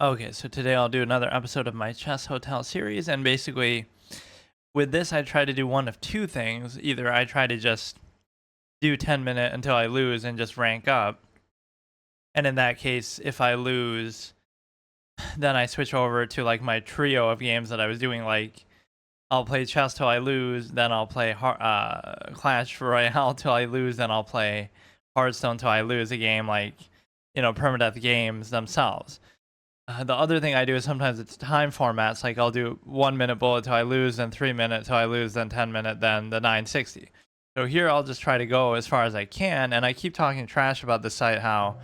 Okay, so today I'll do another episode of my Chess Hotel series, and basically with this I try to do one of two things. Either I try to just do 10-minute until I lose and just rank up, and in that case, if I lose, then I switch over to like my trio of games that I was doing. Like I'll play chess till I lose, then I'll play Clash Royale till I lose, then I'll play Hearthstone till I lose a game, like permadeath games themselves. The other thing I do is sometimes it's time formats. Like I'll do 1 minute bullet till I lose, then 3 minute till I lose, then 10 minute, then the 960. So here I'll just try to go as far as I can, and I keep talking trash about the site, how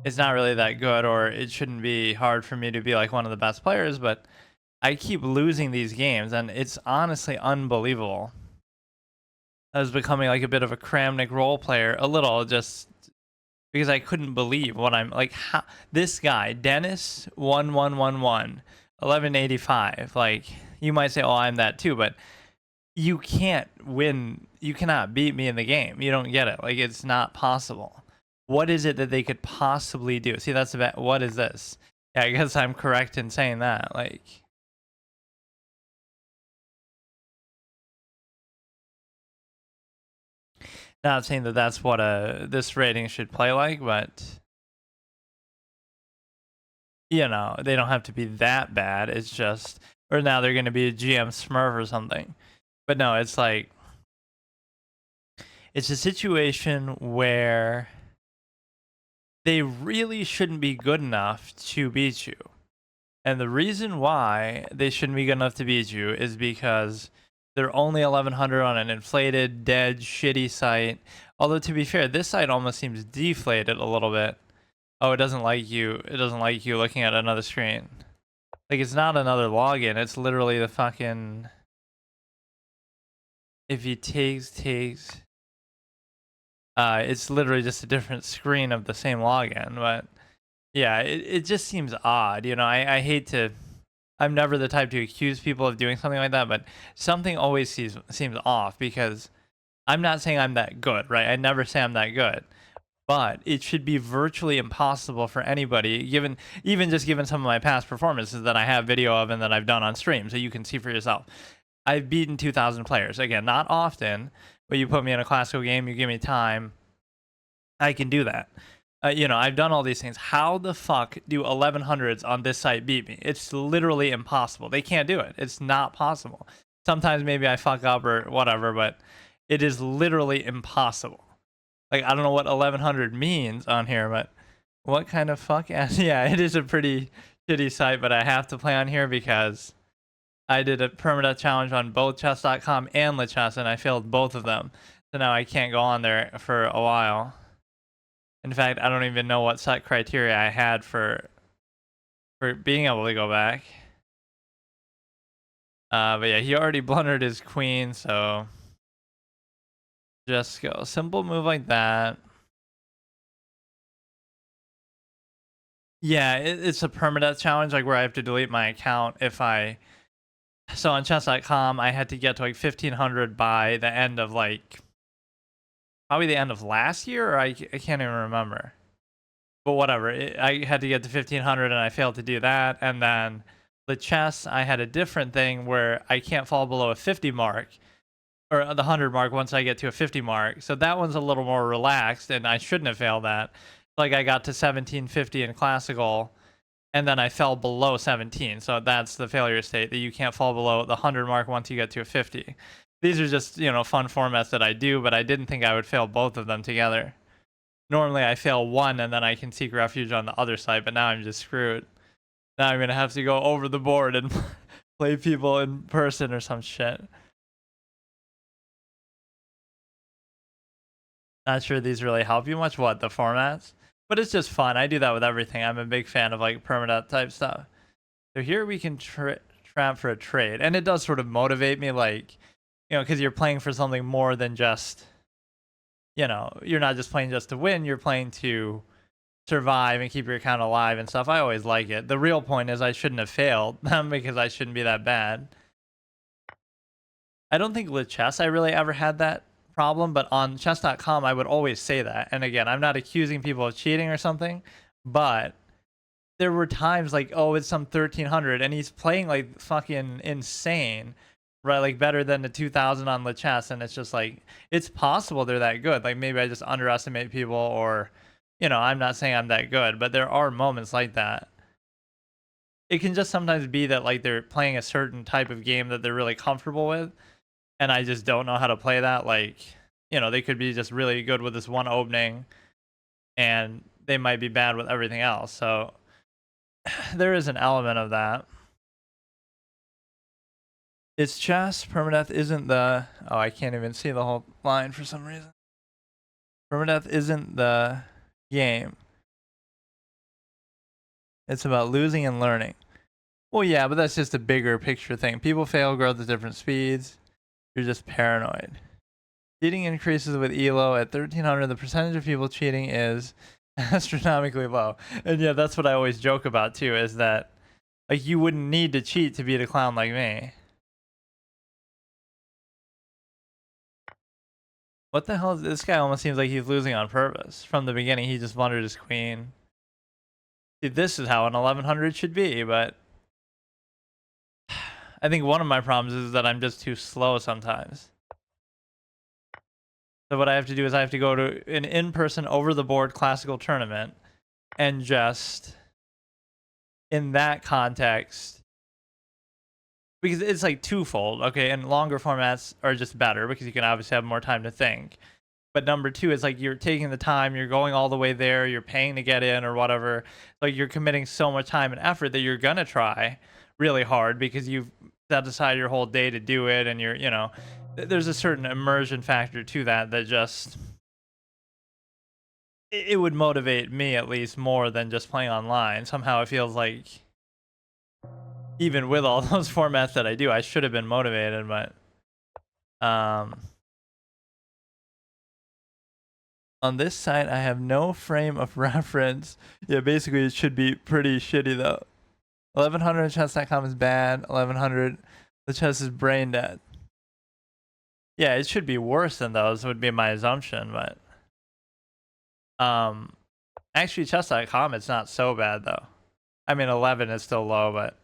it's not really that good, or it shouldn't be hard for me to be like one of the best players, but I keep losing these games, and it's honestly unbelievable. I was becoming like a bit of a Kramnik role player, a little, just because I couldn't believe what I'm like. How, this guy Dennis 1111 1185. Like you might say, "Oh, I'm that too," but you can't win. You cannot beat me in the game. You don't get it. Like it's not possible. What is it that they could possibly do? See, that's about what is this? Yeah, I guess I'm correct in saying that. Like, not saying that that's what this rating should play like, but they don't have to be that bad. It's just, or now they're going to be a GM Smurf or something. But no, it's like, it's a situation where they really shouldn't be good enough to beat you. And the reason why they shouldn't be good enough to beat you is because they're only 1100 on an inflated, dead, shitty site. Although, to be fair, this site almost seems deflated a little bit. Oh, it doesn't like you. It doesn't like you looking at another screen. Like, it's not another login. It's literally the fucking... If he takes... it's literally just a different screen of the same login. But, yeah, it just seems odd. I hate to... I'm never the type to accuse people of doing something like that, but something always seems off, because I'm not saying I'm that good, right? I never say I'm that good. But it should be virtually impossible for anybody, even just given some of my past performances that I have video of and that I've done on stream, so you can see for yourself. I've beaten 2,000 players. Again, not often, but you put me in a classical game, you give me time, I can do that. I've done all these things. How the fuck do 1100s on this site beat me? It's literally impossible. They can't do it. It's not possible. Sometimes maybe I fuck up or whatever, but it is literally impossible. Like, I don't know what 1100 means on here, but what kind of fuck ass? Yeah, it is a pretty shitty site, but I have to play on here because I did a permadeath challenge on both chess.com and LeChess, and I failed both of them. So now I can't go on there for a while. In fact, I don't even know what set criteria I had for being able to go back. But yeah, he already blundered his queen, so just go simple move like that. Yeah, it's a permadeath challenge, like where I have to delete my account if I. So on chess.com, I had to get to like 1500 by the end of like probably the end of last year, or I can't even remember. But whatever, I had to get to 1500 and I failed to do that. And then the chess, I had a different thing where I can't fall below a 50 mark or the 100 mark once I get to a 50 mark. So that one's a little more relaxed, and I shouldn't have failed that. Like I got to 1750 in classical, and then I fell below 17. So that's the failure state, that you can't fall below the 100 mark once you get to a 50. These are just, fun formats that I do, but I didn't think I would fail both of them together. Normally I fail one and then I can seek refuge on the other side, but now I'm just screwed. Now I'm going to have to go over the board and play people in person or some shit. Not sure these really help you much, what, the formats? But it's just fun. I do that with everything. I'm a big fan of like permadeath type stuff. So here we can trap for a trade, and it does sort of motivate me, like, because you're playing for something more than just, you're not just playing just to win, you're playing to survive and keep your account alive and stuff. I always like it. The real point is I shouldn't have failed because I shouldn't be that bad. I don't think with chess I really ever had that problem, but on chess.com I would always say that. And again, I'm not accusing people of cheating or something, but there were times like, oh, it's some 1300 and he's playing like fucking insane, right? Like better than the 2000 on the chess. And it's just like, it's possible they're that good. Like maybe I just underestimate people, or, I'm not saying I'm that good, but there are moments like that. It can just sometimes be that like they're playing a certain type of game that they're really comfortable with. And I just don't know how to play that. Like, they could be just really good with this one opening and they might be bad with everything else. So there is an element of that. It's chess. Permadeath isn't the. Oh, I can't even see the whole line for some reason. Permadeath isn't the game. It's about losing and learning. Well, yeah, but that's just a bigger picture thing. People fail growth at different speeds. You're just paranoid. Cheating increases with ELO at 1300. The percentage of people cheating is astronomically low. And yeah, that's what I always joke about too, is that like you wouldn't need to cheat to beat a clown like me. What the hell is this guy? Almost seems like he's losing on purpose. From the beginning, he just wanted his queen. See, this is how an 1100 should be, but I think one of my problems is that I'm just too slow sometimes. So what I have to do is I have to go to an in-person over-the-board classical tournament and just, in that context, because it's like twofold, okay, and longer formats are just better because you can obviously have more time to think. But number two is like you're taking the time, you're going all the way there, you're paying to get in or whatever. Like you're committing so much time and effort that you're gonna try really hard because you've set aside your whole day to do it, and there's a certain immersion factor to that just it would motivate me at least more than just playing online. Somehow it feels like even with all those formats that I do, I should have been motivated, but on this site, I have no frame of reference. Yeah, basically, it should be pretty shitty, though. 1100 chess.com is bad. 1100, the chess is brain dead. Yeah, it should be worse than those, would be my assumption, but. Actually, chess.com, it's not so bad, though. I mean, 11 is still low, but.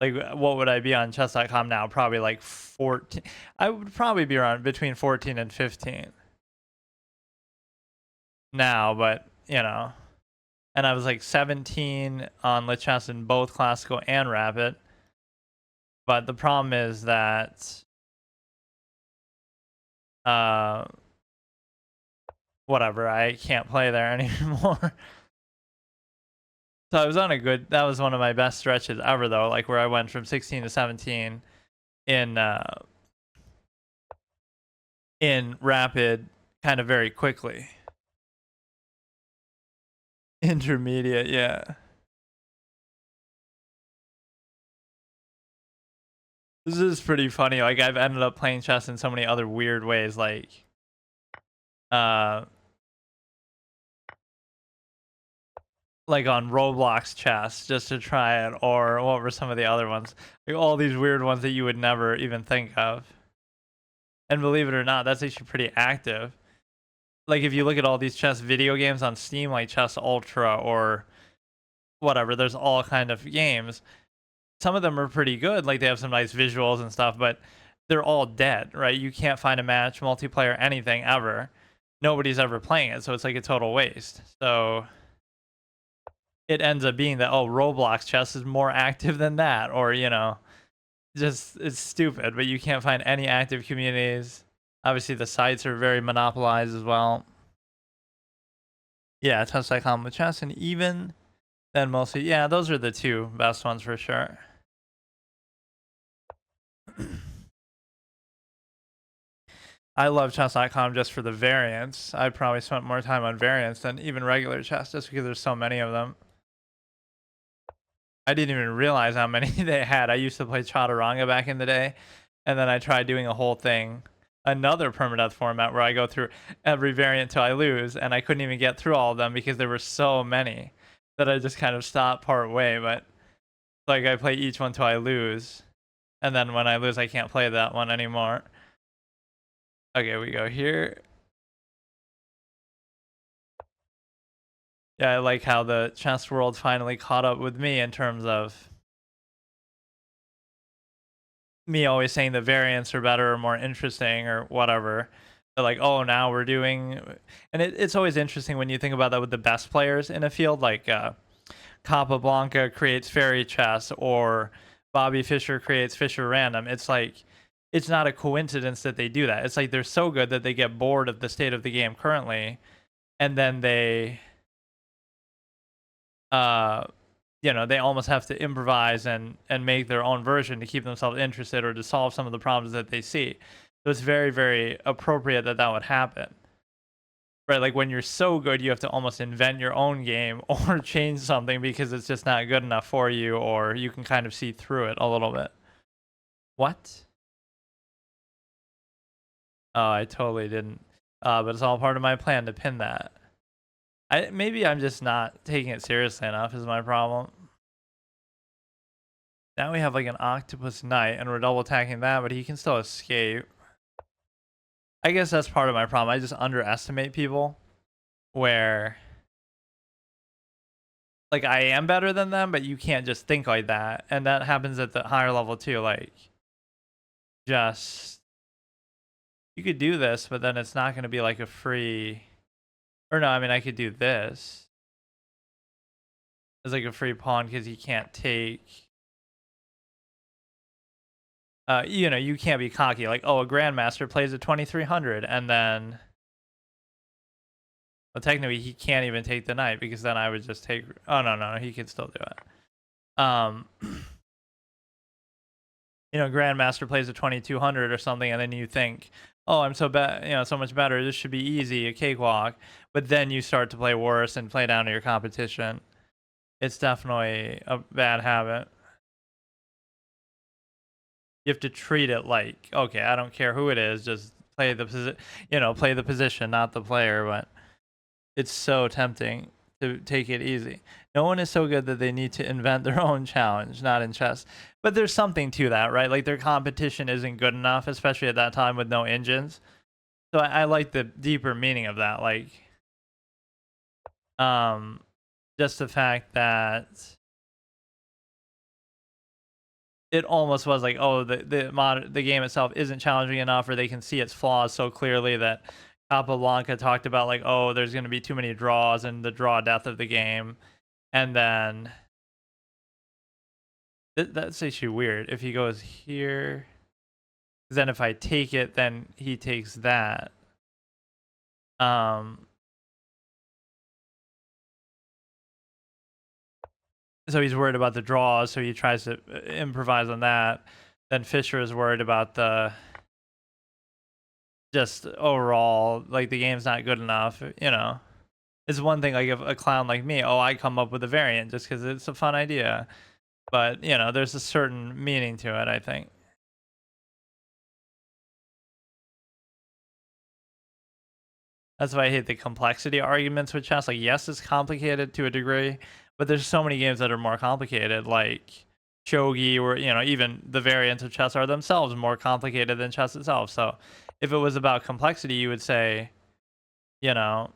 Like, what would I be on chess.com now? Probably like 14. I would probably be around between 14 and 15 now, but, and I was like 17 on Lichess in both classical and rapid. But the problem is that whatever, I can't play there anymore. So I was on that was one of my best stretches ever though, like where I went from 16 to 17 in rapid kind of very quickly. Intermediate, yeah. This is pretty funny. Like I've ended up playing chess in so many other weird ways, like on Roblox chess just to try it, or what were some of the other ones? Like all these weird ones that you would never even think of. And believe it or not, that's actually pretty active. Like if you look at all these chess video games on Steam, like Chess Ultra or whatever, there's all kind of games. Some of them are pretty good, like they have some nice visuals and stuff, but they're all dead, right? You can't find a match, multiplayer, anything ever. Nobody's ever playing it, so it's like a total waste. So it ends up being that, oh, Roblox chess is more active than that, or just it's stupid, but you can't find any active communities. Obviously the sites are very monopolized as well. Yeah, chess.com with chess, and even then mostly, yeah, those are the two best ones for sure. I love chess.com just for the variants. I probably spent more time on variants than even regular chess just because there's so many of them. I didn't even realize how many they had. I used to play Chaturanga back in the day, and then I tried doing a whole thing, another permadeath format where I go through every variant till I lose, and I couldn't even get through all of them because there were so many that I just kind of stopped part way. But like I play each one till I lose, and then when I lose, I can't play that one anymore. Okay, we go here. Yeah, I like how the chess world finally caught up with me in terms of me always saying the variants are better or more interesting or whatever. But like, oh, now we're doing, and it's always interesting when you think about that with the best players in a field. Like Capablanca creates fairy chess, or Bobby Fischer creates Fischer random. It's like it's not a coincidence that they do that. It's like they're so good that they get bored of the state of the game currently, and then they uh they almost have to improvise and make their own version to keep themselves interested or to solve some of the problems that they see. So it's very, very appropriate that that would happen. Right? Like when you're so good, you have to almost invent your own game or change something because it's just not good enough for you, or you can kind of see through it a little bit. What? Oh, I totally didn't. But it's all part of my plan to pin that. Maybe I'm just not taking it seriously enough is my problem. Now we have like an octopus knight and we're double attacking that, but he can still escape. I guess that's part of my problem. I just underestimate people where like I am better than them, but you can't just think like that. And that happens at the higher level too. Like just you could do this, but then it's not going to be like a free or no, I mean I could do this as like a free pawn because you can't take you can't be cocky like, oh, a grandmaster plays at 2300 and then well, technically he can't even take the knight because then I would just take oh no, he can still do it. Grandmaster plays a 2200 or something, and then you think, oh, I'm so bad, so much better. This should be easy, a cakewalk. But then you start to play worse and play down to your competition. It's definitely a bad habit. You have to treat it like, okay, I don't care who it is, just play the play the position, not the player. But it's so tempting to take it easy. No one is so good that they need to invent their own challenge, not in chess. But there's something to that, right? Like their competition isn't good enough, especially at that time with no engines. So I like the deeper meaning of that. Like, um, just the fact that it almost was like, oh, the game itself isn't challenging enough, or they can see its flaws so clearly that Capablanca talked about like, oh, there's going to be too many draws and the draw death of the game, and then that's actually weird. If he goes here, then if I take it, then he takes that. So he's worried about the draws, so he tries to improvise on that. Then Fischer is worried about the just overall, like the game's not good enough. It's one thing like if a clown like me, oh, I come up with a variant just because it's a fun idea, but there's a certain meaning to it, I think. That's why I hate the complexity arguments with chess. Like, yes, it's complicated to a degree, but there's so many games that are more complicated, like shogi, or even the variants of chess are themselves more complicated than chess itself. So, if it was about complexity, you would say, you know,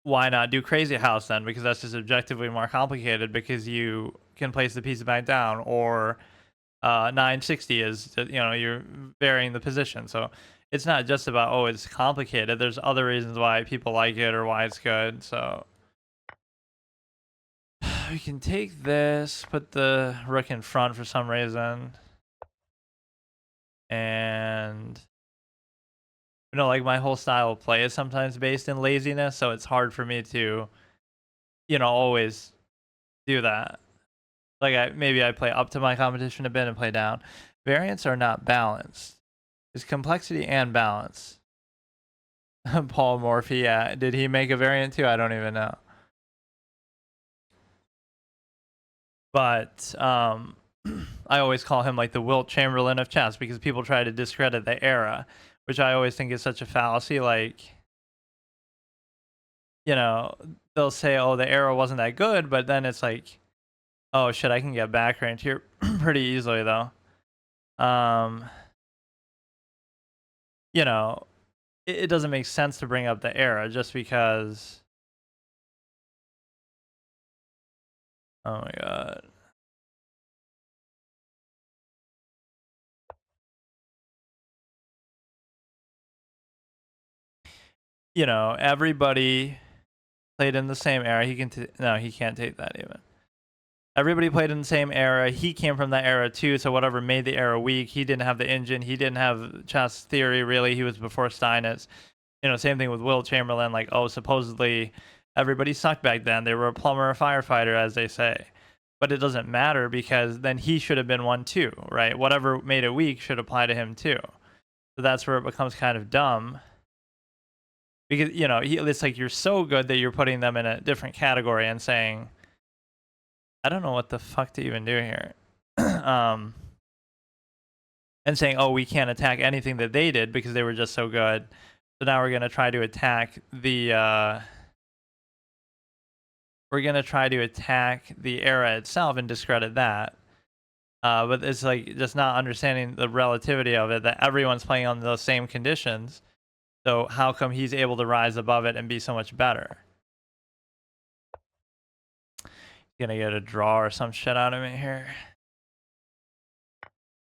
why not do Crazy House then? Because that's just objectively more complicated because you can place the piece back down, or 960 is you're varying the position. So it's not just about, oh, it's complicated. There's other reasons why people like it or why it's good. So we can take this, put the rook in front for some reason, and like my whole style of play is sometimes based in laziness, so it's hard for me to always do that. Like maybe I play up to my competition a bit and play down. Variants are not balanced. It's complexity and balance. Paul Morphy, yeah. Did he make a variant too? I don't even know. But I always call him like the Wilt Chamberlain of chess because people try to discredit the era, which I always think is such a fallacy. Like, they'll say, oh, the era wasn't that good, but then it's like, oh shit, I can get back ranked here pretty easily though. You know, it doesn't make sense to bring up the era just because. Oh my god. You know, everybody played in the same era. He can no, he can't take that even. Everybody played in the same era. He came from that era too, so whatever made the era weak, he didn't have the engine. He didn't have chess theory, really. He was before Steinitz. You know, same thing with Will Chamberlain. Like, oh, supposedly everybody sucked back then. They were a plumber or firefighter, as they say. But it doesn't matter because then he should have been one too, right? Whatever made it weak should apply to him too. So that's where it becomes kind of dumb. Because, you know, it's like you're so good that you're putting them in a different category and saying, I don't know what the fuck to even do here. And saying, oh, we can't attack anything that they did because they were just so good. So now we're going to try to attack the era itself and discredit that. But it's like just not understanding the relativity of it, that everyone's playing on those same conditions. So how come he's able to rise above it and be so much better? Gonna get a draw or some shit out of me here.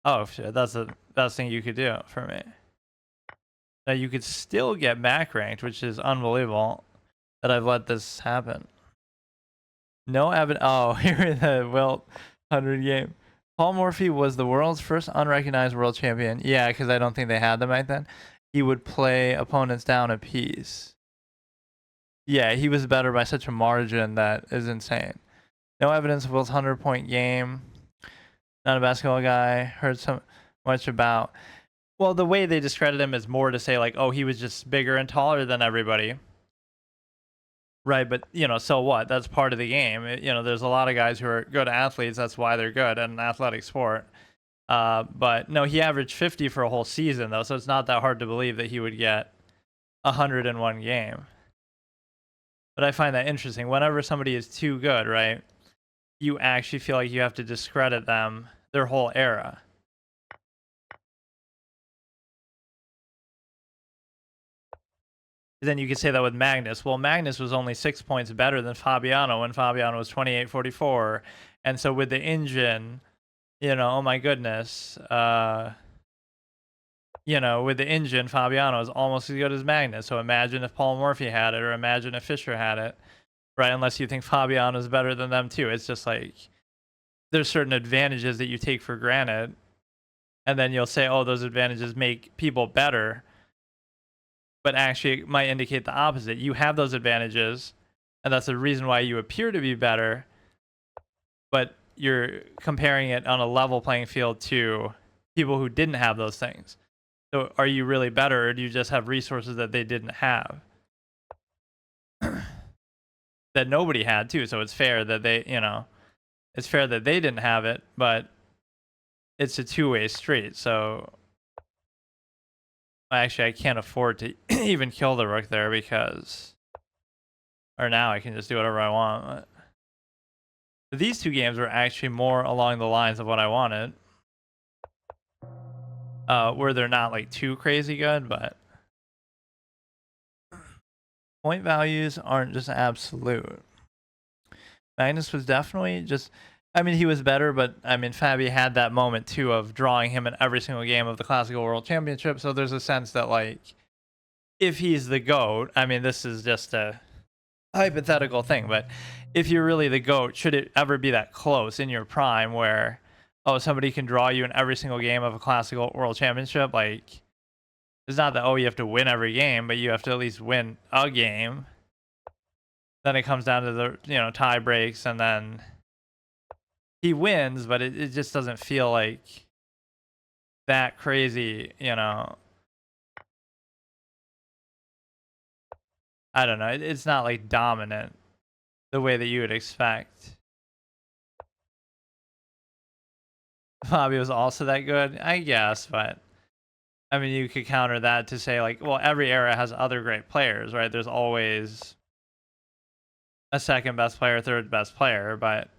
Oh shit, that's the best thing you could do for me. Now you could still get back ranked, which is unbelievable that I've let this happen. No evidence. Oh, here in the Wilt 100 game. Paul Morphy was the world's first unrecognized world champion. Yeah, because I don't think they had them back then. He would play opponents down a piece. Yeah, he was better by such a margin that is insane. No evidence of Wilt's 100-point game. Not a basketball guy. Heard so much about. Well, the way they discredit him is more to say like, oh, he was just bigger and taller than everybody. Right, but you know, so what? That's part of the game. You know, there's a lot of guys who are good athletes. That's why they're good at an athletic sport. But no, he averaged 50 for a whole season though, so it's not that hard to believe that he would get 100 in one game. But I find that interesting. Whenever somebody is too good, right, you actually feel like you have to discredit them, their whole era. Then you could say that with Magnus. Well, Magnus was only 6 points better than Fabiano when Fabiano was 28-44. And so with the engine, you know, oh my goodness, you know, with the engine, Fabiano is almost as good as Magnus. So imagine if Paul Morphy had it, or imagine if Fischer had it, right? Unless you think Fabiano is better than them too. It's just like there's certain advantages that you take for granted, and then you'll say, oh, those advantages make people better. But actually it might indicate the opposite. You have those advantages, and that's the reason why you appear to be better, but you're comparing it on a level playing field to people who didn't have those things. So are you really better, or do you just have resources that they didn't have? That nobody had too, so it's fair that they, you know, it's fair that they didn't have it, but it's a two-way street, so actually I can't afford to even kill the rook there because, or now I can just do whatever I want. But these two games were actually more along the lines of what I wanted. Where they're not like too crazy good, but point values aren't just absolute. Magnus was definitely just, I mean, he was better, but I mean, Fabi had that moment too of drawing him in every single game of the Classical World Championship. So there's a sense that like, if he's the GOAT, I mean, this is just a hypothetical thing, but if you're really the GOAT, should it ever be that close in your prime where, oh, somebody can draw you in every single game of a Classical World Championship? Like, it's not that, oh, you have to win every game, but you have to at least win a game. Then it comes down to the, you know, tie breaks, and then he wins, but it just doesn't feel like that crazy, you know. I don't know. It's not like dominant the way that you would expect. Bobby was also that good, I guess, but I mean, you could counter that to say like, well, every era has other great players, right? There's always a second best player, third best player, but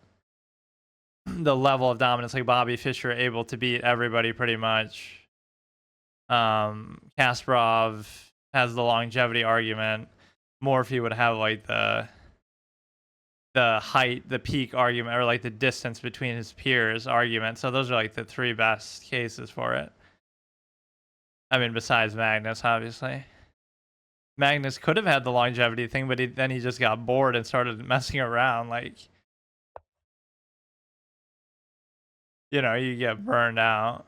the level of dominance, like Bobby Fischer able to beat everybody pretty much. Kasparov has the longevity argument. Morphe would have like the height, the peak argument, or like the distance between his peers argument. So those are like the three best cases for it. I mean, besides Magnus, obviously. Magnus could have had the longevity thing, but then he just got bored and started messing around. Like, you know, you get burned out.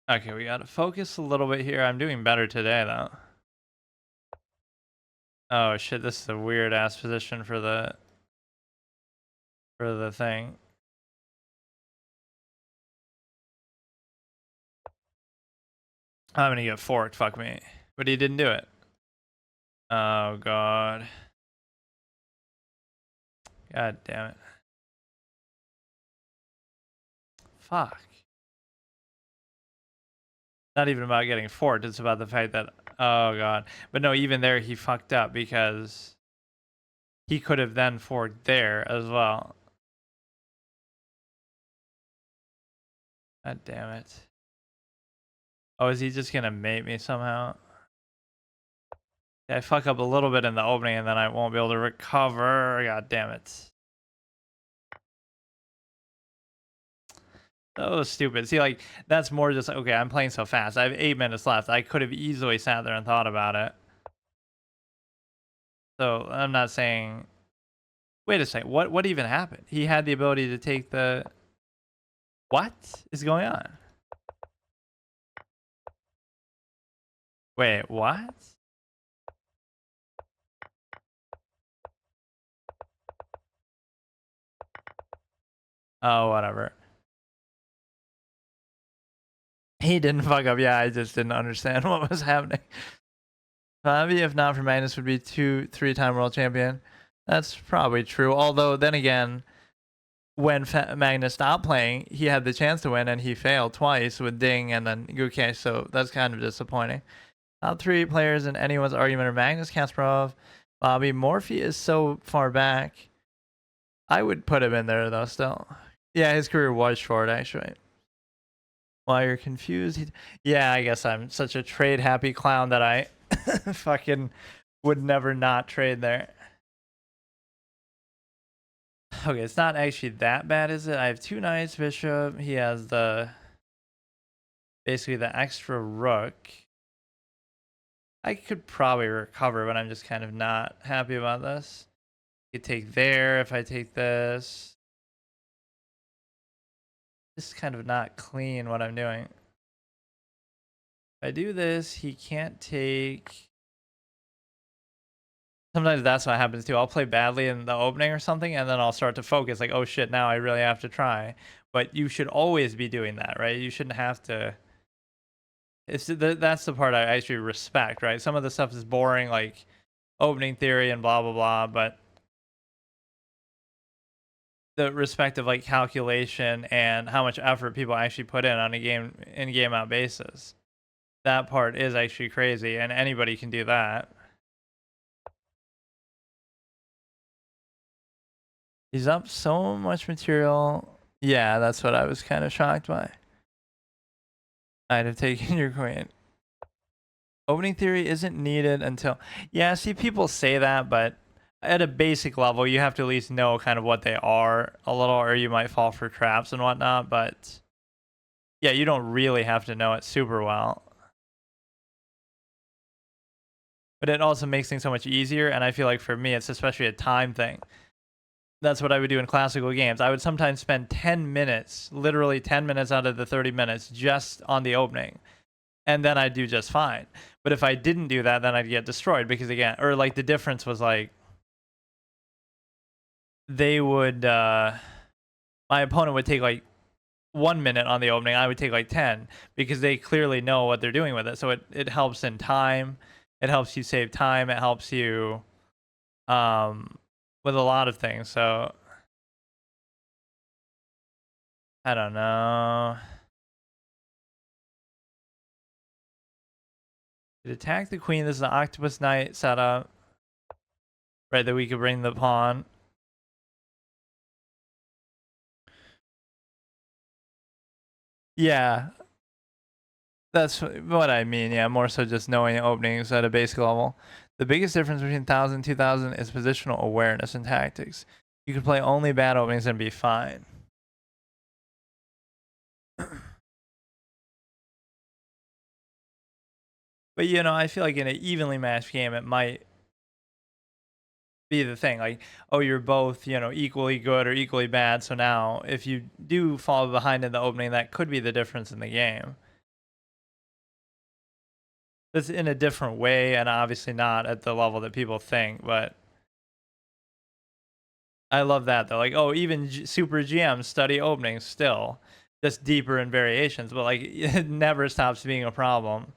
Okay, we gotta focus a little bit here. I'm doing better today, though. Oh shit, this is a weird ass position for the thing. I'm gonna get forked, fuck me. But he didn't do it. Oh god. God damn it. Fuck. Not even about getting forked, it's about the fact that, oh god. But no, even there he fucked up because he could have then forked there as well. God damn it. Oh, is he just gonna mate me somehow? Yeah, I fuck up a little bit in the opening and then I won't be able to recover. God damn it. So stupid. See, like, that's more just, okay, I'm playing so fast. I have 8 minutes left. I could have easily sat there and thought about it. So I'm not saying... Wait a second. What even happened? He had the ability to take the... What is going on? Wait, what? Oh, whatever. He didn't fuck up. Yeah, I just didn't understand what was happening. Fabi, if not for Magnus, would be 3-time world champion. That's probably true. Although, then again, when Magnus stopped playing, he had the chance to win, and he failed twice with Ding and then Guke, so that's kind of disappointing. Top 3 players in anyone's argument are Magnus, Kasparov, Bobby. Morphe is so far back. I would put him in there, though, still. Yeah, his career was short, actually. While you're confused, yeah, I guess I'm such a trade-happy clown that I fucking would never not trade there. Okay, it's not actually that bad, is it? I have 2 knights, bishop. He has basically the extra rook. I could probably recover, but I'm just kind of not happy about this. I could take there if I take this. This is kind of not clean what I'm doing. If I do this, he can't take... Sometimes that's what happens too. I'll play badly in the opening or something, and then I'll start to focus like, oh shit, now I really have to try. But you should always be doing that, right? You shouldn't have to... That's the part I actually respect, right? Some of the stuff is boring, like opening theory and blah, blah, blah, but the respect of like calculation and how much effort people actually put in on a game out basis. That part is actually crazy, and anybody can do that. He's up so much material. Yeah, that's what I was kind of shocked by. I'd have taken your queen. Opening theory isn't needed until... Yeah, see, people say that, but at a basic level, you have to at least know kind of what they are a little, or you might fall for traps and whatnot, but... Yeah, you don't really have to know it super well. But it also makes things so much easier, and I feel like for me, it's especially a time thing. That's what I would do in classical games. I would sometimes spend 10 minutes, literally 10 minutes out of the 30 minutes, just on the opening. And then I'd do just fine. But if I didn't do that, then I'd get destroyed because, again, or like the difference was like, they would, my opponent would take like 1 minute on the opening. I would take like 10 because they clearly know what they're doing with it. So it helps in time. It helps you save time. It helps you with a lot of things. So I don't know. It attack the queen. This is an octopus knight setup. Right, that we could bring the pawn. Yeah. That's what I mean, yeah, more so just knowing openings at a basic level. The biggest difference between 1000 and 2000 is positional awareness and tactics. You can play only bad openings and be fine. But you know, I feel like in an evenly matched game, it might be the thing. Like, oh, you're both, you know, equally good or equally bad. So now, if you do fall behind in the opening, that could be the difference in the game. It's in a different way, and obviously not at the level that people think. But I love that though. Like, oh, even super GMs study openings still, just deeper in variations. But like, it never stops being a problem.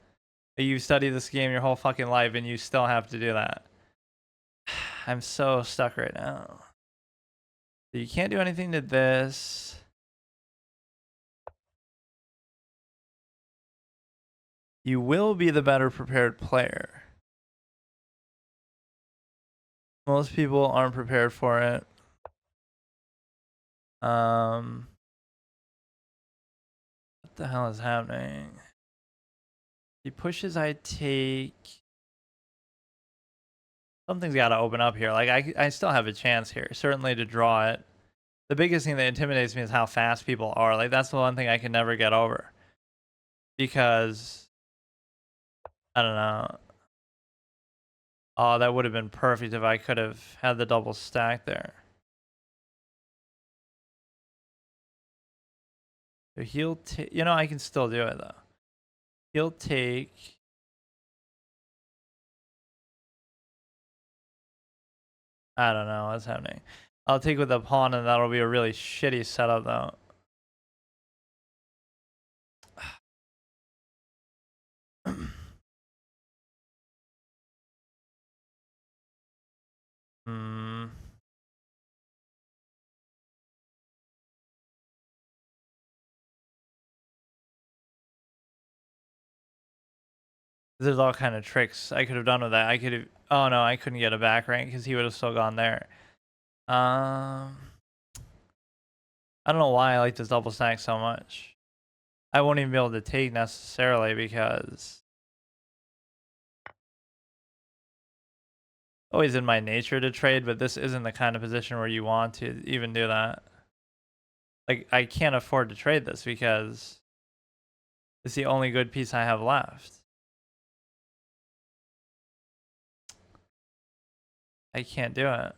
You study this game your whole fucking life, and you still have to do that. I'm so stuck right now. You can't do anything to this. You will be the better prepared player. Most people aren't prepared for it. What the hell is happening? He pushes, I take. Something's got to open up here. Like, I still have a chance here, certainly to draw it. The biggest thing that intimidates me is how fast people are. Like, that's the one thing I can never get over. Because, I don't know. Oh, that would have been perfect if I could have had the double stack there. So he'll take, you know, I can still do it though. He'll take. I don't know what's happening. I'll take with the pawn, and that'll be a really shitty setup though. Hmm. There's all kind of tricks I could have done with that. I could have. Oh no, I couldn't get a back rank because he would have still gone there. I don't know why I like this double stack so much. I won't even be able to take necessarily because always in my nature to trade, but this isn't the kind of position where you want to even do that. Like, I can't afford to trade this because it's the only good piece I have left. I can't do it.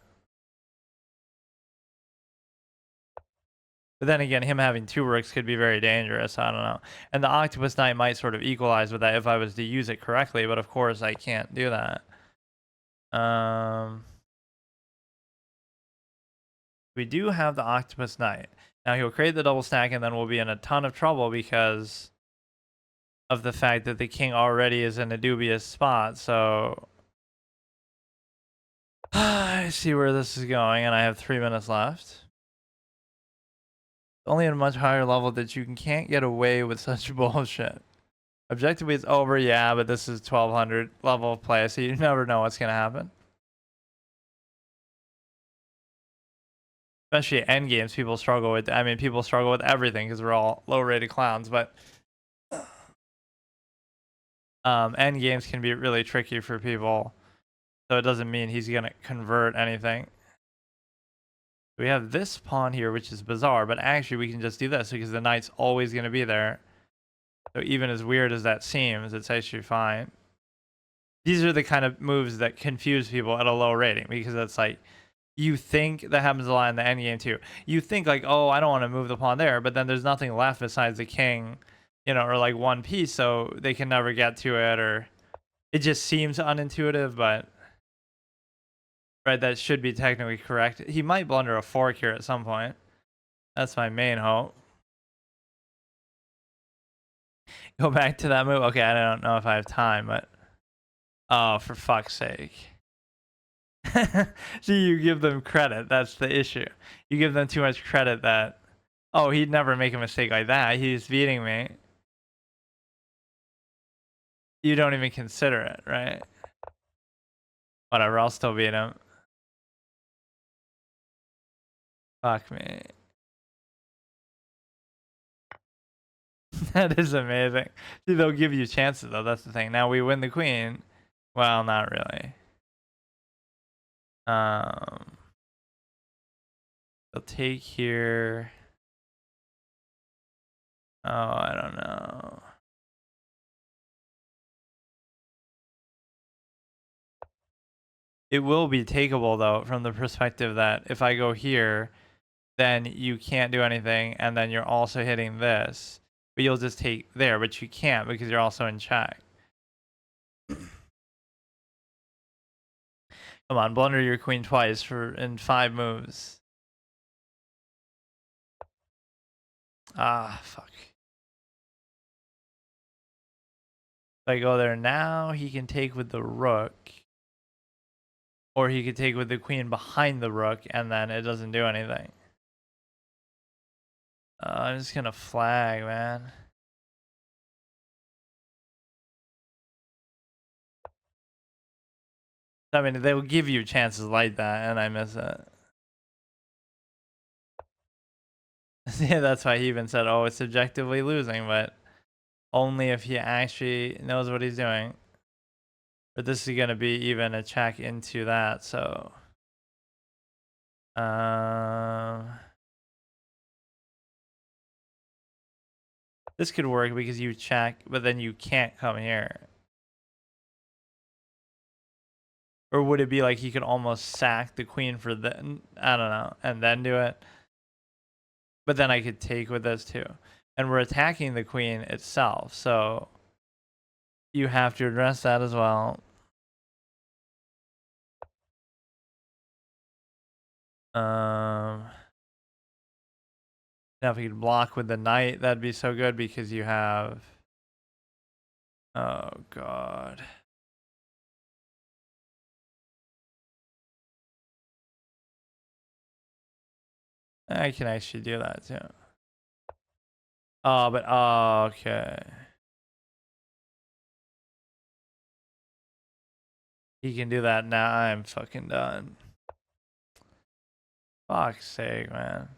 But then again, him having two rooks could be very dangerous. I don't know. And the Octopus Knight might sort of equalize with that if I was to use it correctly, but of course I can't do that. We do have the Octopus Knight. Now he'll create the double stack, and then we'll be in a ton of trouble because of the fact that the king already is in a dubious spot. So I see where this is going, and I have 3 minutes left. Only at a much higher level that you can't get away with such bullshit. Objectively, it's over, yeah, but this is 1200 level of play, so you never know what's going to happen. Especially end games, people struggle with. I mean, people struggle with everything because we're all low-rated clowns, but end games can be really tricky for people. So it doesn't mean he's going to convert anything. We have this pawn here, which is bizarre, but actually we can just do this because the knight's always going to be there. So even as weird as that seems, it's actually fine. These are the kind of moves that confuse people at a low rating because it's like, you think that happens a lot in the end game too. You think like, oh, I don't want to move the pawn there, but then there's nothing left besides the king, you know, or like one piece, so they can never get to it, or it just seems unintuitive, but right, that should be technically correct. He might blunder a fork here at some point. That's my main hope. Go back to that move. Okay, I don't know if I have time, but oh, for fuck's sake. See, you give them credit. That's the issue. You give them too much credit that, oh, he'd never make a mistake like that. He's beating me. You don't even consider it, right? Whatever, I'll still beat him. Fuck me. That is amazing. See, they'll give you chances though. That's the thing. Now we win the queen. Well, not really. They'll take here. Oh, I don't know. It will be takeable though, from the perspective that if I go here, then you can't do anything, and then you're also hitting this. But you'll just take there, but you can't because you're also in check. Come on, blunder your queen twice in 5 moves. Ah, fuck. If I go there now, he can take with the rook. Or he could take with the queen behind the rook, and then it doesn't do anything. I'm just gonna flag, man. I mean, they will give you chances like that, and I miss it. Yeah, that's why he even said, oh, it's subjectively losing, but only if he actually knows what he's doing. But this is going to be even a check into that, so... this could work because you check, but then you can't come here. Or would it be like he could almost sack the queen for the... I don't know, and then do it? But then I could take with this too. And we're attacking the queen itself, so... you have to address that as well. Now if you could block with the knight, that'd be so good because you have... oh, God. I can actually do that too. Oh, but... oh, okay. He can do that now. I'm fucking done. Fuck's sake, man.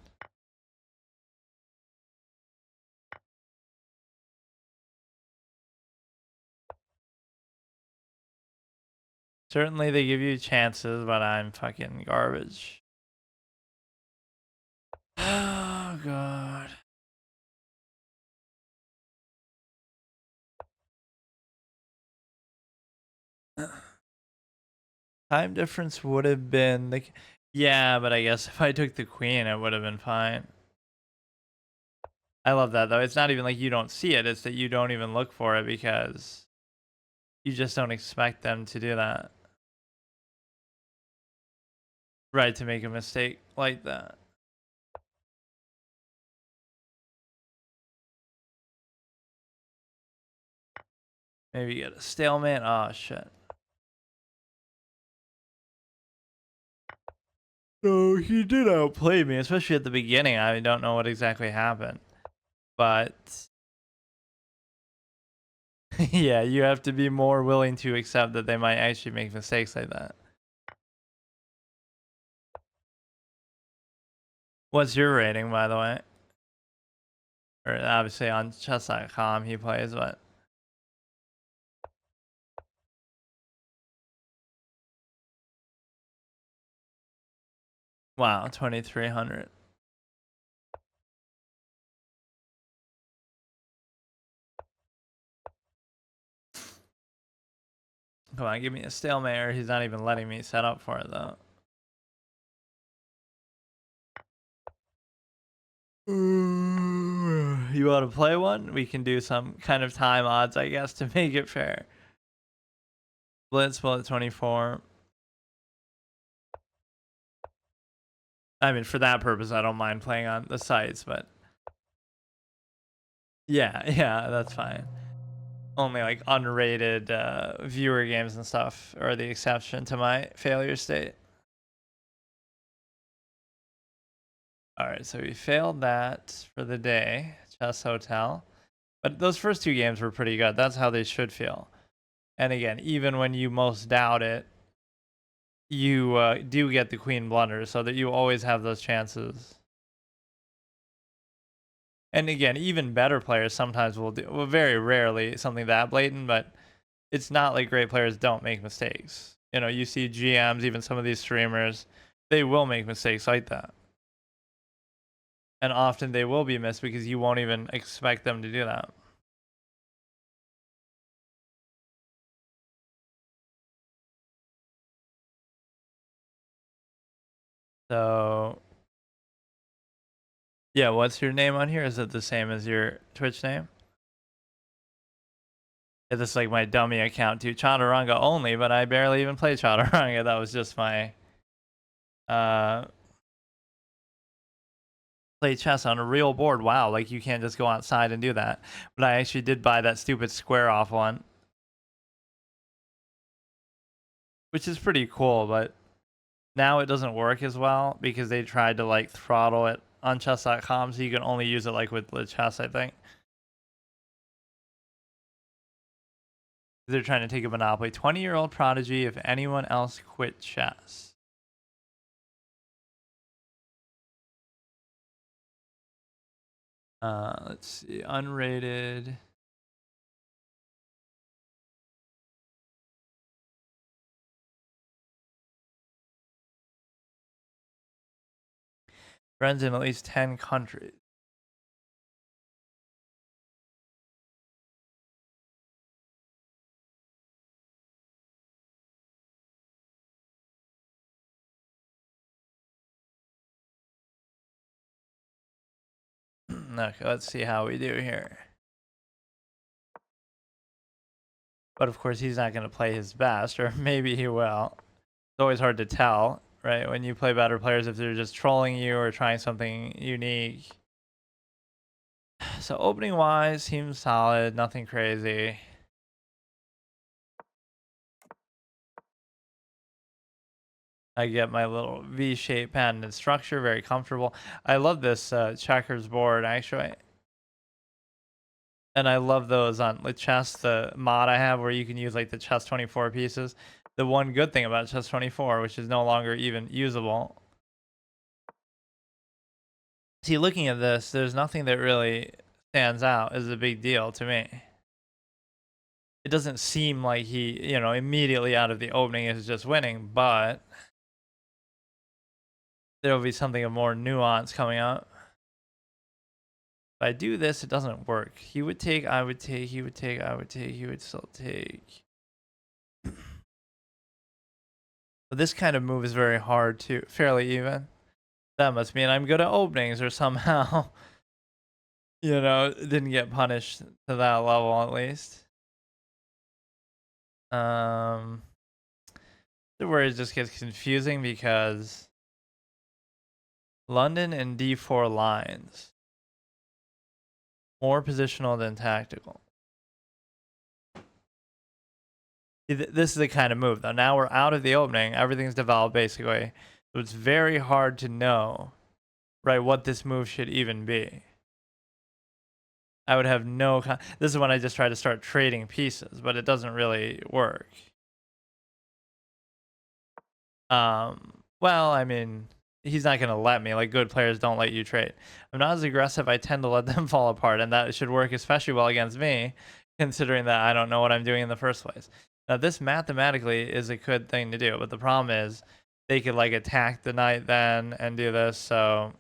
Certainly they give you chances, but I'm fucking garbage. Oh, God. Time difference would have been the... yeah, but I guess if I took the queen, it would have been fine. I love that, though. It's not even like you don't see it. It's that you don't even look for it because you just don't expect them to do that. Right, to make a mistake like that. Maybe get a stalemate. Oh, shit. No, he did outplay me, especially at the beginning. I don't know what exactly happened. But yeah, you have to be more willing to accept that they might actually make mistakes like that. What's your rating, by the way? Or obviously on chess.com he plays, but... wow, 2,300. Come on, give me a stalemate, or he's not even letting me set up for it, though. You want to play one? We can do some kind of time odds, I guess, to make it fair. Blitz, bullet 24. I mean, for that purpose, I don't mind playing on the sites, but... yeah, that's fine. Only like unrated viewer games and stuff are the exception to my failure state. Alright, so we failed that for the day. Chess Hotel. But those first 2 games were pretty good. That's how they should feel. And again, even when you most doubt it, you do get the queen blunder, so that you always have those chances. And again, even better players sometimes will do, well, very rarely something that blatant, but it's not like great players don't make mistakes. You know, you see GMs, even some of these streamers, they will make mistakes like that. And often they will be missed because you won't even expect them to do that. So, yeah, what's your name on here? Is it the same as your Twitch name? Yeah, this is like my dummy account too. Chaturanga only, but I barely even play Chaturanga. That was just my uh play chess on a real board. Wow, like you can't just go outside and do that. But I actually did buy that stupid square off one, which is pretty cool, but now it doesn't work as well because they tried to like throttle it on chess.com, so you can only use it like with chess, I think. They're trying to take a monopoly. 20-year-old prodigy if anyone else quit chess. Let's see. Unrated. Friends in at least 10 countries. Okay, let's see how we do here. But of course, he's not going to play his best, or maybe he will. It's always hard to tell, right? When you play better players, if they're just trolling you or trying something unique. So opening wise, seems solid, nothing crazy. I get my little V-shaped patented structure, very comfortable. I love this checkers board actually. And I love those on the chess, the mod I have where you can use like the chess 24 pieces. The one good thing about chess 24, which is no longer even usable. See, looking at this, there's nothing that really stands out as a big deal to me. It doesn't seem like he, you know, immediately out of the opening is just winning, but there will be something of more nuance coming up. If I do this, it doesn't work. He would take, I would take, he would take, I would take, he would still take. But this kind of move is very hard to, fairly even. That must mean I'm good at openings or somehow, you know, didn't get punished to that level at least. Where it just gets confusing because London and D4 lines. More positional than tactical. This is the kind of move though. Now we're out of the opening. Everything's developed basically. So it's very hard to know, right, what this move should even be. I would have no... This is when I just try to start trading pieces, but it doesn't really work. Well, I mean, he's not going to let me. Like, good players don't let you trade. I'm not as aggressive. I tend to let them fall apart, and that should work especially well against me, considering that I don't know what I'm doing in the first place. Now, this mathematically is a good thing to do, but the problem is they could, like, attack the knight then and do this, so...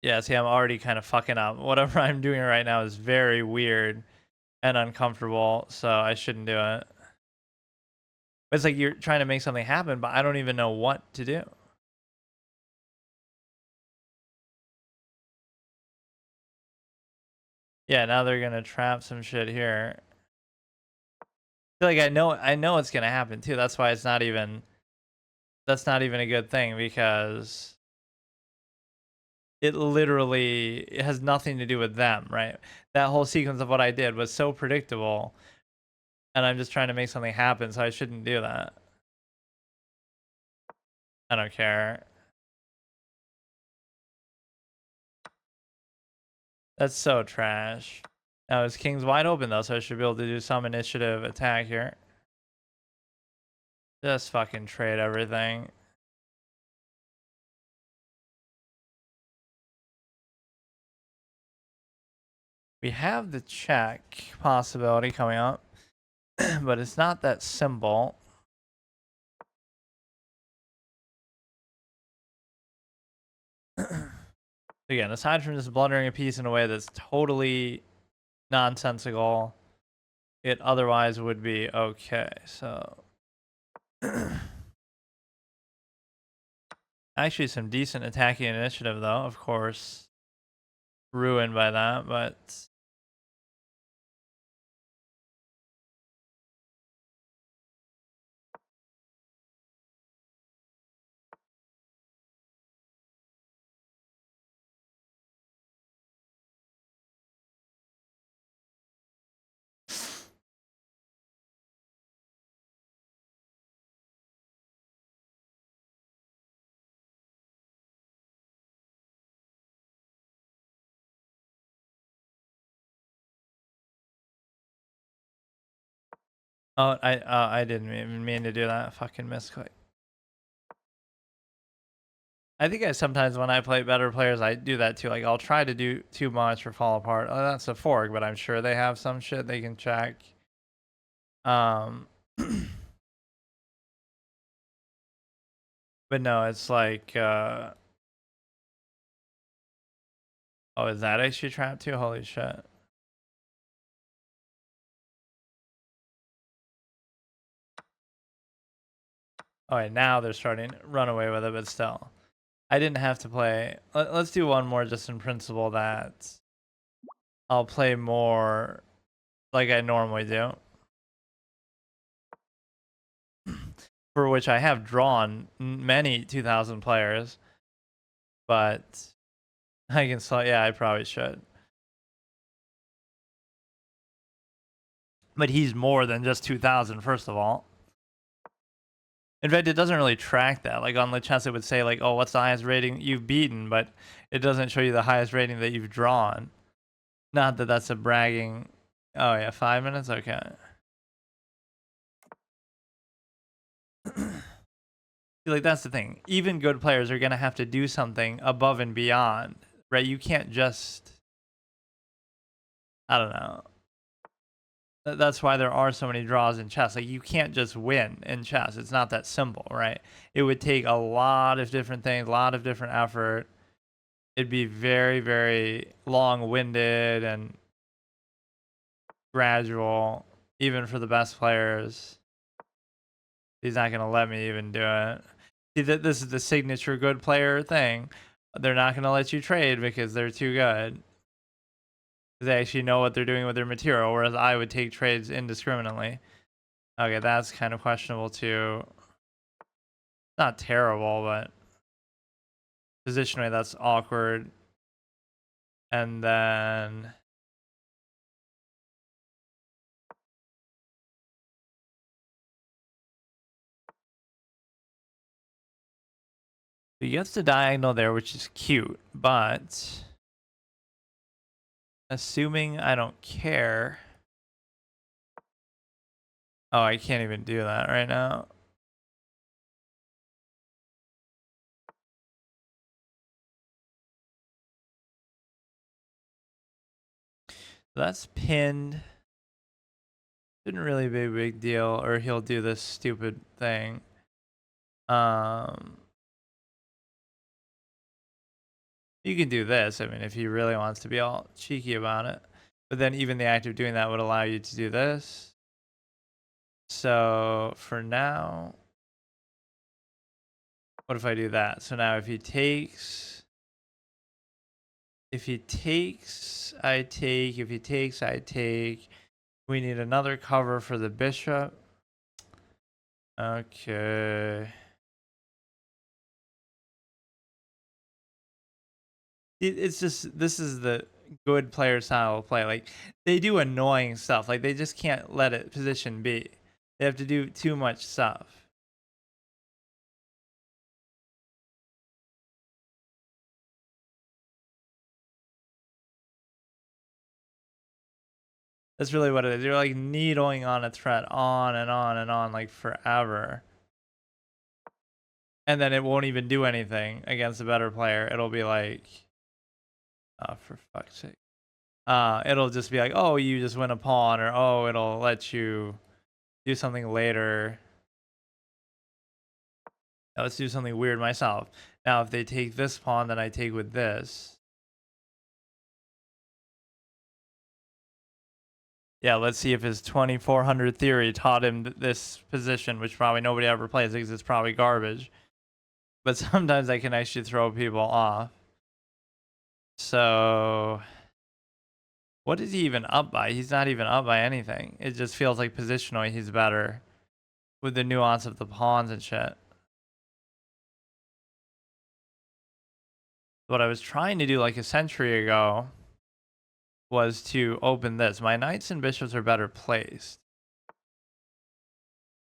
Yeah, see, I'm already kind of fucking up. Whatever I'm doing right now is very weird and uncomfortable, so I shouldn't do it. It's like you're trying to make something happen, but I don't even know what to do. Yeah, now they're gonna trap some shit here. I feel like I know it's gonna happen too. That's why that's not even a good thing because it literally it has nothing to do with them, right? That whole sequence of what I did was so predictable, and I'm just trying to make something happen, so I shouldn't do that. I don't care. That's so trash. Now his king's wide open though, so I should be able to do some initiative attack here. Just fucking trade everything. We have the check possibility coming up, but it's not that simple. Again, aside from just blundering a piece in a way that's totally nonsensical, it otherwise would be okay. So actually some decent attacking initiative though, of course. Ruined by that, but oh, I didn't even mean to do that. Fucking misclick. I think I sometimes when I play better players, I do that too. Like I'll try to do too much or fall apart. Oh, that's a fork, but I'm sure they have some shit they can check. But no, it's like, oh, is that actually trapped too? Holy shit. All right, now they're starting to run away with it, but still. I didn't have to play. Let's do one more just in principle that I'll play more like I normally do. For which I have drawn many 2000 players, but I can still, yeah, I probably should. But he's more than just 2000, first of all. In fact, it doesn't really track that. Like on the chess, it would say like, oh, what's the highest rating you've beaten, but it doesn't show you the highest rating that you've drawn. Not that that's a bragging. Oh yeah, 5 minutes. Okay. Like that's the thing. Even good players are gonna have to do something above and beyond, right? You can't just. I don't know. That's why there are so many draws in chess. Like you can't just win in chess. It's not that simple, right? It would take a lot of different things, a lot of different effort. It'd be very, very long-winded and gradual, even for the best players. He's not gonna let me even do it. See, that this is the signature good player thing. They're not gonna let you trade because they're too good. They actually know what they're doing with their material, whereas I would take trades indiscriminately. Okay, that's kind of questionable too. Not terrible, but positionally that's awkward. And then he gets the diagonal there, which is cute, but assuming I don't care. Oh, I can't even do that right now. That's pinned. Shouldn't really be a big deal, or he'll do this stupid thing. You can do this. I mean, if he really wants to be all cheeky about it. But then even the act of doing that would allow you to do this. So for now, what if I do that? So now if he takes, I take. If he takes, I take. We need another cover for the bishop. Okay. It's just, this is the good player style of play. Like they do annoying stuff. Like they just can't let it position be. They have to do too much stuff. That's really what it is. You're like needling on a thread on and on and on like forever. And then it won't even do anything against a better player. It'll be like, oh, for fuck's sake. it'll just be like, oh, you just win a pawn, or oh, it'll let you do something later. Now, let's do something weird myself. Now, if they take this pawn, then I take with this. Yeah, let's see if his 2400 theory taught him this position, which probably nobody ever plays because it's probably garbage. But sometimes I can actually throw people off. So, what is he even up by? He's not even up by anything. It just feels like positionally he's better with the nuance of the pawns and shit. What I was trying to do like a century ago was to open this. My knights and bishops are better placed.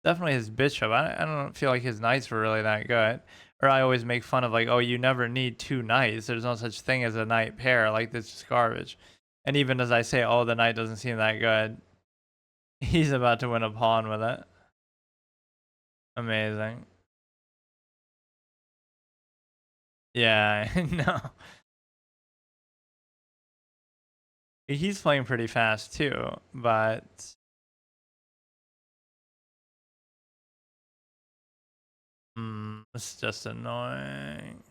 Definitely his bishop. I don't feel like his knights were really that good. Or I always make fun of like, oh, you never need two knights. There's no such thing as a knight pair. Like, this is garbage. And even as I say, oh, the knight doesn't seem that good, he's about to win a pawn with it. Amazing. Yeah, I know. He's playing pretty fast too, but it's just annoying.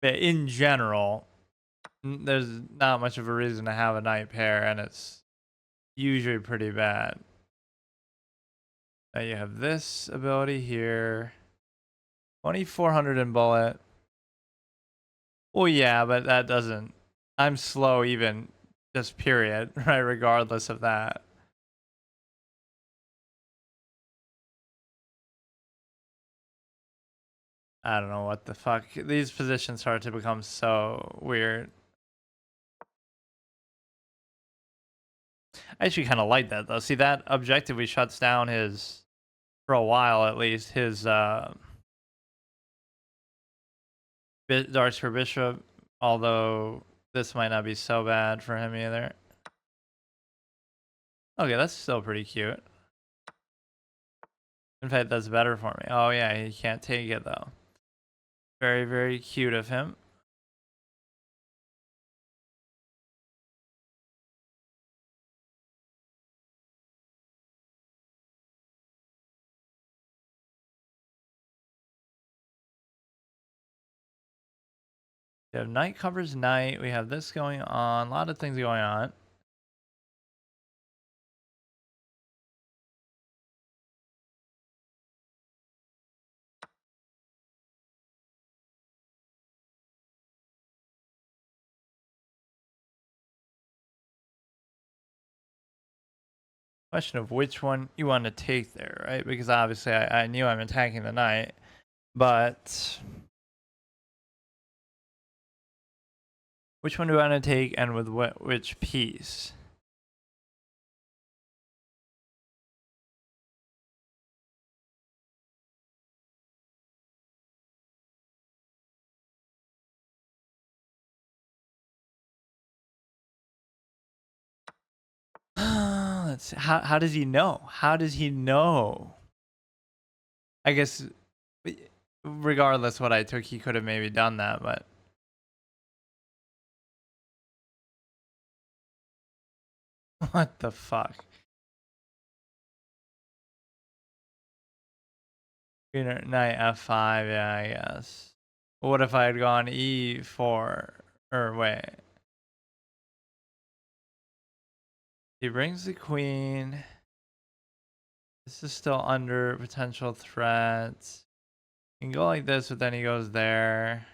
But in general, there's not much of a reason to have a knight pair, and it's usually pretty bad. Now you have this ability here. 2400 in bullet. Well, yeah, but that doesn't... I'm slow even, just period, right? Regardless of that. I don't know what the fuck. These positions start to become so weird. I actually kind of like that, though. See, that objectively shuts down his... For a while, at least, his... darks for bishop. Although, this might not be so bad for him either. Okay, that's still pretty cute. In fact, that's better for me. Oh, yeah, he can't take it, though. Very, very cute of him. We have night covers night. We have this going on. A lot of things going on. Question of which one you want to take there, right? Because obviously I knew I'm attacking the knight, but which one do I want to take and with which piece? Let's see. How does he know? How does he know? I guess regardless what I took, he could have maybe done that, but what the fuck? Knight f5, yeah, I guess. What if I had gone e4? Or wait. He brings the queen. This is still under potential threats. You can go like this, but then he goes there.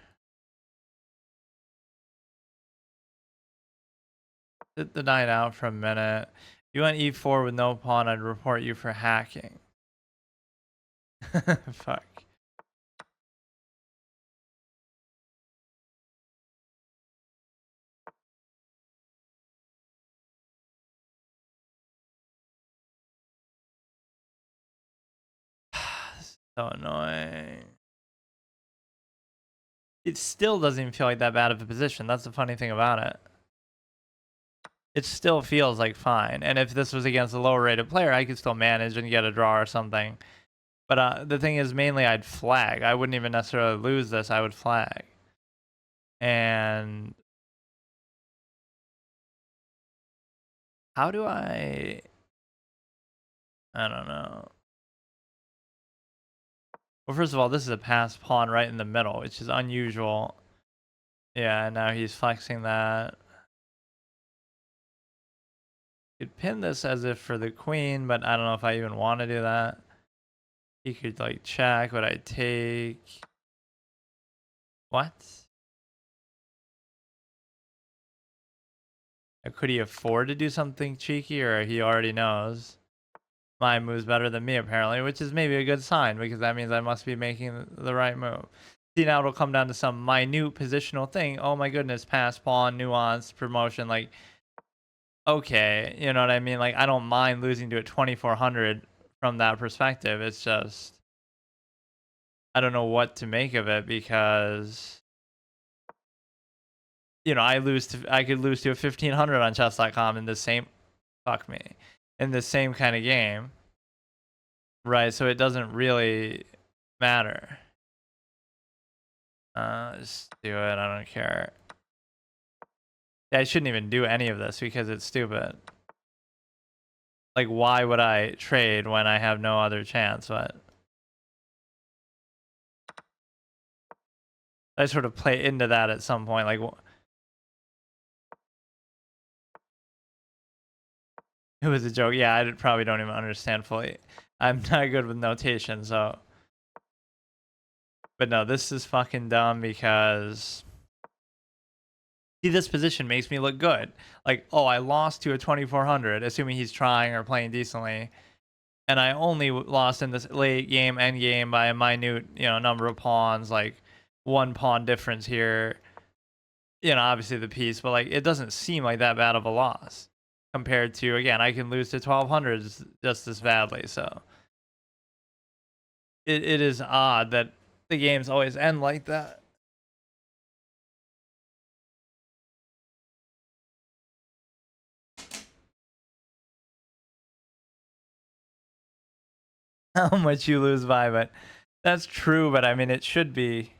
Sit the knight out for a minute. If you went e4 with no pawn, I'd report you for hacking. Fuck. This is so annoying. It still doesn't even feel like that bad of a position. That's the funny thing about it. It still feels like fine. And if this was against a lower rated player, I could still manage and get a draw or something. But the thing is, mainly I'd flag. I wouldn't even necessarily lose this. I would flag. And How do I don't know. Well, first of all, this is a passed pawn right in the middle, which is unusual. Yeah, now he's flexing that. Could pin this as if for the queen, but I don't know if I even want to do that. He could like check, but I take. What? Could he afford to do something cheeky, or he already knows my move's better than me apparently, which is maybe a good sign because that means I must be making the right move. See, now it'll come down to some minute positional thing. Oh my goodness, pass, pawn, nuance, promotion, like okay, you know what I mean? Like I don't mind losing to a 2400 from that perspective. It's just I don't know what to make of it because I could lose to a 1500 on chess.com in the same fuck me in the same kind of game, right? So it doesn't really matter. Just do it. I don't care. Yeah, I shouldn't even do any of this because it's stupid. Like, why would I trade when I have no other chance? But I sort of play into that at some point. Like, it was a joke. Yeah, I probably don't even understand fully. I'm not good with notation, so. But no, this is fucking dumb because. See, this position makes me look good. Like, oh, I lost to a 2400, assuming he's trying or playing decently. And I only lost in this late game, end game by a minute, number of pawns, like 1 pawn difference here. Obviously the piece, but like it doesn't seem like that bad of a loss compared to again, I can lose to 1200s just as badly. So it is odd that the games always end like that. How much you lose by, but that's true. But I mean, it should be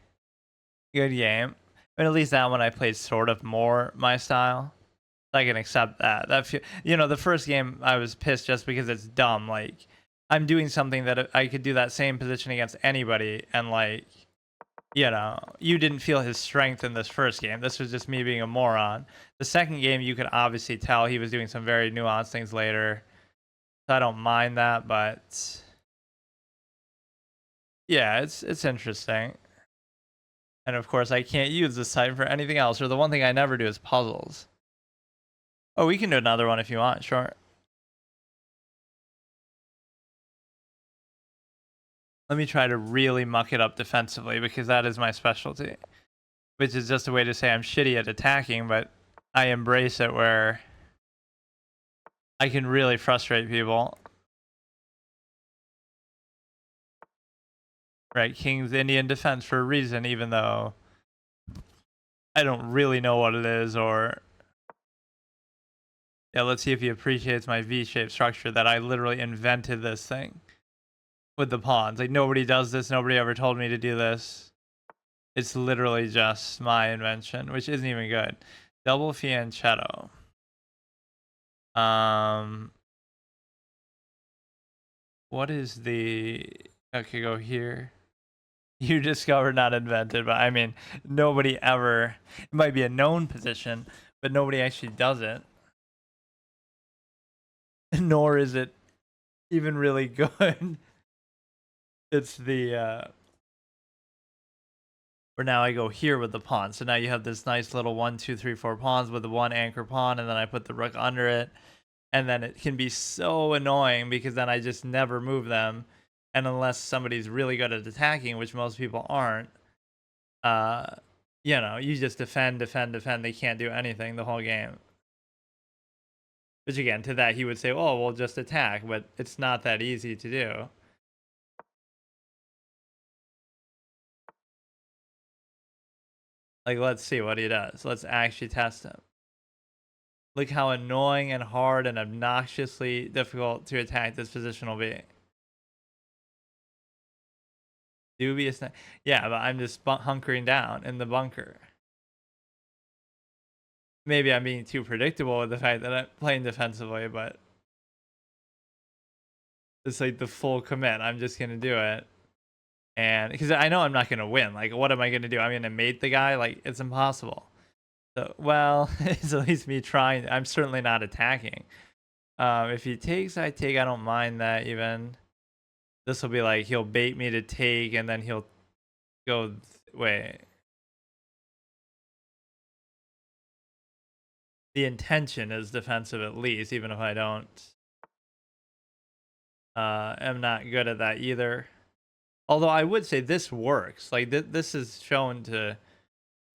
a good game. But at least that one I played sort of more my style. I can accept that. The first game I was pissed just because it's dumb. Like I'm doing something that I could do that same position against anybody, and like you didn't feel his strength in this first game. This was just me being a moron. The second game, you could obviously tell he was doing some very nuanced things later. So I don't mind that, but yeah, it's interesting. And of course, I can't use this site for anything else. Or the one thing I never do is puzzles. Oh, we can do another one if you want. Sure. Let me try to really muck it up defensively because that is my specialty. Which is just a way to say I'm shitty at attacking, but I embrace it where I can really frustrate people. Right, King's Indian defense for a reason, even though I don't really know what it is, or yeah, let's see if he appreciates my V-shaped structure that I literally invented this thing with the pawns. Like nobody does this, nobody ever told me to do this. It's literally just my invention, which isn't even good. Double fianchetto. What is the okay, go here. You discovered, not invented, but I mean, nobody ever. It might be a known position, but nobody actually does it. Nor is it even really good. It's the where now I go here with the pawn. So now you have this nice little 1, 2, 3, 4 pawns with the one anchor pawn, and then I put the rook under it, and then it can be so annoying because then I just never move them, and unless somebody's really good at attacking, which most people aren't, you just defend, defend, defend. They can't do anything the whole game. Which again, to that he would say, "Oh, we'll just attack," but it's not that easy to do. Like, let's see what he does. Let's actually test him. Look how annoying and hard and obnoxiously difficult to attack this position will be. Dubious. Yeah, but I'm just hunkering down in the bunker. maybe I'm being too predictable with the fact that I'm playing defensively, but it's like the full commit. I'm just gonna do it, and because I know I'm not gonna win. Like, what am I gonna do? I'm gonna mate the guy? Like, it's impossible. So, well, it's at least me trying. I'm certainly not attacking. If he takes, I take. I don't mind that even. This will be like he'll bait me to take, and then he'll go. Wait. The intention is defensive at least, even if I don't. Am not good at that either. Although I would say this works. Like this is shown to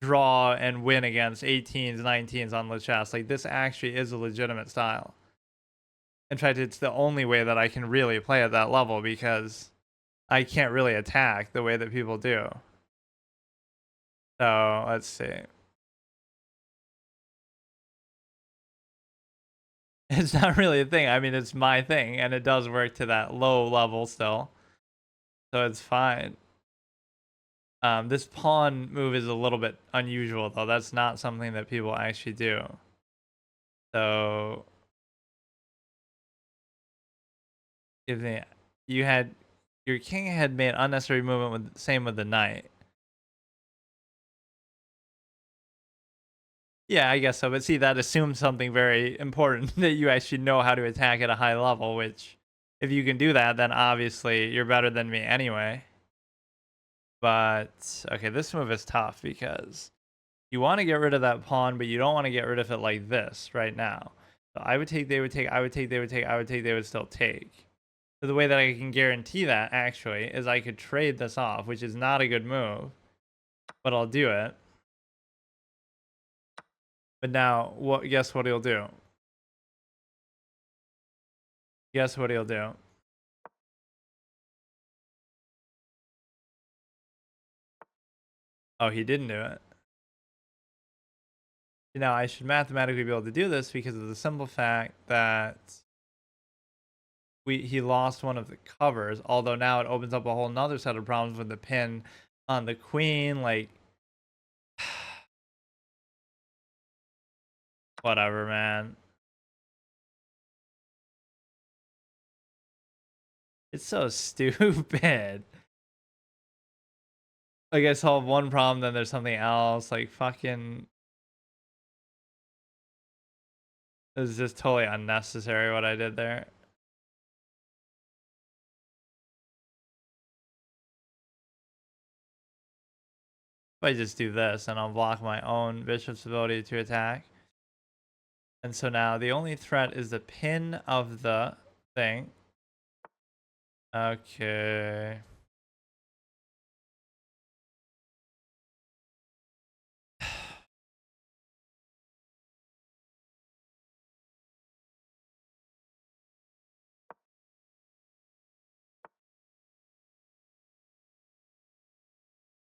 draw and win against 18s, 19s on the chess. Like this actually is a legitimate style. In fact, it's the only way that I can really play at that level because I can't really attack the way that people do. So let's see. It's not really a thing. I mean, it's my thing, and it does work to that low level still. So it's fine. This pawn move is a little bit unusual, though. That's not something that people actually do. So, if you had your king had made unnecessary movement with same with the knight. Yeah, I guess so. But see, that assumes something very important that you actually know how to attack at a high level. Which, if you can do that, then obviously you're better than me anyway. But okay, this move is tough because you want to get rid of that pawn, but you don't want to get rid of it like this right now. So I would take, they would take, I would take, they would take, I would take, they would still take. So the way that I can guarantee that actually is I could trade this off, which is not a good move, but I'll do it. But now, guess what he'll do? Guess what he'll do? Oh, he didn't do it. Now I should mathematically be able to do this because of the simple fact that he lost one of the covers, although now it opens up a whole nother set of problems with the pin on the queen. Like, whatever, man. It's so stupid. Like, I solve one problem, then there's something else. Like, fucking. It was just totally unnecessary what I did there. If I just do this, and I'll block my own bishop's ability to attack. And so now the only threat is the pin of the thing. Okay.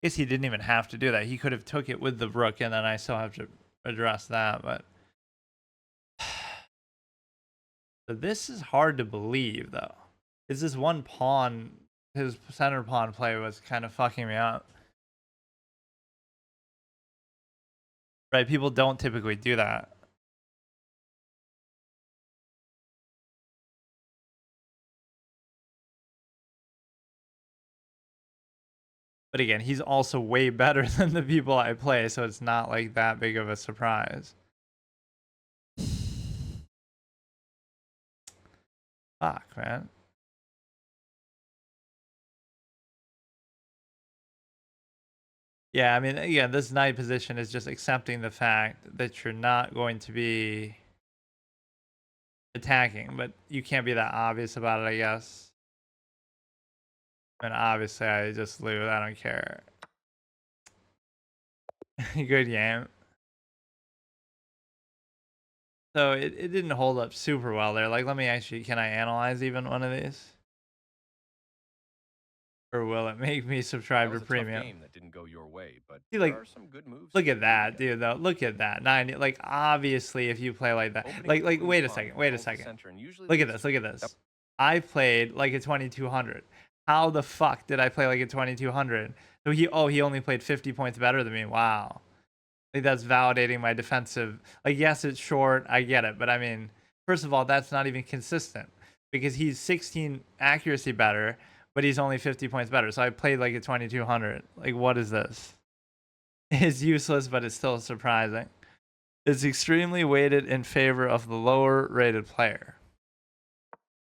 Guess he didn't even have to do that. He could have took it with the rook, and then I still have to address that. But so this is hard to believe, though. Is this one pawn? His center pawn play was kind of fucking me up. Right? People don't typically do that. But again, he's also way better than the people I play, so it's not like that big of a surprise. Fuck, man. Yeah, I mean, yeah, this knight position is just accepting the fact that you're not going to be attacking, but you can't be that obvious about it, I guess. And obviously, I just lose. I don't care. Good game. So it didn't hold up super well there. Like, let me actually, can I analyze even one of these? Or will it make me subscribe to premium? Game that didn't go your way, but See, there like, are some good moves. look at that, dude. Though, look at that. 90. Like, obviously, if you play like that, like, wait a second. Wait a second. Look at this. Look at this. I played like a 2200. How the fuck did I play like a 2200? So he only played 50 points better than me. Wow. Like, that's validating my defensive. Like, yes, it's short, I get it, but I mean, first of all, that's not even consistent because he's 16 accuracy better, but he's only 50 points better. So I played like a 2200. Like, what is this? It's useless, but it's still surprising. It's extremely weighted in favor of the lower rated player.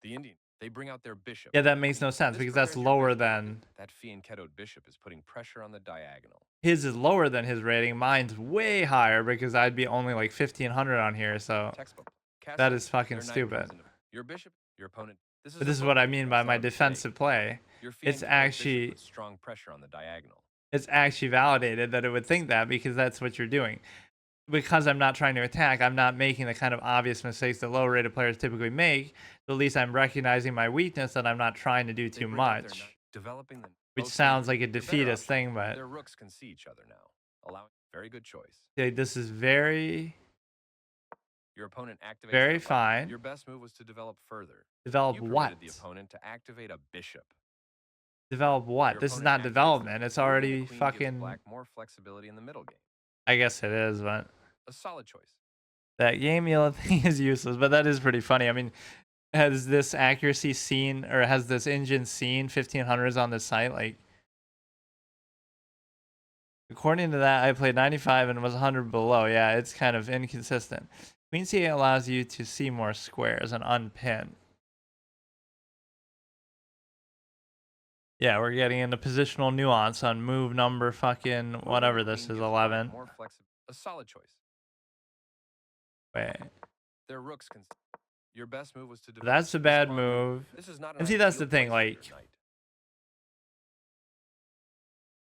The Indian, they bring out their bishop. Yeah, that makes no sense This because that's prepares your lower bishop pocket. than That fianchettoed bishop is putting pressure on the diagonal. his is lower than his rating. Mine's way higher because I'd be only like 1500 on here. So Textbook. that Castle, is fucking their knight stupid. comes into your bishop, your opponent. This But is a this is book what I move. mean by That's my not a mistake. defensive play. Your It's fianchettoed bishop actually puts strong pressure on the diagonal. it's actually validated that it would think that because that's what you're doing. Because I'm not trying to attack, I'm not making the kind of obvious mistakes that lower rated players typically make. So at least I'm recognizing my weakness that I'm not trying to do They too bring out their knight, much. developing the Which both sounds kings like a your better defeatist option. thing, but Their rooks can see each other now, allowing very good choice. yeah, this is very, Your opponent activates very their button. fine. Your best move was to develop further. Develop You what? permitted the opponent to activate a bishop. Develop what? Your This is opponent not activates the development. It's moving the already queen gives fucking. black more flexibility in the middle game. I guess it is, but A solid choice. that game yellow thing is useless. But that is pretty funny. I mean, has this accuracy seen or has this engine seen 1500s on this site? Like, according to that, I played 95 and was 100 below. Yeah, it's kind of inconsistent. Queen C8 allows you to see more squares and unpin. Yeah, we're getting into positional nuance on move number fucking Moving whatever the this queen is, gives black 11. more flexibility. A solid choice. Wait, Their rooks can. Your best move was to develop that's a this bad pawn move. move. This is not an And see, that's ideal the thing. place for your Like, knight.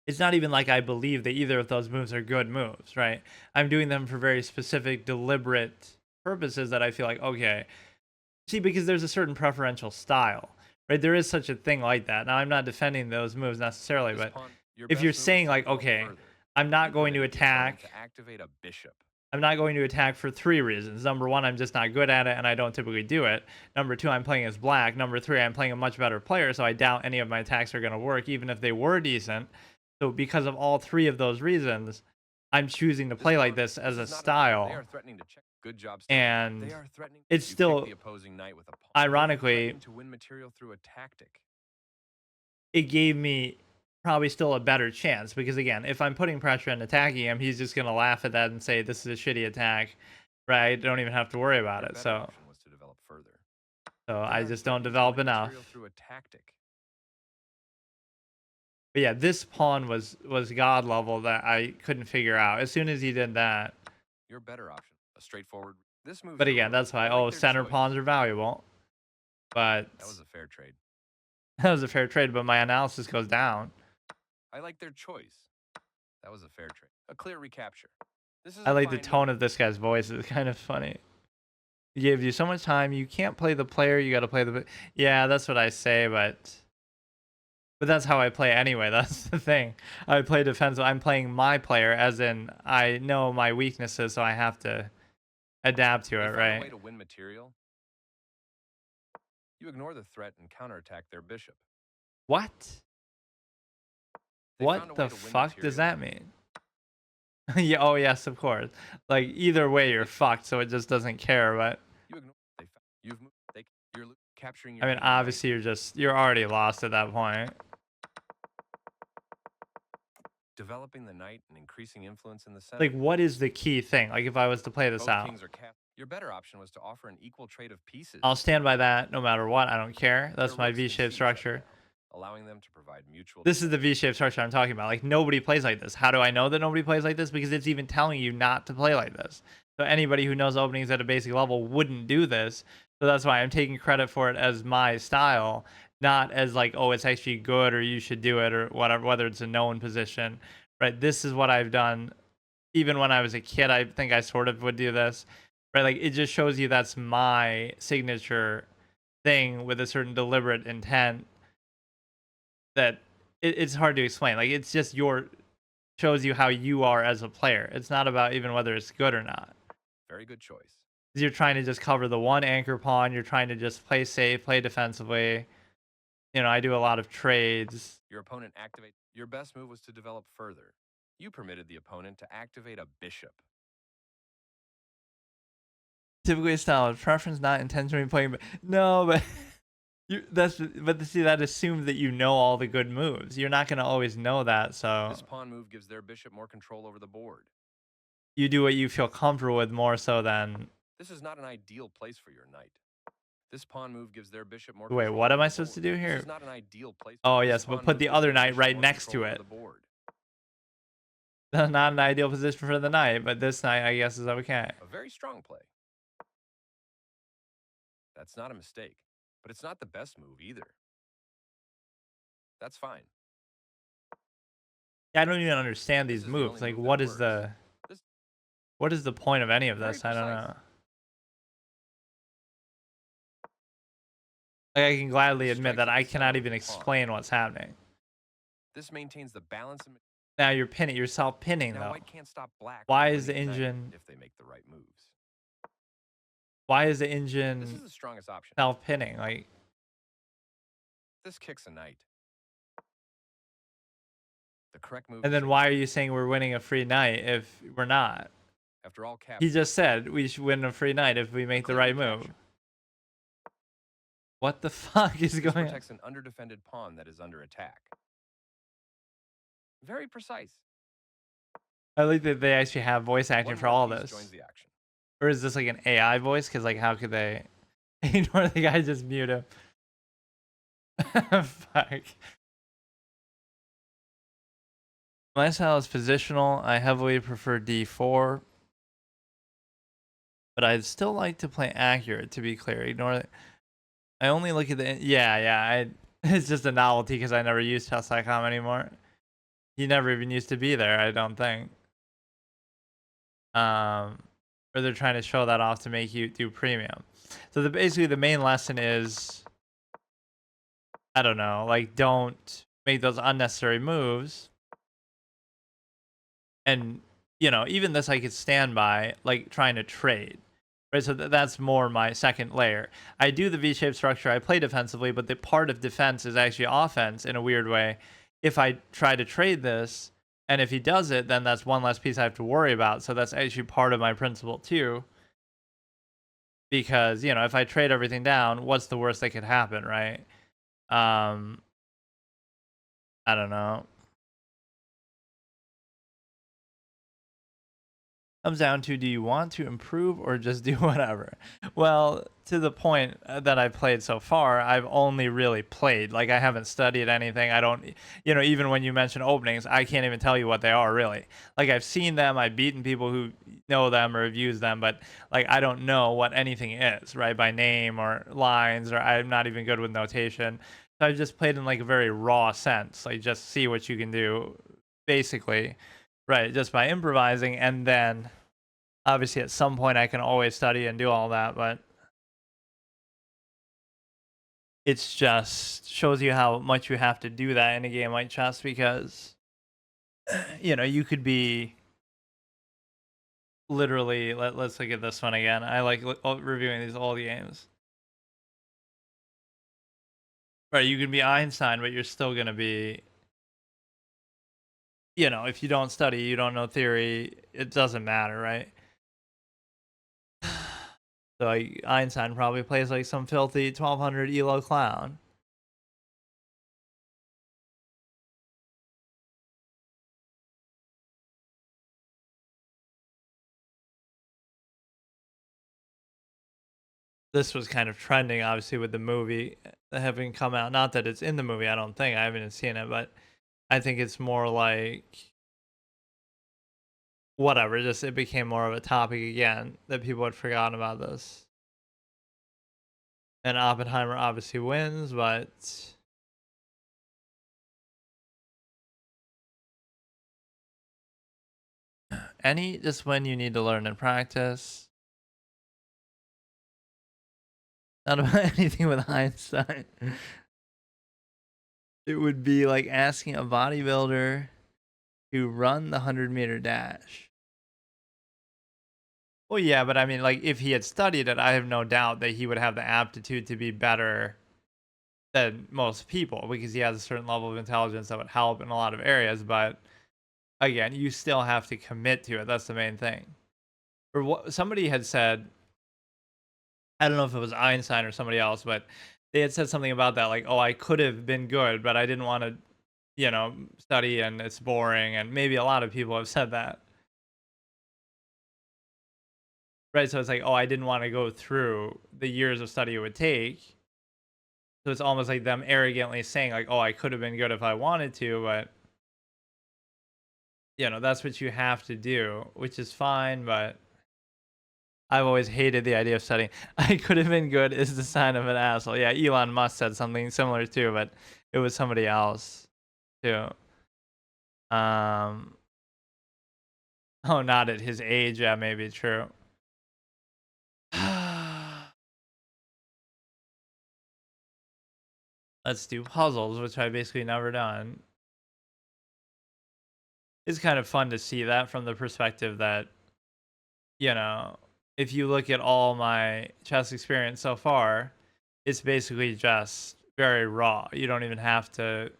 it's not even like I believe that either of those moves are good moves, right? I'm doing them for very specific, deliberate purposes that I feel like, okay. See, because there's a certain preferential style, right? There is such a thing like that. Now, I'm not defending those moves necessarily, This but pawn. Your if best you're move was saying, to like, develop okay, further. I'm not You going to permitted the opponent attack. to activate a bishop. I'm not going to attack for three reasons. Number one, I'm just not good at it and I don't typically do it. Number two, I'm playing as black. Number three, I'm playing a much better player, so I doubt any of my attacks are going to work, even if they were decent. So, because of all three of those reasons, I'm choosing to This play like pawn. this as a This is not an. They style. are threatening to check. Good job, Stan. And They are threatening. it's You kick still, the opposing knight with a pawn. They are ironically, threatening to win material through a tactic. it gave me probably still a better chance because, again, if I'm putting pressure and attacking him, he's just going to laugh at that and say, this is a shitty attack, right? Don't even have to worry about Your it. better So, option was to develop further. They I are just don't threatening to develop win material enough. through a tactic. But yeah, this pawn was god level that I couldn't figure out. As soon as he did that, Your better option. A straightforward. This moves but your again, rook. that's why I like their center choice. pawns are valuable. But That was a fair trade. that was a fair trade. But my analysis goes down. I like their choice. That was a fair trade. A clear recapture. This is I a like the fine tone move. of this guy's voice. It's kind of funny. He gives you so much time. You can't play the player. You got to play the. Yeah, that's what I say. But that's how I play anyway. That's the thing. I play defensive. I'm playing my player, as in I know my weaknesses, so I have to adapt to They it, found a right? way to win material. You ignore the threat and counterattack their bishop. What? They found What a way the to win fuck does material. that mean? Yeah. Oh, yes, of course. Like either way, you're fucked. So it just doesn't care. But You ignore. They found. You've moved. You're capturing I your mean, main knight. obviously, you're already lost at that point. Developing the knight and increasing influence in the center. Like, what is the key thing? Like, if I was to play this Both out, kings are capped. Your better option was to offer an equal trade of pieces. I'll stand by that no matter what. I don't care. Their That's my rooks can see V-shaped each other structure. now, allowing them to provide mutual. This is the V-shaped structure I'm talking about. Like, nobody plays like this. How do I know that nobody plays like this? Because it's even telling you not to play like this. So anybody who knows openings at a basic level wouldn't do this. So that's why I'm taking credit for it as my style, not as like, oh, it's actually good or you should do it or whatever, whether it's a known position, right? This is what I've done. Even when I was a kid, I think I sort of would do this, right? Like, it just shows you that's my signature thing with a certain deliberate intent that it's hard to explain. Like, it's just shows you how you are as a player. It's not about even whether it's good or not. Very good choice. 'Cause you're trying to just cover the one anchor pawn. You're trying to just play safe, play defensively. You know, I do a lot of trades. Your opponent activates. Your best move was to develop further. You permitted the opponent to activate a bishop. Typically a style of preference, not intentionally playing, but no, but see, that assumes that you know all the good moves. You're not gonna always know that, so This pawn move gives their bishop more control over the board. you do what you feel comfortable with more so than. This is not an ideal place for your knight. This pawn move gives their bishop more Wait, control what am over I the supposed to board. do This here? is not an ideal place. Oh This yes, but pawn put move the gives other their knight bishop right more next to control over it. the board. Not an ideal position for the knight, but this knight I guess is okay. A very strong play. That's not a mistake, but it's not the best move either. That's fine. Yeah, I don't even understand This these is the moves. only Like, move that works. This what is the point of any of very this? I don't precise. know. Like, I can gladly This admit strikes that at I the center cannot of even the pawn. explain what's happening. This maintains the balance. Now you're pinning yourself pinning Now though. white can't stop black Why from is the winning the knight engine if they make the right moves. why is the This is engine the strongest option. self pinning? Like, This kicks a knight. The correct move and is then why are you saying we're winning a free night if we're not? after all cap. He just said we should win a free night if we make the Clear right recapture. move. What the fuck is This going on? protects an underdefended pawn that is under attack. Very precise. I like that they actually have voice acting One for more all piece this. joins the action. Or is this like an AI voice? Because like, how could they ignore the guy, just mute him? Fuck. My style is positional. I heavily prefer d4, but I'd still like to play accurate. To be clear, ignore. I only look at the yeah. It's just a novelty because I never use chess.com anymore. He never even used to be there. I don't think. Or they're trying to show that off to make you do premium. So basically the main lesson is, I don't know, like, don't make those unnecessary moves. And, even this I could stand by, like, trying to trade. Right, so that's more my second layer. I do the V-shaped structure, I play defensively, but the part of defense is actually offense in a weird way. If I try to trade this, and if he does it, then that's one less piece I have to worry about. So that's actually part of my principle too. Because, if I trade everything down, what's the worst that could happen, right? I don't know. Comes down to, do you want to improve or just do whatever? Well, to the point that I've played so far, I've only really played. Like, I haven't studied anything. I don't, even when you mention openings, I can't even tell you what they are, really. Like, I've seen them, I've beaten people who know them or have used them, but, like, I don't know what anything is, right? By name or lines, or I'm not even good with notation. So I've just played in, like, a very raw sense. Like, just see what you can do, basically. Right, just by improvising, and then obviously at some point I can always study and do all that, but it's just shows you how much you have to do that in a game like chess because you could be literally let's look at this one again. I like reviewing these old games. Right, you can be Einstein, but you're still going to be if you don't study, you don't know theory, it doesn't matter, right? So like, Einstein probably plays like some filthy 1200 elo clown. This was kind of trending, obviously, with the movie having come out. Not that it's in the movie, I don't think. I haven't even seen it, but I think it's more like whatever. Just it became more of a topic again that people had forgotten about this. And Oppenheimer obviously wins, but just when you need to learn and practice. Not about anything with Einstein. It would be like asking a bodybuilder to run the 100-meter dash. Well, yeah, but I mean, like, if he had studied it, I have no doubt that he would have the aptitude to be better than most people because he has a certain level of intelligence that would help in a lot of areas. But again, you still have to commit to it. That's the main thing. Or what somebody had said, I don't know if it was Einstein or somebody else, but they had said something about that, like, "Oh, I could have been good, but I didn't want to, study and it's boring." And maybe a lot of people have said that, right? So it's like, "Oh, I didn't want to go through the years of study it would take." So it's almost like them arrogantly saying, like, "Oh, I could have been good if I wanted to," but that's what you have to do, which is fine. But I've always hated the idea of studying. I could have been good is the sign of an asshole. Yeah, Elon Musk said something similar too, but it was somebody else too. Um, oh, not at his age. Yeah, maybe true. Let's do puzzles, which I basically never done. It's kind of fun to see that from the perspective that, you know, if you look at all my chess experience so far, it's basically just very raw. You don't even have to.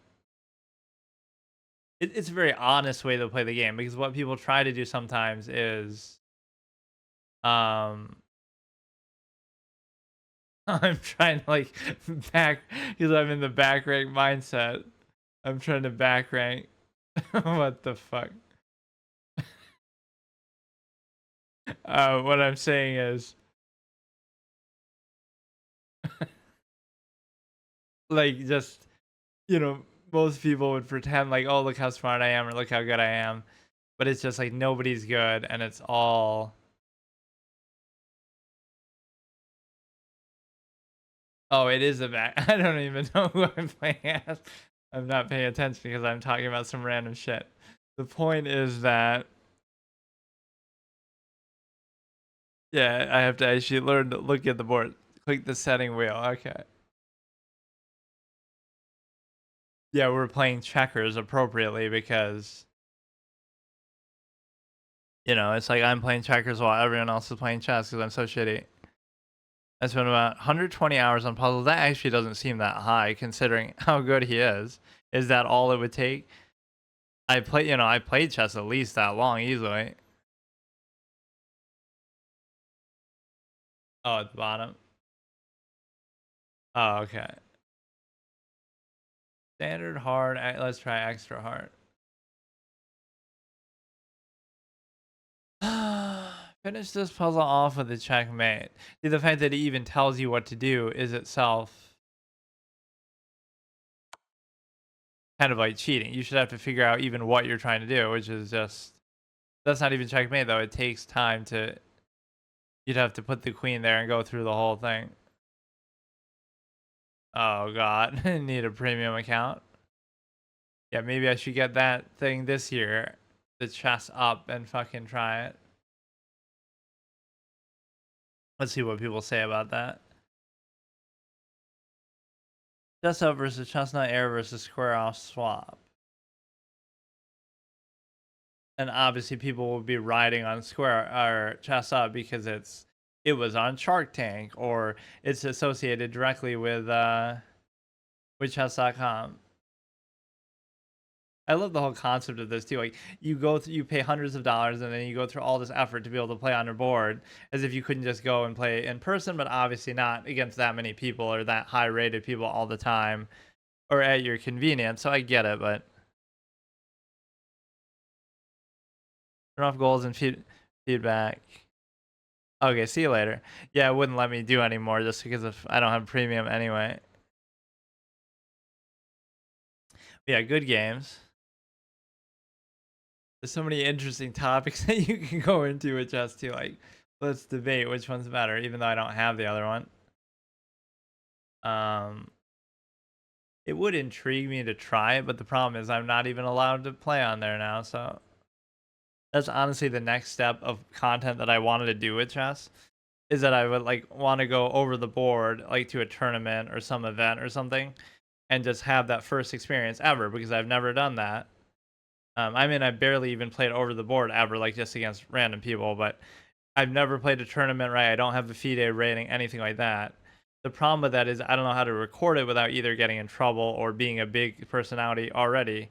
It's a very honest way to play the game because what people try to do sometimes is, um, I'm trying to like back because I'm in the back rank mindset. I'm trying to back rank. What the fuck? What I'm saying is, like, just most people would pretend like, oh, look how smart I am or look how good I am, but it's just like nobody's good, and it's all. Oh, it is a back. I don't even know who I'm playing as. I'm not paying attention because I'm talking about some random shit. The point is that, yeah, I have to actually learn to look at the board. Click the setting wheel. Okay. Yeah, we're playing checkers appropriately because, it's like I'm playing checkers while everyone else is playing chess because I'm so shitty. I spent about 120 hours on puzzles. That actually doesn't seem that high considering how good he is. Is that all it would take? I played chess at least that long easily. Oh, at the bottom. Oh, okay. Standard hard. Let's try extra hard. Finish this puzzle off with a checkmate. See, the fact that it even tells you what to do is itself kind of like cheating. You should have to figure out even what you're trying to do, which is just that's not even checkmate though. It takes time to. You'd have to put the queen there and go through the whole thing. Oh god, need a premium account. Yeah, maybe I should get that thing this year. The chess up and fucking try it. Let's see what people say about that. Chess up versus chestnut air versus square off swap. And obviously people will be riding on square or chess up because it was on Shark Tank or it's associated directly with chess.com. I love the whole concept of this too. Like you pay hundreds of dollars and then you go through all this effort to be able to play on your board as if you couldn't just go and play in person, but obviously not against that many people or that high rated people all the time or at your convenience. So I get it, but turn off goals and feedback. Okay, see you later. Yeah, it wouldn't let me do anymore just because if I don't have premium anyway. Yeah, good games. There's so many interesting topics that you can go into with chess too. Like, let's debate which one's better, even though I don't have the other one. Um, it would intrigue me to try it, but the problem is I'm not even allowed to play on there now. So that's honestly the next step of content that I wanted to do with chess. Is that I would like want to go over the board like to a tournament or some event or something and just have that first experience ever because I've never done that. I mean, I barely even played over the board ever, like just against random people, but I've never played a tournament, right? I don't have the FIDE rating, anything like that. The problem with that is I don't know how to record it without either getting in trouble or being a big personality already.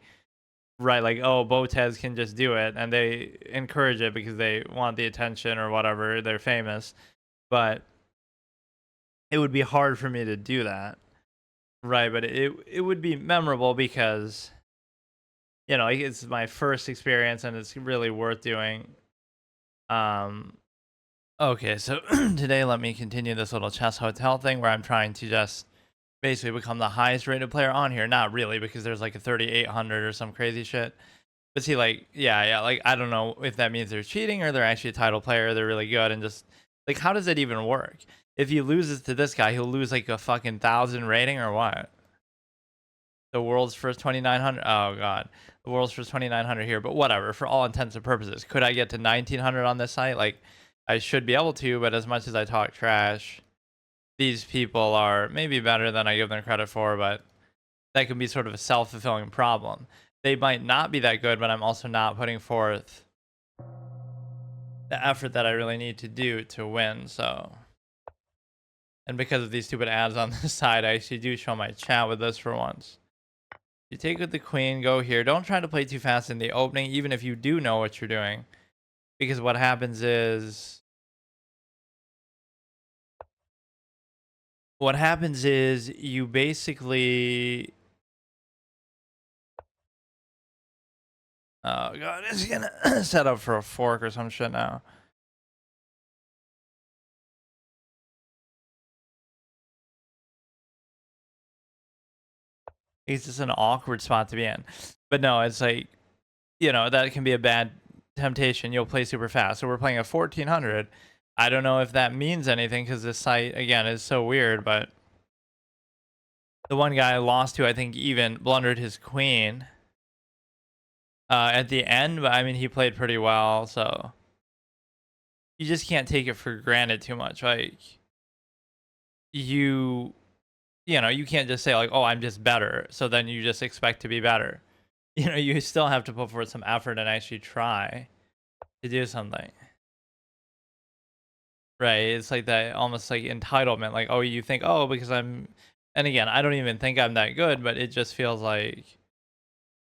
right, like, oh, Botez can just do it, and they encourage it because they want the attention or whatever. They're famous, but it would be hard for me to do that, right? But it would be memorable because like, it's my first experience and it's really worth doing. Um, okay, so today let me continue this little chess hotel thing where I'm trying to just basically become the highest rated player on here. Not really, because there's like a 3,800 or some crazy shit. But see, like, yeah, like, I don't know if that means they're cheating or they're actually a title player. They're really good, and just like, how does it even work? If he loses to this guy, he'll lose like a fucking 1,000 rating or what? The world's first 2,900. Oh god, the world's first 2,900 here. But whatever. For all intents and purposes, could I get to 1,900 on this site? Like, I should be able to. But as much as I talk trash, these people are maybe better than I give them credit for. But that can be sort of a self-fulfilling problem. They might not be that good, but I'm also not putting forth the effort that I really need to do to win. So, and because of these stupid ads on the side, I actually do show my chat with this for once. You take with the queen, go here. Don't try to play too fast in the opening, even if you do know what you're doing. Because what happens is you basically, oh god, it's gonna set up for a fork or some shit now. It's just an awkward spot to be in. But no, it's like, that can be a bad temptation. You'll play super fast. So we're playing a 1400. I don't know if that means anything because this site, again, is so weird. But the one guy I lost to, I think, even blundered his queen at the end. But I mean, he played pretty well. So you just can't take it for granted too much. Like, you, you can't just say, like, oh, I'm just better. So then you just expect to be better. You still have to put forth some effort and actually try to do something. Right, it's like that almost like entitlement, like, oh, you think, oh, because and again, I don't even think I'm that good, but it just feels like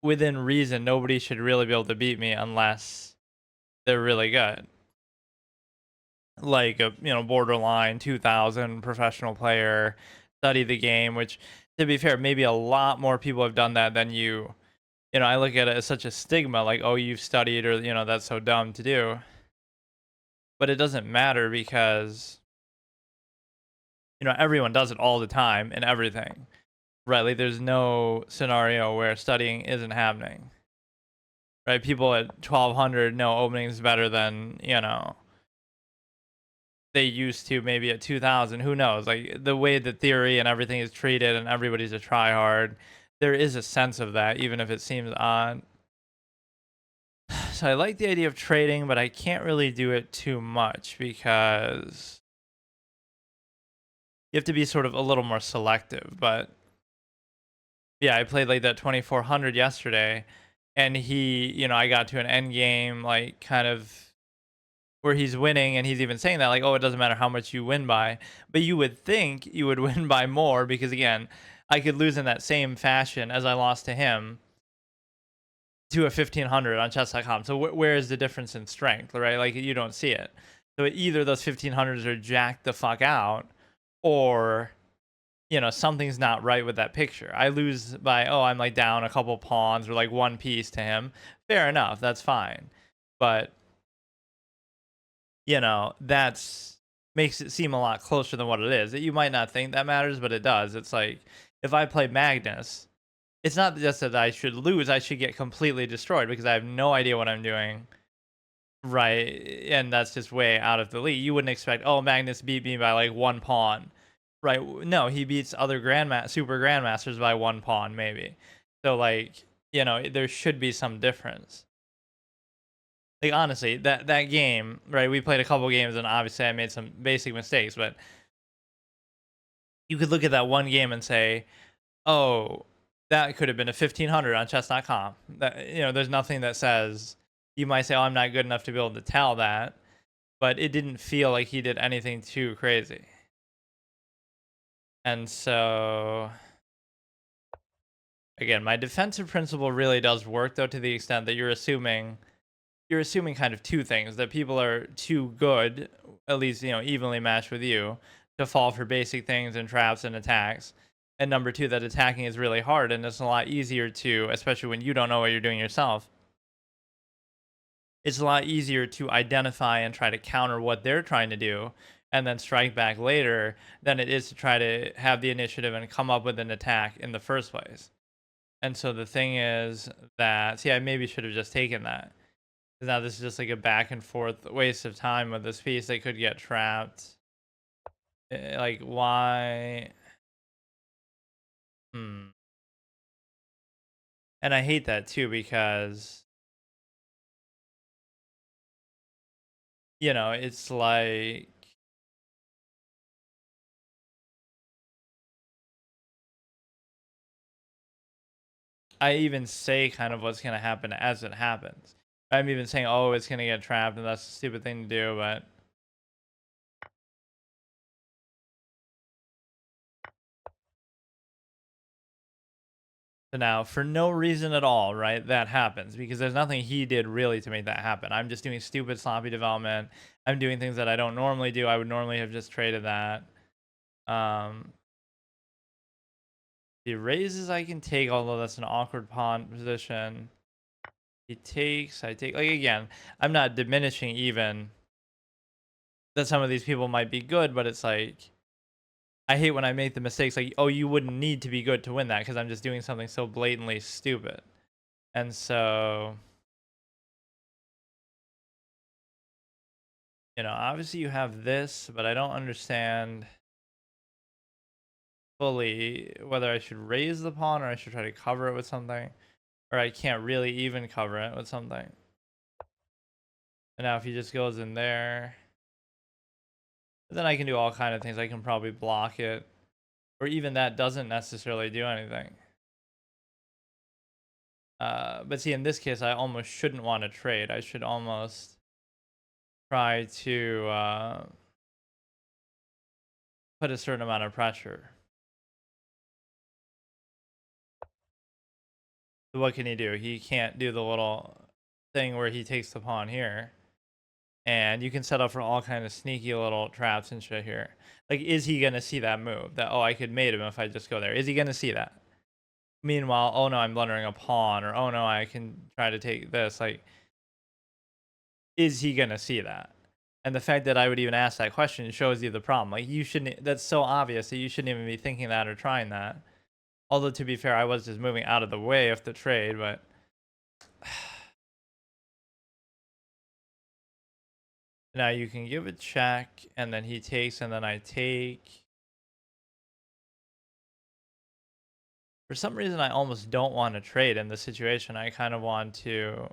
within reason, nobody should really be able to beat me unless they're really good. Like a, borderline 2000 professional player, study the game, which to be fair, maybe a lot more people have done that than you. I look at it as such a stigma, like, oh, you've studied, or, that's so dumb to do. But it doesn't matter because everyone does it all the time and everything, right? Like, there's no scenario where studying isn't happening, right? People at 1200 know openings better than they used to, maybe at 2000. Who knows? Like, the way the theory and everything is treated and everybody's a try hard, there is a sense of that, even if it seems odd. So I like the idea of trading, but I can't really do it too much because you have to be sort of a little more selective. But yeah, I played like that 2400 yesterday, and I got to an end game, like, kind of where he's winning, and he's even saying that, like, oh, it doesn't matter how much you win by, but you would think you would win by more because, again, I could lose in that same fashion as I lost to him to a 1500 on chess.com. So where is the difference in strength, right? Like, you don't see it. So either those 1500s are jacked the fuck out, or something's not right with that picture. I lose by, oh, I'm like down a couple pawns or like one piece to him. Fair enough, that's fine. But that's makes it seem a lot closer than what it is. You might not think that matters, but it does. It's like, if I play Magnus, it's not just that I should lose, I should get completely destroyed because I have no idea what I'm doing. Right. And that's just way out of the league. You wouldn't expect, oh, Magnus beat me by like one pawn. Right. No, he beats other super grandmasters by one pawn, maybe. So, like, there should be some difference. Like, honestly, that game, right? We played a couple games, and obviously I made some basic mistakes, but you could look at that one game and say, oh, that could have been a 1500 on chess.com. That, there's nothing that says, you might say, oh, I'm not good enough to be able to tell that, but it didn't feel like he did anything too crazy. And so Again, my defensive principle really does work though, to the extent that you're assuming kind of two things: that people are too good, at least evenly matched with you, to fall for basic things and traps and attacks. And number two, that attacking is really hard and it's a lot easier to, especially when you don't know what you're doing yourself, it's a lot easier to identify and try to counter what they're trying to do and then strike back later than it is to try to have the initiative and come up with an attack in the first place. And so the thing is that, see, I maybe should have just taken that. 'Cause now this is just like a back and forth waste of time with this piece. They could get trapped. Like, why? Hmm. And I hate that too, because, it's like, I even say kind of what's going to happen as it happens. I'm even saying, oh, it's going to get trapped, and that's a stupid thing to do. But so now, for no reason at all, right, that happens because there's nothing he did really to make that happen. I'm just doing stupid, sloppy development. I'm doing things that I don't normally do. I would normally have just traded that. Um, the raises I can take, although that's an awkward pawn position. He takes, I take. Like, again, I'm not diminishing even that some of these people might be good, but it's like, I hate when I make the mistakes like, oh, you wouldn't need to be good to win that because I'm just doing something so blatantly stupid. And so, obviously you have this, but I don't understand fully whether I should raise the pawn or I should try to cover it with something, or I can't really even cover it with something. And now if he just goes in there, then I can do all kind of things. I can probably block it, or even that doesn't necessarily do anything. But see, in this case, I almost shouldn't want to trade. I should almost try to put a certain amount of pressure. So what can he do? He can't do the little thing where he takes the pawn here. And you can set up for all kind of sneaky little traps and shit here. Like, is he gonna see that move? That, oh, I could mate him if I just go there. Is he gonna see that? Meanwhile, oh no, I'm blundering a pawn, or oh no, I can try to take this. Like, is he gonna see that? And the fact that I would even ask that question shows you the problem. Like, you shouldn't. That's so obvious that you shouldn't even be thinking that or trying that. Although, to be fair, I was just moving out of the way of the trade, but now you can give a check, and then he takes, and then I take. For some reason, I almost don't want to trade in this situation. I kind of want to.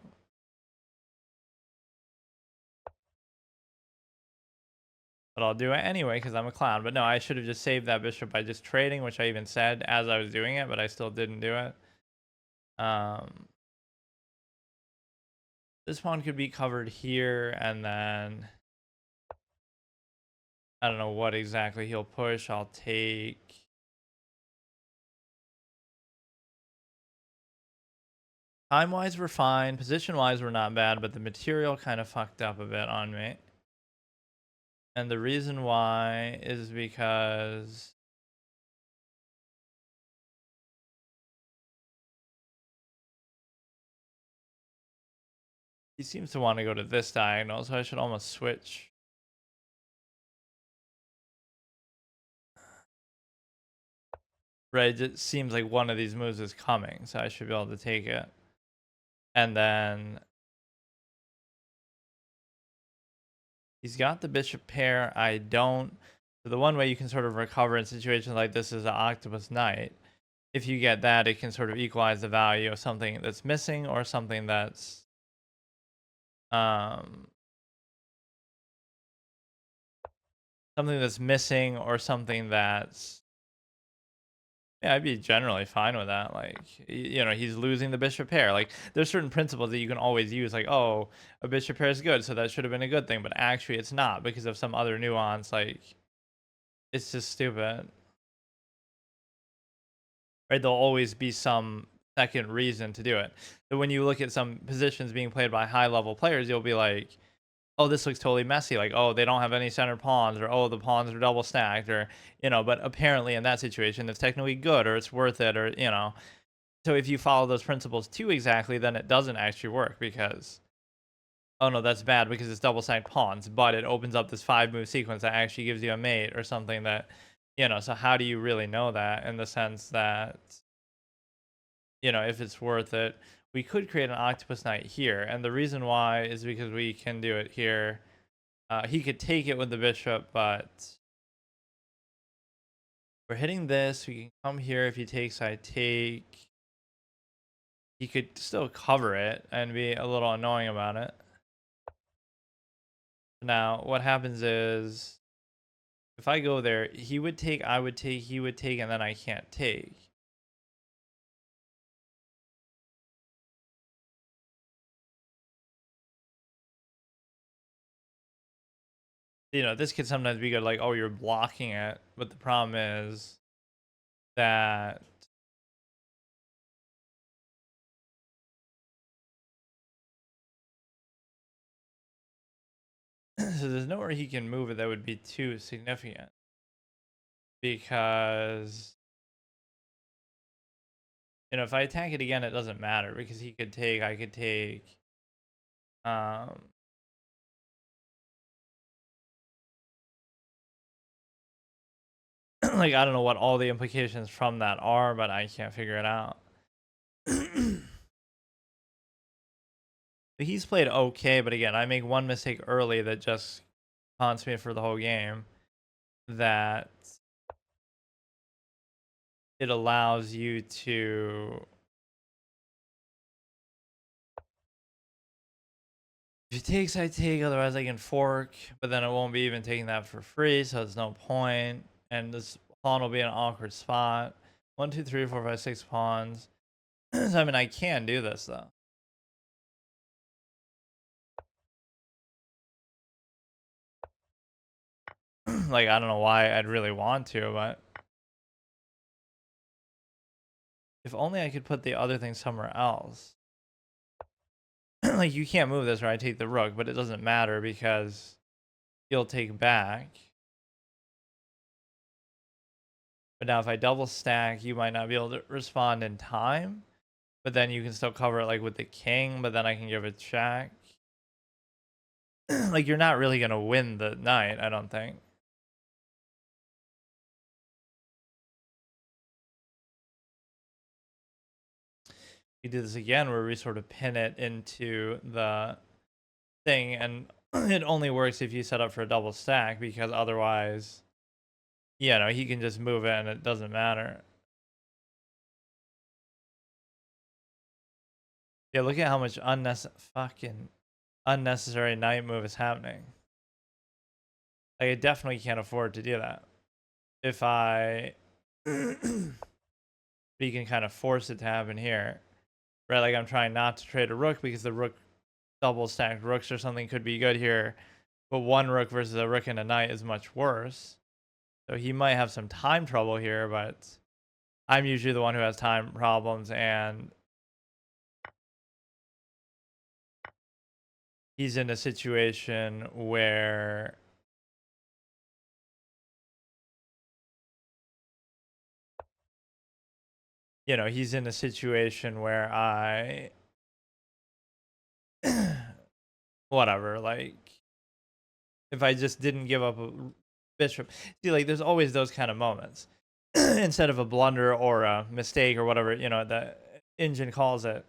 But I'll do it anyway because I'm a clown. But no, I should have just saved that bishop by just trading, which I even said as I was doing it, but I still didn't do it. This pawn could be covered here, and then I don't know what exactly he'll push. I'll take. Time-wise, we're fine. Position-wise, we're not bad, but the material kind of fucked up a bit on me. And the reason why is because he seems to want to go to this diagonal, so I should almost switch. Right, it seems like one of these moves is coming, so I should be able to take it. And then he's got the bishop pair. I don't. So the one way you can sort of recover in situations like this is an octopus knight. If you get that, it can sort of equalize the value of something that's missing or something that's missing or something that's, yeah, I'd be generally fine with that. Like, he's losing the bishop pair. Like, there's certain principles that you can always use. Like, oh, a bishop pair is good, so that should have been a good thing. But actually, it's not because of some other nuance. Like, it's just stupid. Right? There'll always be some second reason to do it. So when you look at some positions being played by high level players, you'll be like, oh, this looks totally messy. Like, oh, they don't have any center pawns, or oh, the pawns are double stacked, or but apparently in that situation, it's technically good, or it's worth it, or So if you follow those principles too exactly, then it doesn't actually work because oh no, that's bad because it's double stacked pawns, but it opens up this 5 move sequence that actually gives you a mate or something that So how do you really know that in the sense that if it's worth it? We could create an octopus knight here, and the reason why is because we can do it here. He could take it with the bishop, but we're hitting this. We can come here. If he takes, I take. He could still cover it and be a little annoying about it. Now, what happens is if I go there, he would take, I would take, he would take, and then I can't take. This could sometimes be good, like, oh, you're blocking it, but the problem is that so there's nowhere he can move it that would be too significant because if I attack it again, it doesn't matter because he could take, I could take. Um, like I don't know what all the implications from that are, but I can't figure it out. He's played okay, but again, I make one mistake early that just haunts me for the whole game. That it allows you to. If it takes, I take. Otherwise, I can fork, but then it won't be even taking that for free, so there's no point. And this pawn will be in an awkward spot. 1, 2, 3, 4, 5, 6 pawns. So, I mean, I can do this though. Like, I don't know why I'd really want to, but if only I could put the other thing somewhere else. Like, you can't move this, right? I take the rook, but it doesn't matter because he'll take back. But now if I double stack, you might not be able to respond in time. But then you can still cover it like with the king, but then I can give it check. Like, you're not really going to win the knight, I don't think. You do this again where we sort of pin it into the thing, and it only works if you set up for a double stack because otherwise, he can just move it and it doesn't matter. Yeah, look at how much unnecessary knight move is happening. Like, I definitely can't afford to do that. If I you can kind of force it to happen here, right? Like, I'm trying not to trade a rook because the rook double stacked rooks or something could be good here, but one rook versus a rook and a knight is much worse. So he might have some time trouble here, but I'm usually the one who has time problems, and he's in a situation where he's in a situation where I whatever, like if I just didn't give up a bishop. See, like there's always those kind of moments. Instead of a blunder or a mistake or whatever, the engine calls it.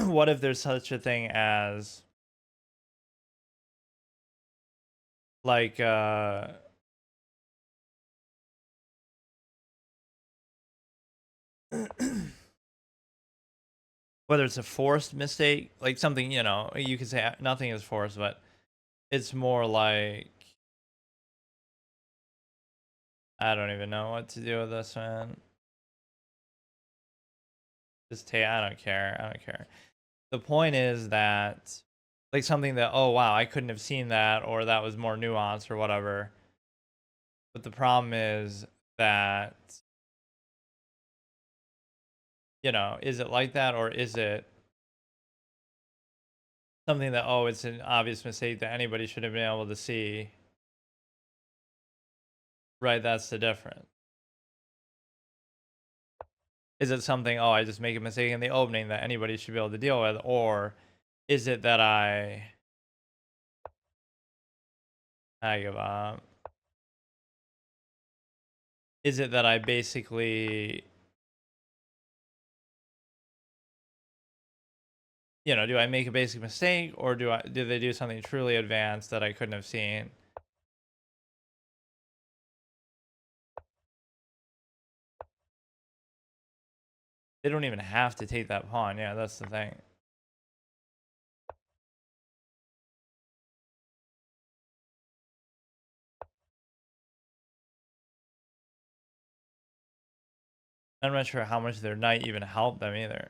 What if there's such a thing as like whether it's a forced mistake, like something, you could say nothing is forced, but it's more like I don't even know what to do with this, man. Just take, I don't care. I don't care. The point is that like something that, oh wow, I couldn't have seen that, or that was more nuanced or whatever. But the problem is that is it like that, or is it something that, oh, it's an obvious mistake that anybody should have been able to see? Right, that's the difference. Is it something, oh, I just make a mistake in the opening that anybody should be able to deal with, or is it that I give up? Is it that I basically, do I make a basic mistake, or do they do something truly advanced that I couldn't have seen? They don't even have to take that pawn. Yeah, that's the thing. I'm not sure how much their knight even helped them either.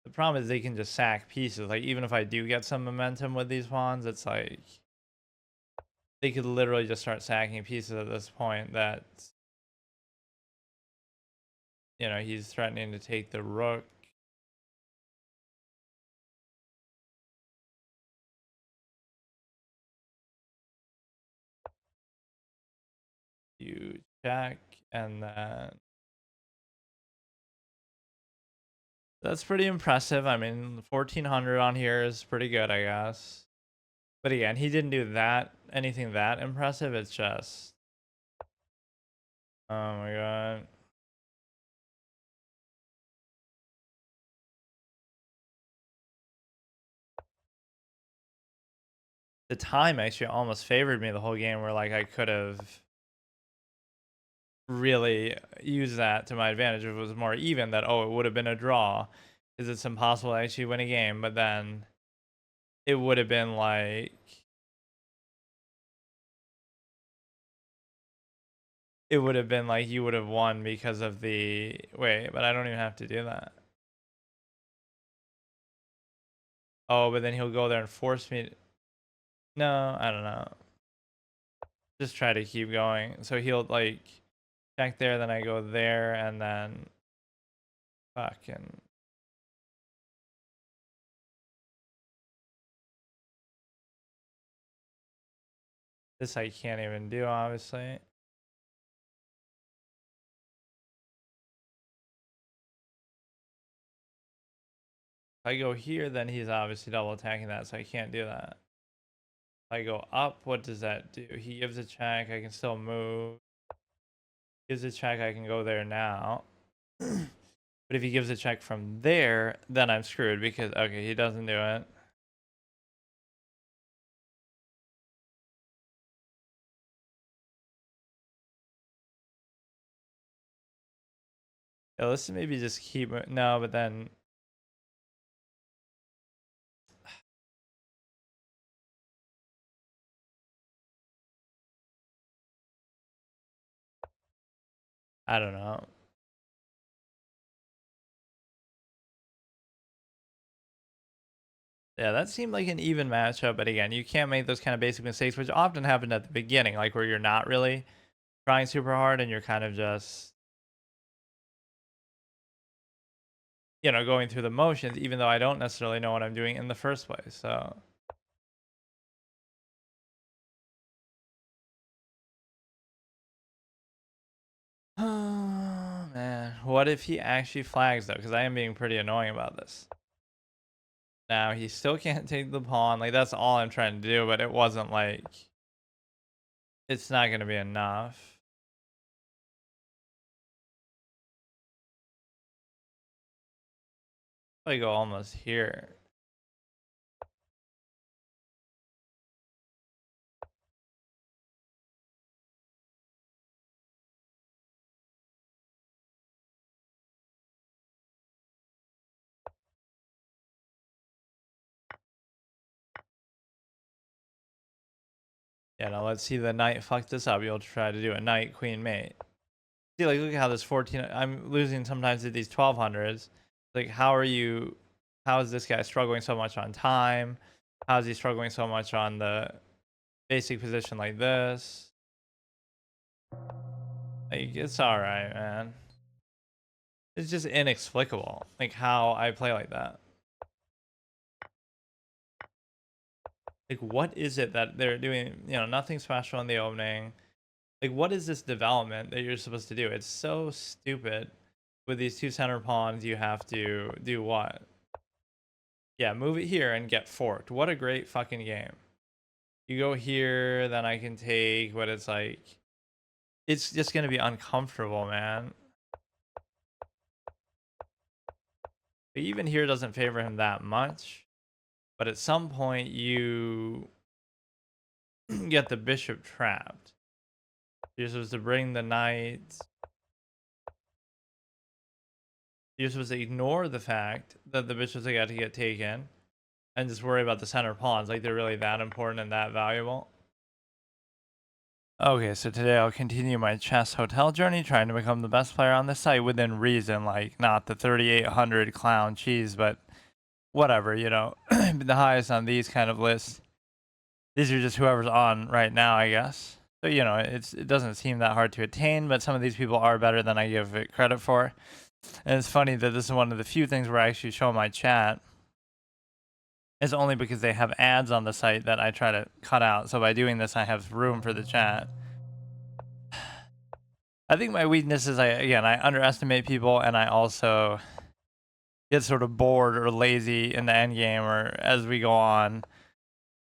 The problem is they can just sack pieces. Like, even if I do get some momentum with these pawns, it's like they could literally just start sacking pieces at this point that, he's threatening to take the rook. You check, and then that's pretty impressive. I mean, 1400 on here is pretty good, I guess. But again, he didn't do anything that impressive. It's just, oh my god. The time actually almost favored me the whole game, where like I could have really used that to my advantage if it was more even, that, oh, it would have been a draw because it's impossible to actually win a game. But then it would have been like, you would have won because of the wait, but I don't even have to do that. Oh, but then he'll go there and force me no, I don't know. Just try to keep going. So he'll like check there, then I go there, and then fucking this I can't even do, obviously. If I go here, then he's obviously double attacking that, so I can't do that. If I go up, what does that do? He gives a check, I can still move. Gives a check, I can go there now. But if he gives a check from there, then I'm screwed because, okay, he doesn't do it. Yeah, let's maybe just keep it. No, but then I don't know. Yeah, that seemed like an even matchup, but again, you can't make those kind of basic mistakes, which often happen at the beginning, like where you're not really trying super hard and you're kind of just, going through the motions, even though I don't necessarily know what I'm doing in the first place. So, oh man, what if he actually flags though? Because I am being pretty annoying about this. Now he still can't take the pawn. Like, that's all I'm trying to do, but it wasn't like, it's not going to be enough. I go almost here. Yeah, now let's see the knight fuck this up. You'll try to do a knight queen mate. See, like, look at how this 14. I'm losing sometimes at these 1200s. Like, how is this guy struggling so much on time? How is he struggling so much on the basic position like this? Like, it's alright, man. It's just inexplicable, like, how I play like that. Like, what is it that they're doing? You know, nothing special in the opening. Like, what is this development that you're supposed to do? It's so stupid. With these two center pawns, you have to do what? Yeah, move it here and get forked. What a great fucking game. You go here, then I can take what it's like. It's just gonna be uncomfortable, man. But even here doesn't favor him that much. But at some point, you get the bishop trapped. You're supposed to bring the knight. You're supposed to ignore the fact that the bishops are got to get taken and just worry about the center pawns. Like they're really that important and that valuable. Okay, so today I'll continue my chess hotel journey, trying to become the best player on this site within reason. Like not the 3,800 clown cheese, but whatever, you know, the highest on these kind of lists. These are just whoever's on right now, I guess. So, you know, it doesn't seem that hard to attain, but some of these people are better than I give it credit for. And it's funny that this is one of the few things where I actually show my chat. It's only because they have ads on the site that I try to cut out. So by doing this, I have room for the chat. I think my weakness is I underestimate people, and I also get sort of bored or lazy in the end game, or as we go on,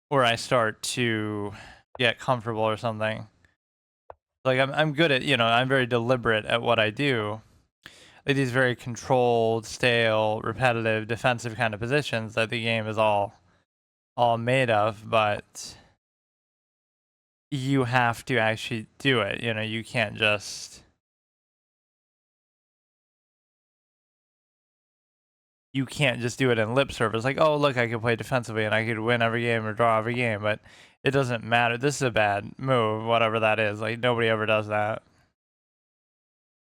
where I start to get comfortable or something. Like I'm good at, you know, I'm very deliberate at what I do. Like these very controlled, stale, repetitive, defensive kind of positions that the game is all made of, but you have to actually do it. You know, you can't just do it in lip service. Like, oh look, I could play defensively and I could win every game or draw every game, but it doesn't matter. This is a bad move, whatever that is. Like nobody ever does that.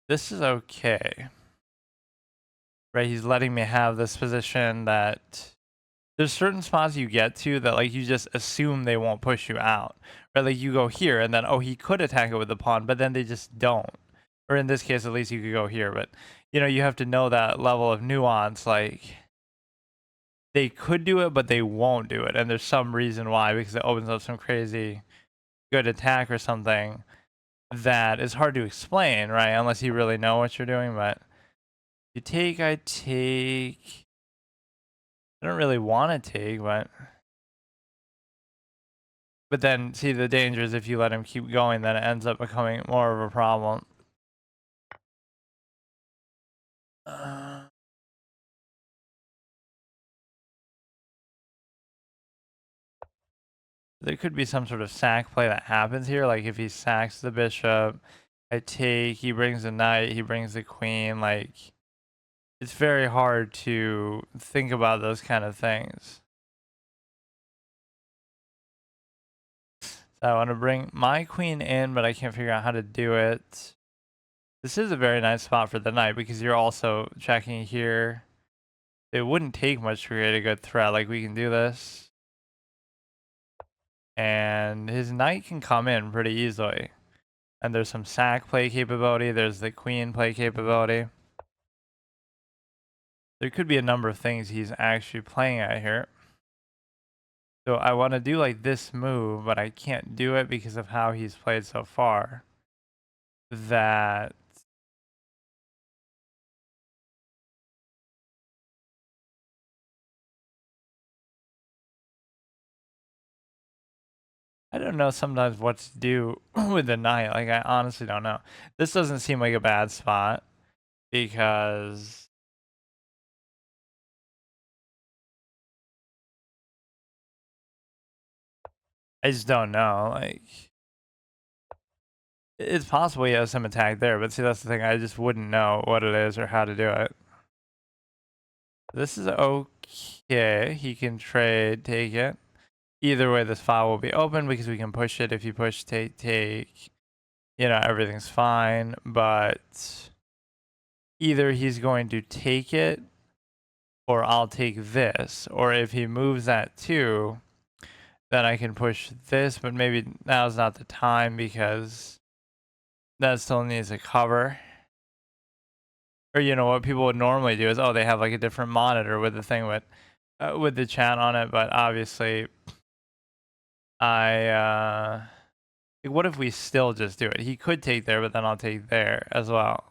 This is okay. Right, he's letting me have this position that there's certain spots you get to that like you just assume they won't push you out. Right, like you go here and then oh he could attack it with the pawn, but then they just don't. Or in this case at least you could go here, but you know, you have to know that level of nuance, like they could do it but they won't do it, and there's some reason why, because it opens up some crazy good attack or something that is hard to explain, right? Unless you really know what you're doing. But you take, I take. I don't really want to take, but then see the danger is if you let him keep going, then it ends up becoming more of a problem. There could be some sort of sack play that happens here, like if he sacks the bishop, I take, he brings the knight, he brings the queen, like it's very hard to think about those kind of things. So I want to bring my queen in, but I can't figure out how to do it. This is a very nice spot for the knight because you're also checking here. It wouldn't take much to create a good threat. Like we can do this. And his knight can come in pretty easily. And there's some sack play capability. There's the queen play capability. There could be a number of things he's actually playing at here. So I want to do like this move, but I can't do it because of how he's played so far. That I don't know sometimes what to do with the knight. Like I honestly don't know. This doesn't seem like a bad spot because I just don't know. Like it's possible he has some attack there, but see that's the thing. I just wouldn't know what it is or how to do it. This is okay. He can trade, take it. Either way, this file will be open because we can push it. If you push, take, you know, everything's fine. But either he's going to take it or I'll take this. Or if he moves that too, then I can push this. But maybe now's not the time because that still needs a cover. Or what people would normally do is, oh, they have like a different monitor with the thing with the chat on it. But obviously, like, what if we still just do it? He could take there, but then I'll take there as well.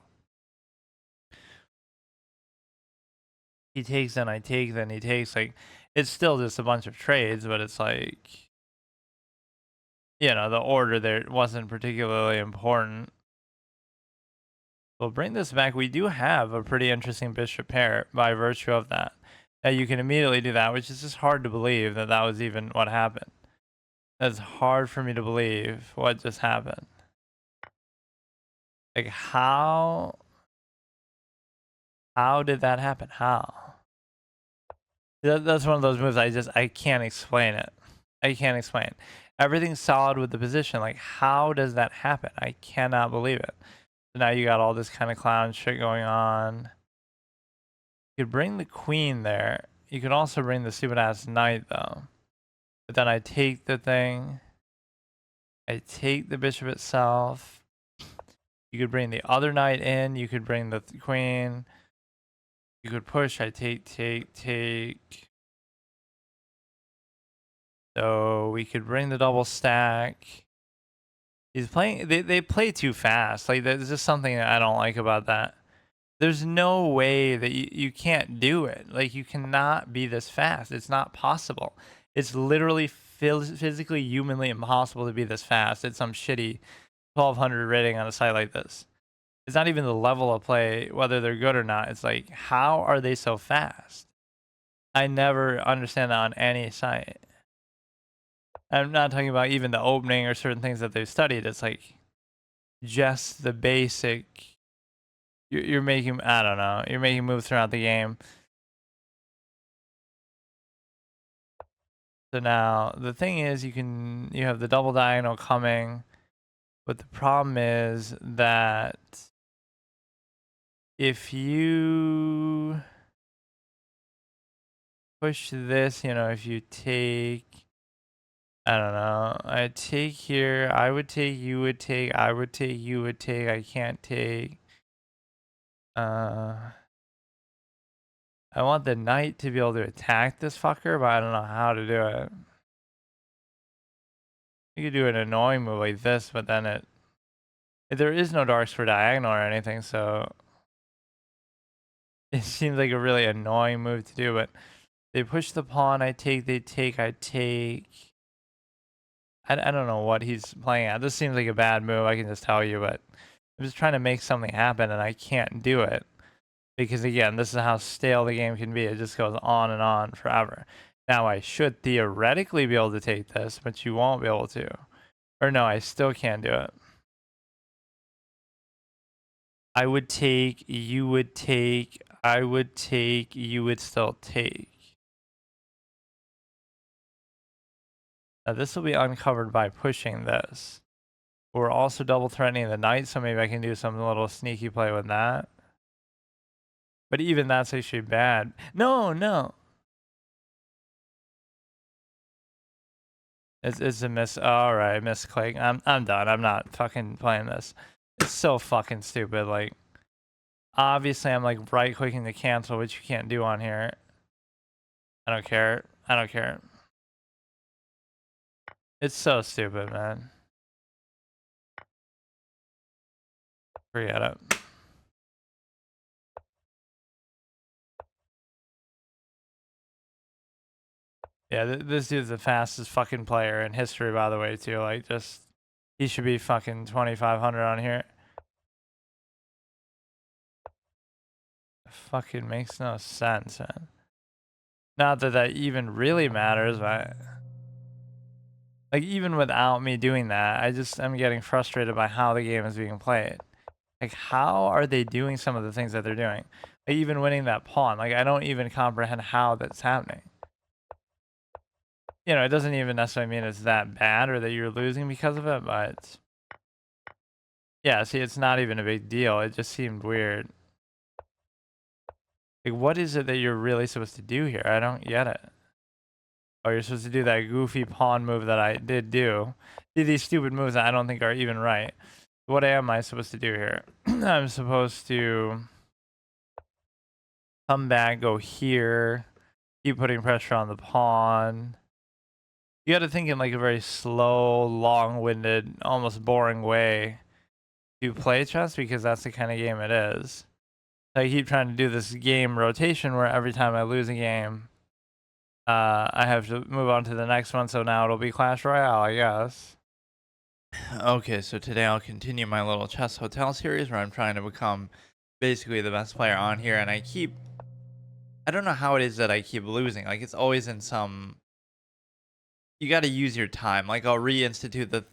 He takes, then I take, then he takes. Like, it's still just a bunch of trades, but it's like, the order there wasn't particularly important. We'll bring this back. We do have a pretty interesting bishop pair by virtue of that. Now you can immediately do that, which is just hard to believe that that was even what happened. That's hard for me to believe what just happened. Like, how did that happen? How? That's one of those moves I can't explain it. I can't explain. Everything's solid with the position. Like, how does that happen? I cannot believe it. So now you got all this kind of clown shit going on. You could bring the queen there. You could also bring the stupid ass knight though. But then I take the thing. I take the bishop itself. You could bring the other knight in. You could bring the queen. You could push. I take. So we could bring the double stack. He's playing. They play too fast. Like, there's just something that I don't like about that. There's no way that you can't do it. Like, you cannot be this fast. It's not possible. It's literally physically, humanly impossible to be this fast. It's some shitty 1200 rating on a site like this. It's not even the level of play, whether they're good or not. It's like, how are they so fast? I never understand that on any site. I'm not talking about even the opening or certain things that they've studied. It's like just the basic. You're making, I don't know, you're making moves throughout the game. So now the thing is, you have the double diagonal coming, but the problem is that if you push this, if you take, I don't know, I take here, I would take, you would take, I would take, you would take, I can't take. I want the knight to be able to attack this fucker, but I don't know how to do it. You could do an annoying move like this, but then there is no darks for diagonal or anything, so it seems like a really annoying move to do. But they push the pawn, I take, they take, I take. I don't know what he's playing at. This seems like a bad move, I can just tell you, but I'm just trying to make something happen and I can't do it. Because again, this is how stale the game can be. It just goes on and on forever. Now I should theoretically be able to take this, but you won't be able to. Or no, I still can't do it. I would take, you would take, I would take, you would still take. Now this will be uncovered by pushing this. We're also double threatening the knight, so maybe I can do some little sneaky play with that. But even that's actually bad. No, no. It's a miss. All right, misclick. I'm done. I'm not fucking playing this. It's so fucking stupid. Like, obviously I'm like right clicking to cancel, which you can't do on here. I don't care. I don't care. It's so stupid, man. Forget it. Yeah, this dude's the fastest fucking player in history, by the way, too. Like, just, he should be fucking 2,500 on here. Fucking makes no sense, man. Not that that even really matters, but like, even without me doing that, I'm getting frustrated by how the game is being played. Like, how are they doing some of the things that they're doing? Like, even winning that pawn. Like, I don't even comprehend how that's happening. It doesn't even necessarily mean it's that bad or that you're losing because of it, but yeah, see, it's not even a big deal. It just seemed weird. Like, what is it that you're really supposed to do here? I don't get it. Oh, you're supposed to do that goofy pawn move that I did do. Do these stupid moves that I don't think are even right. What am I supposed to do here? I'm supposed to come back, go here, keep putting pressure on the pawn. You gotta think in like a very slow, long-winded, almost boring way to play chess because that's the kind of game it is. I keep trying to do this game rotation where every time I lose a game, I have to move on to the next one. So now it'll be Clash Royale, I guess. Okay, so today I'll continue my little chess hotel series where I'm trying to become basically the best player on here, and I don't know how it is that I keep losing. Like it's always in some. You got to use your time. Like I'll reinstitute the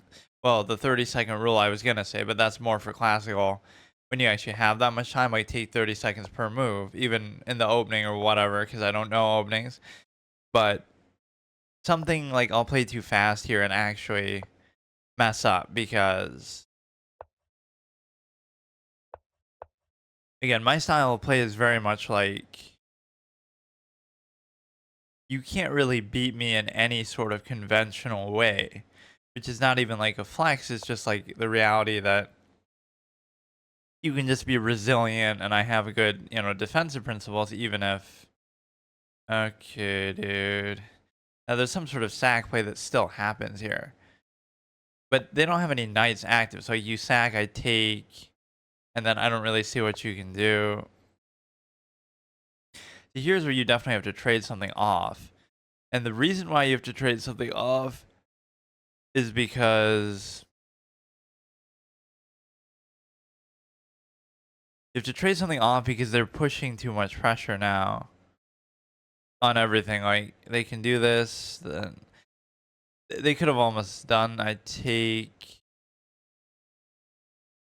30-second rule I was gonna say, but that's more for classical. When you actually have that much time, like take 30 seconds per move, even in the opening or whatever, because I don't know openings. But something like I'll play too fast here and actually mess up because again, my style of play is very much like you can't really beat me in any sort of conventional way, which is not even like a flex. It's just like the reality that you can just be resilient and I have a good, defensive principles, even if. Okay, dude. Now there's some sort of sack play that still happens here. But they don't have any knights active. So you sack, I take, and then I don't really see what you can do. Here's where you definitely have to trade something off. And the reason why you have to trade something off is because you have to trade something off because they're pushing too much pressure now on everything. Like they can do this, then they could have almost done I take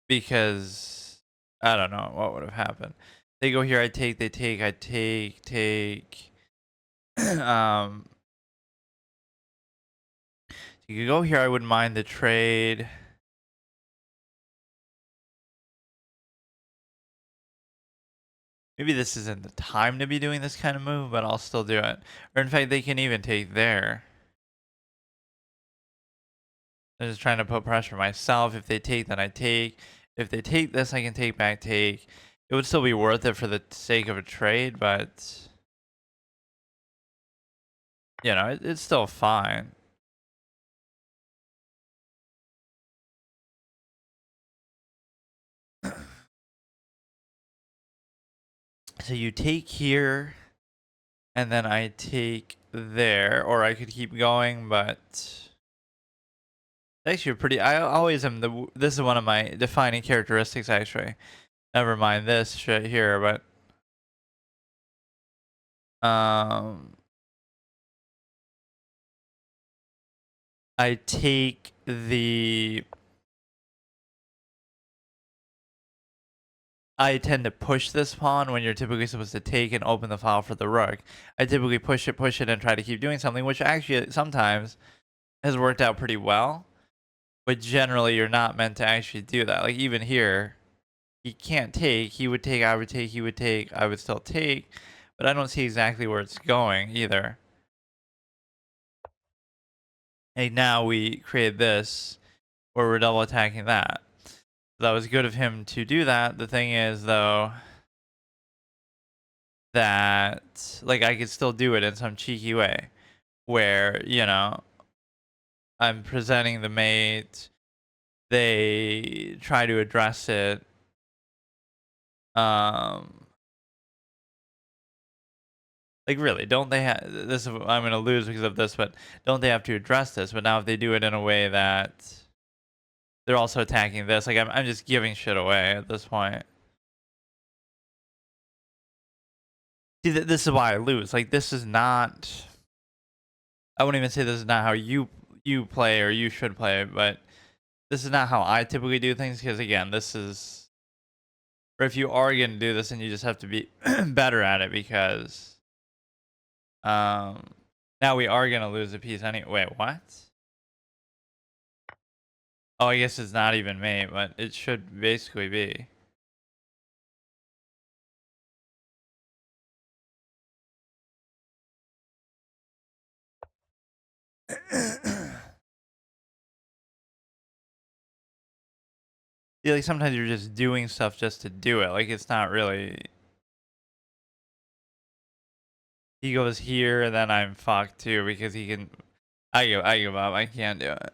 because I don't know what would have happened. They go here, I take, they take, I take. um you could go here, I wouldn't mind the trade. Maybe this isn't the time to be doing this kind of move, but I'll still do it. Or in fact, they can even take there. I'm just trying to put pressure myself. If they take, then I take. If they take this, I can take back, take. It would still be worth it for the sake of a trade, but it's still fine. So you take here, and then I take there, or I could keep going, but it's actually pretty. I always am the. This is one of my defining characteristics, actually. Never mind this shit here, but I take the. I tend to push this pawn when you're typically supposed to take and open the file for the rook. I typically push it, and try to keep doing something, which actually sometimes has worked out pretty well. But generally, you're not meant to actually do that. Like even here, he can't take. He would take, I would take, he would take, I would still take. But I don't see exactly where it's going either. And now we create this where we're double attacking that. That was good of him to do that. The thing is, though, that like I could still do it in some cheeky way where, I'm presenting the mate, they try to address it. Um like really, don't they have this I'm going to lose because of this, but don't they have to address this? But now if they do it in a way that they're also attacking this, like I'm just giving shit away at this point. See, this is why I lose. Like this is not. I wouldn't even say this is not how you play or you should play, but this is not how I typically do things. Because again, this is, or if you are going to do this, then you just have to be better at it because now we are going to lose a piece anyway. Wait, what? Oh, I guess it's not even mate, but it should basically be. Yeah, like sometimes you're just doing stuff just to do it. Like it's not really. He goes here, and then I'm fucked too because he can. I give up. I can't do it.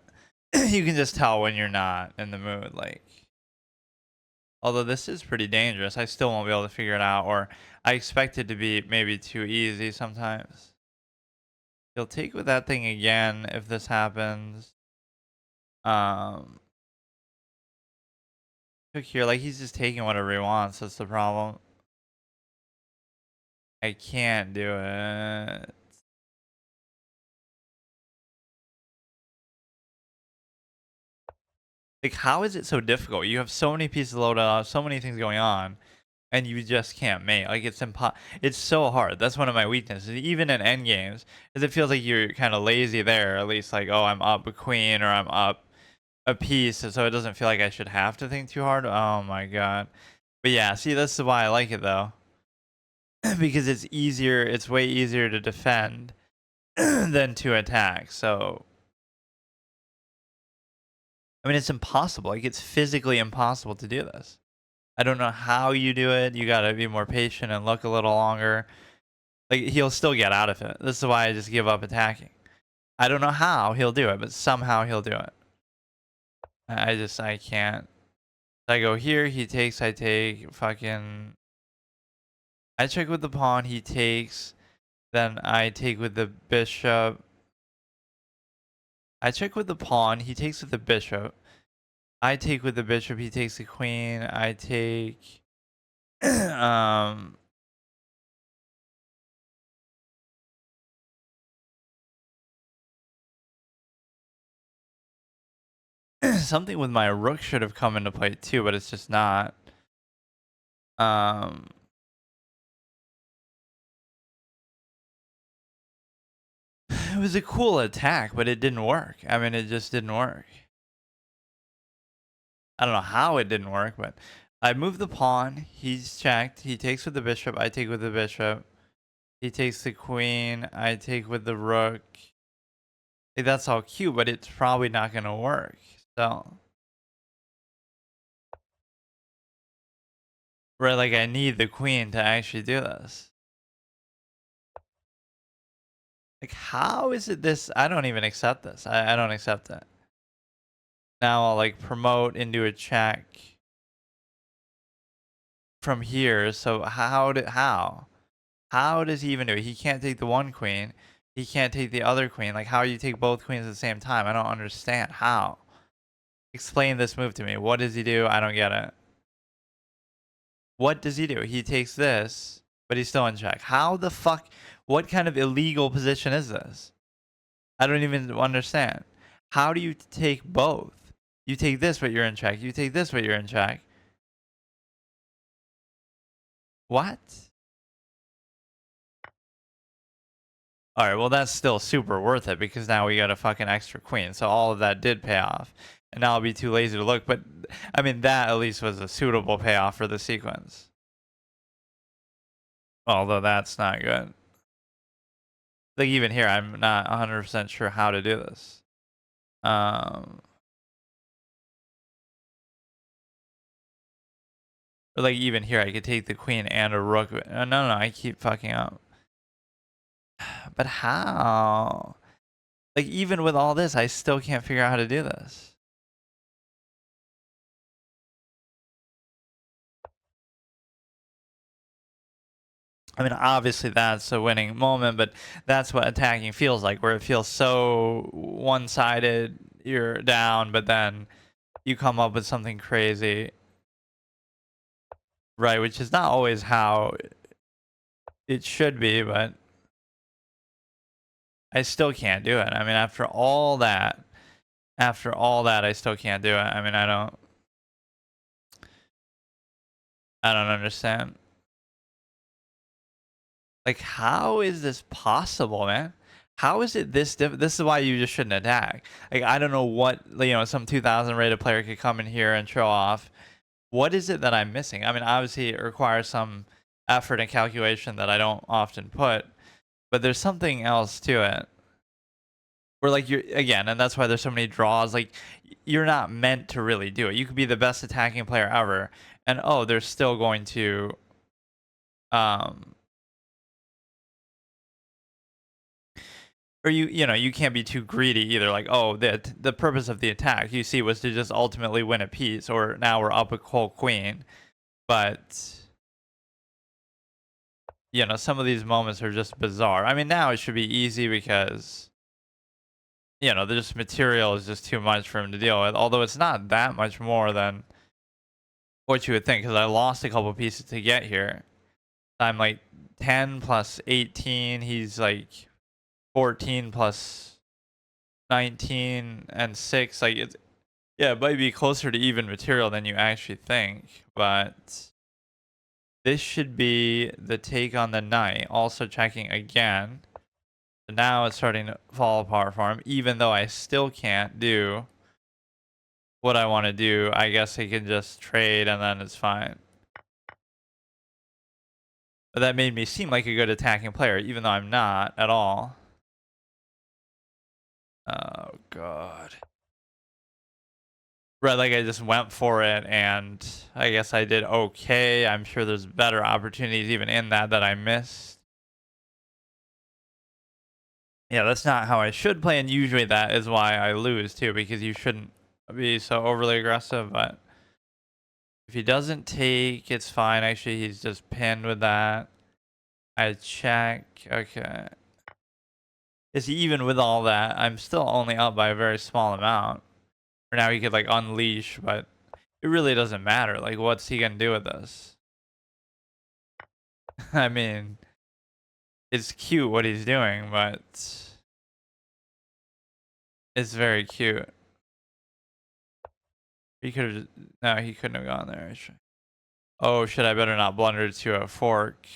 You can just tell when you're not in the mood. Like, although this is pretty dangerous, I still won't be able to figure it out, or I expect it to be maybe too easy sometimes. He'll take with that thing again if this happens. Um, took here, like he's just taking whatever he wants. That's the problem. I can't do it. Like, how is it so difficult? You have so many pieces loaded up, so many things going on, and you just can't mate. Like, it's so hard. That's one of my weaknesses, even in end games, is it feels like you're kind of lazy there. At least, like, oh, I'm up a queen or I'm up a piece, so it doesn't feel like I should have to think too hard. Oh my god. But yeah, see, this is why I like it though, because it's easier. It's way easier to defend than to attack. So I mean, it's impossible. Like, it's physically impossible to do this. I don't know how you do it. You gotta be more patient and look a little longer. Like, he'll still get out of it. This is why I just give up attacking. I don't know how he'll do it, but somehow he'll do it. I can't. I go here, he takes, I take, fucking. I check with the pawn, he takes. Then I take with the bishop. I check with the pawn, he takes with the bishop. I take with the bishop, he takes the queen. I take. um. Something with my rook should have come into play too, but it's just not. Um, it was a cool attack, but it didn't work. I mean, it just didn't work. I don't know how it didn't work, but I moved the pawn. He's checked. He takes with the bishop. I take with the bishop. He takes the queen. I take with the rook. Like, that's all cute, but it's probably not going to work. So, right, like I need the queen to actually do this. Like, how is it this? I don't even accept this. I don't accept it. Now I'll like promote into a check from here. So how does he even do it? He can't take the one queen. He can't take the other queen. Like, how do you take both queens at the same time? I don't understand how. Explain this move to me. What does he do? I don't get it. What does he do? He takes this, but he's still in check. How the fuck? What kind of illegal position is this? I don't even understand. How do you take both? You take this, but you're in check. You take this, but you're in check. What? All right, well that's still super worth it because now we got a fucking extra queen. So all of that did pay off. And now I'll be too lazy to look, but I mean that at least was a suitable payoff for the sequence. Although that's not good. Like even here I'm not 100% sure how to do this. Or like even here I could take the queen and a rook. No, I keep fucking up. But how? Like even with all this I still can't figure out how to do this. I mean, obviously that's a winning moment, but that's what attacking feels like, where it feels so one-sided, you're down, but then you come up with something crazy, right? Which is not always how it should be, but I still can't do it. I mean, after all that, I still can't do it. I mean, I don't understand. Like, how is this possible, man? How is it this this is why you just shouldn't attack. Like, I don't know what, some 2000 rated player could come in here and show off. What is it that I'm missing? I mean, obviously it requires some effort and calculation that I don't often put, but there's something else to it. Where like you're again, and that's why there's so many draws. Like you're not meant to really do it. You could be the best attacking player ever, and oh, they're still going to um or you know you can't be too greedy either. Like oh, the purpose of the attack you see was to just ultimately win a piece, or now we're up a whole queen. But you know some of these moments are just bizarre. I mean now it should be easy because you know, the just material is just too much for him to deal with. Although it's not that much more than what you would think, because I lost a couple pieces to get here. I'm like 10 plus 18. He's like 14 plus 19 and 6. Like it's yeah, it might be closer to even material than you actually think, but this should be the take on the knight. Also checking again. So now it's starting to fall apart for him, even though I still can't do what I want to do. I guess I can just trade and then it's fine. But that made me seem like a good attacking player, even though I'm not at all. Oh, God. Right, like I just went for it and I guess I did okay. I'm sure there's better opportunities even in that I missed. Yeah, that's not how I should play, and usually that is why I lose too, because you shouldn't be so overly aggressive, but if he doesn't take, it's fine. Actually, he's just pinned with that. I check. Okay. Is even with all that, I'm still only up by a very small amount. For now, he could like unleash, but it really doesn't matter. Like, what's he gonna do with this? I mean, it's cute what he's doing, but it's very cute. He could have. No, he couldn't have gone there. Oh shit! I better not blunder to a fork.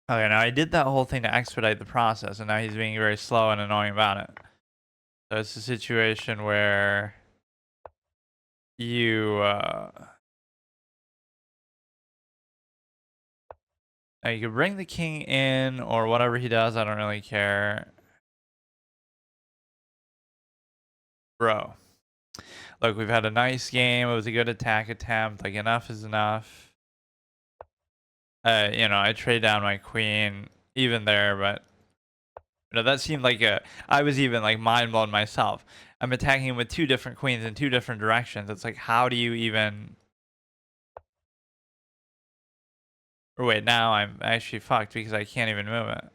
Okay, now I did that whole thing to expedite the process, and now he's being very slow and annoying about it. So it's a situation where you now you could bring the king in or whatever he does. I don't really care, bro. Look, we've had a nice game. It was a good attack attempt. Like enough is enough. You know, I trade down my queen even there, but you know that seemed like a. I was even like mind blown myself. I'm attacking him with two different queens in two different directions. It's like, how do you even? Or wait, now I'm actually fucked because I can't even move it.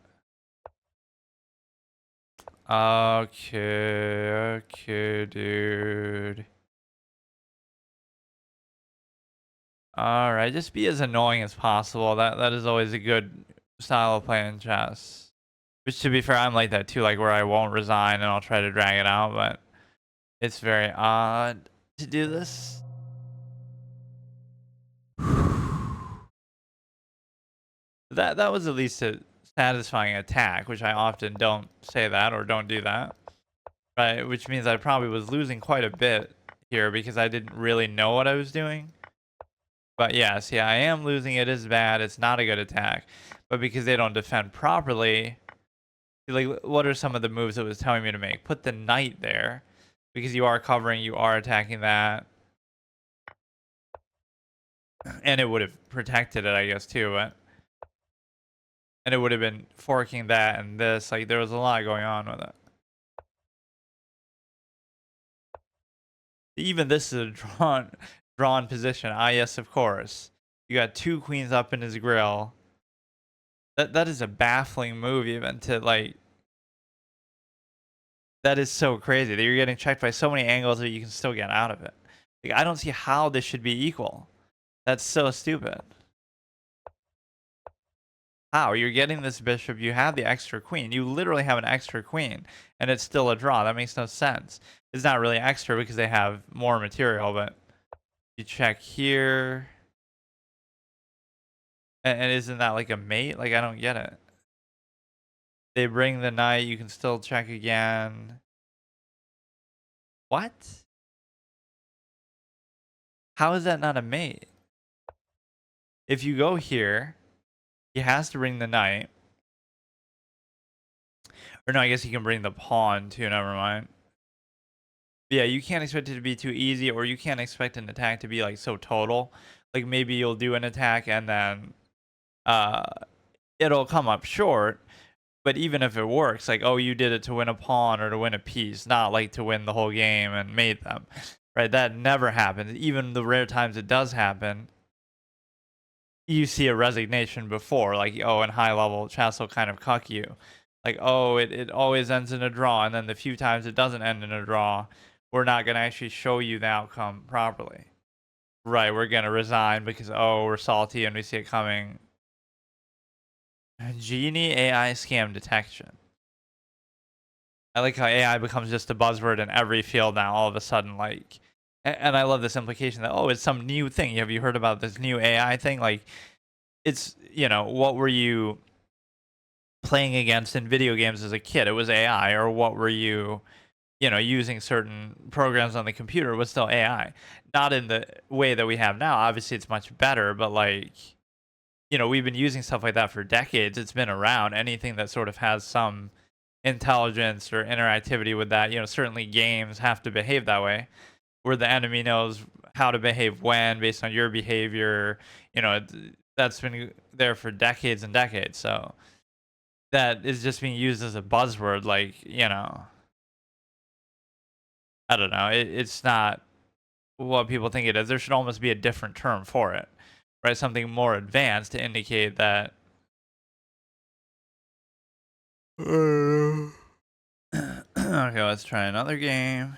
Okay, okay, dude. All right, just be as annoying as possible. That is always a good style of playing chess. Which, to be fair, I'm like that too. Like where I won't resign and I'll try to drag it out, but it's very odd to do this. That was at least a satisfying attack, which I often don't say that or don't do that. Right, which means I probably was losing quite a bit here because I didn't really know what I was doing. But yes, yeah, I am losing. It is bad. It's not a good attack. But because they don't defend properly, like what are some of the moves it was telling me to make? Put the knight there because you are covering, you are attacking that. And it would have protected it, I guess, too, but and it would have been forking that and this. Like there was a lot going on with it. Even this is a drawn position. Ah yes, of course. You got two queens up in his grill. That is a baffling move even to like that is so crazy that you're getting checked by so many angles that you can still get out of it. Like I don't see how this should be equal. That's so stupid. How? You're getting this bishop, you have the extra queen. You literally have an extra queen and it's still a draw. That makes no sense. It's not really extra because they have more material, but you check here. And isn't that like a mate? Like I don't get it. They bring the knight, you can still check again. What? How is that not a mate? if you go here, he has to bring the knight. Or no, I guess he can bring the pawn too. Never mind. Yeah, you can't expect it to be too easy, or you can't expect an attack to be like so total. Like maybe you'll do an attack and then uh it'll come up short. But even if it works, like, oh, you did it to win a pawn or to win a piece, not like to win the whole game and mate them, right? That never happens. Even the rare times it does happen, you see a resignation before, like, oh, in high level, chess will kind of cuck you. Like, oh, it always ends in a draw. And then the few times it doesn't end in a draw, we're not going to actually show you the outcome properly. Right, we're going to resign because, oh, we're salty and we see it coming. Genie AI scam detection. I like how AI becomes just a buzzword in every field now. All of a sudden, like, and I love this implication that it's some new thing. Have you heard about this new AI thing? Like, it's what were you playing against in video games as a kid? It was AI, or what were you using certain programs on the computer? It was still AI, not in the way that we have now. Obviously, it's much better, but like we've been using stuff like that for decades. It's been around. Anything that sort of has some intelligence or interactivity with that, certainly games have to behave that way, where the enemy knows how to behave when based on your behavior. That's been there for decades and decades. So that is just being used as a buzzword. Like, I don't know. It's not what people think it is. There should almost be a different term for it, right? Something more advanced to indicate that. Okay, let's try another game.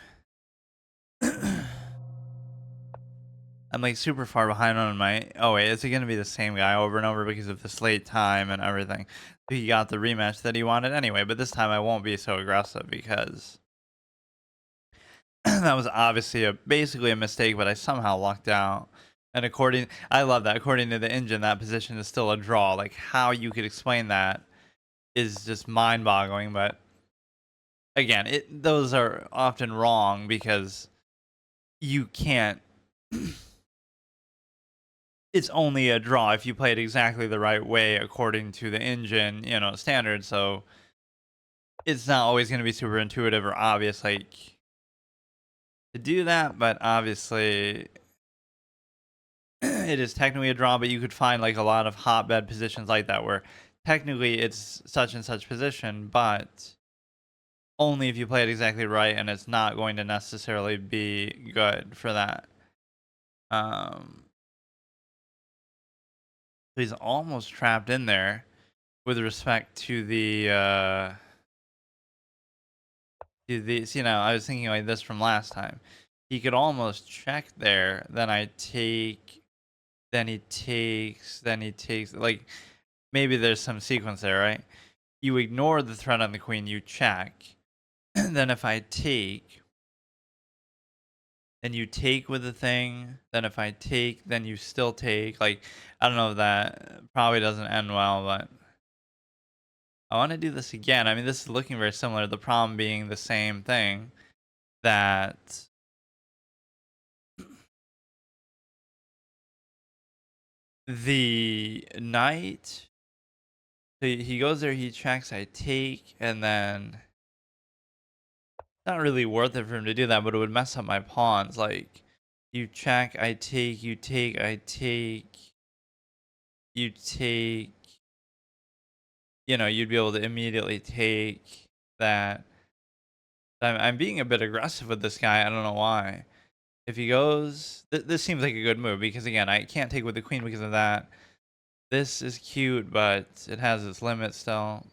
I'm like super far behind on my. Oh wait, is it gonna be the same guy over and over because of this late time and everything? He got the rematch that he wanted anyway, but this time I won't be so aggressive because that was obviously basically a mistake, but I somehow lucked out. And I love that. According to the engine, that position is still a draw. Like how you could explain that is just mind-boggling. But again, those are often wrong because you can't. It's only a draw if you play it exactly the right way according to the engine, standard. So it's not always going to be super intuitive or obvious, like to do that. But obviously, it is technically a draw. But you could find like a lot of hotbed positions like that where technically it's such and such position, but only if you play it exactly right, and it's not going to necessarily be good for that. Um, he's almost trapped in there with respect to the. These, I was thinking like this from last time. He could almost check there, then I take, then he takes, like, maybe there's some sequence there, right? You ignore the threat on the queen, you check, and then if I take, then you take with the thing, then if I take, then you still take, like, I don't know if that probably doesn't end well, but I want to do this again. I mean, this is looking very similar, the problem being the same thing, that the knight, so he goes there, he checks, I take, and then it's not really worth it for him to do that, but it would mess up my pawns. Like, you check, I take, you take, I take, you take, you'd be able to immediately take that. I'm being a bit aggressive with this guy. I don't know why. If he goes, this seems like a good move because, again, I can't take with the queen because of that. This is cute, but it has its limits still.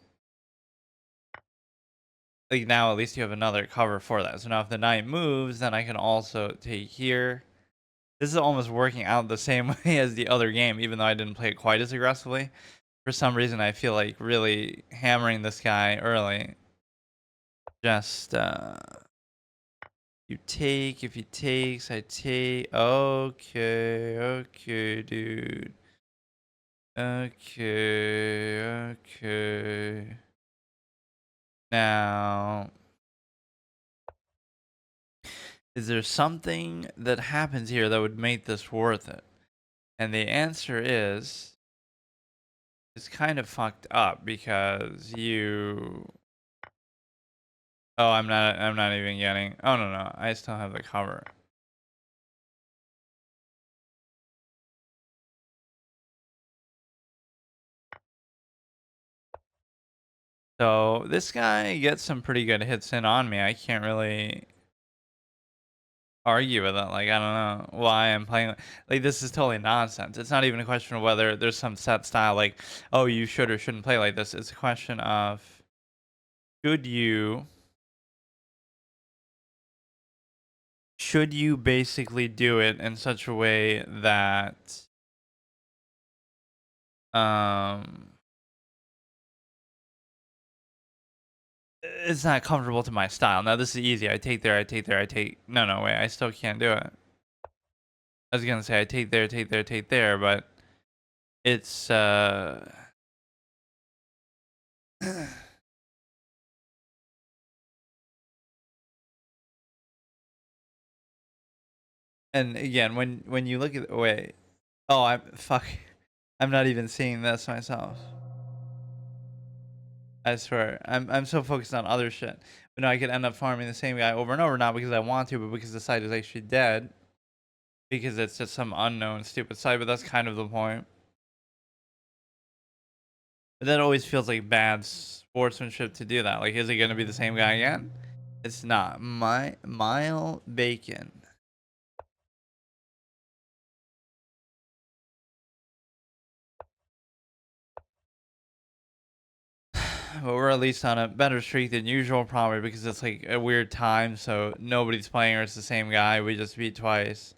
Like now at least you have another cover for that. So now if the knight moves, then I can also take here. This is almost working out the same way as the other game, even though I didn't play it quite as aggressively. For some reason, I feel like really hammering this guy early. Just, you take, if he takes, I take. Okay, okay, dude. Okay, okay. Now, is there something that happens here that would make this worth it? And the answer is it's kind of fucked up because you. Oh, I'm not even getting. Oh no no, I still have the cover. So this guy gets some pretty good hits in on me. I can't really argue with it. Like I don't know why I'm playing. Like this is totally nonsense. It's not even a question of whether there's some set style. Like oh you should or shouldn't play like this. It's a question of should you should you basically do it in such a way that um it's not comfortable to my style. Now this is easy. I take there, I take there, I take. No, no, wait. I still can't do it. I was gonna say I take there, take there, take there, but it's and again when you look at wait. Oh, I'm fuck. I'm not even seeing this myself. I swear. I'm so focused on other shit. But no, I could end up farming the same guy over and over, not because I want to, but because the site is actually dead. Because it's just some unknown stupid site, but that's kind of the point. But that always feels like bad sportsmanship to do that. Like, is it gonna be the same guy again? It's not. My Mile Bacon. But we're at least on a better streak than usual, probably because it's like a weird time, so nobody's playing or it's the same guy. We just beat twice.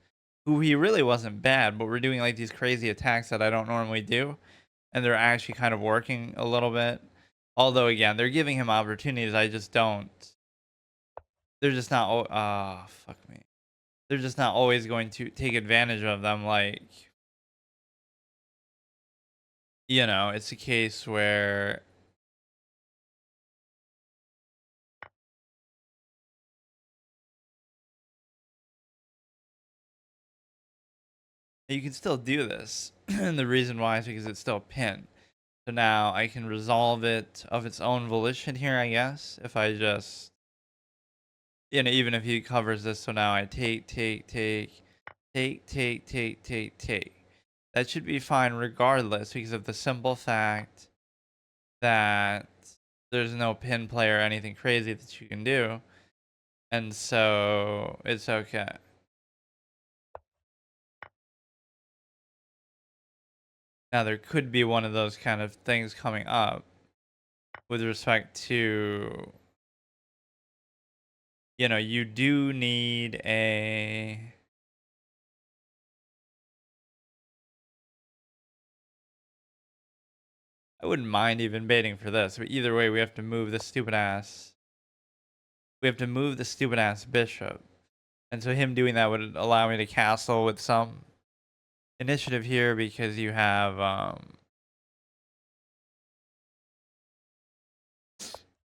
Who he really wasn't bad, but we're doing like these crazy attacks that I don't normally do. And they're actually kind of working a little bit. Although again, they're giving him opportunities. I just don't. They're just not. Fuck me. They're just not always going to take advantage of them. Like, it's a case where you can still do this. And the reason why is because it's still pinned. So now I can resolve it of its own volition here, I guess. If I just, even if he covers this. So now I take. That should be fine regardless because of the simple fact that there's no pin play or anything crazy that you can do. And so it's okay. Now there could be one of those kind of things coming up with respect to, you do need a. I wouldn't mind even baiting for this, but either way, we have to move the stupid ass. We have to move the stupid ass bishop. And so him doing that would allow me to castle with some initiative here because you have or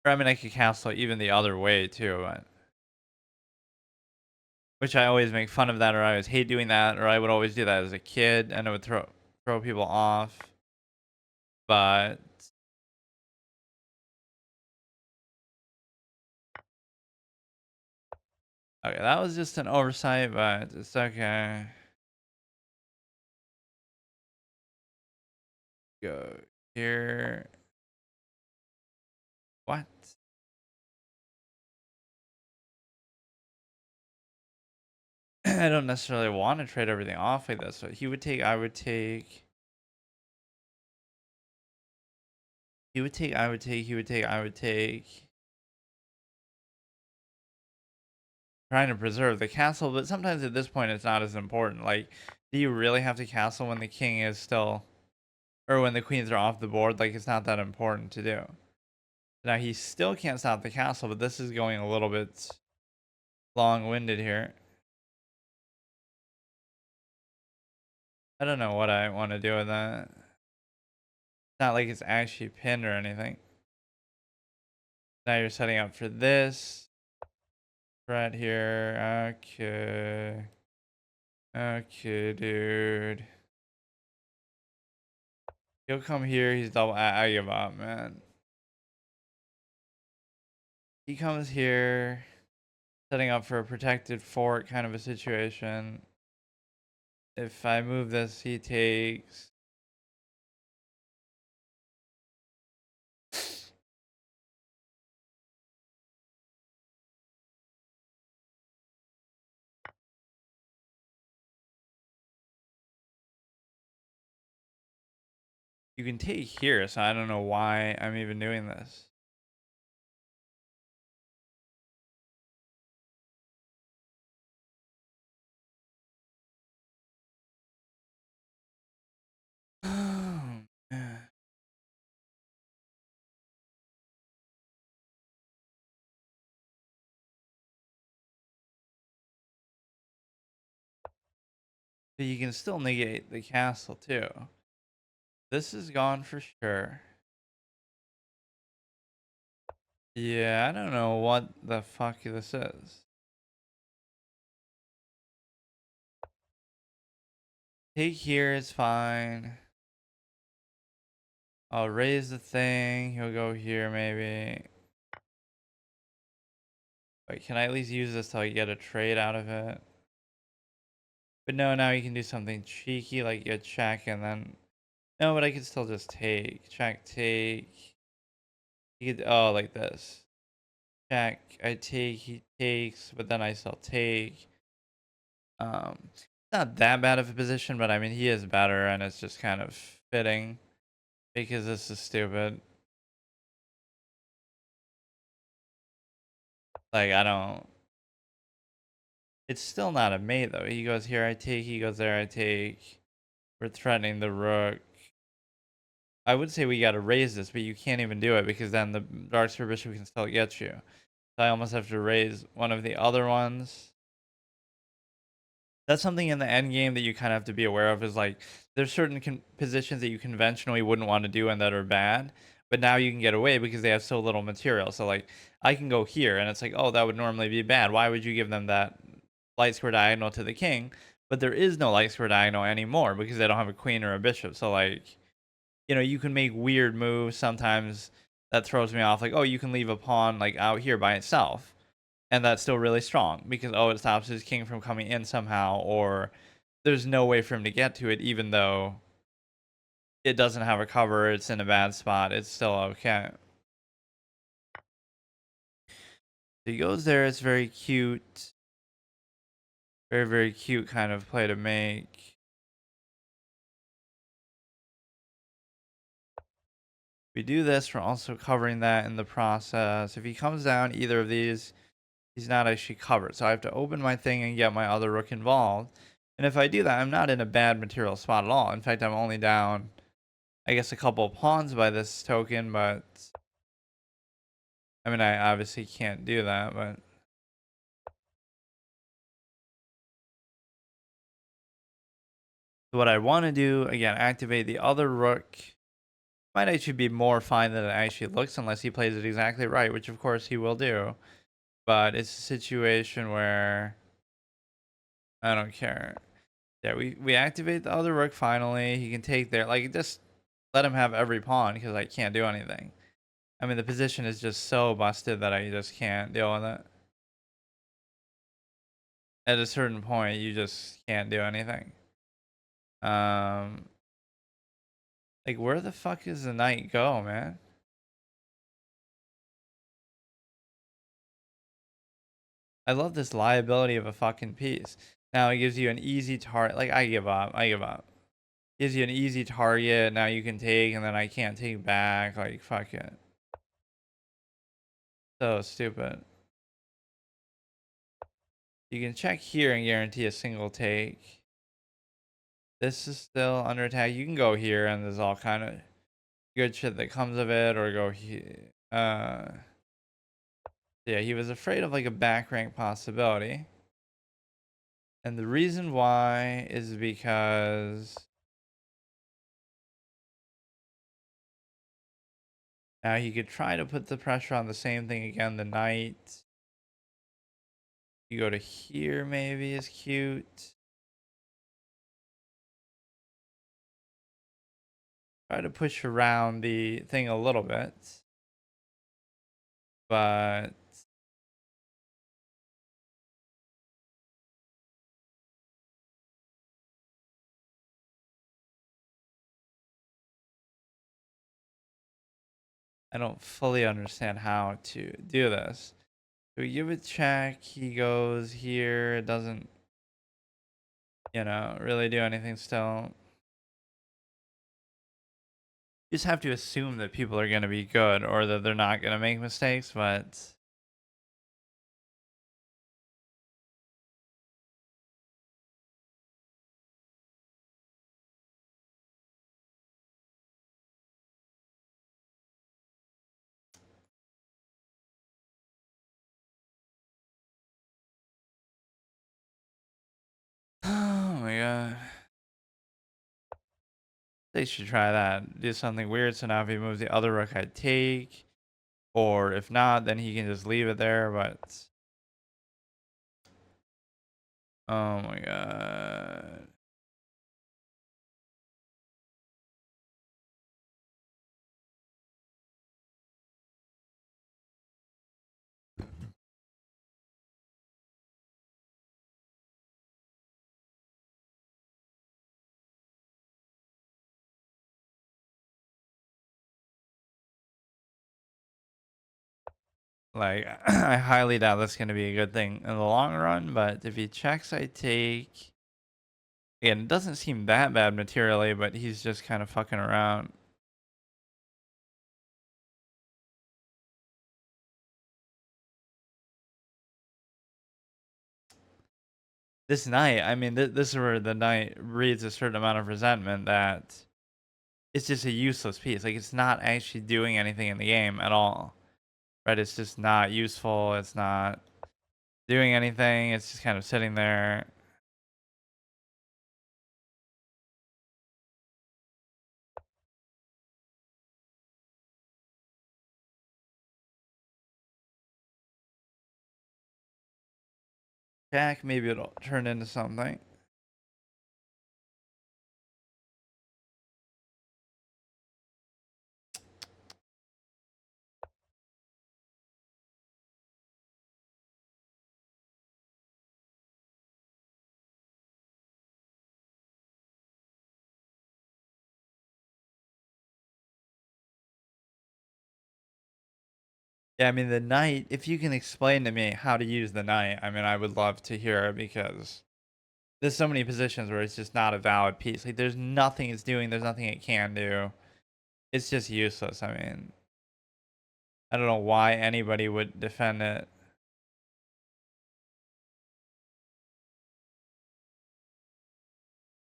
I mean I could castle even the other way too, which I always make fun of that, or I always hate doing that, or I would always do that as a kid and it would throw people off. But okay, that was just an oversight, but it's okay. Go here. What? I don't necessarily want to trade everything off like this. So he would take, I would take. He would take, I would take, he would take, I would take. Trying to preserve the castle, but sometimes at this point it's not as important. Like, do you really have to castle when the king is still, or when the queens are off the board? Like, it's not that important to do. Now, he still can't stop the castle, but this is going a little bit long-winded here. I don't know what I want to do with that. It's not like it's actually pinned or anything. Now you're setting up for this. Right here. Okay. Okay, dude. He'll come here. He's double. I give up, man. He comes here, setting up for a protected fort kind of a situation. If I move this, he takes. You can take here, so I don't know why I'm even doing this. Oh, man. But you can still negate the castle too. This is gone for sure. Yeah, I don't know what the fuck this is. Take here is fine. I'll raise the thing. He'll go here maybe. Wait, can I at least use this till I get a trade out of it? But no, now you can do something cheeky like you check and then. No, but I could still just take. Check, take. You could, oh, like this. Check, I take, he takes, but then I still take. It's not that bad of a position, but I mean, he is better, and it's just kind of fitting because this is stupid. Like, I don't. It's still not a mate, though. He goes here, I take, he goes there, I take. We're threatening the rook. I would say we gotta raise this, but you can't even do it because then the dark square bishop can still get you. So I almost have to raise one of the other ones. That's something in the end game that you kind of have to be aware of is like there's certain positions that you conventionally wouldn't want to do and that are bad, but now you can get away because they have so little material. So like I can go here and it's like, oh, that would normally be bad. Why would you give them that light square diagonal to the king? But there is no light square diagonal anymore because they don't have a queen or a bishop. So like, you can make weird moves sometimes that throws me off. Like, oh, you can leave a pawn like out here by itself and that's still really strong because it stops his king from coming in somehow, or there's no way for him to get to it even though it doesn't have a cover, it's in a bad spot, it's still okay. So he goes there, it's very cute, very very cute kind of play to make. We do this, we're also covering that in the process. If he comes down either of these, he's not actually covered, so I have to open my thing and get my other rook involved. And if I do that, I'm not in a bad material spot at all. In fact, I'm only down, I guess, a couple of pawns by this token, but I mean, I obviously can't do that, but what I want to do, again, activate the other rook. Might actually be more fine than it actually looks unless he plays it exactly right, which of course he will do. But it's a situation where I don't care. Yeah, we activate the other rook finally. He can take there. Like, just let him have every pawn because I can't do anything. I mean, the position is just so busted that I just can't deal with it. At a certain point, you just can't do anything. Um, like, where the fuck does the knight go, man? I love this liability of a fucking piece. Now it gives you an easy target. Like, I give up. I give up. Gives you an easy target. Now you can take, and then I can't take back. Like, fuck it. So stupid. You can check here and guarantee a single take. This is still under attack. You can go here, and there's all kind of good shit that comes of it, or go here. Yeah, he was afraid of like a back rank possibility. And the reason why is because now he could try to put the pressure on the same thing again, the knight. You go to here maybe is cute. Try to push around the thing a little bit, but I don't fully understand how to do this. So we give it check, he goes here, it doesn't, really do anything still. You just have to assume that people are going to be good or that they're not going to make mistakes, but oh my god. They should try that. Do something weird. So now if he moves the other rook, I'd take. Or if not, then he can just leave it there. But oh my god. Like, I highly doubt that's going to be a good thing in the long run. But if he checks, I take. Again, it doesn't seem that bad materially, but he's just kind of fucking around. This knight, I mean, this is where the knight reads a certain amount of resentment that it's just a useless piece. Like, it's not actually doing anything in the game at all. Right? It's just not useful. It's not doing anything. It's just kind of sitting there. Jack, maybe it'll turn into something. Yeah, I mean, the knight, if you can explain to me how to use the knight, I mean, I would love to hear it because there's so many positions where it's just not a valid piece. Like, there's nothing it's doing, there's nothing it can do. It's just useless. I mean, I don't know why anybody would defend it.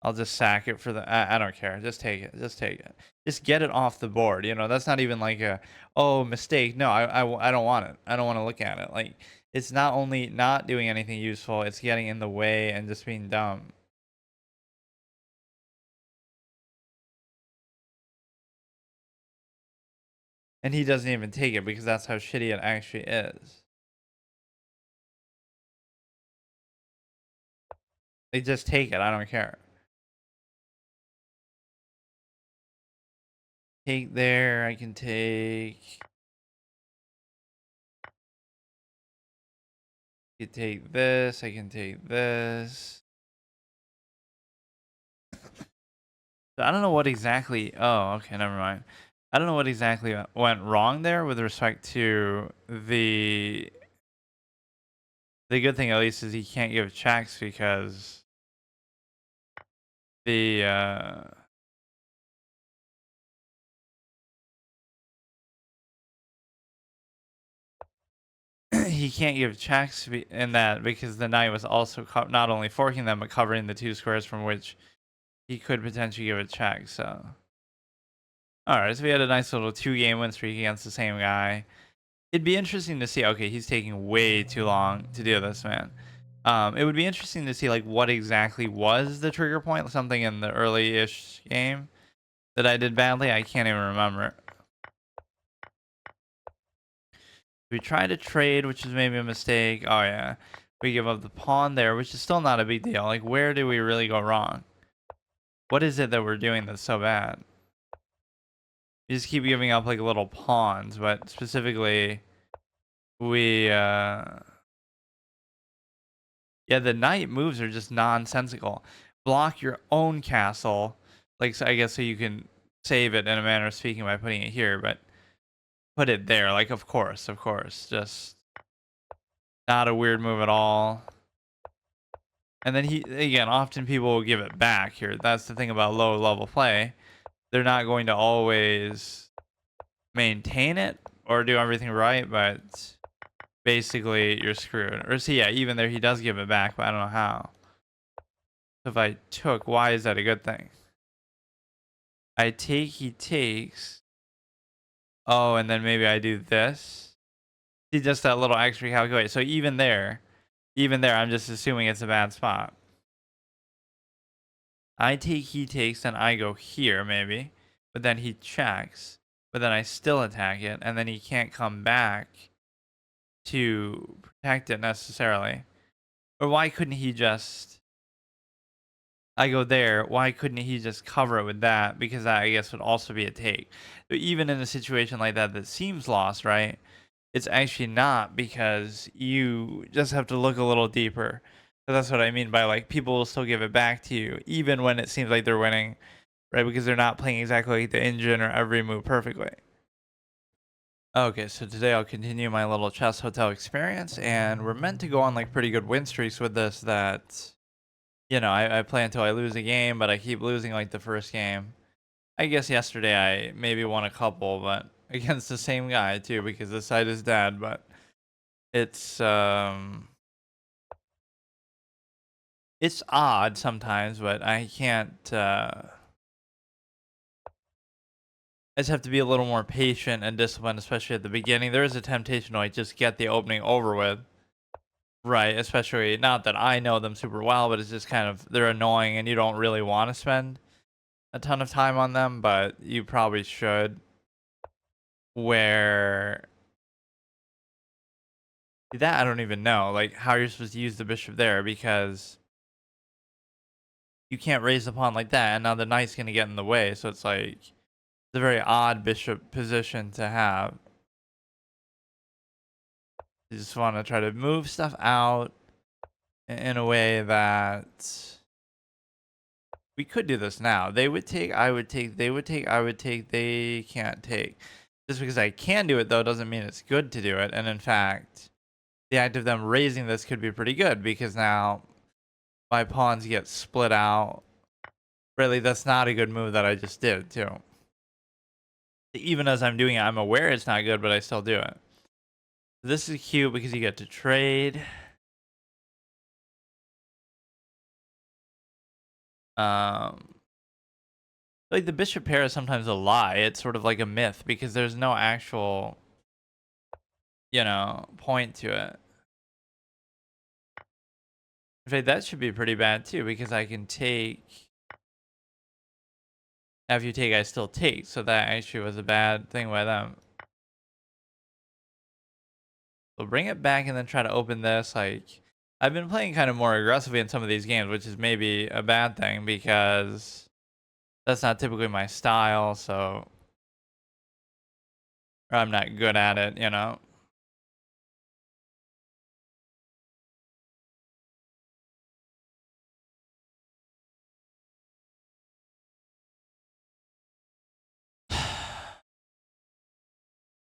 I'll just sack it for the. I don't care. Just take it. Just take it. Just get it off the board. That's not even like a, oh, mistake. No, I don't want it. I don't want to look at it. Like, it's not only not doing anything useful, it's getting in the way and just being dumb. And he doesn't even take it because that's how shitty it actually is. They just take it. I don't care. Take there. I can take. I can take this. I can take this. I don't know what exactly. Oh, okay, never mind. I don't know what exactly went wrong there with respect to the good thing at least is he can't give checks because the he can't give checks in that because the knight was also not only forking them but covering the two squares from which he could potentially give a check. So all right, so we had a nice little 2-game win streak against the same guy. It'd be interesting to see. Okay, he's taking way too long to do this, man. It would be interesting to see like what exactly was the trigger point. Something in the early-ish game that I did badly. I can't even remember. We tried to trade, which is maybe a mistake. Oh yeah, we give up the pawn there, which is still not a big deal. Like, where do we really go wrong? What is it that we're doing that's so bad? We just keep giving up like little pawns, but specifically we yeah, the knight moves are just nonsensical. Block your own castle, like so I guess so you can save it in a manner of speaking by putting it here, but put it there. Like of course, just not a weird move at all. And then he again, often people will give it back here. That's the thing about low level play. They're not going to always maintain it or do everything right, but basically you're screwed. Or see, yeah, even there he does give it back, but I don't know how. So if I took, why is that a good thing? I take, he takes. Oh, and then maybe I do this. See, just that little extra calculate. So even there, I'm just assuming it's a bad spot. I take, he takes, and I go here maybe. But then he checks. But then I still attack it, and then he can't come back to protect it necessarily. Or why couldn't he just... I go there, why couldn't he just cover it with that? Because that, I guess, would also be a take. But even in a situation like that that seems lost, right? It's actually not, because you just have to look a little deeper. So that's what I mean by, like, people will still give it back to you, even when it seems like they're winning, right? Because they're not playing exactly like the engine or every move perfectly. Okay, so today I'll continue my little chess hotel experience, and we're meant to go on like pretty good win streaks with this that, you know, I play until I lose a game, but I keep losing like the first game. I guess yesterday I maybe won a couple, but against the same guy too, because the site is dead, but it's it's odd sometimes, but I can't I just have to be a little more patient and disciplined, especially at the beginning. There is a temptation to like just get the opening over with. Right, especially not that I know them super well, but it's just kind of they're annoying and you don't really want to spend a ton of time on them, but you probably should. Where that I don't even know, like how you're supposed to use the bishop there, because you can't raise the pawn like that, and now the knight's gonna get in the way. So it's like it's a very odd bishop position to have. You just want to try to move stuff out in a way that we could do this now. They would take, I would take, they would take, I would take, they can't take. Just because I can do it though doesn't mean it's good to do it. And in fact, the act of them raising this could be pretty good, because now my pawns get split out. Really, that's not a good move that I just did too. Even as I'm doing it, I'm aware it's not good, but I still do it. This is cute because you get to trade. Um, like the bishop pair is sometimes a lie. It's sort of like a myth because there's no actual, you know, point to it. In fact, that should be pretty bad too, because I can take. After you take, I still take. So that actually was a bad thing by them. So bring it back and then try to open this. Like, I've been playing kind of more aggressively in some of these games, which is maybe a bad thing because that's not typically my style. So, or I'm not good at it, you know.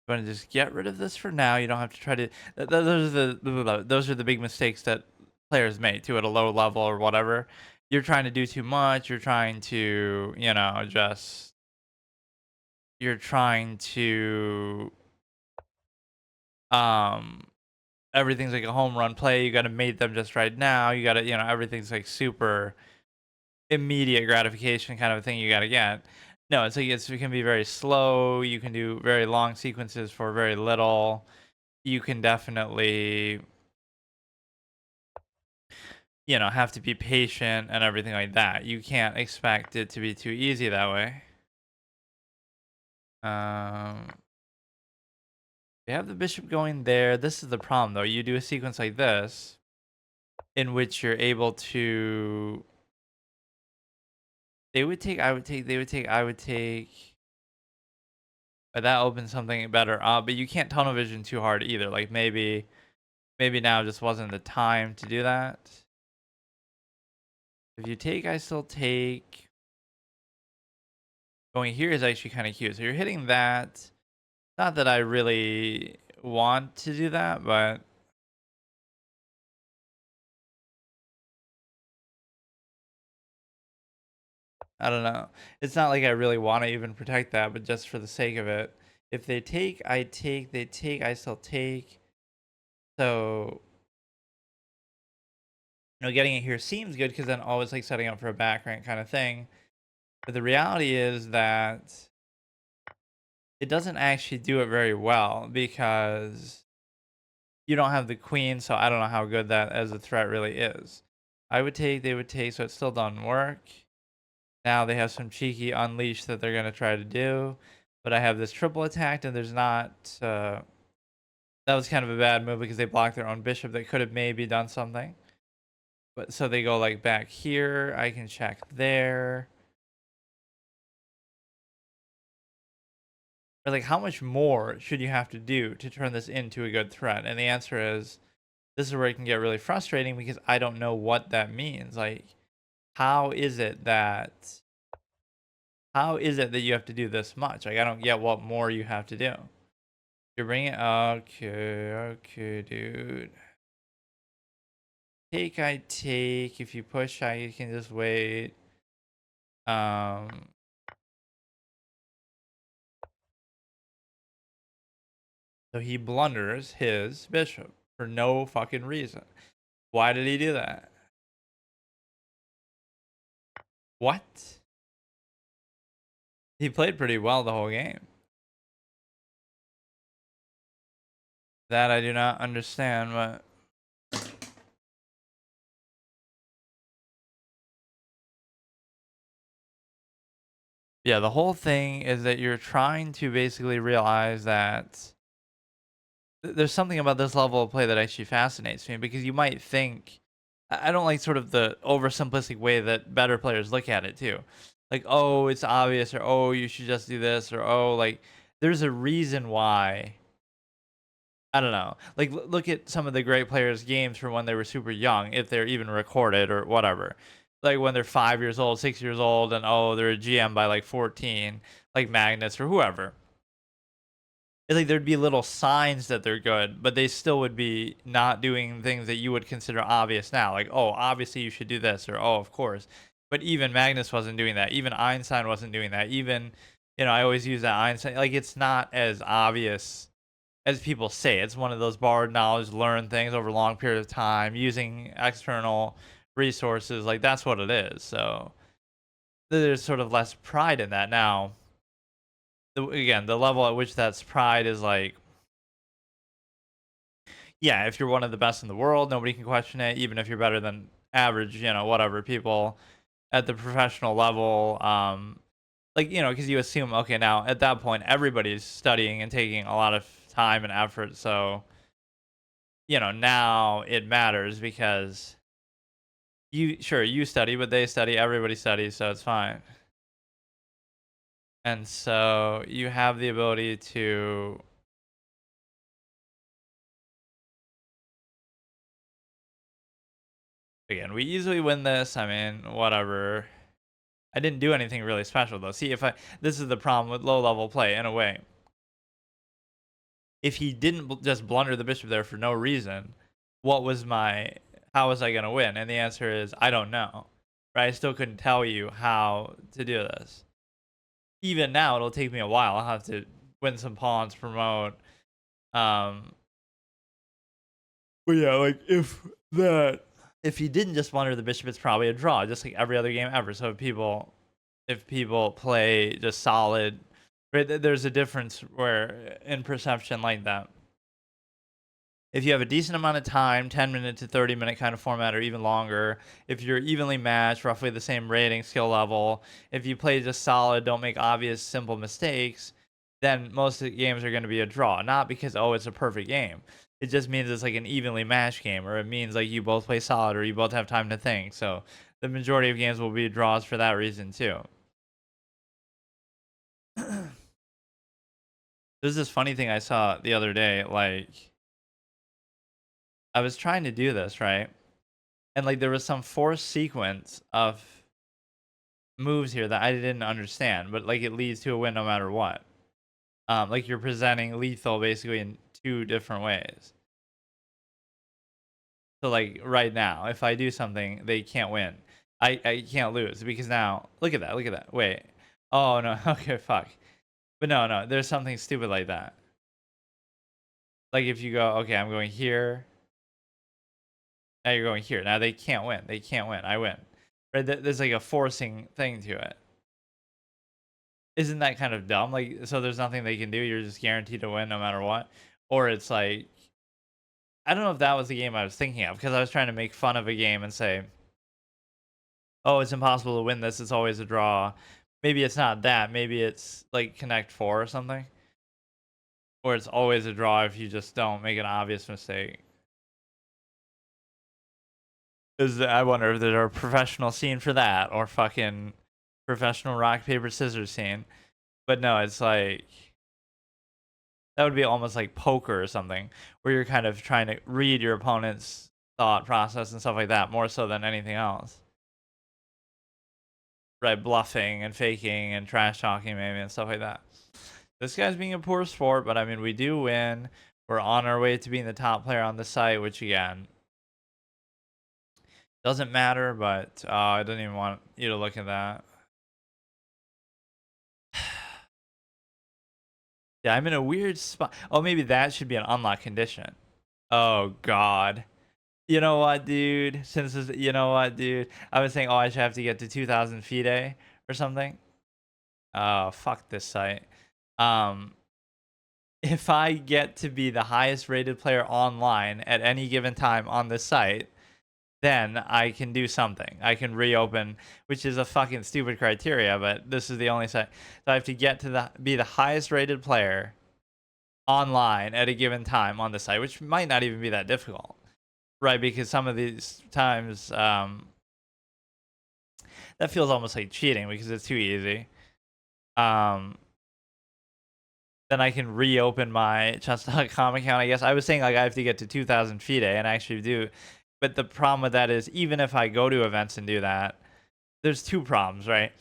Going to just get rid of this for now. You don't have to try to. Those are the big mistakes that players make too at a low level or whatever. You're trying to do too much. You're trying to, you know, just you're trying to um everything's like a home run play. You got to mate them just right now. You got to, you know, everything's like super immediate gratification kind of a thing you got to get. No, it's like it can be very slow. You can do very long sequences for very little. You can definitely, you know, have to be patient and everything like that. You can't expect it to be too easy that way. Um, you have the bishop going there. This is the problem though. You do a sequence like this in which you're able to. They would take, I would take, they would take, I would take. But that opens something better up, but you can't tunnel vision too hard either. Like maybe now just wasn't the time to do that. If you take, I still take. Going here is actually kind of cute. So you're hitting that. Not that I really want to do that, but I don't know. It's not like I really want to even protect that, but just for the sake of it. If they take, I take. They take, I still take. So, getting it here seems good because then always like setting up for a back rank kind of thing. But the reality is that it doesn't actually do it very well because you don't have the queen, so I don't know how good that as a threat really is. I would take, they would take, so it still doesn't work. Now they have some cheeky unleash that they're gonna try to do, but I have this triple attacked, and there's not. That was kind of a bad move because they blocked their own bishop. That could have maybe done something, but so they go like back here. I can check there. Or like, how much more should you have to do to turn this into a good threat? And the answer is, this is where it can get really frustrating because I don't know what that means. Like, how is it that you have to do this much? Like, I don't get what more you have to do. You're bringing okay, dude. Take, I take. If you push, I can just wait. Um, so he blunders his bishop for no fucking reason. Why did he do that? What? He played pretty well the whole game. That I do not understand, but yeah, the whole thing is that you're trying to basically realize that there's something about this level of play that actually fascinates me because you might think I don't like sort of the oversimplistic way that better players look at it too. Like, oh, it's obvious, or oh, you should just do this, or oh, like there's a reason why. I don't know. Like, look at some of the great players' games from when they were super young, if they're even recorded or whatever. Like when they're 5 years old, 6 years old, and oh, they're a GM by like 14, like Magnus or whoever. It's like there'd be little signs that they're good, but they still would be not doing things that you would consider obvious now. Like, oh, obviously you should do this, or oh, of course. But even Magnus wasn't doing that. Even Einstein wasn't doing that. Even, I always use that Einstein. Like, it's not as obvious as people say. It's one of those borrowed knowledge, learned things over a long period of time, using external resources. Like, that's what it is. So there's sort of less pride in that now. Again, the level at which that's pride is like, yeah, if you're one of the best in the world, nobody can question it. Even if you're better than average, whatever people at the professional level, like, because you assume, okay, now at that point, everybody's studying and taking a lot of time and effort. So, now it matters because you study, but they study, everybody studies, so it's fine. And so you have the ability to, again, we easily win this. I mean, whatever. I didn't do anything really special though. See, this is the problem with low level play in a way. If he didn't just blunder the bishop there for no reason, how was I going to win? And the answer is, I don't know. Right? I still couldn't tell you how to do this. Even now, it'll take me a while. I'll have to win some pawns, promote. But yeah, like if he didn't just blunder the bishop, it's probably a draw, just like every other game ever. So if people play just solid, right, there's a difference where in perception like that. If you have a decent amount of time, 10-minute to 30-minute kind of format, or even longer, if you're evenly matched, roughly the same rating, skill level, if you play just solid, don't make obvious, simple mistakes, then most of the games are going to be a draw. Not because, oh, it's a perfect game. It just means it's like an evenly matched game, or it means like you both play solid, or you both have time to think. So the majority of games will be draws for that reason, too. There's this funny thing I saw the other day, like, I was trying to do this, right? And, like, there was some forced sequence of moves here that I didn't understand, but, like, it leads to a win no matter what. Like, you're presenting lethal basically in 2 different ways. So, like, right now, if I do something, they can't win. I can't lose because now look at that, look at that. Wait. Oh, no. Okay, fuck. But no, there's something stupid like that. Like, if you go, "Okay, I'm going here." Now you're going here. Now they can't win. They can't win. I win. Right? There's like a forcing thing to it. Isn't that kind of dumb? Like, so there's nothing they can do. You're just guaranteed to win no matter what. Or it's like, I don't know if that was the game I was thinking of because I was trying to make fun of a game and say, oh, it's impossible to win this. It's always a draw. Maybe it's not that. Maybe it's like Connect 4 or something. Or it's always a draw if you just don't make an obvious mistake. I wonder if there's a professional scene for that or fucking professional rock paper scissors scene. But no, it's like that would be almost like poker or something, where you're kind of trying to read your opponent's thought process and stuff like that more so than anything else. Right, bluffing and faking and trash talking maybe and stuff like that. This guy's being a poor sport, but I mean we do win. We're on our way to being the top player on the site, which again doesn't matter, but I don't even want you to look at that. Yeah, I'm in a weird spot. Oh, maybe that should be an unlock condition. Oh God. You know what, dude? You know what, dude? I was saying, oh, I should have to get to 2,000 FIDE or something. Oh, fuck this site. Um, if I get to be the highest rated player online at any given time on this site, then I can do something. I can reopen, which is a fucking stupid criteria, but this is the only site. So I have to get to be the highest rated player online at a given time on the site, which might not even be that difficult, right? Because some of these times that feels almost like cheating because it's too easy. Um, then I can reopen my chess.com account. I guess I was saying like I have to get to 2,000 FIDE and I actually do, but the problem with that is even if I go to events and do that, there's 2 problems, right?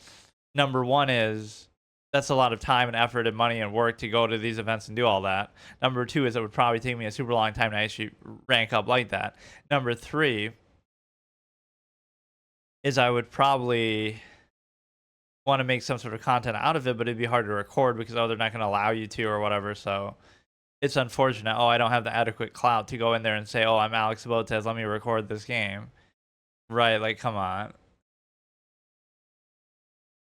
Number 1 is that's a lot of time and effort and money and work to go to these events and do all that. Number 2 is it would probably take me a super long time to actually rank up like that. Number 3 is I would probably want to make some sort of content out of it, but it'd be hard to record because they're not going to allow you to or whatever. So it's unfortunate. Oh, I don't have the adequate clout to go in there and say, oh, I'm Alex Botez. Let me record this game. Right? Like, come on.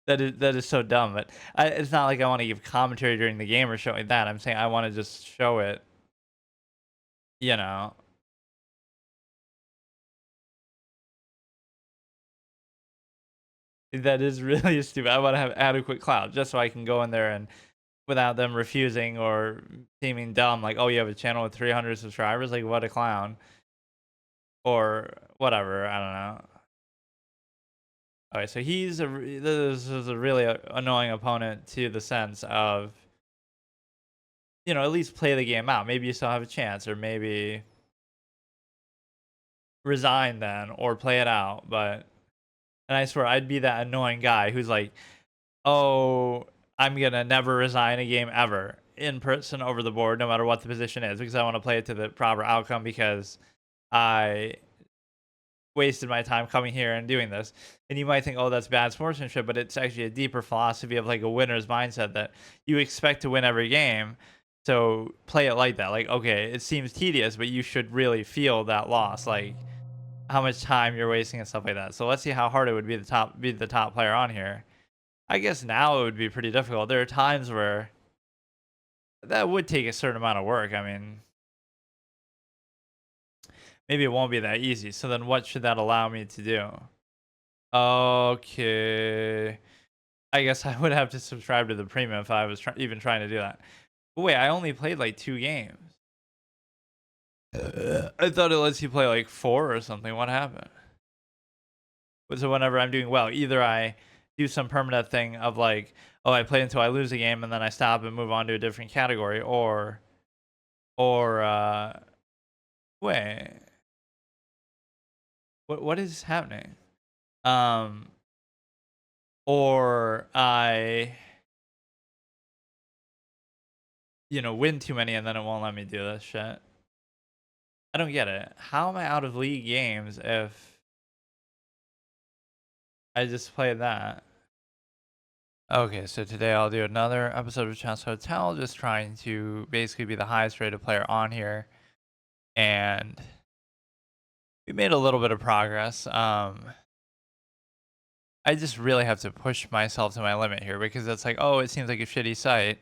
That is so dumb. But it's not like I want to give commentary during the game or showing that. I'm saying I want to just show it. You know, that is really stupid. I want to have adequate clout just so I can go in there and without them refusing or seeming dumb, like, oh, you have a channel with 300 subscribers, like what a clown, or whatever. I don't know. Okay, so this is a really annoying opponent to the sense of at least play the game out. Maybe you still have a chance, or maybe resign then, or play it out. But and I swear I'd be that annoying guy who's like, oh, I'm gonna never resign a game ever in person over the board, no matter what the position is, because I want to play it to the proper outcome because I wasted my time coming here and doing this. And you might think, oh, that's bad sportsmanship, but it's actually a deeper philosophy of like a winner's mindset that you expect to win every game. So play it like that. Like, okay, it seems tedious, but you should really feel that loss, like how much time you're wasting and stuff like that. So let's see how hard it would be the top player on here. I guess now it would be pretty difficult. There are times where that would take a certain amount of work. I mean, maybe it won't be that easy. So then what should that allow me to do? Okay. I guess I would have to subscribe to the premium if I was even trying to do that. But wait, I only played like 2 games. I thought it lets you play like 4 or something. What happened? So whenever I'm doing well, either I do some permanent thing of like, oh, I play until I lose a game and then I stop and move on to a different category, or wait, what is happening? Um, or I, win too many and then it won't let me do this shit. I don't get it. How am I out of league games if I just played that? Okay, so today I'll do another episode of Chess Hotel, just trying to basically be the highest rated player on here. And we made a little bit of progress. I just really have to push myself to my limit here because it's like, oh, it seems like a shitty site.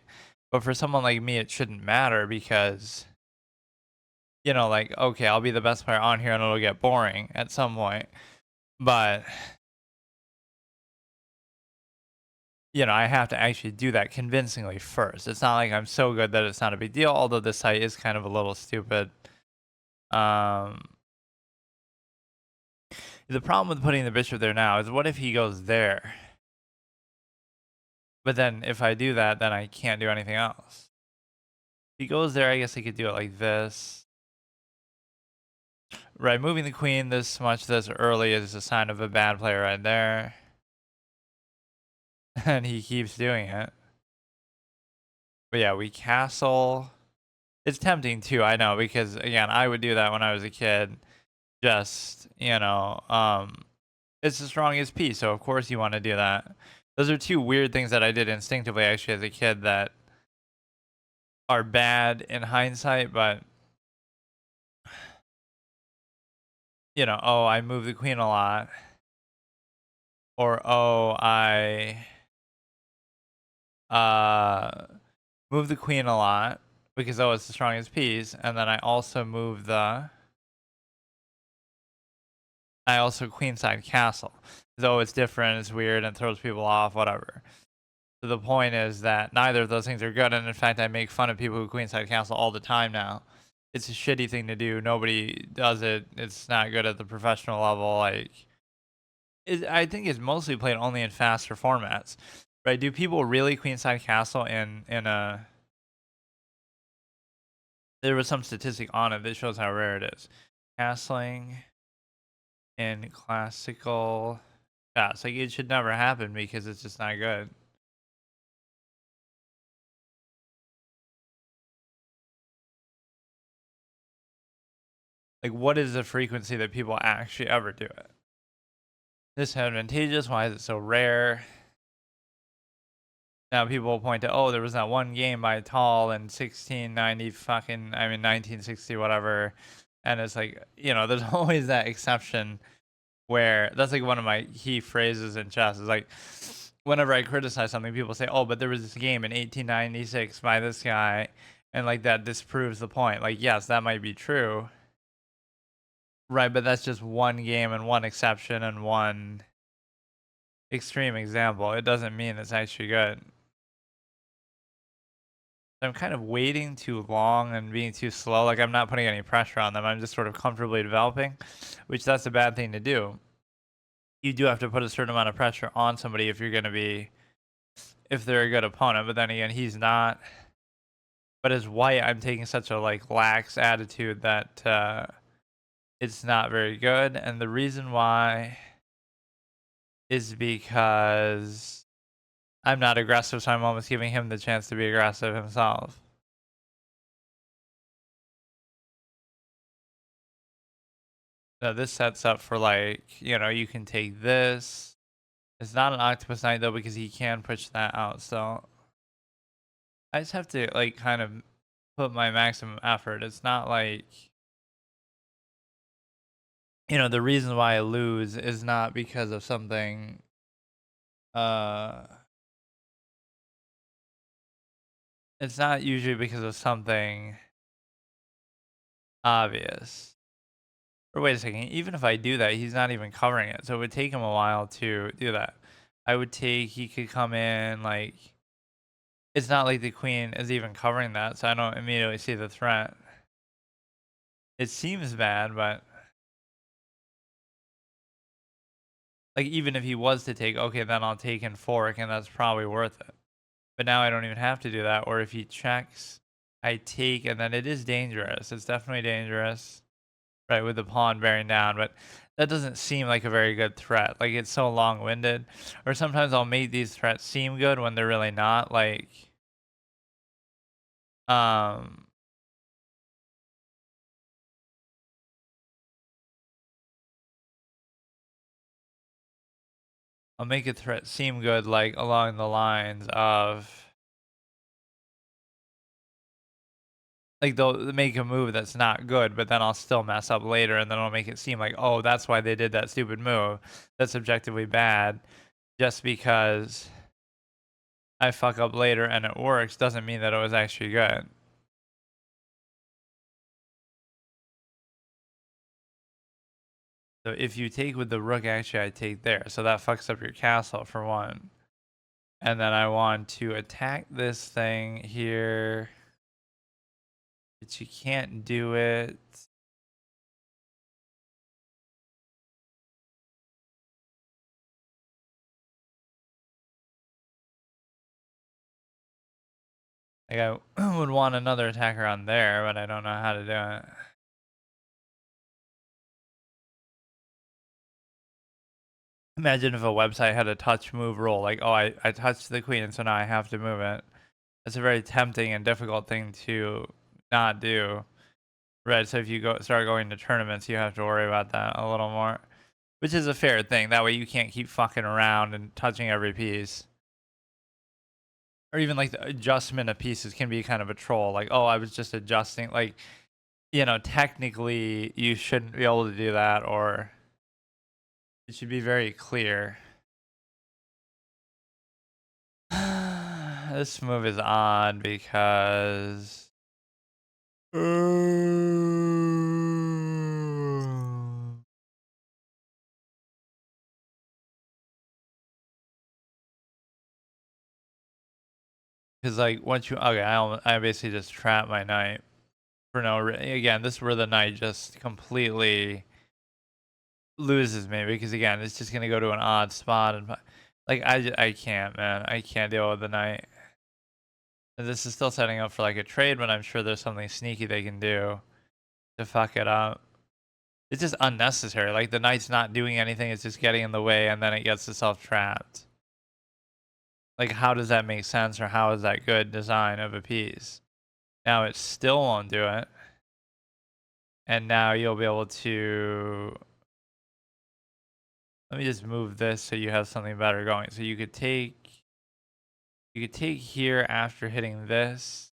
But for someone like me, it shouldn't matter because, like, okay, I'll be the best player on here and it'll get boring at some point. But, I have to actually do that convincingly first. It's not like I'm so good that it's not a big deal, although this site is kind of a little stupid. Um, the problem with putting the bishop there now is what if he goes there? But then if I do that, then I can't do anything else. If he goes there, I guess I could do it like this. Right, moving the queen this much this early is a sign of a bad player right there. And he keeps doing it. But yeah, we castle. It's tempting too, I know, because again, I would do that when I was a kid. Just, it's the strongest piece, so of course you want to do that. Those are two weird things that I did instinctively actually as a kid that are bad in hindsight, but oh, I move the queen a lot. Or oh, I move the queen a lot because oh, it's the strongest piece, and then I also queenside castle. Though it's different, it's weird, and throws people off, whatever. So the point is that neither of those things are good, and in fact, I make fun of people who queenside castle all the time now. It's a shitty thing to do. Nobody does it. It's not good at the professional level. Like, I think it's mostly played only in faster formats, right? Do people really queenside castle in a? There was some statistic on it that shows how rare it is. Castling in classical chess, like it should never happen because it's just not good. Like, what is the frequency that people actually ever do it? Disadvantageous. Why is it so rare? Now people point to, oh, there was that one game by Tall in 1690 1960 whatever, and it's like, there's always that exception where that's like one of my key phrases in chess is like, whenever I criticize something, people say, oh, but there was this game in 1896 by this guy, and like that disproves the point. Like, yes, that might be true, right? But that's just one game and one exception and one extreme example. It doesn't mean it's actually good. I'm kind of waiting too long and being too slow. Like, I'm not putting any pressure on them. I'm just sort of comfortably developing, which that's a bad thing to do. You do have to put a certain amount of pressure on somebody if you're going to be, if they're a good opponent. But then again, he's not. But as white, I'm taking such a like lax attitude that it's not very good. And the reason why is because I'm not aggressive, so I'm almost giving him the chance to be aggressive himself. So this sets up for like, you can take this. It's not an octopus knight though because he can push that out. So I just have to like kind of put my maximum effort. It's not like, the reason why I lose is not because of something uh it's not usually because of something obvious. Or wait a second, even if I do that, he's not even covering it. So it would take him a while to do that. He could come in like, it's not like the queen is even covering that, so I don't immediately see the threat. It seems bad, but Like, even if he was to take, okay, then I'll take and fork, and that's probably worth it. But now I don't even have to do that, or if he checks, I take, and then it is dangerous. It's definitely dangerous, right, with the pawn bearing down, but that doesn't seem like a very good threat. Like, it's so long-winded. Or sometimes I'll make these threats seem good when they're really not, like, um, I'll make a threat seem good, like, along the lines of, like, they'll make a move that's not good, but then I'll still mess up later, and then I'll make it seem like, "Oh, that's why they did that stupid move. That's objectively bad." Just because I fuck up later and it works doesn't mean that it was actually good. So if you take with the rook, actually I take there. So that fucks up your castle for one. And then I want to attack this thing here. But you can't do it. Like I would want another attacker on there, but I don't know how to do it. Imagine if a website had a touch move rule, like, oh, I touched the queen, and so now I have to move it. That's a very tempting and difficult thing to not do. Right, so if you start going to tournaments, you have to worry about that a little more, which is a fair thing. That way you can't keep fucking around and touching every piece. Or even like the adjustment of pieces can be kind of a troll. Like, oh, I was just adjusting. Like, technically you shouldn't be able to do that, or it should be very clear. This move is odd because like once you okay, I basically just trap my knight for no again. This is where the knight just completely loses me because again, it's just gonna go to an odd spot and like I can't, man. I can't deal with the knight. And this is still setting up for like a trade, but I'm sure there's something sneaky they can do to fuck it up. It's just unnecessary. Like the knight's not doing anything; it's just getting in the way, and then it gets itself trapped. Like, how does that make sense, or how is that good design of a piece? Now it still won't do it, and now you'll be able to. Let me just move this so you have something better going. So you could take here after hitting this.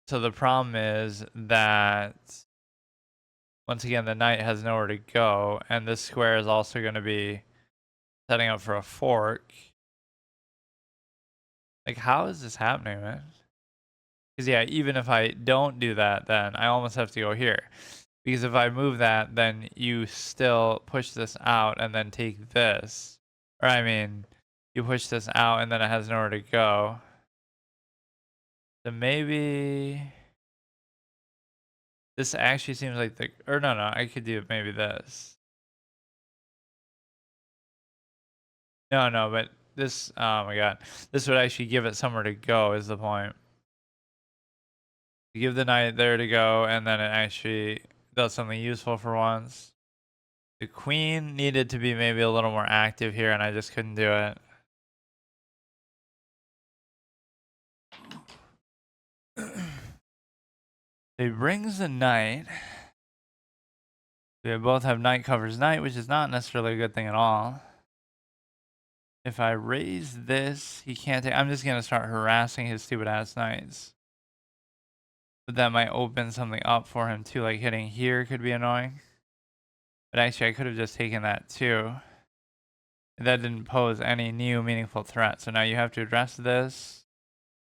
So the problem is that once again the knight has nowhere to go, and this square is also going to be setting up for a fork. Like, how is this happening, man? Because yeah, even if I don't do that, then I almost have to go here. Because if I move that, then you still push this out and then take this. Or I mean, you push this out and then it has nowhere to go. So maybe this actually seems like the, or no, I could do maybe this. No, but this, oh my god. This would actually give it somewhere to go is the point. You give the knight there to go and then it actually does something useful for once. The queen needed to be maybe a little more active here and I just couldn't do it. He brings the knight. They both have knight covers knight, which is not necessarily a good thing at all. If I raise this, he can't take. I'm just going to start harassing his stupid ass knights. But that might open something up for him too, like hitting here could be annoying. But actually, I could have just taken that too. That didn't pose any new meaningful threat. So now you have to address this.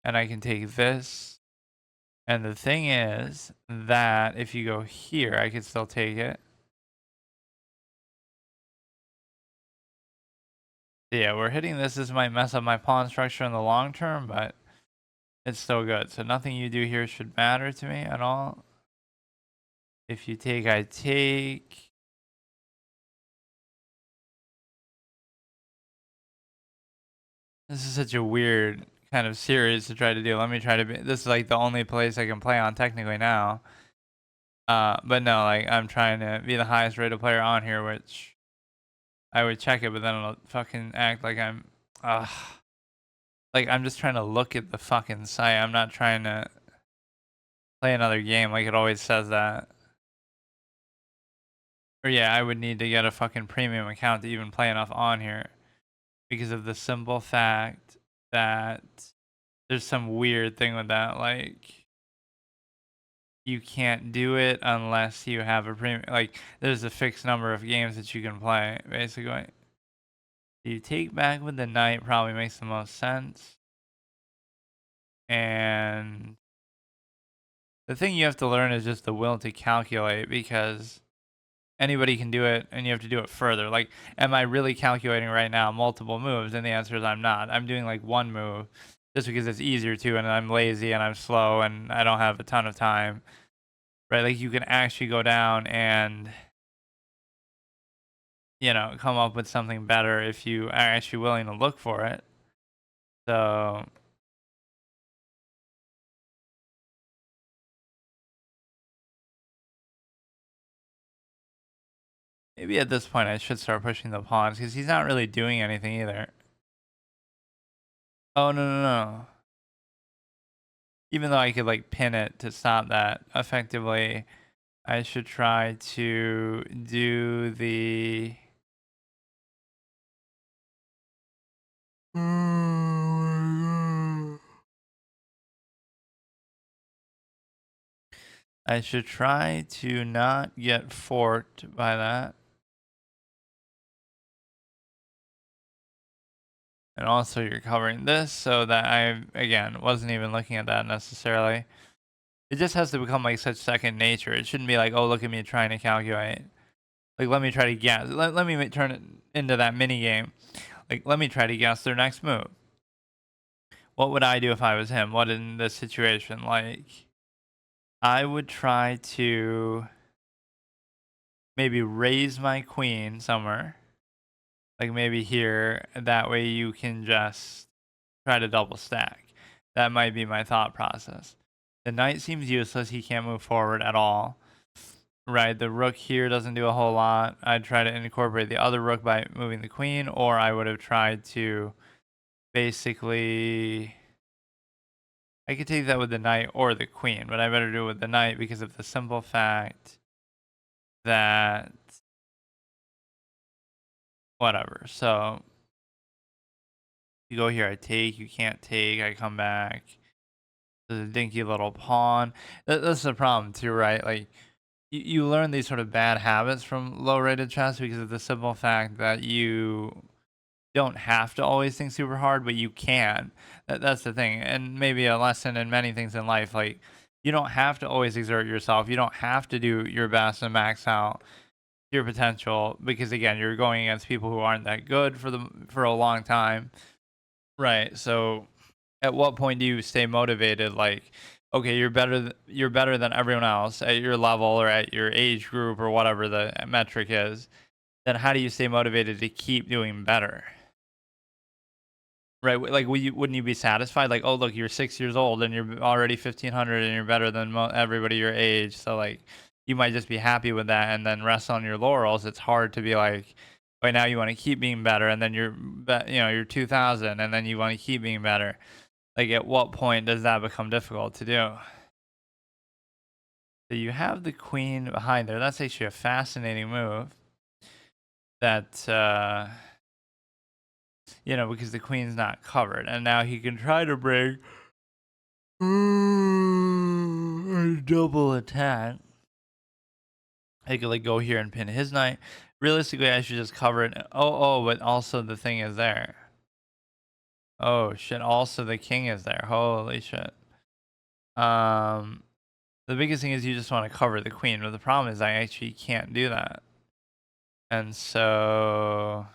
And I can take this. And the thing is that if you go here, I could still take it. Yeah, we're hitting this. This might mess up my pawn structure in the long term, but it's still good. So nothing you do here should matter to me at all. If you take, I take. This is such a weird kind of series to try to do. Let me try to be. This is like the only place I can play on technically now. But no, like I'm trying to be the highest rated player on here, which I would check it, but then it'll fucking act like uh, like I'm just trying to look at the fucking site. I'm not trying to play another game like it always says that. Or yeah, I would need to get a fucking premium account to even play enough on here because of the simple fact that there's some weird thing with that, like you can't do it unless you have a premium. Like there's a fixed number of games that you can play, basically. You take back with the night probably makes the most sense. And the thing you have to learn is just the will to calculate because anybody can do it and you have to do it further. Like, am I really calculating right now multiple moves? And the answer is I'm not. I'm doing like one move just because it's easier to, and I'm lazy and I'm slow and I don't have a ton of time. Right? Like you can actually go down and come up with something better if you are actually willing to look for it. So maybe at this point I should start pushing the pawns because he's not really doing anything either. Oh no no no. Even though I could like pin it to stop that effectively, I should try to do the I should try to not get forked by that. And also you're covering this so that I, again, wasn't even looking at that necessarily. It just has to become like such second nature. It shouldn't be like, oh, look at me trying to calculate. Like, let me try to guess. Let me turn it into that mini game. Like, let me try to guess their next move. What would I do if I was him? What in this situation? Like, I would try to maybe raise my queen somewhere. Like, maybe here. That way you can just try to double stack. That might be my thought process. The knight seems useless. He can't move forward at all. Right, the rook here doesn't do a whole lot. I'd try to incorporate the other rook by moving the queen, or I would have tried to basically... I could take that with the knight or the queen, but I better do it with the knight because of the simple fact that... Whatever, so... You go here, I take, you can't take, I come back. There's a dinky little pawn. That's the problem too, right? Like, you learn these sort of bad habits from low-rated chess because of the simple fact that you don't have to always think super hard, but you can. That's the thing, and maybe a lesson in many things in life. Like, you don't have to always exert yourself. You don't have to do your best and max out your potential because again, you're going against people who aren't that good for a long time, right? So at what point do you stay motivated? Like, okay, you're better than everyone else at your level or at your age group or whatever the metric is. Then how do you stay motivated to keep doing better? Right? Like, wouldn't you be satisfied? Like, oh look, you're 6 years old and you're already 1500 and you're better than everybody your age. So like, you might just be happy with that and then rest on your laurels. It's hard to be like, right now you want to keep being better, and then you're 2000, and then you want to keep being better. Like, at what point does that become difficult to do? So you have the queen behind there. That's actually a fascinating move. That because the queen's not covered, and now he can try to bring a double attack. I could like go here and pin his knight. Realistically, I should just cover it. Oh, but also the thing is there. Oh shit! Also the king is there. Holy shit. Um, the biggest thing is you just want to cover the queen, but the problem is I actually can't do that, and so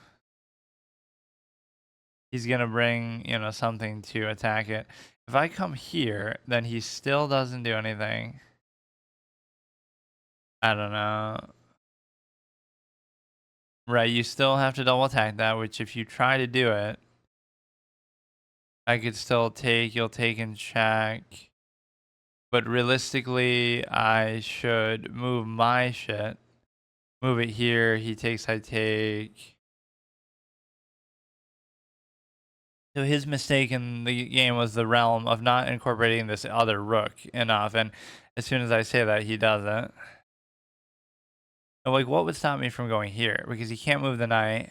he's gonna bring something to attack it. If I come here, then he still doesn't do anything. I don't know. Right, you still have to double attack that, which if you try to do it, I could still take, you'll take and check. But realistically, I should move my shit. Move it here. He takes, I take. So his mistake in the game was the realm of not incorporating this other rook enough. And as soon as I say that, he doesn't. And like, what would stop me from going here? Because he can't move the knight.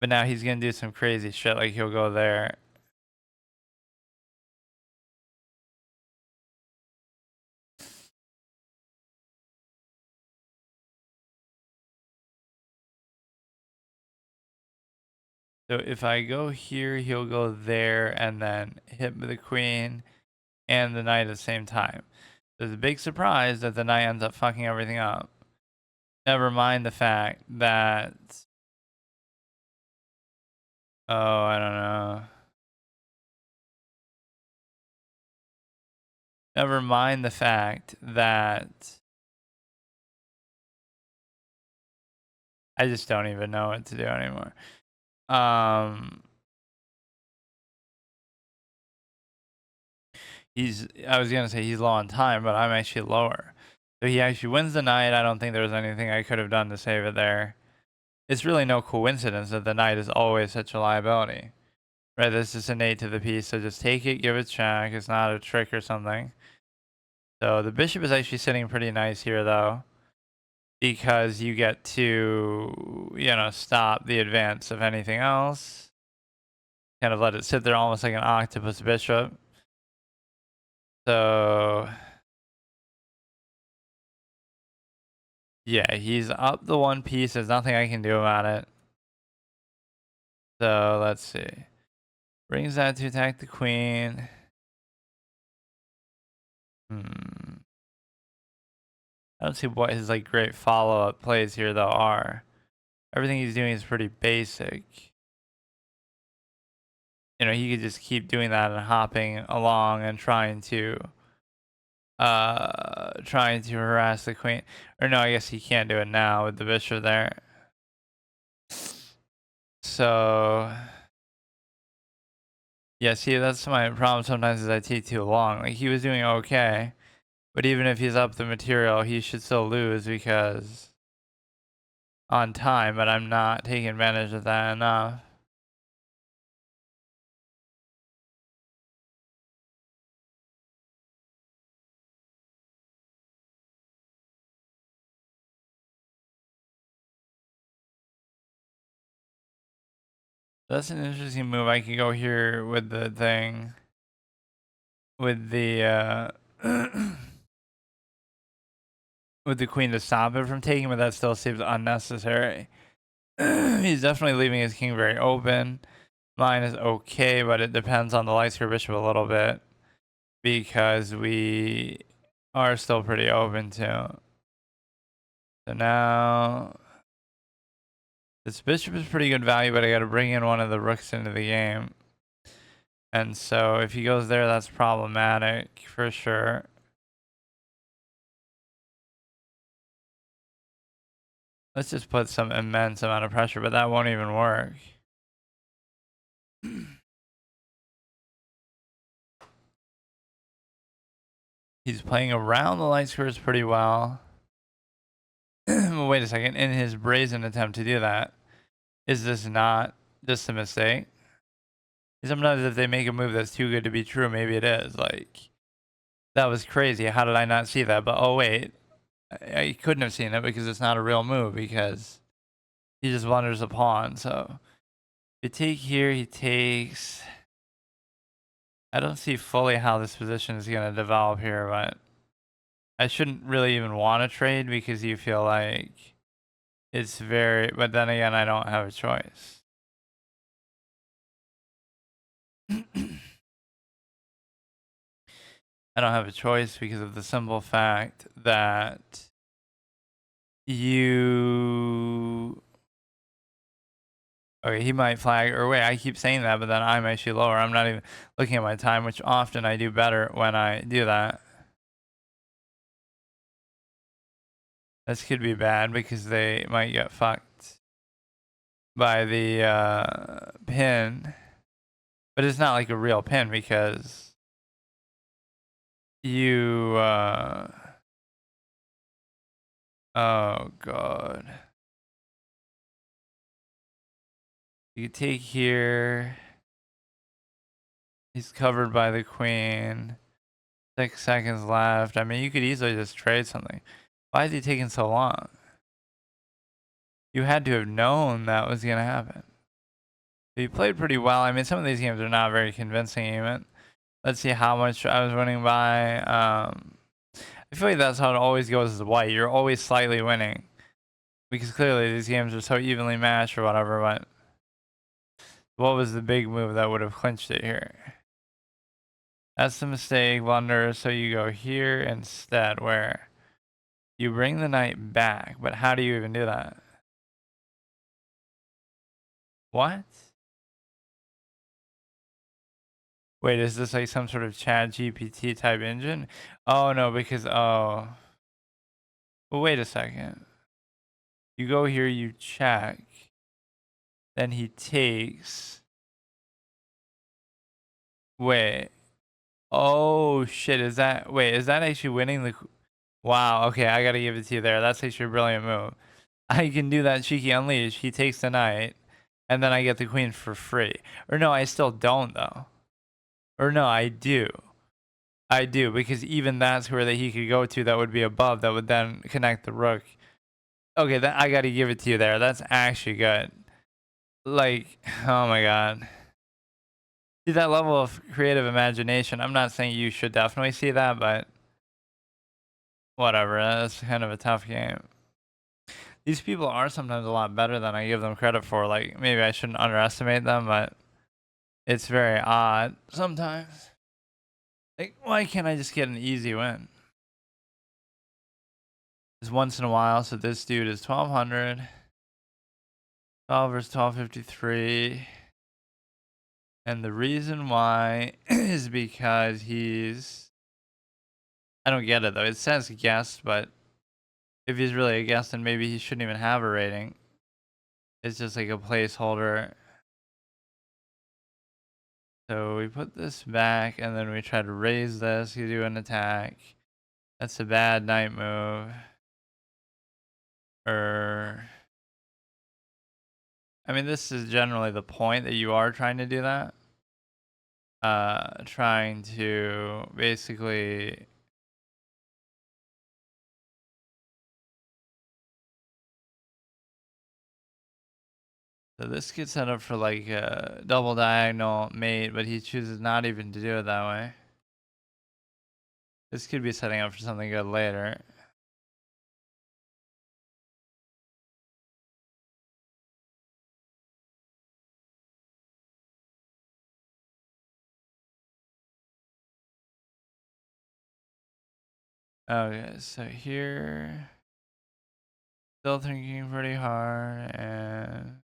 But now he's going to do some crazy shit. Like, he'll go there. So if I go here, he'll go there and then hit the queen and the knight at the same time. There's a big surprise that the knight ends up fucking everything up. Never mind the fact that... Oh, I don't know. Never mind the fact that... I just don't even know what to do anymore. I was gonna say he's low on time, but I'm actually lower. So he actually wins the knight. I don't think there was anything I could have done to save it there. It's really no coincidence that the knight is always such a liability. Right, this is innate to the piece, so just take it, give it a check. It's not a trick or something. So the bishop is actually sitting pretty nice here, though, because you get to, you know, stop the advance of anything else. Kind of let it sit there almost like an octopus bishop. So, yeah, he's up the one piece. There's nothing I can do about it. So, let's see. Brings that to attack the queen. I don't see what his like great follow-up plays here though are. Everything he's doing is pretty basic. You know, he could just keep doing that and hopping along and trying to harass the queen. Or no, I guess he can't do it now with the bishop there. So yeah, see, that's my problem sometimes is I take too long. Like he was doing okay, but even if he's up the material, he should still lose because on time, but I'm not taking advantage of that enough. That's an interesting move. I could go here with the thing. With the with the queen to stop it from taking, but that still seems unnecessary. He's definitely leaving his king very open. Mine is okay, but it depends on the light square bishop a little bit. Because we are still pretty open too. So now this bishop is pretty good value, but I gotta bring in one of the rooks into the game. And so if he goes there, that's problematic for sure. Let's just put some immense amount of pressure, but that won't even work. He's playing around the light squares pretty well. Wait a second. In his brazen attempt to do that, is this not just a mistake? Sometimes if they make a move that's too good to be true, maybe it is. Like, that was crazy. How did I not see that? But oh wait, I couldn't have seen it because it's not a real move because he just blunders a pawn. So if you take here, he takes. I don't see fully how this position is going to develop here, but I shouldn't really even want to trade because you feel like it's very, but then again, I don't have a choice. I don't have a choice because of the simple fact that you... Okay, he might flag, or wait, I keep saying that, but then I'm actually lower. I'm not even looking at my time, which often I do better when I do that. This could be bad because they might get fucked by the pin. But it's not like a real pin because you, oh god. You take here. He's covered by the queen. 6 seconds left. I mean, you could easily just trade something. Why is he taking so long? You had to have known that was going to happen. He played pretty well. I mean, some of these games are not very convincing even. Let's see how much I was winning by. I feel like that's how it always goes as white. You're always slightly winning. Because clearly these games are so evenly matched or whatever, but what was the big move that would have clinched it here? That's the mistake, blunder. So you go here instead, where you bring the knight back. But how do you even do that? What? Wait, is this like some sort of Chat GPT type engine? Oh no, because oh. Well, wait a second. You go here, you check. Then he takes. Wait. Oh shit, is that actually winning the wow, okay, I gotta give it to you there. That's actually a brilliant move. I can do that cheeky unleash. He takes the knight, and then I get the queen for free. Or no, I still don't though. Or no, I do. I do, because even that's where that he could go to that would be above, that would then connect the rook. Okay, that I gotta give it to you there. That's actually good. Like, oh my god. See that level of creative imagination. I'm not saying you should definitely see that, but whatever. That's kind of a tough game. These people are sometimes a lot better than I give them credit for. Like, maybe I shouldn't underestimate them, but it's very odd sometimes. Like, why can't I just get an easy win? It's once in a while, so this dude is 1200. 12 versus 1253. And the reason why is because he's... I don't get it, though. It says guest, but if he's really a guest, then maybe he shouldn't even have a rating. It's just like a placeholder. So we put this back, and then we try to raise this. You do an attack. That's a bad knight move. I mean, this is generally the point that you are trying to do that. Trying to basically... So this gets set up for like a double diagonal mate, but he chooses not even to do it that way. This could be setting up for something good later. Okay, so here, still thinking pretty hard, and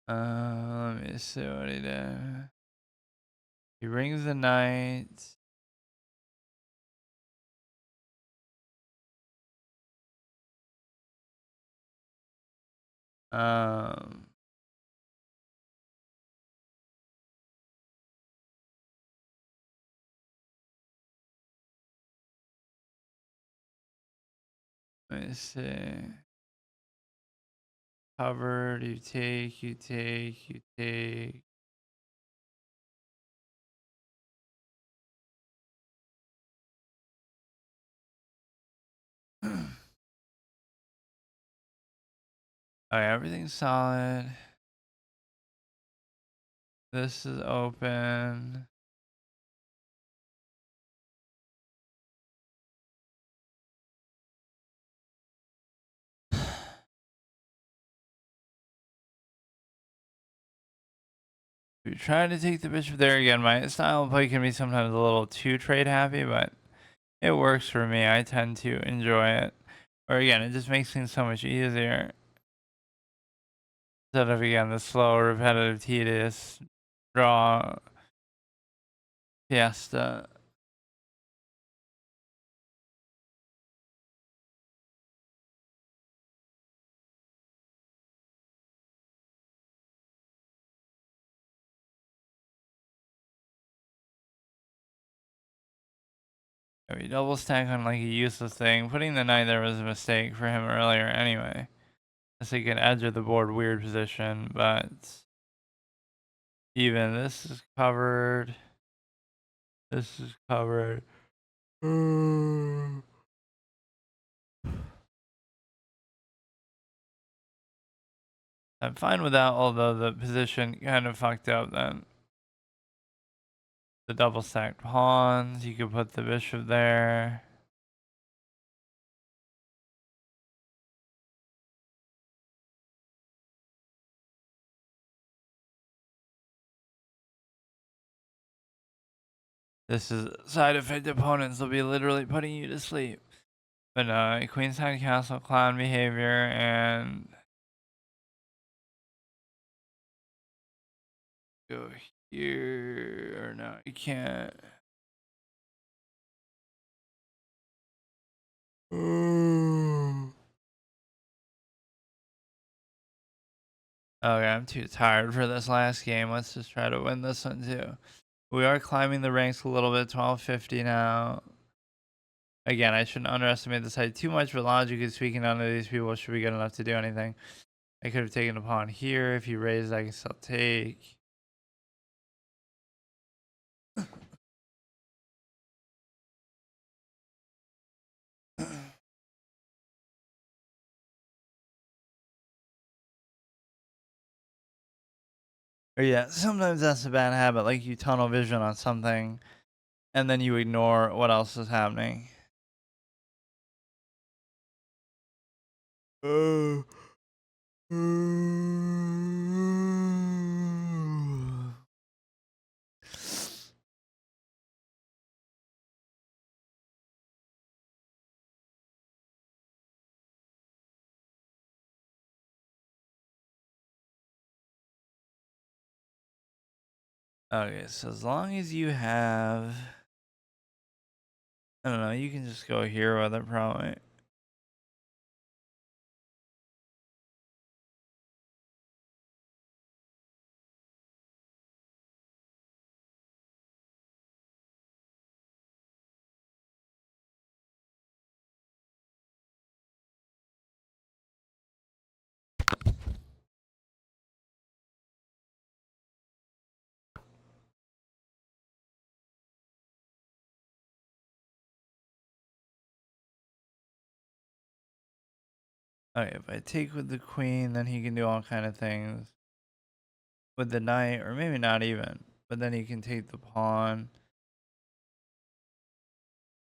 let me see what he did. He rings the knight. Um, let me see. Covered, you take, you take, you take. Okay, everything's solid. This is open. We try to take the bishop there again. My style of play can be sometimes a little too trade happy, but it works for me. I tend to enjoy it. Or again, it just makes things so much easier. Instead of, again, the slow, repetitive, tedious draw fiesta. We double stack on like a useless thing. Putting the knight there was a mistake for him earlier anyway. It's like an edge of the board weird position, but even this is covered. This is covered. I'm fine with that, although the position kind of fucked up then. The double stacked pawns, you could put the bishop there. This is side effect opponents will be literally putting you to sleep. But queenside castle clown behavior and go here or no, you can't. Okay, I'm too tired for this last game. Let's just try to win this one too. We are climbing the ranks a little bit, 1250 now. Again, I shouldn't underestimate this height too much, but logically speaking, none of these people should be good enough to do anything. I could have taken a pawn here. If you raise, I can still take. Or yeah, sometimes that's a bad habit. Like you tunnel vision on something, and then you ignore what else is happening. Oh. Okay, so as long as you have, I don't know, you can just go here with it probably. Okay, if I take with the queen, then he can do all kind of things. With the knight, or maybe not even. But then he can take the pawn.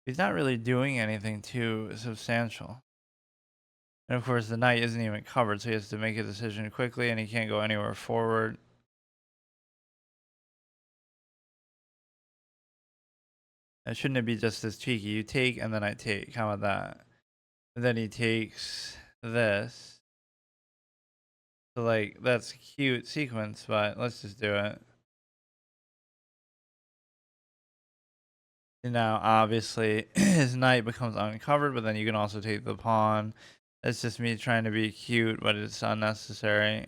He's not really doing anything too substantial. And of course, the knight isn't even covered, so he has to make a decision quickly, and he can't go anywhere forward. And shouldn't it be just as cheeky? You take, and then I take. How about that? And then he takes this. So, like, that's a cute sequence, but let's just do it. And now, obviously, his knight becomes uncovered, but then you can also take the pawn. That's just me trying to be cute, but it's unnecessary.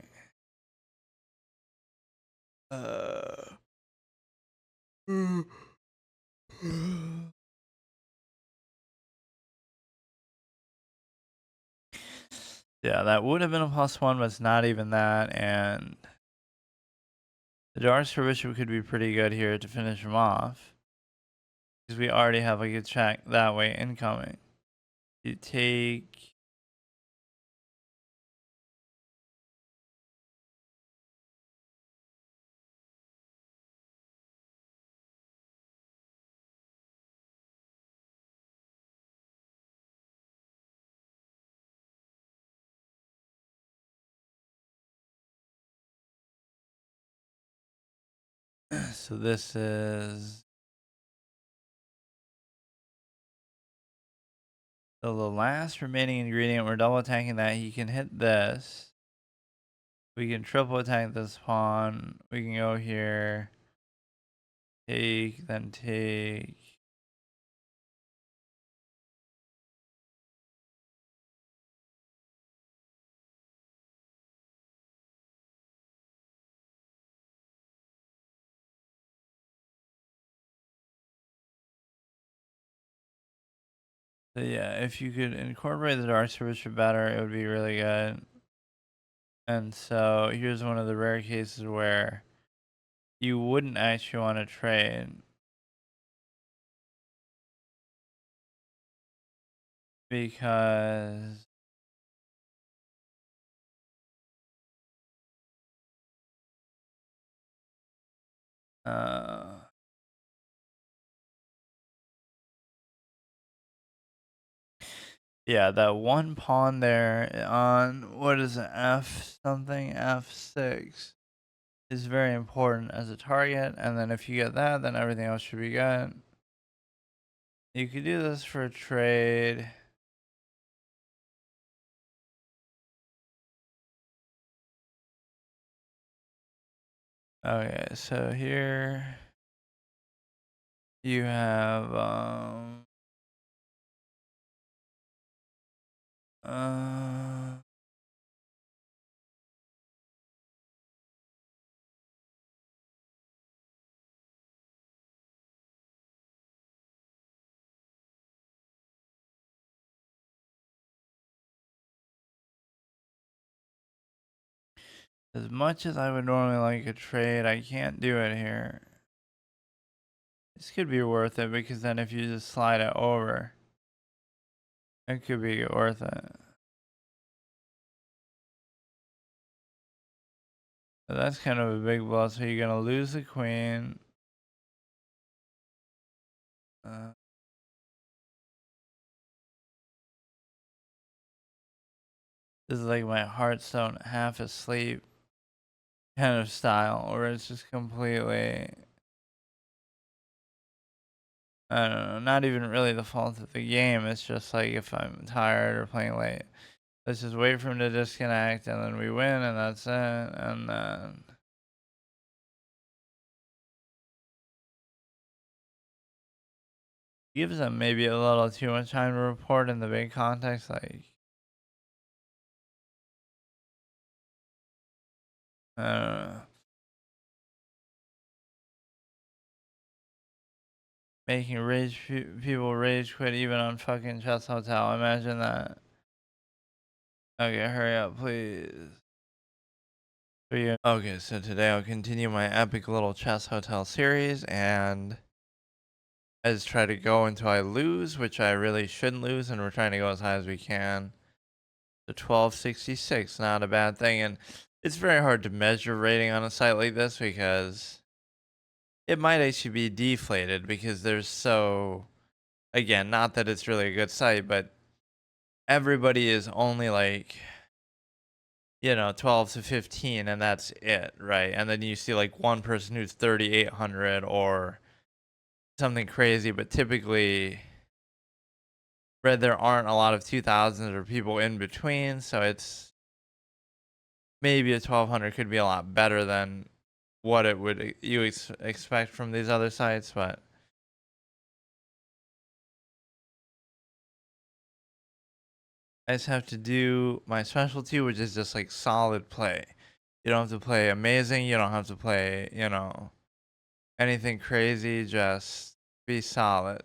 Uh. Yeah, that would have been a +1, but it's not even that. And the darks for bishop could be pretty good here to finish him off. Because we already have like a check that way incoming. You take. So this is. So the last remaining ingredient, we're double attacking that. He can hit this. We can triple attack this pawn. We can go here. Take, then take. So yeah, if you could incorporate the dark switch better, it would be really good. And so here's one of the rare cases where you wouldn't actually want to trade because uh yeah, that one pawn there on what is it, F something, F6 is very important as a target, and then if you get that, then everything else should be good. You could do this for a trade. Okay, so here you have uh as much as I would normally like a trade, I can't do it here. This could be worth it because then if you just slide it over, it could be worth it. So that's kind of a big blow. So you're gonna lose the queen. Uh, this is like my Hearthstone half asleep kind of style, where it's just completely, I don't know, not even really the fault of the game. It's just like if I'm tired or playing late, let's just wait for him to disconnect and then we win and that's it. And then gives them maybe a little too much time to report in the big context. Like, I don't know. Making people rage quit even on fucking Chess Hotel. Imagine that. Okay, hurry up, please. For you. Okay, so today I'll continue my epic little Chess Hotel series, and I just try to go until I lose, which I really shouldn't lose, and we're trying to go as high as we can. So 1266, not a bad thing, and it's very hard to measure rating on a site like this because it might actually be deflated because there's so, again, not that it's really a good site, but everybody is only like, 12 to 15 and that's it, right? And then you see like one person who's 3,800 or something crazy, but typically there aren't a lot of 2000s or people in between, so it's maybe a 1200 could be a lot better than what it would expect from these other sites, but I just have to do my specialty, which is just like solid play. You don't have to play amazing, you don't have to play, anything crazy, just be solid.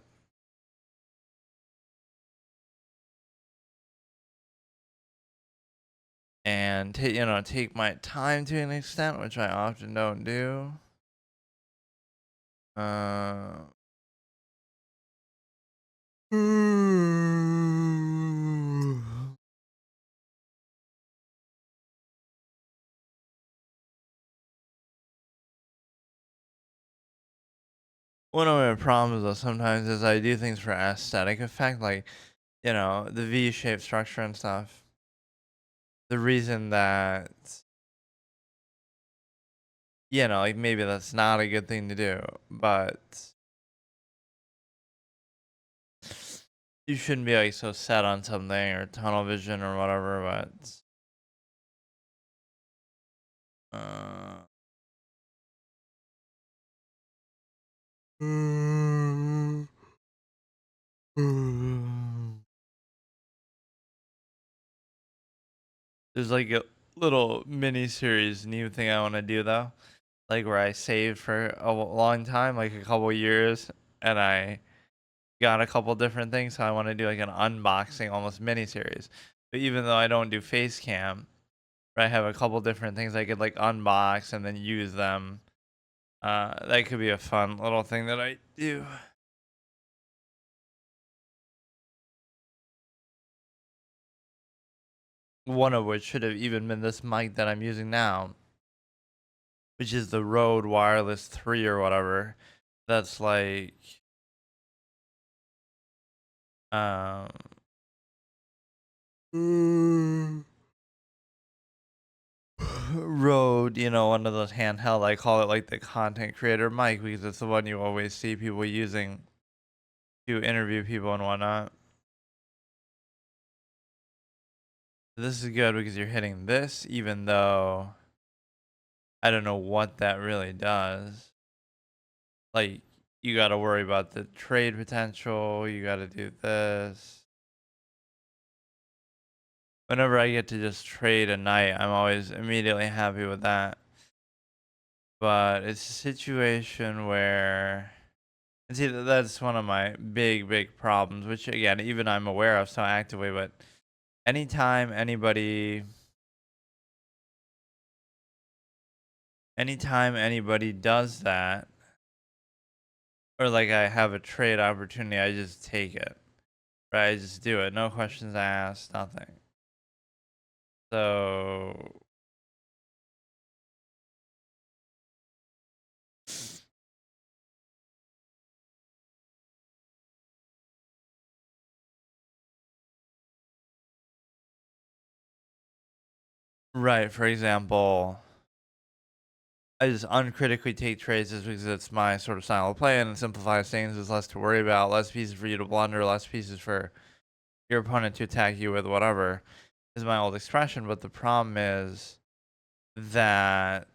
And take my time to an extent, which I often don't do. Uh, one of my problems though sometimes is I do things for aesthetic effect, like the V-shaped structure and stuff. The reason that like maybe that's not a good thing to do, but you shouldn't be like so set on something or tunnel vision or whatever. But there's like a little mini series new thing I want to do though, like where I saved for a long time, like a couple years, and I got a couple different things, so I want to do like an unboxing, almost mini series. But even though I don't do face cam, I have a couple different things I could like unbox and then use them. That could be a fun little thing that I do. One of which should have even been this mic that I'm using now, which is the Rode Wireless 3 or whatever. That's like um Rode, one of those handheld. I call it like the content creator mic because it's the one you always see people using to interview people and whatnot. This is good because you're hitting this, even though I don't know what that really does. Like, you got to worry about the trade potential. You got to do this. Whenever I get to just trade a night, I'm always immediately happy with that. But it's a situation where, and see, that's one of my big problems, which again, even I'm aware of so actively. But anytime anybody does that, or like I have a trade opportunity, I just take it. Right? I just do it. No questions asked, nothing. So right, for example, I just uncritically take trades just because it's my sort of style of play and it simplifies things. There's less to worry about, less pieces for you to blunder, less pieces for your opponent to attack you with, whatever, is my old expression. But the problem is that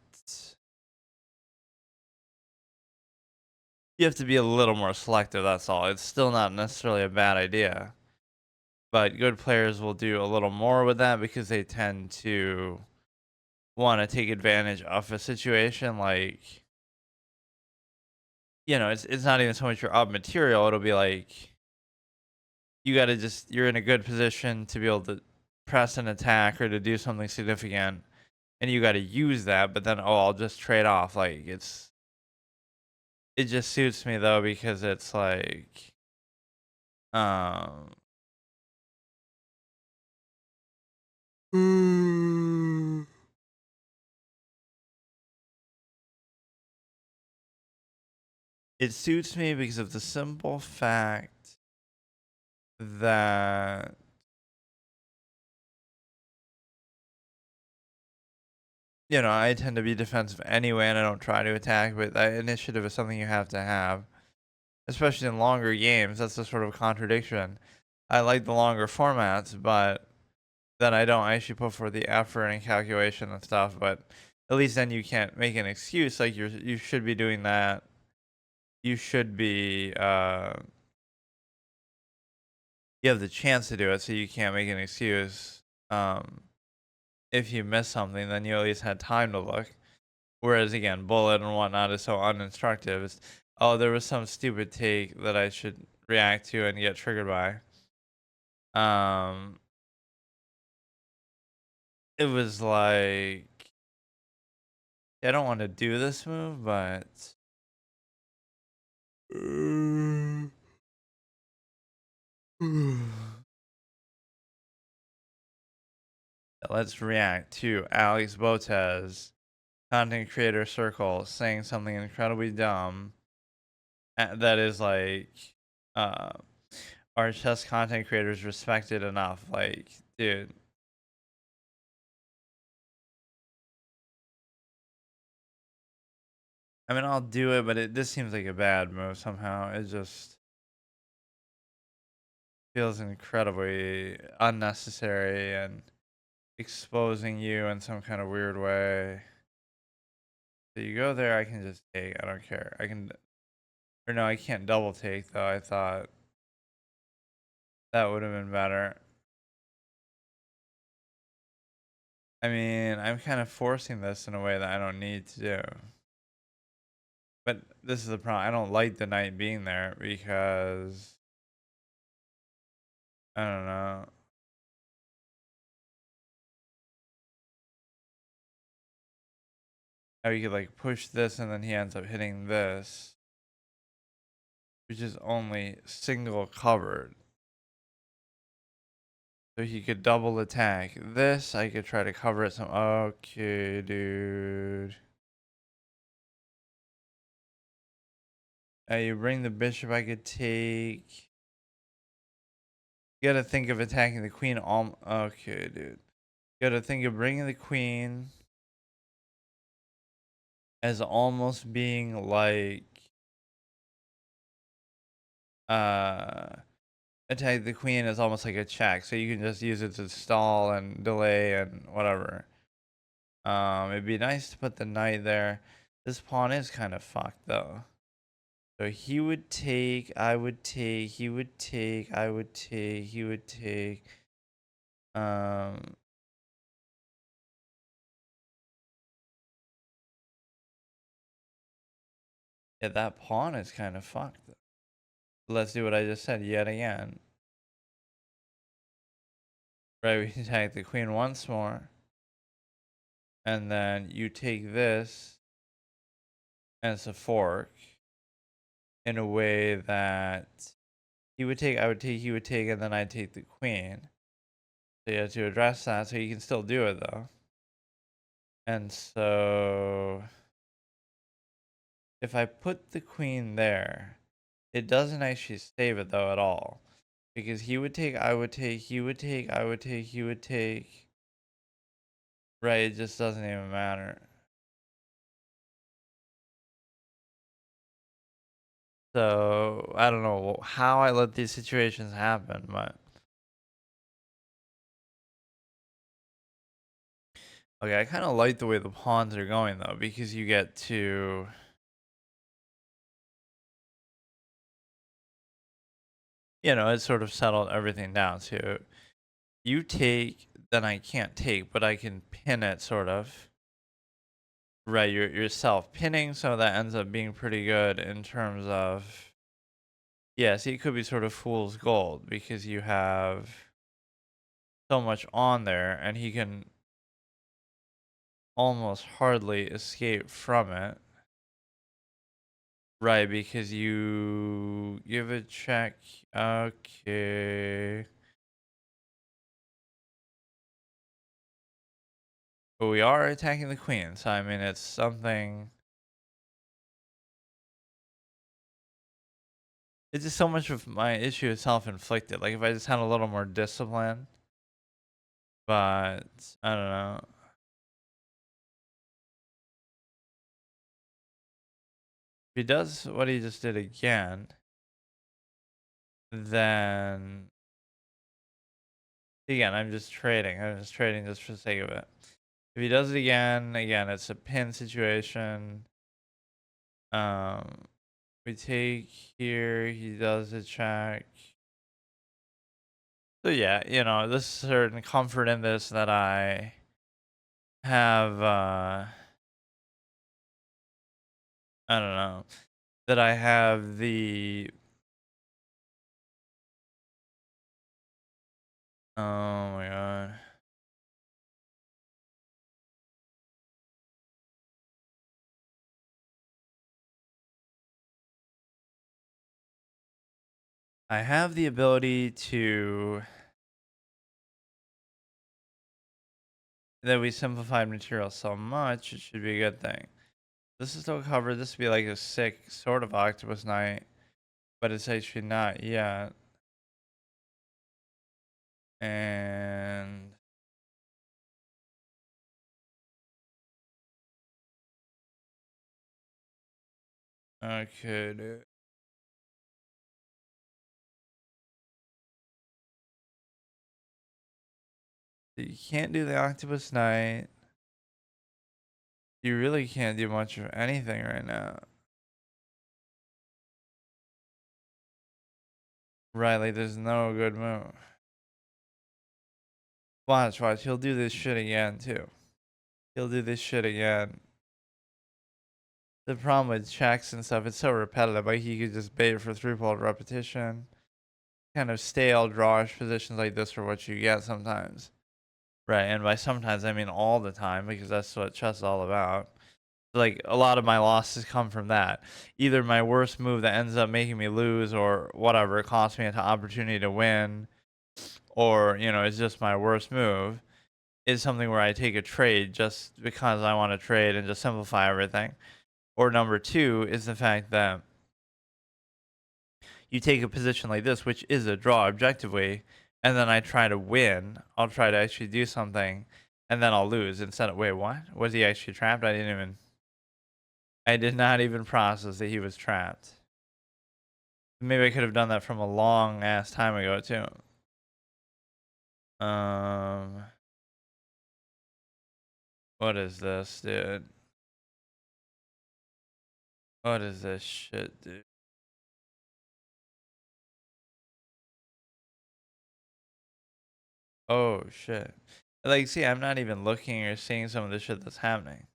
you have to be a little more selective, that's all. It's still not necessarily a bad idea. But good players will do a little more with that because they tend to want to take advantage of a situation. Like, it's not even so much your up material. It'll be like you're in a good position to be able to press an attack or to do something significant, and you got to use that. But then, I'll just trade off. Like, it just suits me though because it's like, um, it suits me because of the simple fact that I tend to be defensive anyway, and I don't try to attack. But that initiative is something you have to have, especially in longer games. That's the sort of contradiction. I like the longer formats, but then I don't actually put for the effort and calculation and stuff. But at least then you can't make an excuse. Like you should be doing that. You should be. You have the chance to do it, so you can't make an excuse. If you miss something, then you at least had time to look. Whereas again, bullet and whatnot is so uninstructive. It's, oh, there was some stupid take that I should react to and get triggered by. It was like, I don't want to do this move, but let's react to Alex Botez, content creator circle, saying something incredibly dumb that is like, uh, are chess content creators respected enough? Like, dude. I mean, I'll do it, but this seems like a bad move somehow. It just feels incredibly unnecessary and exposing you in some kind of weird way. So you go there, I can just take. I don't care. I can, or no, I can't double take though. I thought that would have been better. I mean, I'm kind of forcing this in a way that I don't need to do. But this is the problem. I don't like the knight being there because I don't know. How you could like push this and then he ends up hitting this, which is only single covered. So he could double attack this. I could try to cover it some. Okay, dude. You bring the bishop. I could take. You gotta think of attacking the queen. Okay, dude. You gotta think of bringing the queen as almost being like uh attack the queen as almost like a check, so you can just use it to stall and delay and whatever. It'd be nice to put the knight there. This pawn is kind of fucked though. So he would take, I would take, he would take, I would take, he would take. Um, yeah, that pawn is kind of fucked. Let's do what I just said yet again. Right, we attack the queen once more. And then you take this, and it's a fork in a way that he would take, I would take, he would take, and then I'd take the queen. So you have to address that, so you can still do it though. And so if I put the queen there, it doesn't actually save it though at all. Because he would take, I would take, he would take, I would take, he would take. Right, it just doesn't even matter. So I don't know how I let these situations happen, but okay, I kind of like the way the pawns are going though, because you get to, it sort of settled everything down too. You take, then I can't take, but I can pin it sort of. Right, you're self pinning, so that ends up being pretty good in terms of, yeah, see, it could be sort of fool's gold because you have so much on there and he can almost hardly escape from it. Right, because you give a check. Okay. But we are attacking the queen, so I mean, it's something. It's just so much of my issue is self-inflicted. Like, if I just had a little more discipline. But, I don't know. If he does what he just did again, then again, I'm just trading. I'm just trading just for the sake of it. If he does it again, it's a pin situation. Um, we take here. He does a check. So yeah, there's certain comfort in this that I have. I don't know that I have the. Oh my god. I have the ability to that we simplified material so much, it should be a good thing. This is still covered. This would be like a sick sort of octopus knight, but it's actually not yet. And okay, dude. You can't do the octopus knight. You really can't do much of anything right now. Right, like there's no good move. Watch, watch. He'll do this shit again too. He'll do this shit again. The problem with checks and stuff, it's so repetitive. Like he could just bait for threefold repetition. kind of stale drawish positions like this are what you get sometimes. Right, and by sometimes I mean all the time because that's what chess is all about. Like a lot of my losses come from that. Either my worst move that ends up making me lose or whatever, it costs me an opportunity to win, or it's just my worst move is something where I take a trade just because I want to trade and just simplify everything. Or number two is the fact that you take a position like this, which is a draw objectively, and then I try to win. I'll try to actually do something, and then I'll lose instead of wait, what? Was he actually trapped? I did not even process that he was trapped. Maybe I could have done that from a long ass time ago too. Um, what is this, dude? What is this shit, dude? Oh shit. Like, see, I'm not even looking or seeing some of the shit that's happening.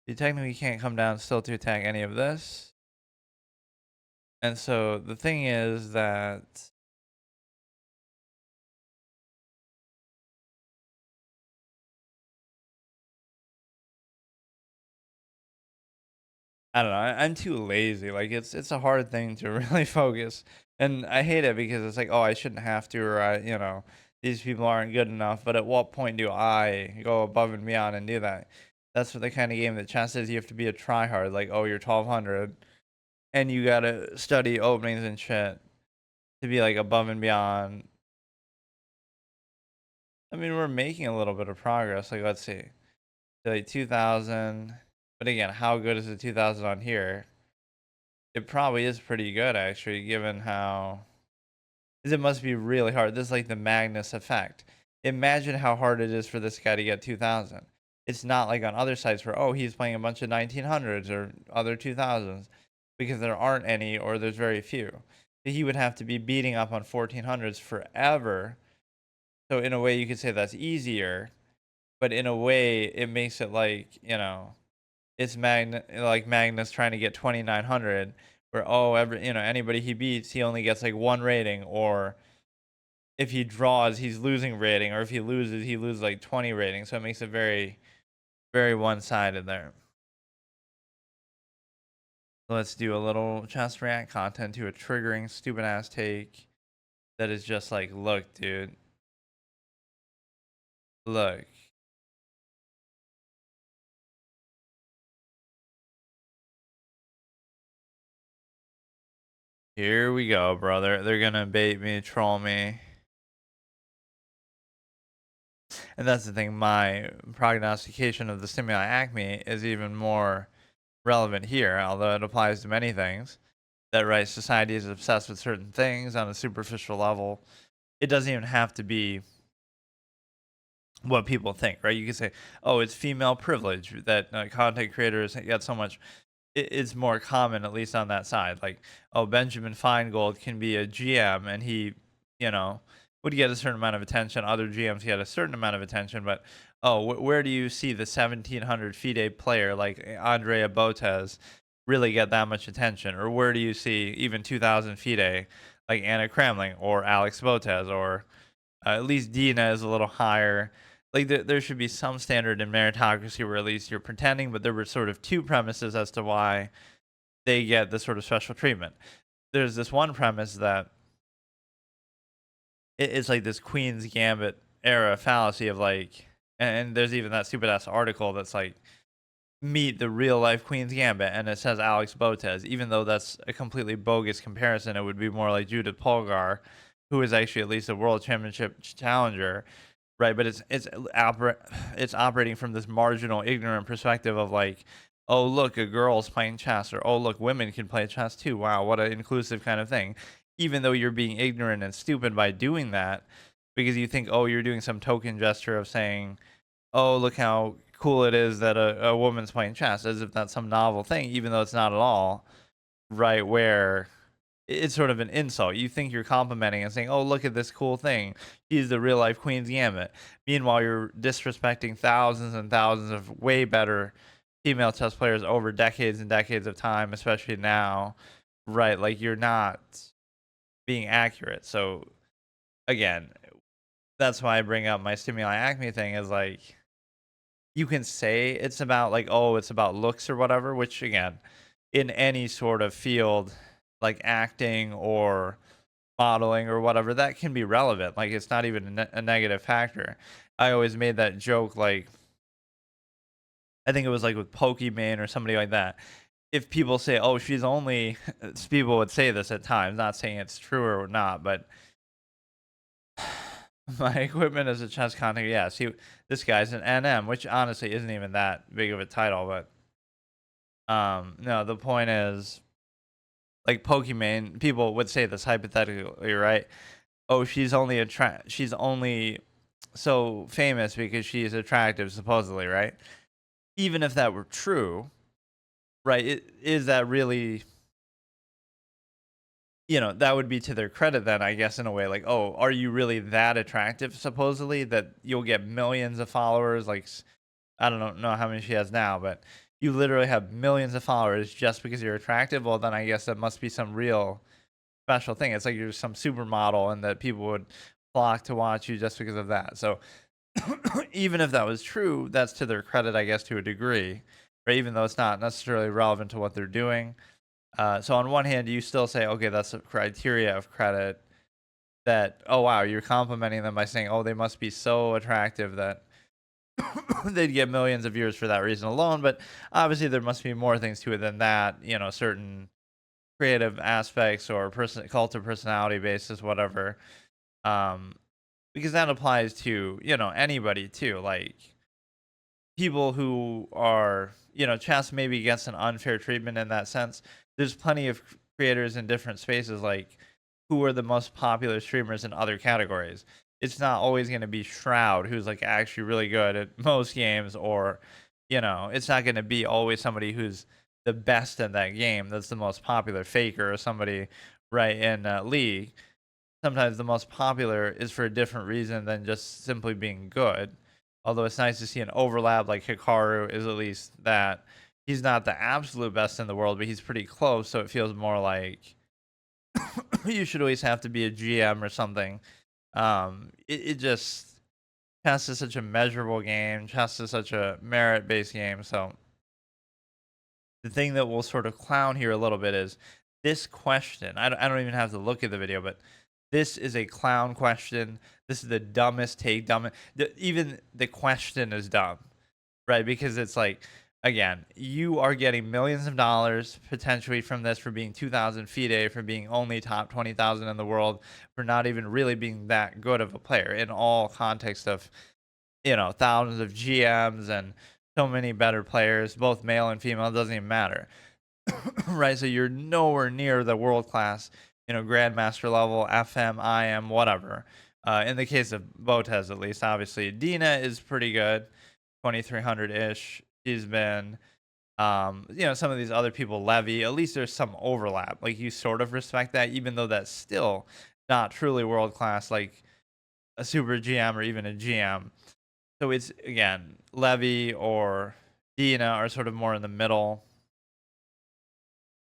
You technically can't come down still to attack any of this. And so the thing is that I don't know. I'm too lazy. Like it's a hard thing to really focus, and I hate it because it's like, oh, I shouldn't have to, or these people aren't good enough. But at what point do I go above and beyond and do that? That's what the kind of game that chess is. You have to be a tryhard. Like, oh, you're 1200, and you gotta study openings and shit to be like above and beyond. I mean, we're making a little bit of progress. Like, let's see, like 2000. But again, how good is the 2000 on here? It probably is pretty good actually, given how 'cause it must be really hard. This is like the Magnus effect. Imagine how hard it is for this guy to get 2000. It's not like on other sites where, oh, he's playing a bunch of 1900s or other 2000s because there aren't any or there's very few. He would have to be beating up on 1400s forever. So in a way you could say that's easier, but in a way it makes it like, it's like Magnus trying to get 2900 where oh every anybody he beats he only gets like one rating, or if he draws he's losing rating, or if he loses he loses like 20 ratings, so it makes it very very one-sided there. So let's do a little chess react content to a triggering stupid ass take that is just like, look dude, look, here we go brother, they're gonna bait me, troll me. And that's the thing, my prognostication of the stimuli acme is even more relevant here, although it applies to many things. That right, society is obsessed with certain things on a superficial level. It doesn't even have to be what people think, right? You can say, "Oh, it's female privilege that content creators get so much." It's more common, at least on that side. Like, oh, Benjamin Feingold can be a GM, and he, you know, would get a certain amount of attention. Other GMs get a certain amount of attention, but oh, where do you see the 1700 FIDE player like Andrea Botez really get that much attention? Or where do you see even 2000 FIDE like Anna Kramling or Alex Botez, or at least Dina is a little higher. Like there should be some standard in meritocracy where at least you're pretending, but there were sort of two premises as to why they get this sort of special treatment. There's this one premise that it's like this Queen's Gambit era fallacy of like, and there's even that stupid ass article that's like, meet the real life Queen's Gambit, and it says Alex Botez, even though that's a completely bogus comparison. It would be more like Judith Polgar, who is actually at least a world championship challenger. Right, but it's operating from this marginal, ignorant perspective of like, oh look, a girl's playing chess, or oh look, women can play chess too. Wow, what an inclusive kind of thing. Even though you're being ignorant and stupid by doing that, because you think, oh, you're doing some token gesture of saying, oh, look how cool it is that a woman's playing chess, as if that's some novel thing, even though it's not at all. Right, where it's sort of an insult. You think you're complimenting and saying, "Oh, look at this cool thing. He's the real life Queen's Gambit." Meanwhile, you're disrespecting thousands and thousands of way better female chess players over decades and decades of time, especially now, right? Like you're not being accurate. So again, that's why I bring up my stimuli acme thing is like you can say it's about like, oh, it's about looks or whatever, which again, in any sort of field like acting or modeling or whatever, that can be relevant. Like it's not even a negative factor. I always made that joke like I think it was like with Pokimane or somebody like that. If people say, "Oh, she's only," people would say this at times, not saying it's true or not, but my equipment as a chess content, yeah. See, this guy's an NM, which honestly isn't even that big of a title, but no. The point is, like Pokimane, people would say this hypothetically, right? Oh, she's only so famous because she's attractive, supposedly, right? Even if that were true, right? Is that really, that would be to their credit then, I guess, in a way. Like, oh, are you really that attractive, supposedly, that you'll get millions of followers? Like, I don't know how many she has now, but you literally have millions of followers just because you're attractive. Well, then I guess that must be some real special thing. It's like you're some supermodel and that people would flock to watch you just because of that. So even if that was true, that's to their credit, I guess, to a degree, right? Even though it's not necessarily relevant to what they're doing. So on one hand, you still say, okay, that's a criteria of credit that, oh, wow, you're complimenting them by saying, oh, they must be so attractive that they'd get millions of views for that reason alone. But obviously, there must be more things to it than that, certain creative aspects or cult of personality basis, whatever. Um, because that applies to, anybody too. Like, people who are, chess maybe gets an unfair treatment in that sense. There's plenty of creators in different spaces, like who are the most popular streamers in other categories. It's not always going to be Shroud, who's like actually really good at most games, or, it's not going to be always somebody who's the best in that game that's the most popular faker or somebody right in League. Sometimes the most popular is for a different reason than just simply being good. Although it's nice to see an overlap, like Hikaru is at least that. He's not the absolute best in the world, but he's pretty close, so it feels more like you should always have to be a GM or something. It just chess is such a measurable game. Chess is such a merit-based game. So the thing that we'll sort of clown here a little bit is this question. I don't even have to look at the video, but this is a clown question. This is the dumbest take. Even the question is dumb, right? Because it's like, again, you are getting millions of dollars potentially from this for being 2,000 FIDE, for being only top 20,000 in the world, for not even really being that good of a player in all context of, thousands of GMs and so many better players, both male and female. It doesn't even matter. Right? So you're nowhere near the world class, grandmaster level, FM, IM, whatever. In the case of Botez, at least, obviously, Dina is pretty good, 2,300 ish. She's been, some of these other people, Levy, at least there's some overlap. Like you sort of respect that, even though that's still not truly world class, like a super GM or even a GM. So it's, again, Levy or Dina are sort of more in the middle.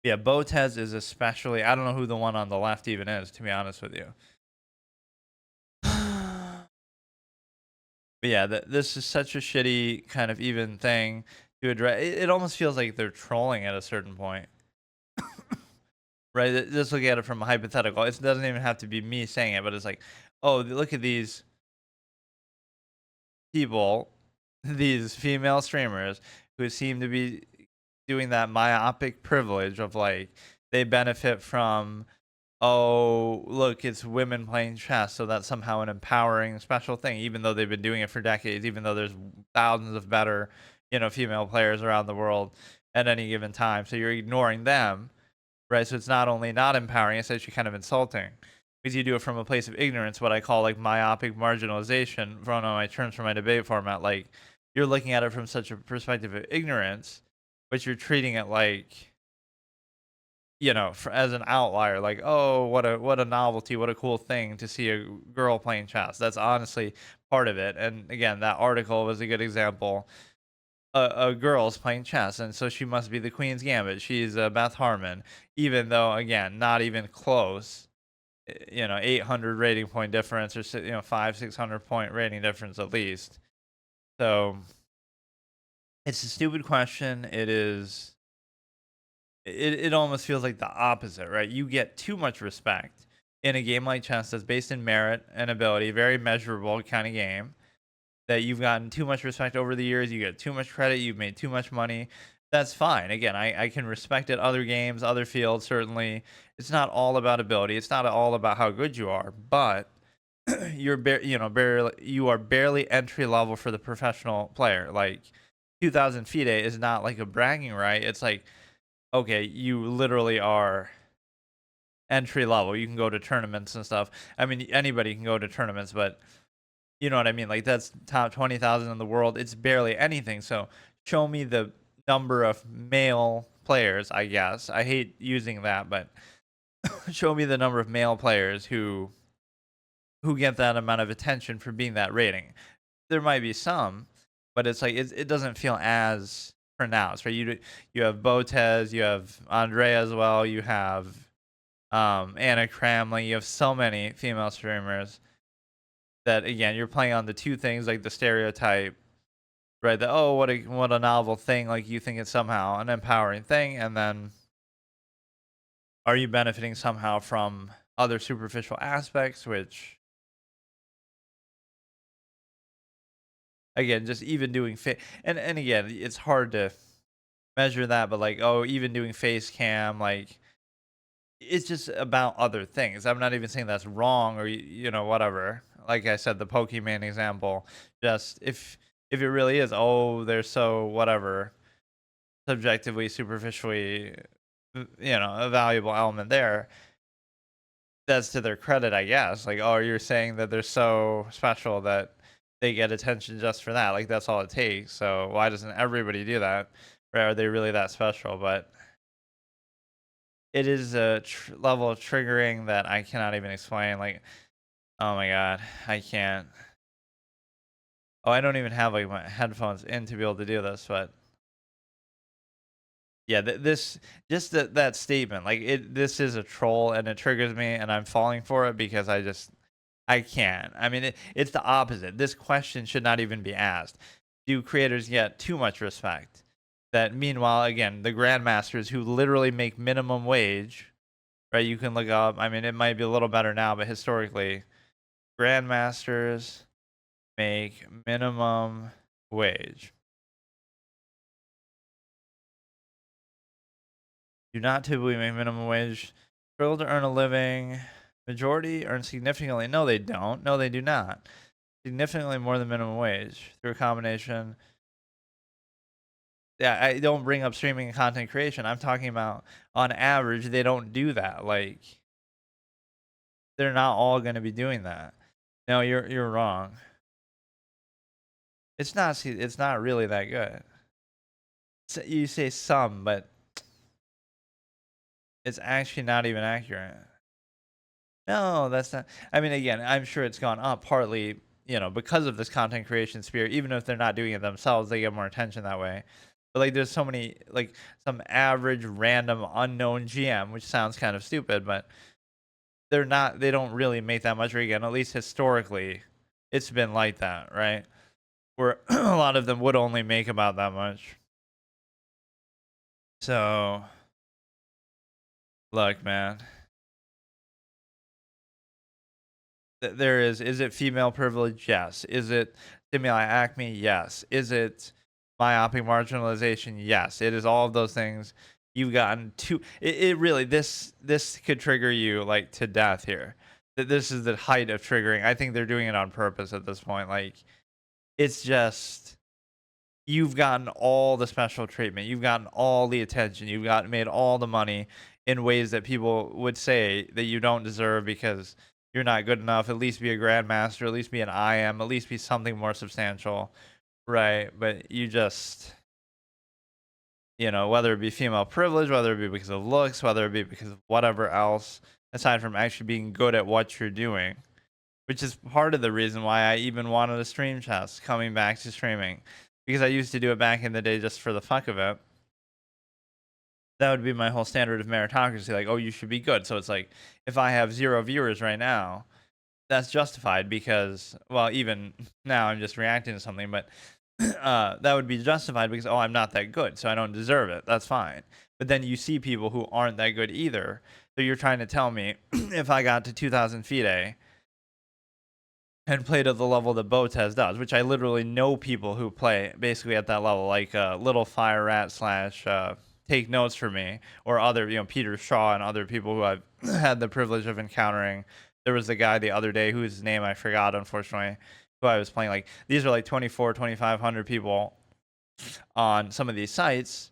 Yeah, Botez is especially. I don't know who the one on the left even is, to be honest with you. But yeah, this is such a shitty kind of even thing to address. It almost feels like they're trolling at a certain point, right? Just look at it from a hypothetical. It doesn't even have to be me saying it, but it's like, oh, look at these people, these female streamers who seem to be doing that myopic privilege of like they benefit from, oh, look, it's women playing chess, so that's somehow an empowering special thing, even though they've been doing it for decades, even though there's thousands of better, female players around the world at any given time. So you're ignoring them, right? So it's not only not empowering, it's actually kind of insulting. Because you do it from a place of ignorance, what I call like myopic marginalization, for one of my terms for my debate format. Like you're looking at it from such a perspective of ignorance, but you're treating it like as an outlier, like, oh, what a novelty, what a cool thing to see a girl playing chess. That's honestly part of it. And again, that article was a good example. A girl's playing chess, and so she must be the Queen's Gambit. She's Beth Harmon, even though again, not even close. 800 rating point difference, or 500-600 point rating difference at least. So it's a stupid question. It almost feels like the opposite, right? You get too much respect in a game like chess that's based in merit and ability, very measurable kind of game, that you've gotten too much respect over the years, you get too much credit, you've made too much money. That's fine. Again, I can respect it other games, other fields, certainly. It's not all about ability. It's not all about how good you are, but barely you are barely entry level for the professional player. Like 2000 FIDE is not like a bragging right. It's like, okay, you literally are entry level. You can go to tournaments and stuff. I mean, anybody can go to tournaments, but you know what I mean? Like that's top 20,000 in the world. It's barely anything. So show me the number of male players, I guess. I hate using that, but show me the number of male players who get that amount of attention for being that rating. There might be some, but it's like it doesn't feel as pronounced, right? You have Botez, you have Andrea as well, you have Anna Cramley, you have so many female streamers that again you're playing on the two things like the stereotype, right? That oh what a novel thing, like you think it's somehow an empowering thing, and then are you benefiting somehow from other superficial aspects, which again just even doing and again it's hard to measure that, but like oh even doing face cam like it's just about other things. I'm not even saying that's wrong or whatever. Like I said, the Pokemon example, just if it really is, oh, they're so whatever, subjectively, superficially, a valuable element there. That's to their credit, I guess. Like, oh, you're saying that they're so special that they get attention just for that. Like that's all it takes. So why doesn't everybody do that? Right? Are they really that special? But it is a level of triggering that I cannot even explain. Like, oh my god, I can't. Oh, I don't even have like my headphones in to be able to do this. But yeah, this just that statement, like this is a troll, and it triggers me, and I'm falling for it because I can't. I mean, it's the opposite. This question should not even be asked. Do creators get too much respect? That meanwhile, again, the grandmasters who literally make minimum wage, right? You can look up. I mean, it might be a little better now, but historically, grandmasters make minimum wage. Do not typically make minimum wage. Struggle to earn a living. Majority earn significantly. No, they don't. No, they do not. Significantly more than minimum wage through a combination. Yeah, I don't bring up streaming and content creation. I'm talking about on average, they don't do that. Like they're not all going to be doing that. No, you're wrong. It's not really that good. You say some, but it's actually not even accurate. No, that's not. I mean, again, I'm sure it's gone up partly, because of this content creation sphere. Even if they're not doing it themselves, they get more attention that way. But like, there's so many, like, some average, random, unknown GM, which sounds kind of stupid, but they're not. They don't really make that much. Again, at least historically, it's been like that, right? Where a lot of them would only make about that much. So, look, man. There is it female privilege? Yes. Is it stimuli acme? Yes. Is it myopic marginalization? Yes. It is all of those things. You've gotten too it really this could trigger you like to death here. That this is the height of triggering. I think they're doing it on purpose at this point. Like it's just you've gotten all the special treatment. You've gotten all the attention. You've gotten made all the money in ways that people would say that you don't deserve because you're not good enough. At least be a grandmaster. At least be an IM. At least be something more substantial, right? But you just whether it be female privilege, whether it be because of looks, whether it be because of whatever else, aside from actually being good at what you're doing, which is part of the reason why I even wanted a stream chess coming back to streaming, because I used to do it back in the day just for the fuck of it. That would be my whole standard of meritocracy. Like, oh, you should be good. So it's like, if I have 0 viewers right now, that's justified because, well, even now I'm just reacting to something, but that would be justified because, oh, I'm not that good, so I don't deserve it. That's fine. But then you see people who aren't that good either. So you're trying to tell me if I got to 2,000 FIDE and played at the level that Botez does, which I literally know people who play basically at that level, like Little Fire Rat slash Take Notes for me, or other, Peter Shaw and other people who I've had the privilege of encountering. There was the guy the other day whose name I forgot, unfortunately, who I was playing. Like, these are like 2,500 people on some of these sites.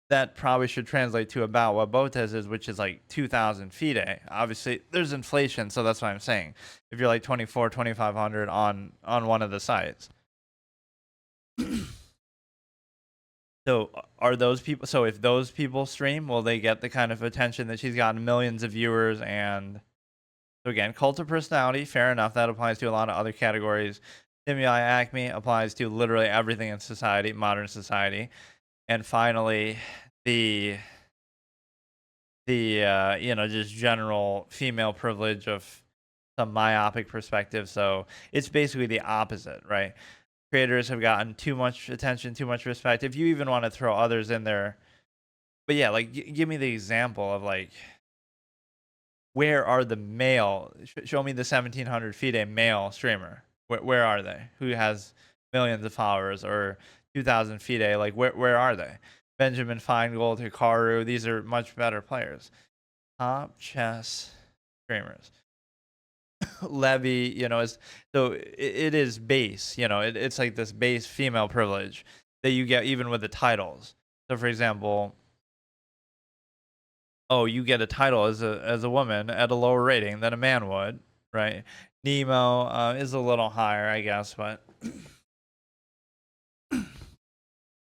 That probably should translate to about what Botez is, which is like 2,000 FIDE. Obviously, there's inflation, so that's what I'm saying. If you're like 2,500 on one of the sites. So are those people? So if those people stream, will they get the kind of attention that she's gotten millions of viewers? And so again, cult of personality, fair enough. That applies to a lot of other categories. Stimuli acme applies to literally everything in society, modern society. And finally, the just general female privilege of some myopic perspective. So it's basically the opposite, right? Creators have gotten too much attention, too much respect. If you even want to throw others in there, but yeah, like give me the example of like where are the male? Show me the 1,700 FIDE male streamer. Where are they? Who has millions of followers or 2,000 FIDE? Like where are they? Benjamin Feingold, Hikaru. These are much better players. Top chess streamers. Levy, is so it is base, it's like this base female privilege that you get even with the titles. So for example, oh, you get a title as a woman at a lower rating than a man would, right? Nemo is a little higher, I guess, but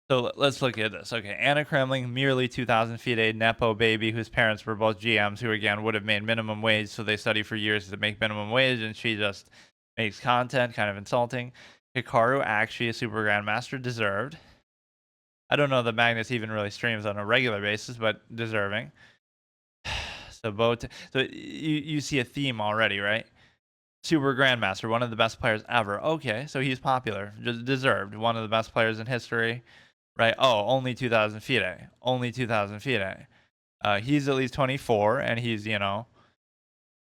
so let's look at this. Okay, Anna Kremling, merely 2,000 FIDE, Nepo baby, whose parents were both GMs, who again would have made minimum wage, so they study for years to make minimum wage, and she just makes content, kind of insulting. Hikaru, actually a super grandmaster, deserved. I don't know that Magnus even really streams on a regular basis, but deserving. So you see a theme already, right? Super grandmaster, one of the best players ever. Okay, so he's popular, just deserved, one of the best players in history. Right. Oh, only 2,000 FIDE. Only 2,000 FIDE. He's at least 24, and he's,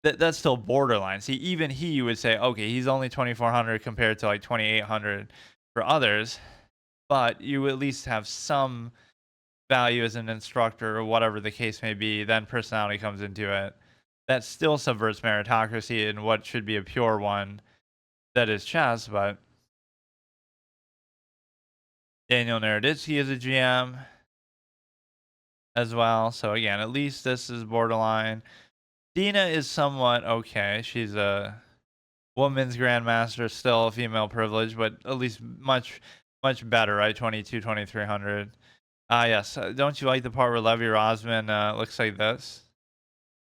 that's still borderline. See, even he would say, okay, he's only 2,400 compared to like 2,800 for others, but you at least have some value as an instructor or whatever the case may be. Then personality comes into it. That still subverts meritocracy in what should be a pure one that is chess, but Daniel Naroditsky is a GM as well. So again, at least this is borderline. Dina is somewhat okay. She's a woman's grandmaster, still a female privilege, but at least much better, right? 22, 2,300. Ah, yes. Don't you like the part where Levy Rosman looks like this?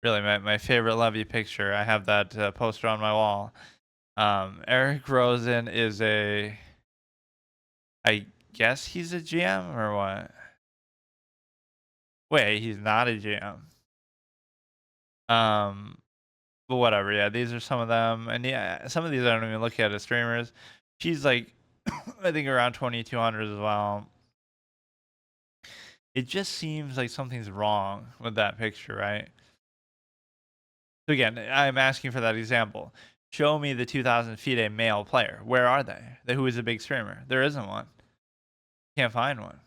Really, my favorite Levy picture. I have that poster on my wall. Eric Rosen is I guess he's a GM or what? Wait, he's not a GM. Um, but whatever. Yeah, these are some of them, and yeah, some of these I don't even look at as streamers. She's like, I think around 2,200 as well. It just seems like something's wrong with that picture, right? So again, I'm asking for that example. Show me the 2,000 FIDE male player. Where are they? Who is a big streamer? There isn't one. Can't find one.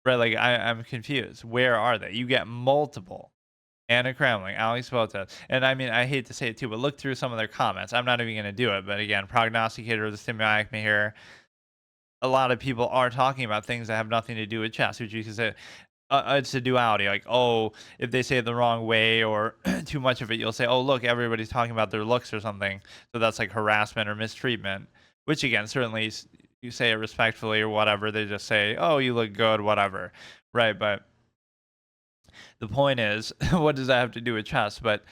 Right, like I'm confused. Where are they? You get multiple. Anna Kremling, Alex Botez. And I mean, I hate to say it too, but look through some of their comments. I'm not even going to do it. But again, prognosticator of the stimuli acme here. A lot of people are talking about things that have nothing to do with chess, which you can say it's a duality. Like, oh, if they say it the wrong way or too much of it, you'll say, oh, look, everybody's talking about their looks or something. So that's like harassment or mistreatment, which again, certainly you say it respectfully or whatever. They just say, "Oh, you look good," whatever, right? But the point is, what does that have to do with chess? But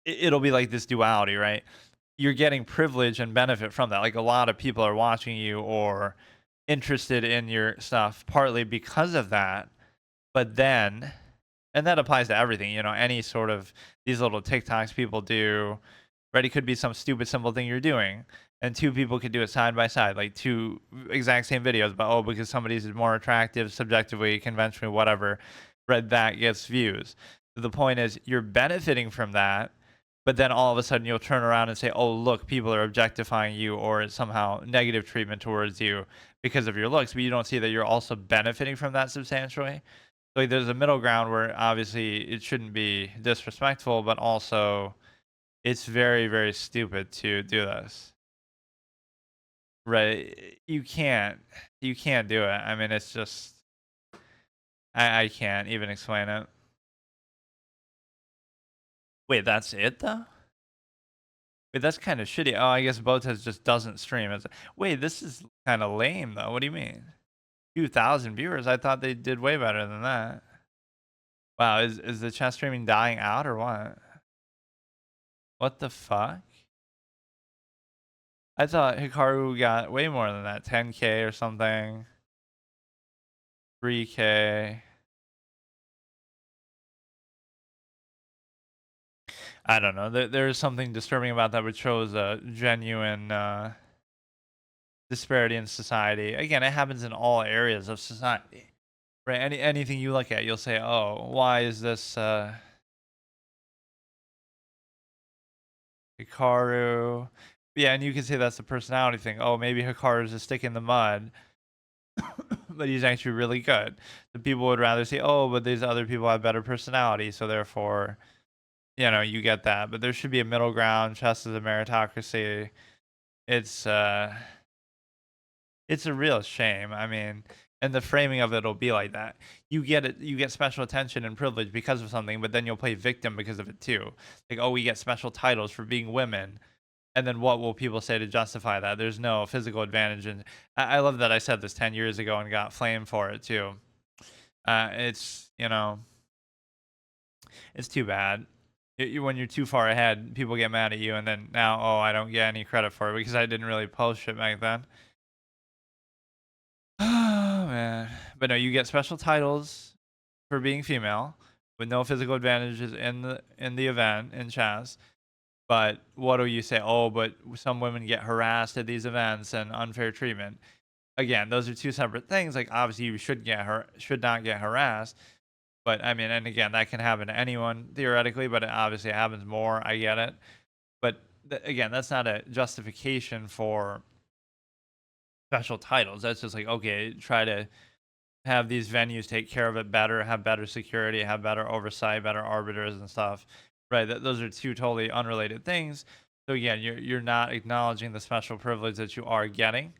it'll be like this duality, right? You're getting privilege and benefit from that. Like a lot of people are watching you or interested in your stuff partly because of that. But then, and that applies to everything, any sort of these little TikToks people do, right? It could be some stupid, simple thing you're doing, and two people could do it side by side, like two exact same videos, but oh, because somebody's more attractive, subjectively, conventionally, whatever, right? That gets views. The point is, you're benefiting from that, but then all of a sudden you'll turn around and say, oh, look, people are objectifying you, or it's somehow negative treatment towards you because of your looks, but you don't see that you're also benefiting from that substantially. Like there's a middle ground where obviously it shouldn't be disrespectful, but also it's very, very stupid to do this. Right? You can't do it. I mean, it's just I can't even explain it. Wait, that's it though? Wait, that's kind of shitty. Oh, I guess Botez just doesn't stream. Wait, this is kind of lame though. What do you mean? 2,000 viewers? I thought they did way better than that. Wow, is the chat streaming dying out or what? What the fuck? I thought Hikaru got way more than that, 10K or something, 3K. I don't know. There's something disturbing about that, which shows a genuine disparity in society. Again, it happens in all areas of society, right? Anything you look at, you'll say, "Oh, why is this Hikaru?" Yeah, and you can say that's a personality thing. Oh, maybe Hikaru's a stick in the mud, but he's actually really good. The people would rather say, "Oh, but these other people have better personality, so therefore." You get that, but there should be a middle ground. Chess is a meritocracy. It's uh, it's a real shame. I mean, and the framing of it'll be like that. You get it. You get special attention and privilege because of something, but then you'll play victim because of it too. Like, oh, we get special titles for being women, and then what will people say to justify that? There's no physical advantage, and I love that I said this 10 years ago and got flamed for it too. It's it's too bad. When you're too far ahead, people get mad at you, and then now, oh, I don't get any credit for it because I didn't really post shit back then. Oh man, but no, you get special titles for being female with no physical advantages in the event in chess. But what do you say? Oh, but some women get harassed at these events and unfair treatment. Again, those are two separate things. Like obviously, you should not get harassed. But I mean, and again, that can happen to anyone theoretically, but it obviously happens more. I get it. But again, that's not a justification for special titles. That's just like, okay, try to have these venues take care of it better, have better security, have better oversight, better arbiters and stuff. Right. Those are two totally unrelated things. So again, you're not acknowledging the special privilege that you are getting,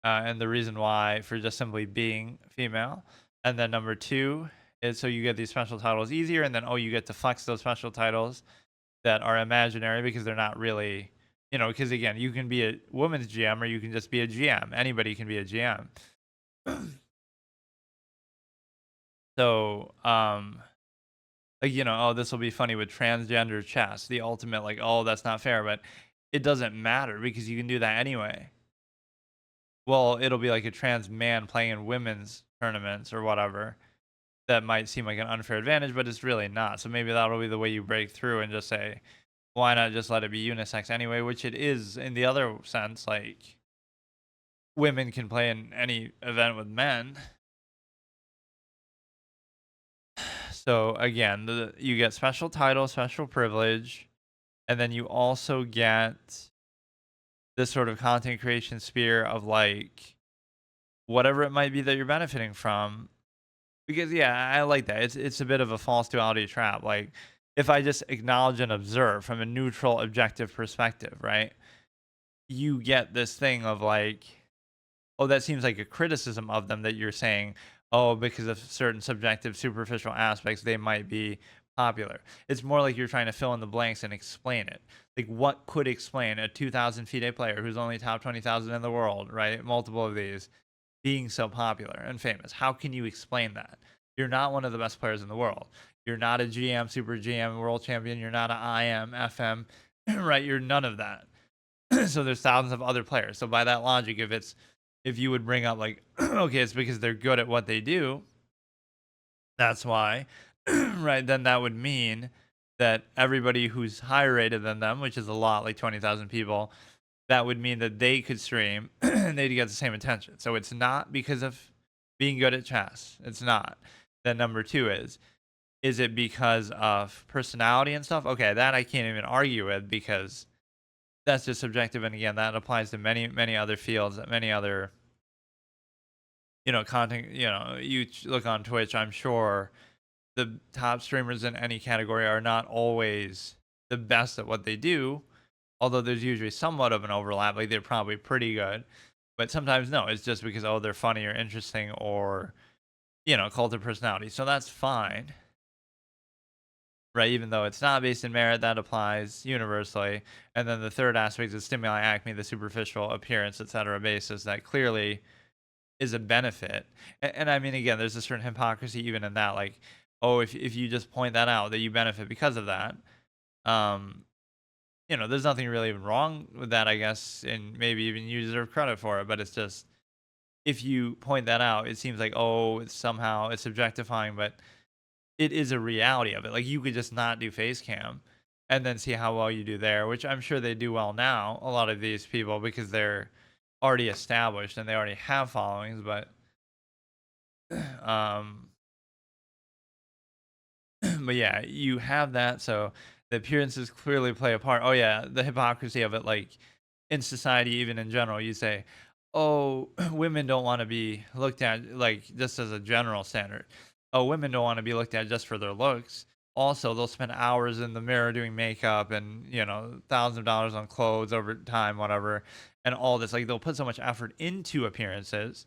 and the reason why for just simply being female. And then number two is so you get these special titles easier, and then oh, you get to flex those special titles that are imaginary because they're not really, because again, you can be a woman's GM or you can just be a GM. Anybody can be a GM. So, like, oh, this will be funny with transgender chess, the ultimate, like, oh, that's not fair, but it doesn't matter because you can do that anyway. Well, it'll be like a trans man playing in women's tournaments or whatever. That might seem like an unfair advantage, but it's really not. So maybe that'll be the way you break through and just say, why not just let it be unisex anyway? Which it is in the other sense. Like women can play in any event with men. So again, you get special title, special privilege, and then you also get this sort of content creation sphere of like whatever it might be that you're benefiting from. Because yeah, I like that. It's a bit of a false duality trap. Like if I just acknowledge and observe from a neutral, objective perspective, right? You get this thing of like, oh, that seems like a criticism of them that you're saying, oh, because of certain subjective, superficial aspects, they might be popular. It's more like you're trying to fill in the blanks and explain it. Like, what could explain a 2,000 FIDE player who's only top 20,000 in the world, right? Multiple of these being so popular and famous. How can you explain that? You're not one of the best players in the world. You're not a GM, Super GM, world champion. You're not an IM, FM, right? You're none of that. So there's thousands of other players. So by that logic, if you would bring up like, okay, it's because they're good at what they do, that's why, right? Then that would mean that everybody who's higher rated than them, which is a lot, like 20,000 people, that would mean that they could stream and they'd get the same attention. So it's not because of being good at chess. It's not. Then number two is it because of personality and stuff? Okay, that I can't even argue with because that's just subjective. And again, that applies to many, many other fields, many other, content. Look on Twitch, I'm sure the top streamers in any category are not always the best at what they do, although there's usually somewhat of an overlap. Like they're probably pretty good, but sometimes no, it's just because they're funny or interesting or cult of personality. So that's fine, right? Even though it's not based in merit, that applies universally. And then the third aspect is stimuli, acme, the superficial appearance, etc. basis that clearly is a benefit. And I mean, again, there's a certain hypocrisy even in that. Like, oh, if you just point that out that you benefit because of that, um, there's nothing really even wrong with that, I guess, and maybe even you deserve credit for it. But it's just if you point that out, it seems like it's objectifying, but it is a reality of it. Like you could just not do face cam and then see how well you do there, which I'm sure they do well now. A lot of these people because they're already established and they already have followings, but um but yeah, you have that. So the appearances clearly play a part. Oh yeah, the hypocrisy of it, like in society, even in general, you say, "Oh, women don't want to be looked at like just as a general standard. Oh, women don't want to be looked at just for their looks. Also, they'll spend hours in the mirror doing makeup and thousands of dollars on clothes over time, whatever, and all this. Like they'll put so much effort into appearances,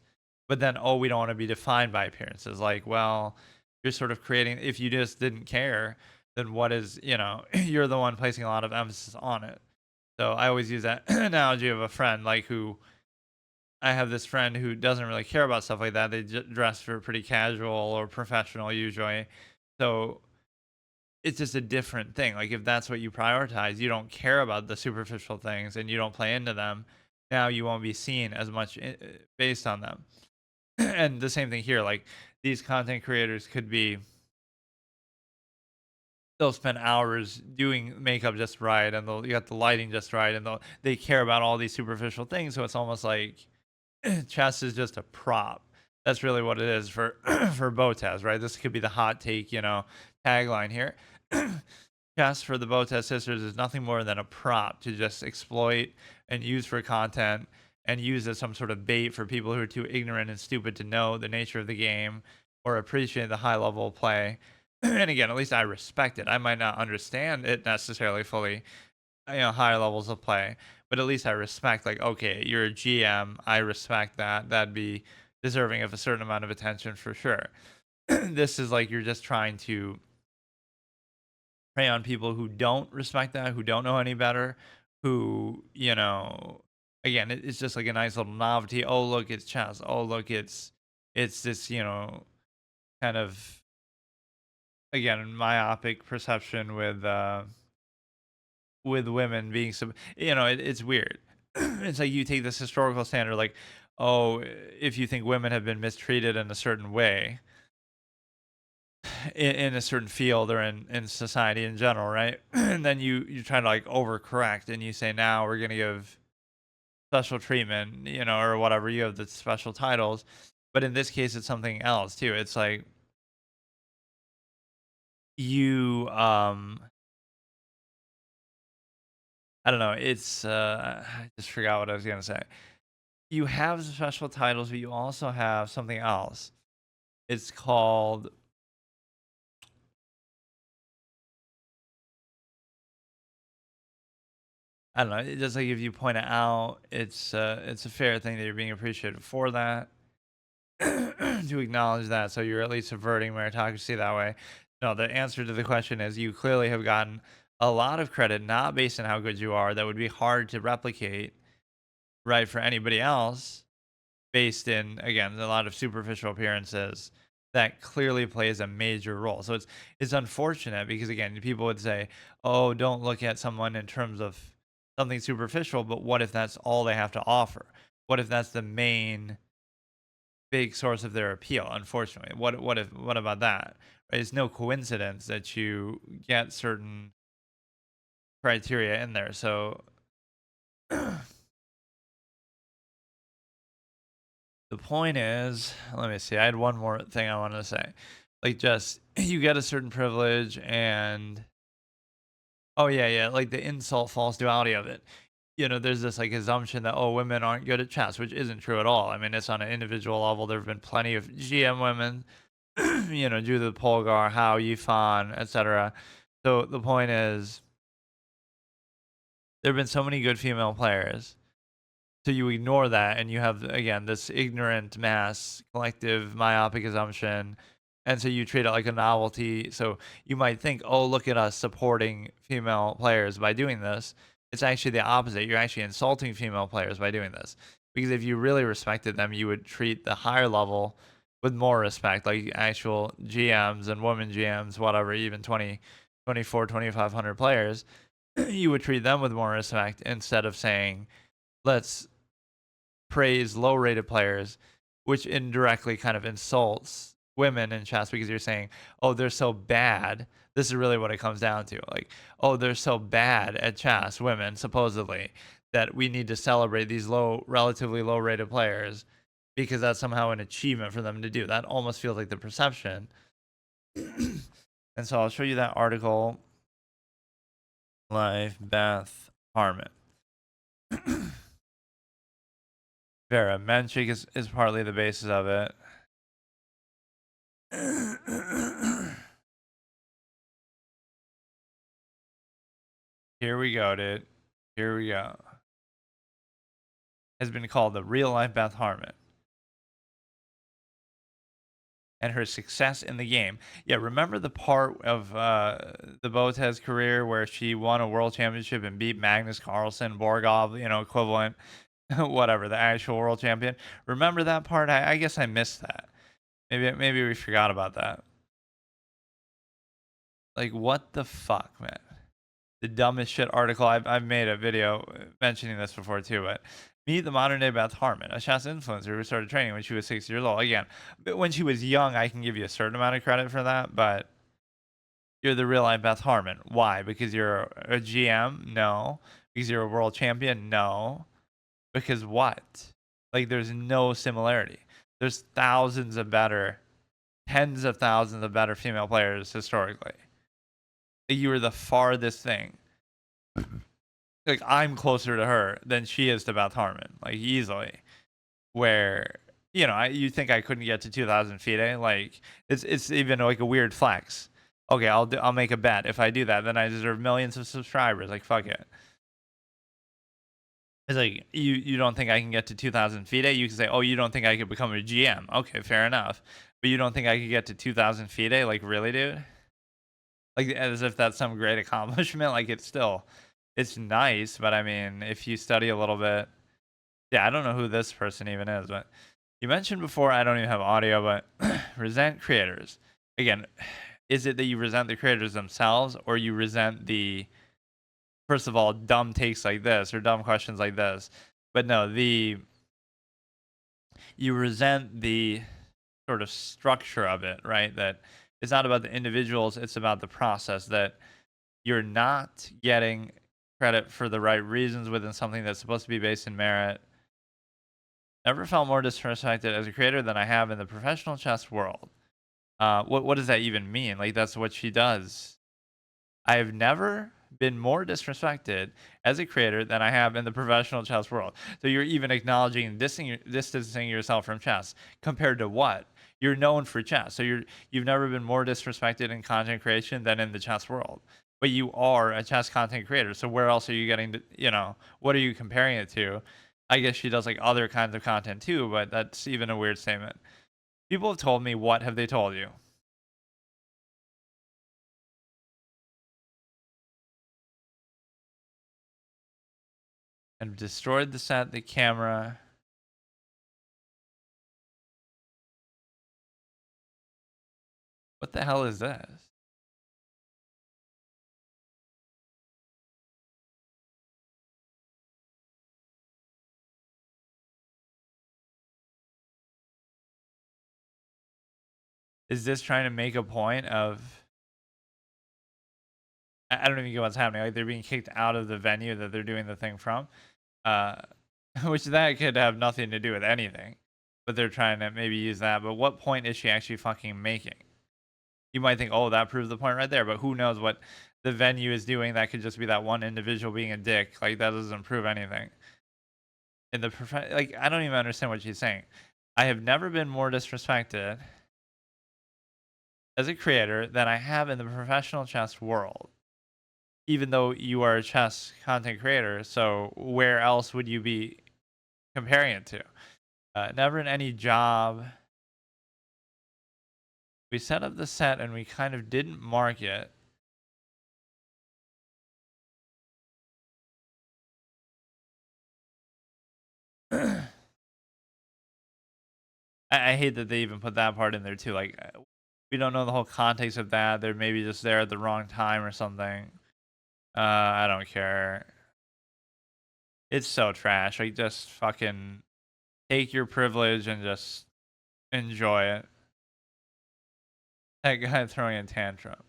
but then we don't want to be defined by appearances. Like, well, you're sort of creating. If you just didn't care, then what is you're the one placing a lot of emphasis on it. So I always use that analogy of a friend, like who I have this friend who doesn't really care about stuff like that. They dress for pretty casual or professional usually. So it's just a different thing. Like if that's what you prioritize, you don't care about the superficial things and you don't play into them. Now you won't be seen as much based on them. And the same thing here. Like these content creators could be they'll spend hours doing makeup just right and you got the lighting just right and they care about all these superficial things, so it's almost like chess is just a prop. That's really what it is for for Botez, right? This could be the hot take, tagline here. Chess for the Botez sisters is nothing more than a prop to just exploit and use for content and use as some sort of bait for people who are too ignorant and stupid to know the nature of the game or appreciate the high level of play. And again, at least I respect it. I might not understand it necessarily fully, higher levels of play, but at least I respect, like, okay, you're a GM. I respect that. That'd be deserving of a certain amount of attention for sure. This is like you're just trying to prey on people who don't respect that, who don't know any better, who, again, it's just like a nice little novelty. Oh, look, it's chess. Oh, look, it's this, kind of again myopic perception with women being it's weird. It's like you take this historical standard like, oh, if you think women have been mistreated in a certain way in a certain field or in society in general, right? And then you try to like overcorrect and you say now we're going to give special treatment, or whatever, you have the special titles, but in this case it's something else too. It's like you I don't know, it's I just forgot what I was going to say. You have special titles, but you also have something else. It's called I don't know. It's just like if you point it out, it's a fair thing that you're being appreciated for that. To acknowledge that, so you're at least averting meritocracy that way. No, the answer to the question is you clearly have gotten a lot of credit, not based on how good you are. That would be hard to replicate, right, for anybody else, based in, again, a lot of superficial appearances. That clearly plays a major role. So it's unfortunate because, again, people would say, "Oh, don't look at someone in terms of something superficial." But what if that's all they have to offer? What if that's the main big source of their appeal? Unfortunately, what about that? Right? It's no coincidence that you get certain criteria in there. So the point is, let me see. I had one more thing I wanted to say. Like, just you get a certain privilege, and oh yeah, yeah, like the insult false duality of it. There's this like assumption that, oh, women aren't good at chess, which isn't true at all. I mean, it's on an individual level. There have been plenty of GM women, Judith Polgar, Hao Yifan, etc. So the point is, there have been so many good female players. So you ignore that, and you have, again, this ignorant mass collective myopic assumption, and so you treat it like a novelty. So you might think, oh, look at us supporting female players by doing this. It's actually the opposite. You're actually insulting female players by doing this, because if you really respected them, you would treat the higher level with more respect, like actual GMs and women GMs, whatever, even 20, 24, 2,500 players. You would treat them with more respect instead of saying, let's praise low rated players, which indirectly kind of insults women in chess, because you're saying, oh, they're so bad. This is really what it comes down to. Like, oh, they're so bad at chess, women, supposedly, that we need to celebrate these relatively low rated players because that's somehow an achievement for them to do. That almost feels like the perception. And so I'll show you that article, Life Beth Harmon. Vera Menchik is partly the basis of it. Here we go, dude. Here we go. Has been called the real life Beth Harmon. And her success in the game. Yeah, remember the part of the Botez career where she won a world championship and beat Magnus Carlsen, Borgov, equivalent, whatever, the actual world champion? Remember that part? I guess I missed that. Maybe we forgot about that. Like, what the fuck, man? The dumbest shit article. I've made a video mentioning this before too, but meet the modern day Beth Harmon, a chess influencer who started training when she was 6 years old. Again, but when she was young, I can give you a certain amount of credit for that, but you're the real life Beth Harmon. Why? Because you're a GM? No. Because you're a world champion? No. Because what? Like, there's no similarity. There's thousands of better, tens of thousands of better female players historically. You were the farthest thing. Like, I'm closer to her than she is to Beth Harmon, like, easily. Where, you think I couldn't get to 2,000 FIDE? Like, it's even like a weird flex. Okay, I'll make a bet. If I do that, then I deserve millions of subscribers. Like, fuck it. It's like, you don't think I can get to 2,000 FIDE? You can say, oh, you don't think I could become a GM? Okay, fair enough. But you don't think I could get to 2,000 FIDE? Like, really, dude? Like, as if that's some great accomplishment. Like, it's nice, but I mean, if you study a little bit, yeah, I don't know who this person even is, but you mentioned before, I don't even have audio, but resent creators. Again, is it that you resent the creators themselves, or you resent the, first of all, dumb takes like this or dumb questions like this? But no, you resent the sort of structure of it, right? That it's not about the individuals, it's about the process, that you're not getting credit for the right reasons within something that's supposed to be based in merit. Never felt more disrespected as a creator than I have in the professional chess world. What does that even mean? Like, that's what she does. I have never been more disrespected as a creator than I have in the professional chess world. So you're even acknowledging and distancing yourself from chess compared to what? You're known for chess. So you've never been more disrespected in content creation than in the chess world. But you are a chess content creator. So where else are you getting to, what are you comparing it to? I guess she does like other kinds of content too, but that's even a weird statement. People have told me, what have they told you? and destroyed the set, the camera. What the hell is this? Is this trying to make a point of I don't even get what's happening. Like they're being kicked out of the venue that they're doing the thing from, uh, which that could have nothing to do with anything. But they're trying to maybe use that. But what point is she actually fucking making? You might think, oh, that proves the point right there. But who knows what the venue is doing? That could just be that one individual being a dick. Like that doesn't prove anything. In the like, I don't even understand what she's saying. I have never been more disrespected as a creator than I have in the professional chess world. Even though you are a chess content creator, so where else would you be comparing it to? Never in any job. We set up the set and we kind of didn't mark it. I hate that they even put that part in there too. Like, we don't know the whole context of that. They're maybe just there at the wrong time or something. I don't care. It's so trash. Like, just fucking take your privilege and just enjoy it. That guy throwing a tantrum.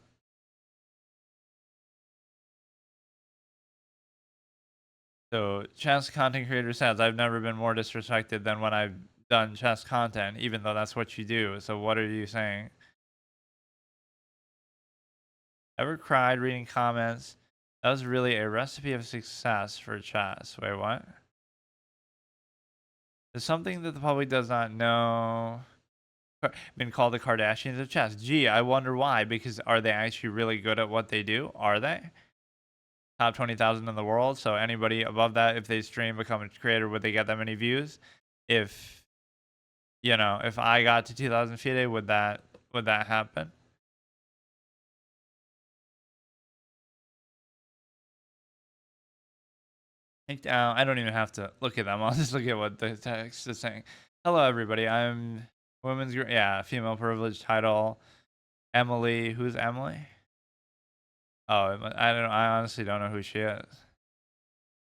So, chess content creator says, I've never been more disrespected than when I've done chess content, even though that's what you do. So, what are you saying? Ever cried reading comments? That was really a recipe of success for chess. Wait, what? There's something that the public does not know. Been called the Kardashians of chess. Gee, I wonder why. Because are they actually really good at what they do? Are they? Top 20,000 in the world. So anybody above that, if they stream, become a creator, would they get that many views? If if I got to 2,000 feet, would that happen? I don't even have to look at them. I'll just look at what the text is saying. Hello, everybody. I'm female privilege title. Emily. Who's Emily? Oh, I don't. I honestly don't know who she is.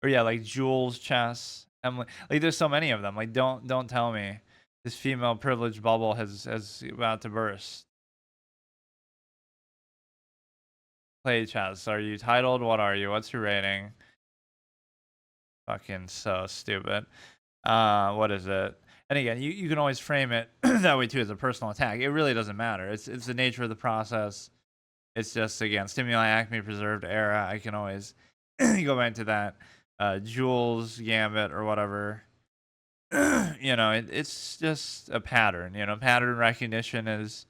Or yeah, like Jules Chess. Emily. Like, there's so many of them. Like, don't tell me this female privilege bubble has about to burst. Play chess. Are you titled? What are you? What's your rating? Fucking so stupid. What is it? And again, you can always frame it that way too, as a personal attack. It really doesn't matter. It's the nature of the process. It's just, again, stimuli acme preserved era. I can always go back to that Jules Gambit or whatever. It's just a pattern. Pattern recognition is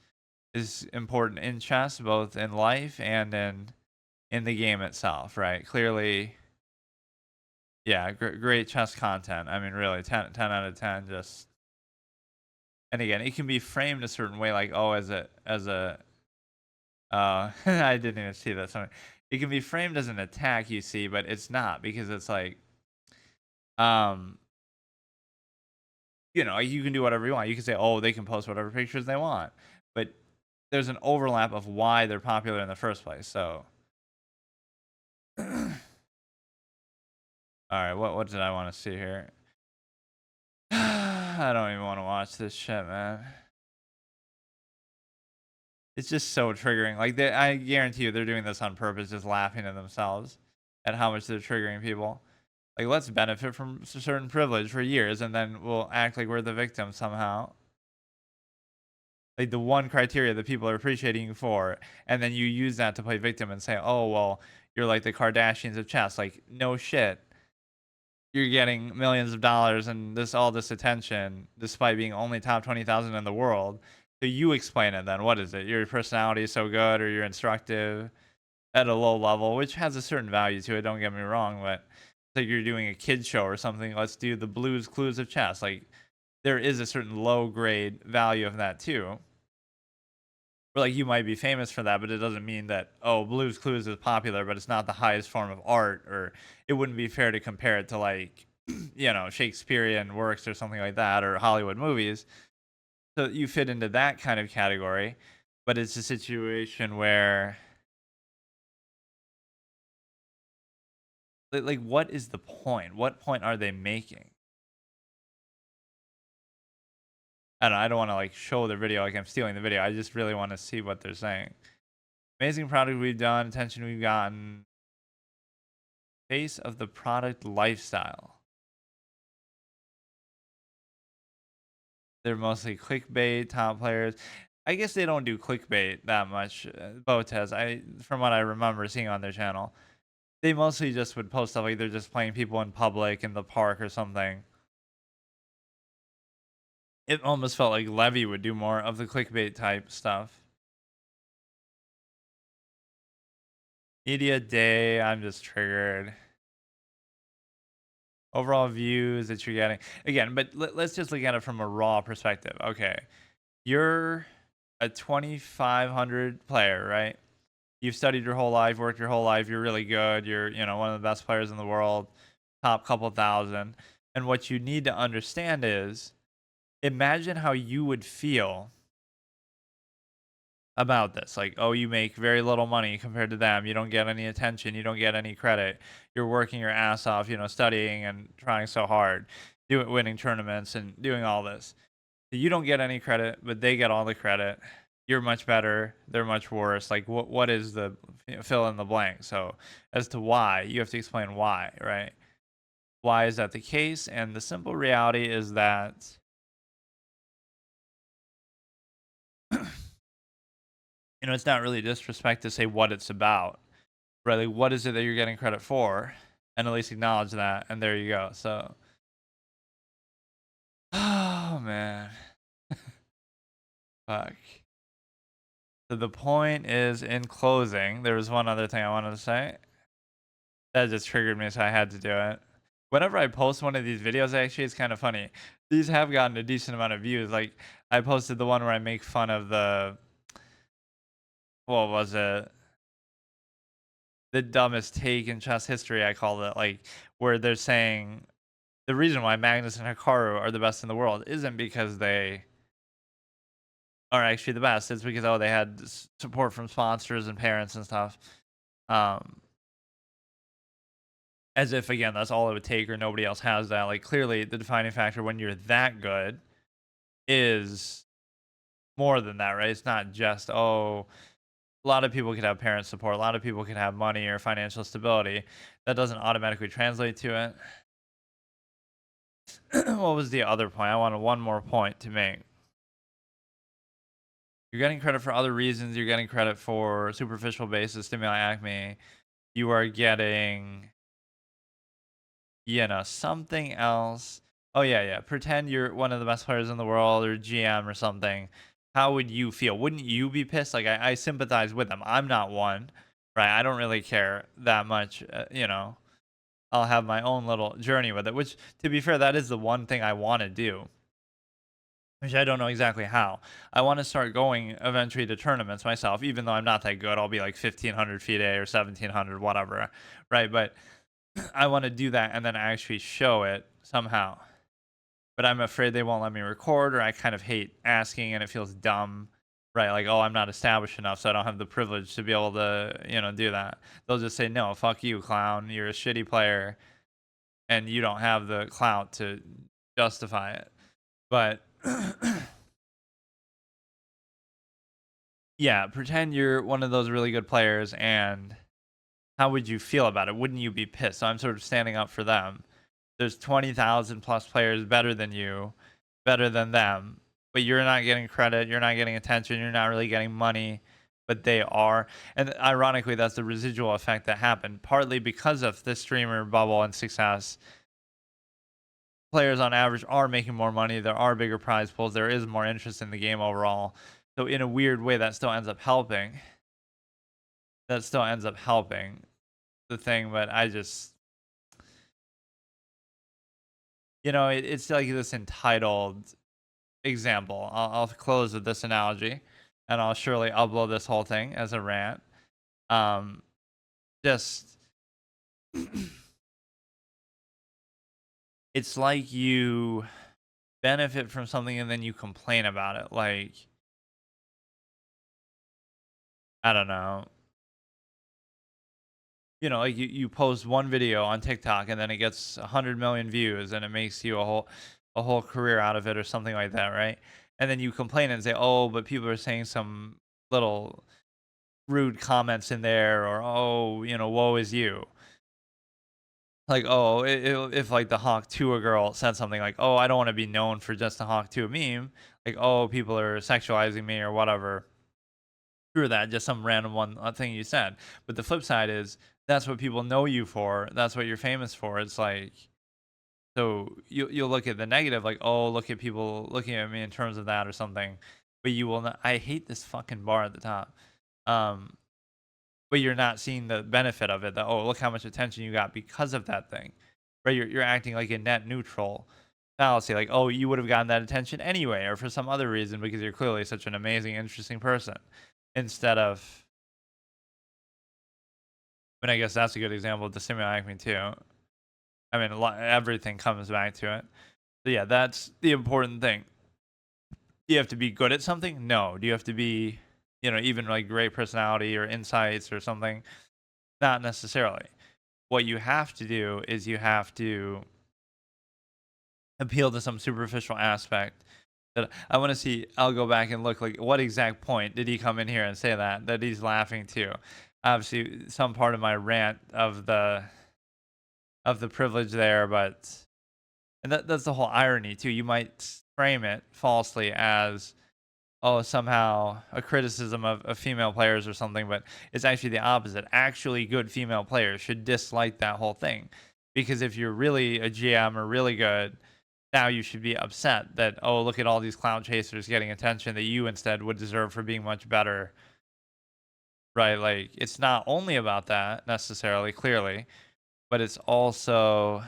important in chess, both in life and in the game itself, right? Clearly, yeah, great chess content. I mean, really, 10 out of 10. Just, and again, it can be framed a certain way, like, oh, as a I didn't even see that. Sorry. It can be framed as an attack, you see, but it's not, because it's like, um, you can do whatever you want. You can say, oh, they can post whatever pictures they want, but there's an overlap of why they're popular in the first place. So, all right, what did I want to see here? I don't even want to watch this shit, man. It's just so triggering. Like, I guarantee you, they're doing this on purpose, just laughing at themselves at how much they're triggering people. Like, let's benefit from certain privilege for years, and then we'll act like we're the victim somehow. Like, the one criteria that people are appreciating you for, and then you use that to play victim and say, oh, well, you're like the Kardashians of chess. Like, no shit. You're getting millions of dollars and all this attention, despite being only top 20,000 in the world. So you explain it then. What is it? Your personality is so good, or you're instructive at a low level, which has a certain value to it. Don't get me wrong, but it's like you're doing a kid show or something. Let's do the Blues Clues of chess. Like, there is a certain low grade value of that too. Or like you might be famous for that, but it doesn't mean that, oh, Blue's Clues is popular, but it's not the highest form of art, or it wouldn't be fair to compare it to like, Shakespearean works or something like that, or Hollywood movies. So you fit into that kind of category, but it's a situation where like what is the point? What point are they making? I don't want to like show the video like I'm stealing the video. I just really want to see what they're saying. Amazing product we've done, attention we've gotten, face of the product lifestyle. They're mostly clickbait, top players. I guess they don't do clickbait that much. Botez, from what I remember seeing on their channel, they mostly just would post stuff like they're just playing people in public in the park or something. It almost felt like Levy would do more of the clickbait type stuff. Media day, I'm just triggered. Overall views that you're getting. Again, but let's just look at it from a raw perspective. Okay. You're a 2,500 player, right? You've studied your whole life, worked your whole life. You're really good. You're, one of the best players in the world, top couple thousand. And what you need to understand is imagine how you would feel about this. Like, oh, you make very little money compared to them. You don't get any attention. You don't get any credit. You're working your ass off, studying and trying so hard, winning tournaments and doing all this. You don't get any credit, but they get all the credit. You're much better. They're much worse. Like, what is the fill in the blank? So, as to why, you have to explain why, right? Why is that the case? And the simple reality is that it's not really disrespect to say what it's about, right? Like, what is it that you're getting credit for? And at least acknowledge that. And there you go. So, oh man, fuck. So the point is, in closing, there was one other thing I wanted to say. That just triggered me, so I had to do it. Whenever I post one of these videos, actually, it's kind of funny. These have gotten a decent amount of views. Like, I posted the one where I make fun of what was it? The dumbest take in chess history, I called it. Like, where they're saying the reason why Magnus and Hikaru are the best in the world isn't because they are actually the best. It's because, oh, they had support from sponsors and parents and stuff. Um, As if, again, that's all it would take or nobody else has that. Like, clearly, the defining factor when you're that good is more than that, right? It's not just, oh, a lot of people could have parent support. A lot of people can have money or financial stability. That doesn't automatically translate to it. What was the other point? I wanted one more point to make. You're getting credit for other reasons. You're getting credit for superficial basis, stimuli acme. You are getting something else. Oh yeah, yeah. Pretend you're one of the best players in the world or GM or something. How would you feel? Wouldn't you be pissed? Like I sympathize with them. I'm not one, right? I don't really care that much. I'll have my own little journey with it. Which, to be fair, that is the one thing I want to do. Which I don't know exactly how. I want to start going eventually to tournaments myself, even though I'm not that good. I'll be like 1,500 FIDE or 1,700, whatever, right? But I want to do that and then actually show it somehow. But I'm afraid they won't let me record, or I kind of hate asking and it feels dumb, right? Like, oh, I'm not established enough, so I don't have the privilege to be able to, do that. They'll just say, no, fuck you, clown. You're a shitty player and you don't have the clout to justify it. But yeah, pretend you're one of those really good players and how would you feel about it? Wouldn't you be pissed? So I'm sort of standing up for them. There's 20,000 plus players better than you, better than them, but you're not getting credit, you're not getting attention, you're not really getting money, but they are. And ironically, that's the residual effect that happened, partly because of the streamer bubble and success. Players on average are making more money, there are bigger prize pools, there is more interest in the game overall. So in a weird way, that still ends up helping. That still ends up helping the thing, but I just it's like this entitled example. I'll close with this analogy. and I'll surely upload this whole thing as a rant. Um, just it's like you benefit from something and then you complain about it. Like, I don't know. Like you post one video on TikTok and then it gets 100 million views and it makes you a whole career out of it or something like that, right? And then you complain and say, "Oh, but people are saying some little rude comments in there," or "Oh, woe is you." Like, oh, if like the Hawk Tuah girl said something like, "Oh, I don't want to be known for just a Hawk Tuah meme," like, "Oh, people are sexualizing me," or whatever. Screw that, just some random one thing you said. But the flip side is that's what people know you for. That's what you're famous for. It's like, so you'll look at the negative, like, oh, look at people looking at me in terms of that or something. But you will not. I hate this fucking bar at the top. Um, but you're not seeing the benefit of it. That, oh, look how much attention you got because of that thing, right? You're acting like a net neutral fallacy, like, oh, you would have gotten that attention anyway, or for some other reason because you're clearly such an amazing, interesting person, instead of. I mean, I guess that's a good example of the simulacrum too. I mean, everything comes back to it. So yeah, that's the important thing. Do you have to be good at something? No. Do you have to be, even like great personality or insights or something? Not necessarily. What you have to do is you have to appeal to some superficial aspect that I want to see. I'll go back and look, like, what exact point did he come in here and say that he's laughing to? Obviously, some part of my rant of the privilege there, but and that's the whole irony too. You might frame it falsely as, oh, somehow a criticism of female players or something, but it's actually the opposite. Actually, good female players should dislike that whole thing, because if you're really a GM or really good, now you should be upset that, oh, look at all these clown chasers getting attention that you instead would deserve for being much better, right? Like, it's not only about that necessarily, clearly, but it's also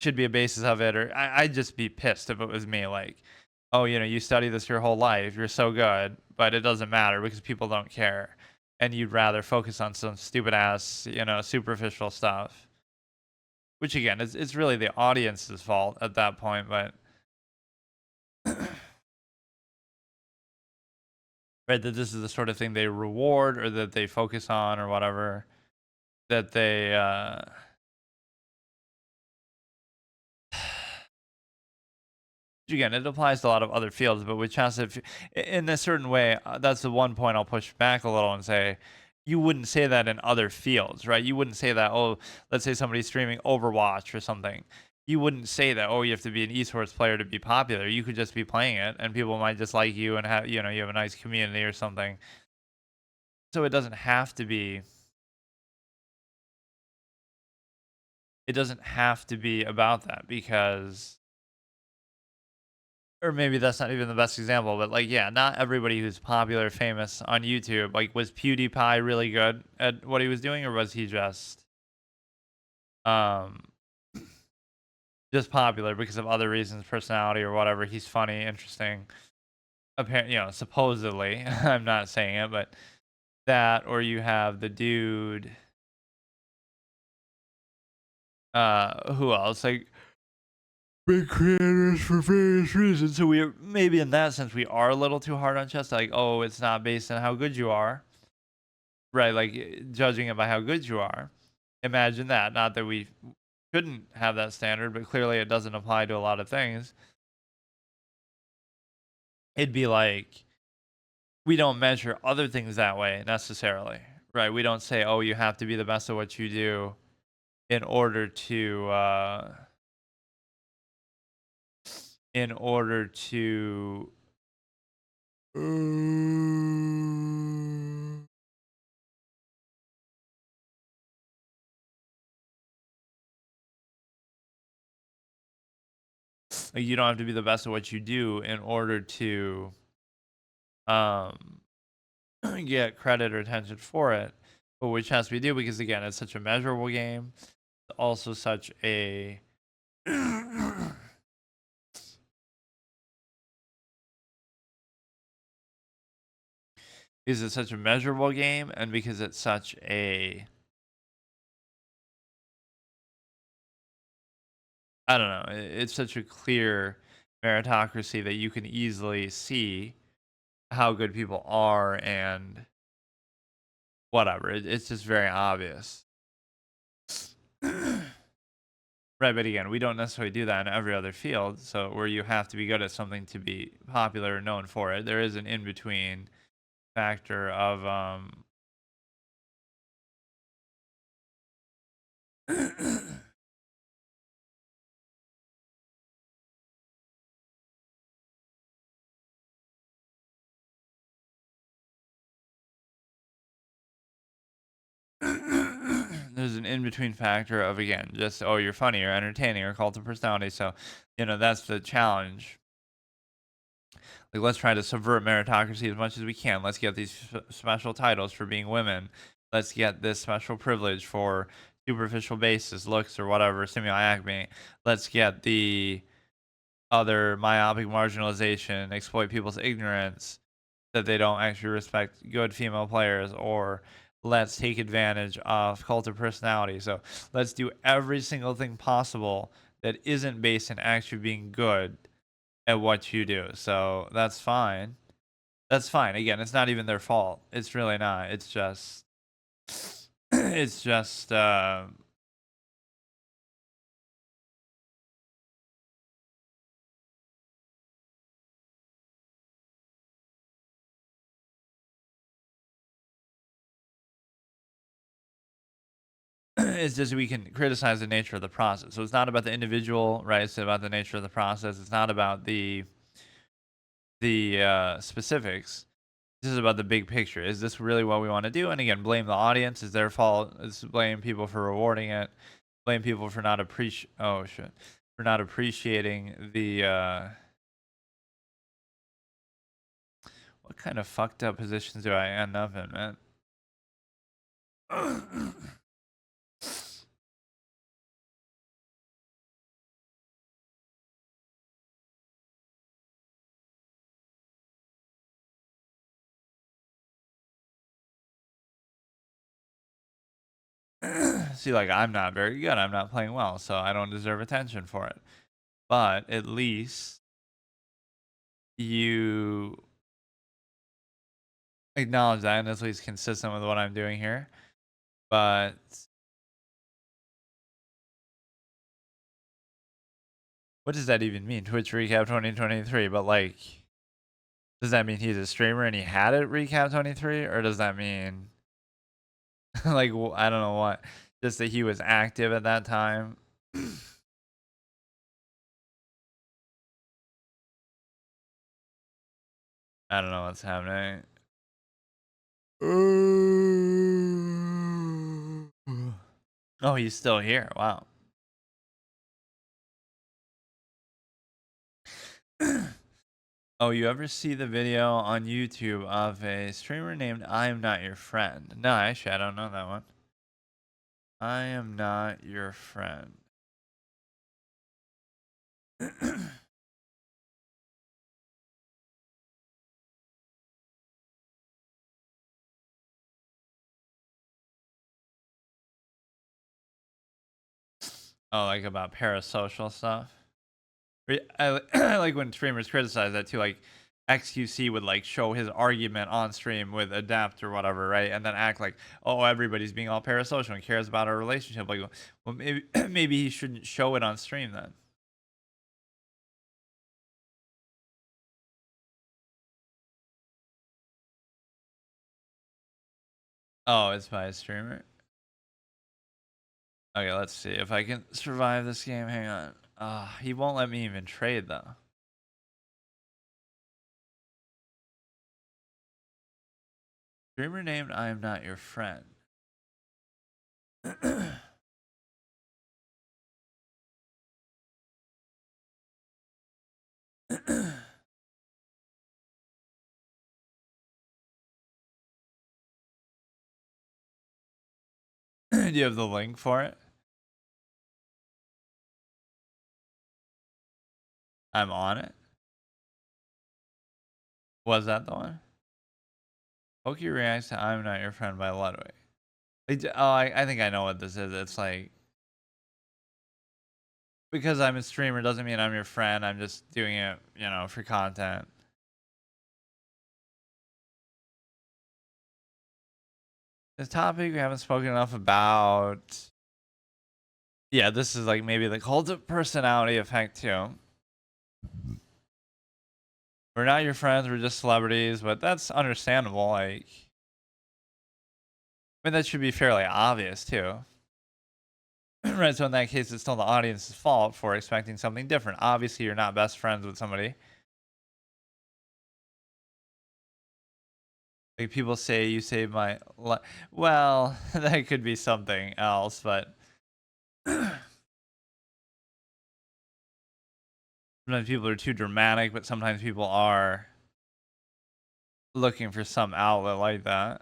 should be a basis of it. Or I'd just be pissed if it was me, like, oh, you study this your whole life, you're so good, but it doesn't matter because people don't care, and you'd rather focus on some stupid ass, superficial stuff, which again it's really the audience's fault at that point. But right, that this is the sort of thing they reward or that they focus on or whatever, that they again, it applies to a lot of other fields, but with chess, if in a certain way, that's the one point I'll push back a little and say, you wouldn't say that in other fields, right? You wouldn't say that, oh, let's say somebody's streaming Overwatch or something. You wouldn't say that, oh, you have to be an esports player to be popular. You could just be playing it, and people might just like you and have, you have a nice community or something. So it doesn't have to be. It doesn't have to be about that because or maybe that's not even the best example, but like, yeah, not everybody who's popular, famous on YouTube, like, was PewDiePie really good at what he was doing, or was he um, just popular because of other reasons, personality or whatever? He's funny, interesting. Apparently, supposedly, I'm not saying it, but that, or you have the dude, who else? Like, big creators for various reasons. So we maybe in that sense we are a little too hard on chess. Like, oh, it's not based on how good you are. Right, like, judging it by how good you are. Imagine that. Not that we shouldn't have that standard, but clearly it doesn't apply to a lot of things. It'd be like we don't measure other things that way necessarily, right? We don't say, "Oh, you have to be the best at what you do in order to in order to like, you don't have to be the best at what you do in order to um get credit or attention for it." But which has to be do because again, it's such a measurable game. Also such a because it's such a measurable game and because it's such a, I don't know, it's such a clear meritocracy that you can easily see how good people are and whatever. It's just very obvious. Right, but again, we don't necessarily do that in every other field. So where you have to be good at something to be popular or known for it, there is an in between factor of there's an in between factor of, again, just, oh, you're funny or entertaining or cult of personality. So, that's the challenge. Like, let's try to subvert meritocracy as much as we can. Let's get these special titles for being women. Let's get this special privilege for superficial basis, looks, or whatever, stimuli acme. Let's get the other myopic marginalization, exploit people's ignorance, that they don't actually respect good female players, or let's take advantage of cult of personality. So let's do every single thing possible that isn't based in actually being good at what you do. So that's fine. That's fine. Again, it's not even their fault. It's really not. It's just it's just it's just we can criticize the nature of the process. So it's not about the individual, right? It's about the nature of the process. It's not about the specifics. This is about the big picture. Is this really what we want to do? And again, blame the audience. Is their fault. It's blame people for rewarding it. Blame people for not for not appreciating the what kind of fucked up positions do I end up in, man? See, like, I'm not very good. I'm not playing well, so I don't deserve attention for it. But at least you acknowledge that, and at least consistent with what I'm doing here. But what does that even mean? Twitch recap 2023. But like, does that mean he's a streamer and he had it recap 23, or does that mean like, I don't know what, just that he was active at that time? I don't know what's happening. Oh, he's still here. Wow. Oh, you ever see the video on YouTube of a streamer named I Am Not Your Friend? No, actually, I don't know that one. I am not your friend. Oh, like about parasocial stuff? I like when streamers criticize that too. Like XQC would like show his argument on stream with Adapt or whatever, right? And then act like, oh, everybody's being all parasocial and cares about our relationship. Like, well, maybe maybe he shouldn't show it on stream then. Oh, it's by a streamer. Okay, let's see if I can survive this game. Hang on. He won't let me even trade though. Streamer named I Am Not Your Friend. Do you have the link for it? I'm on it. Was that the one? Pokey reacts to "I'm Not Your Friend" by Ludwig. I think I know what this is. It's like, because I'm a streamer doesn't mean I'm your friend. I'm just doing it, for content. This topic we haven't spoken enough about. Yeah, this is like maybe the cult of personality effect too. We're not your friends, we're just celebrities, but that's understandable. Like, I mean, that should be fairly obvious too. Right, so in that case, it's still the audience's fault for expecting something different. Obviously, you're not best friends with somebody. Like, people say you saved my well, that could be something else, but sometimes people are too dramatic, but sometimes people are looking for some outlet like that.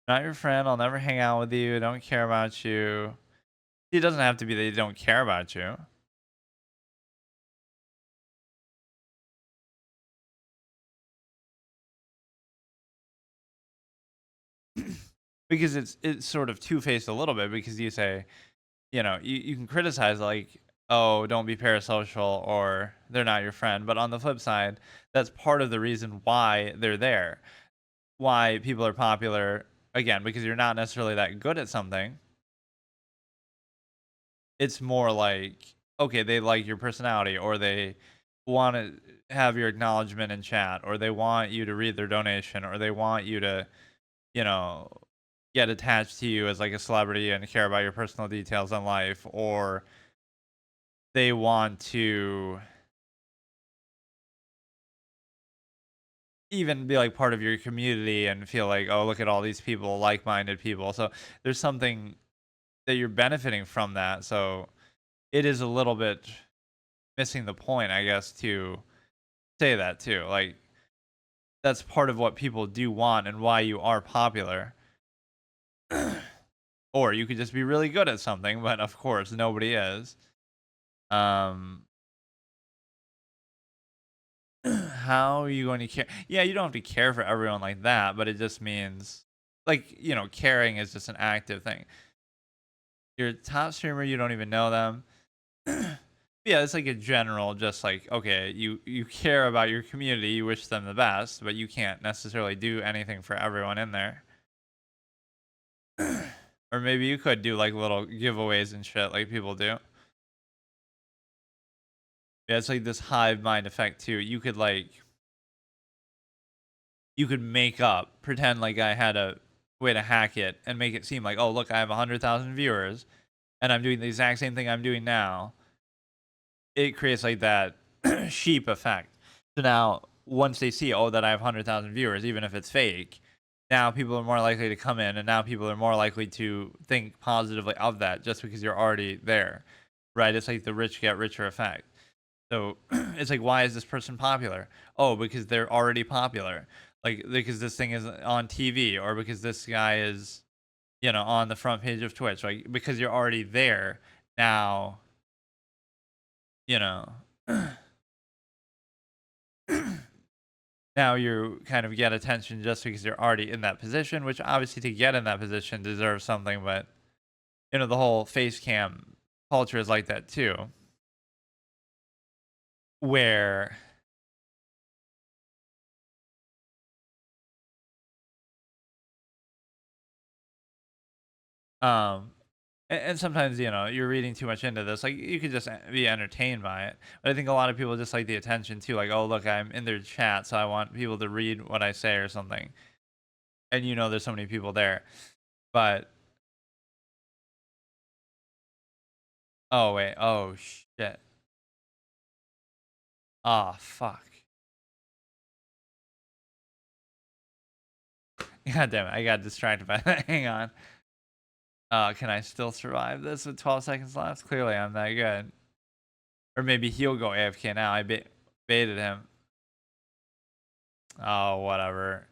Not your friend, I'll never hang out with you, don't care about you. It doesn't have to be that they don't care about you. Because it's sort of two-faced a little bit, because you say, you can criticize, like, oh, don't be parasocial, or they're not your friend. But on the flip side, that's part of the reason why they're there. Why people are popular, again, because you're not necessarily that good at something. It's more like, okay, they like your personality, or they want to have your acknowledgement in chat, or they want you to read their donation, or they want you to, you know, get attached to you as like a celebrity and care about your personal details in life, or they want to even be like part of your community and feel like, oh, look at all these people, like-minded people. So there's something that you're benefiting from that. So it is a little bit missing the point, I guess, to say that too. Like, that's part of what people do want and why you are popular. Or you could just be really good at something, but of course nobody is. Um how are you going to care? Yeah, you don't have to care for everyone like that, but it just means, like, caring is just an active thing. You're a top streamer, you don't even know them. Yeah, it's like a general, just like, okay, you care about your community, you wish them the best, but you can't necessarily do anything for everyone in there. Or maybe you could do like little giveaways and shit like people do. Yeah, it's like this hive mind effect too. You could make up, pretend like I had a way to hack it and make it seem like, oh, look, I have 100,000 viewers and I'm doing the exact same thing I'm doing now. It creates like that sheep effect. So now, once they see, oh, that I have 100,000 viewers, even if it's fake, now people are more likely to come in, and now people are more likely to think positively of that just because you're already there, right? It's like the rich get richer effect. So it's like, why is this person popular? Oh, because they're already popular. Like, because this thing is on TV, or because this guy is, on the front page of Twitch. Like, because you're already there now, you know. Now you kind of get attention just because you're already in that position, which obviously to get in that position deserves something, but the whole face cam culture is like that too, where um and sometimes you're reading too much into this. Like, you could just be entertained by it, but I think a lot of people just like the attention too. Like, oh, look, I'm in their chat, so I want people to read what I say or something. And there's so many people there, but oh wait, oh shit, oh fuck, god damn it, I got distracted by that. Hang on. Can I still survive this with 12 seconds left? Clearly, I'm that good. Or maybe he'll go AFK now. I baited him. Oh, whatever.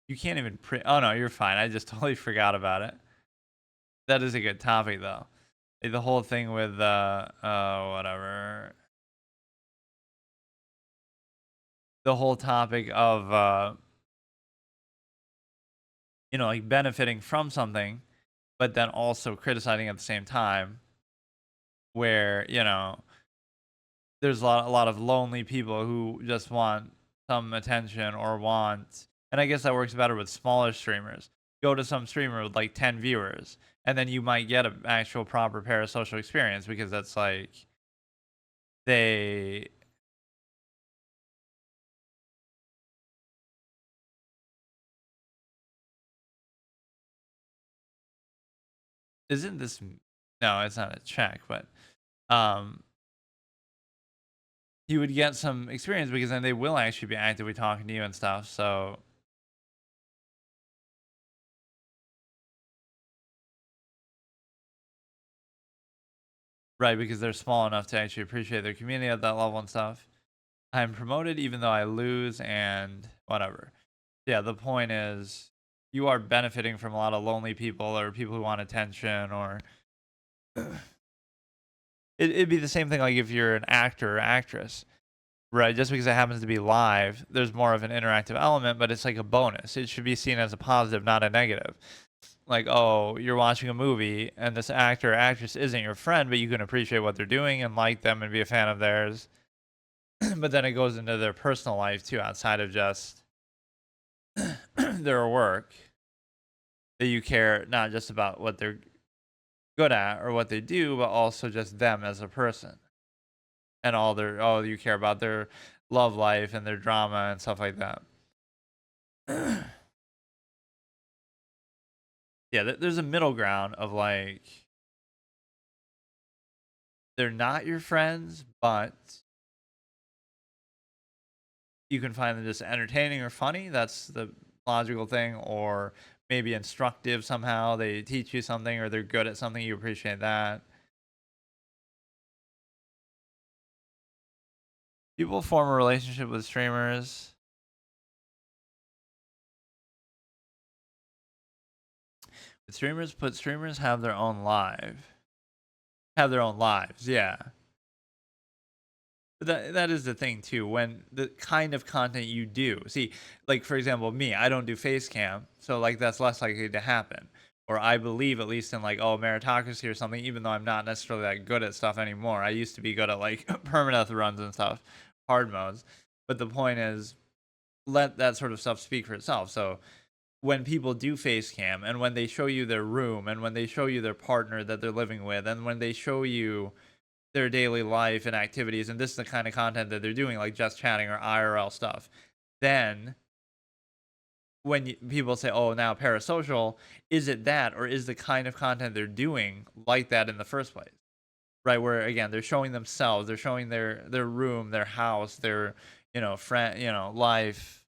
You can't even Oh, no, you're fine. I just totally forgot about it. That is a good topic, though. Like, the whole thing with, whatever. the whole topic of like benefiting from something, but then also criticizing at the same time, where there's a lot of lonely people who just want some attention or want, and I guess that works better with smaller streamers. Go to some streamer with like 10 viewers, and then you might get an actual proper parasocial experience because that's like they isn't this no, it's not a check, but um you would get some experience because then they will actually be actively talking to you and stuff. So right, because they're small enough to actually appreciate their community at that level and stuff. I'm promoted even though I lose and whatever. Yeah, the point is you are benefiting from a lot of lonely people or people who want attention or it'd be the same thing like if you're an actor or actress. Right, just because it happens to be live, there's more of an interactive element, but it's like a bonus. It should be seen as a positive, not a negative. Like, oh, you're watching a movie and this actor or actress isn't your friend, but you can appreciate what they're doing and like them and be a fan of theirs. But then it goes into their personal life too, outside of just their work. That you care not just about what they're good at or what they do, but also just them as a person. And you care about their love life and their drama and stuff like that. Yeah, there's a middle ground of like they're not your friends, but you can find them just entertaining or funny. That's the logical thing, or maybe instructive somehow. They teach you something, or they're good at something. You appreciate that. People form a relationship with streamers. Streamers have their own have their own lives. Yeah. But that is the thing too. When the kind of content you do, see, like for example, me, I don't do face cam, so like that's less likely to happen. Or I believe at least in like meritocracy or something, even though I'm not necessarily that good at stuff anymore. I used to be good at like permadeath runs and stuff, hard modes. But the point is, let that sort of stuff speak for itself. So when people do face cam and when they show you their room and when they show you their partner that they're living with and when they show you their daily life and activities, and this is the kind of content that they're doing, like just chatting or IRL stuff. Then when people say, "Oh, now parasocial," is it that, or is the kind of content they're doing like that in the first place? Right, where again they're showing themselves, they're showing their room, their house, their friend, life,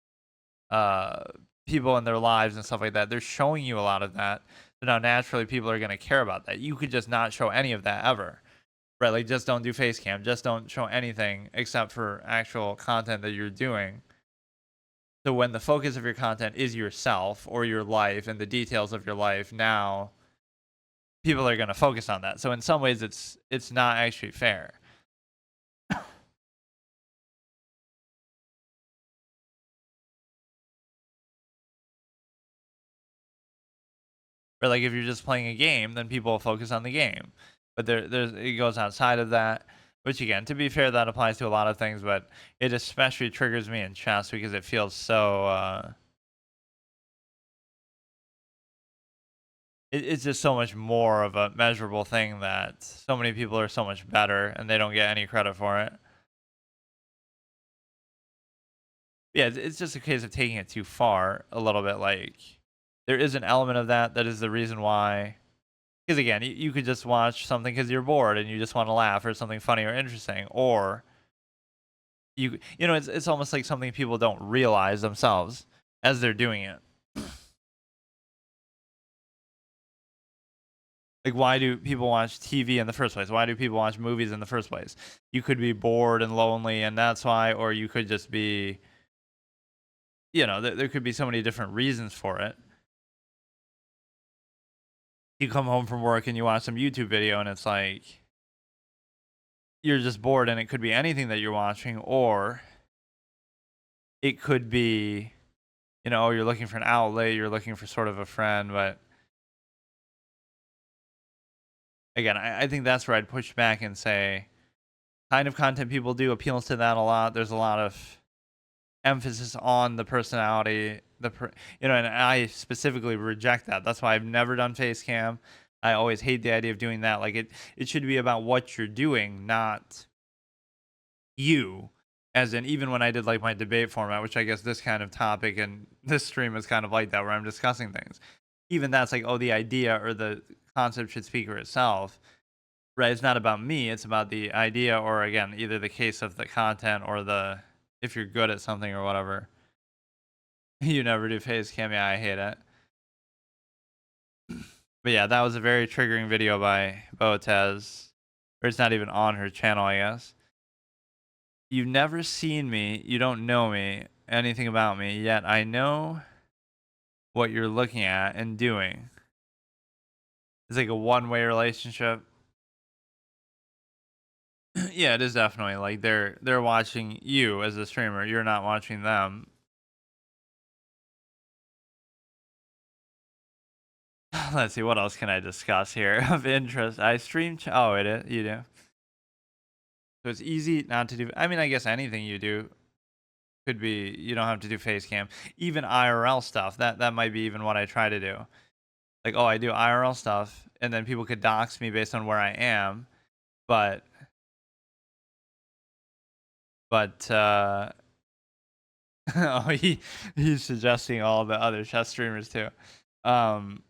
uh, people in their lives and stuff like that. They're showing you a lot of that. So now naturally, people are going to care about that. You could just not show any of that ever. Right, like just don't do face cam. Just don't show anything except for actual content that you're doing. So when the focus of your content is yourself or your life and the details of your life, now people are going to focus on that. So in some ways it's not actually fair. Or like if you're just playing a game, then people will focus on the game. But there's it goes outside of that, which again, to be fair, that applies to a lot of things, but it especially triggers me in chess because it feels so it's just so much more of a measurable thing that so many people are so much better and they don't get any credit for it. Yeah, it's just a case of taking it too far a little bit. Like there is an element of that is the reason why. Because again, you could just watch something because you're bored and you just want to laugh or something funny or interesting, or it's almost like something people don't realize themselves as they're doing it. Like, why do people watch TV in the first place? Why do people watch movies in the first place? You could be bored and lonely, and that's why, or you could just be, there could be so many different reasons for it. You come home from work and you watch some YouTube video, and it's like you're just bored, and it could be anything that you're watching, or it could be, oh, you're looking for an outlet, you're looking for sort of a friend, but again, I think that's where I'd push back and say kind of content people do appeals to that a lot. There's a lot of emphasis on the personality, and I specifically reject that. That's why I've never done face cam. I always hate the idea of doing that. Like it should be about what you're doing, not you. As in, even when I did like my debate format, which I guess this kind of topic and this stream is kind of like that, where I'm discussing things. Even that's like, oh, the idea or the concept should speak for itself. Right, it's not about me, it's about the idea or again, either the case of the content or the if you're good at something or whatever. You never do face cam, yeah, I hate it. But yeah, that was a very triggering video by Boatez. Or it's not even on her channel, I guess. You've never seen me, you don't know me, anything about me, yet I know what you're looking at and doing. It's like a one-way relationship. Yeah, it is definitely like they're watching you as a streamer, you're not watching them. Let's see, what else can I discuss here of interest? I stream. Oh, it is. You do. So it's easy not to do. I mean, I guess anything you do could be. You don't have to do face cam. Even IRL stuff. That might be even what I try to do. Like, oh, I do IRL stuff, and then people could dox me based on where I am. But but oh, he's suggesting all the other chess streamers too. Um,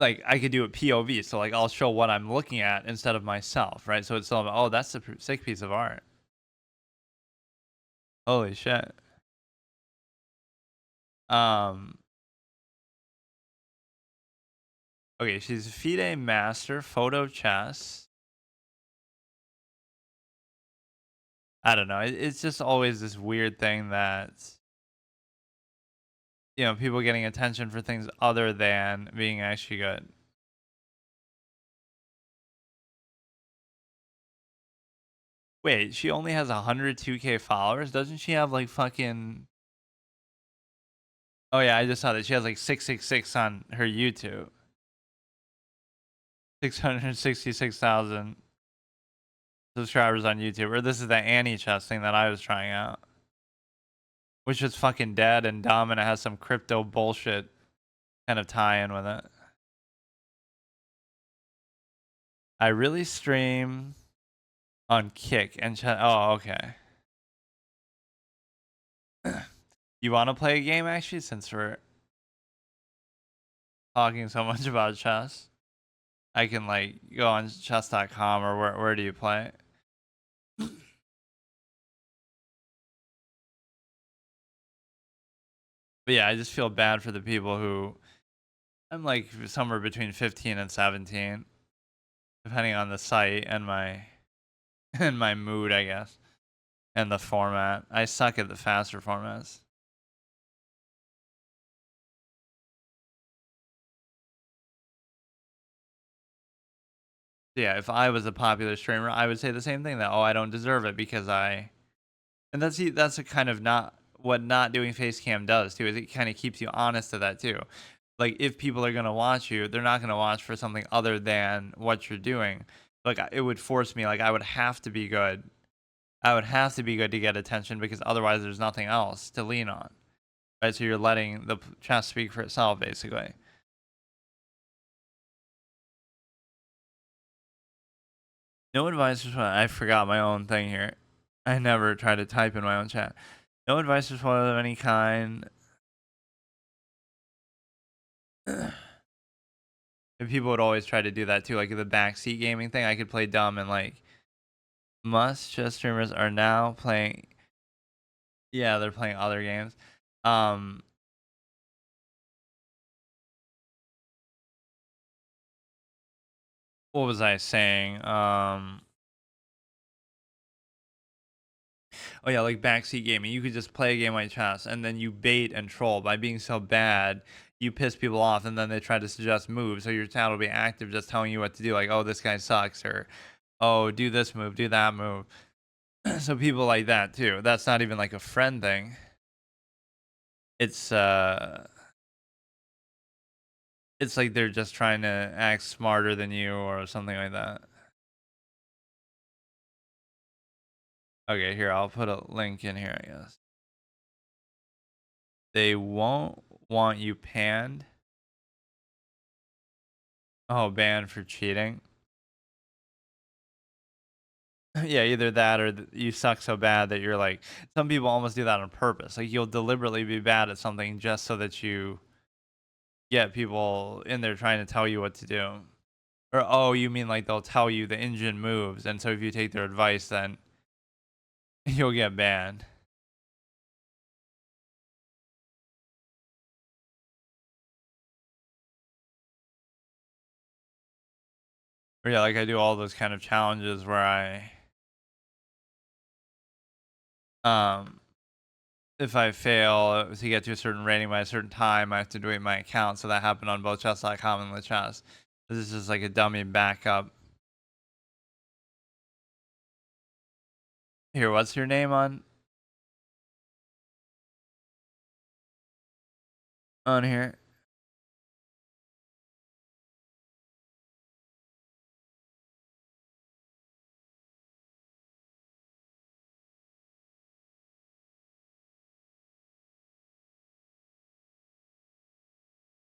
like I could do a POV, so like I'll show what I'm looking at instead of myself, right? So it's still, oh, that's a sick piece of art. Holy shit. Um, okay, she's FIDE master, photo chess. I don't know. It's just always this weird thing that people getting attention for things other than being actually good. Wait, she only has 102K followers. Doesn't she have like fucking? Oh yeah, I just saw that she has like 666 on her YouTube. 666,000 subscribers on YouTube. Or this is the Annie chess thing that I was trying out, which is fucking dead and dumb, and it has some crypto bullshit kind of tie in with it. I really stream on Kick and chat. Oh, okay. You want to play a game actually, since we're talking so much about chess? I can like go on chess.com or where do you play? But yeah, I just feel bad for the people who I'm like somewhere between 15 and 17, depending on the site and my and my mood, I guess, and the format. I suck at the faster formats. Yeah, if I was a popular streamer, I would say the same thing that, oh, I don't deserve it because and that's a kind of not what not doing face cam does too, is it kind of keeps you honest to that too. Like if people are going to watch you, they're not going to watch for something other than what you're doing. Like it would force me, like I would have to be good. I would have to be good to get attention because otherwise there's nothing else to lean on. Right? So you're letting the chess speak for itself basically. No advice for I forgot my own thing here. I never try to type in my own chat. No advice for spoiler of any kind. And people would always try to do that too, like the backseat gaming thing. I could play dumb and like most chess streamers are now playing. Yeah, they're playing other games. Um, what was I saying? Oh yeah, like backseat gaming. You could just play a game like chess, and then you bait and troll by being so bad. You piss people off, and then they try to suggest moves. So your chat will be active, just telling you what to do. Like, oh, this guy sucks, or oh, do this move, do that move. So people like that too. That's not even like a friend thing. It's it's like they're just trying to act smarter than you or something like that. Okay, here, I'll put a link in here, I guess. They won't want you panned. Oh, banned for cheating. Yeah, either that or you suck so bad that you're like, some people almost do that on purpose. Like you'll deliberately be bad at something just so that you get people in there trying to tell you what to do. Or oh, you mean like they'll tell you the engine moves, and so if you take their advice, then you'll get banned. Or yeah, like I do all those kind of challenges where um if I fail to get to a certain rating by a certain time, I have to delete my account. So that happened on both chess.com and Chess. This is just like a dummy backup. Here, what's your name on here?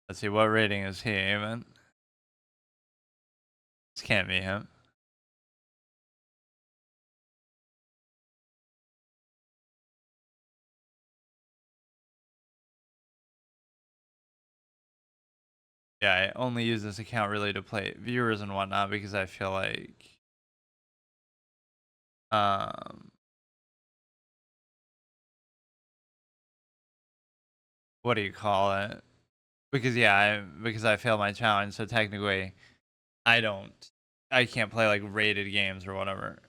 Let's see, what rating is he even? This can't be him. Yeah, I only use this account really to play viewers and whatnot because I feel like um what do you call it? Because yeah, because I failed my challenge, so technically I don't I can't play like rated games or whatever.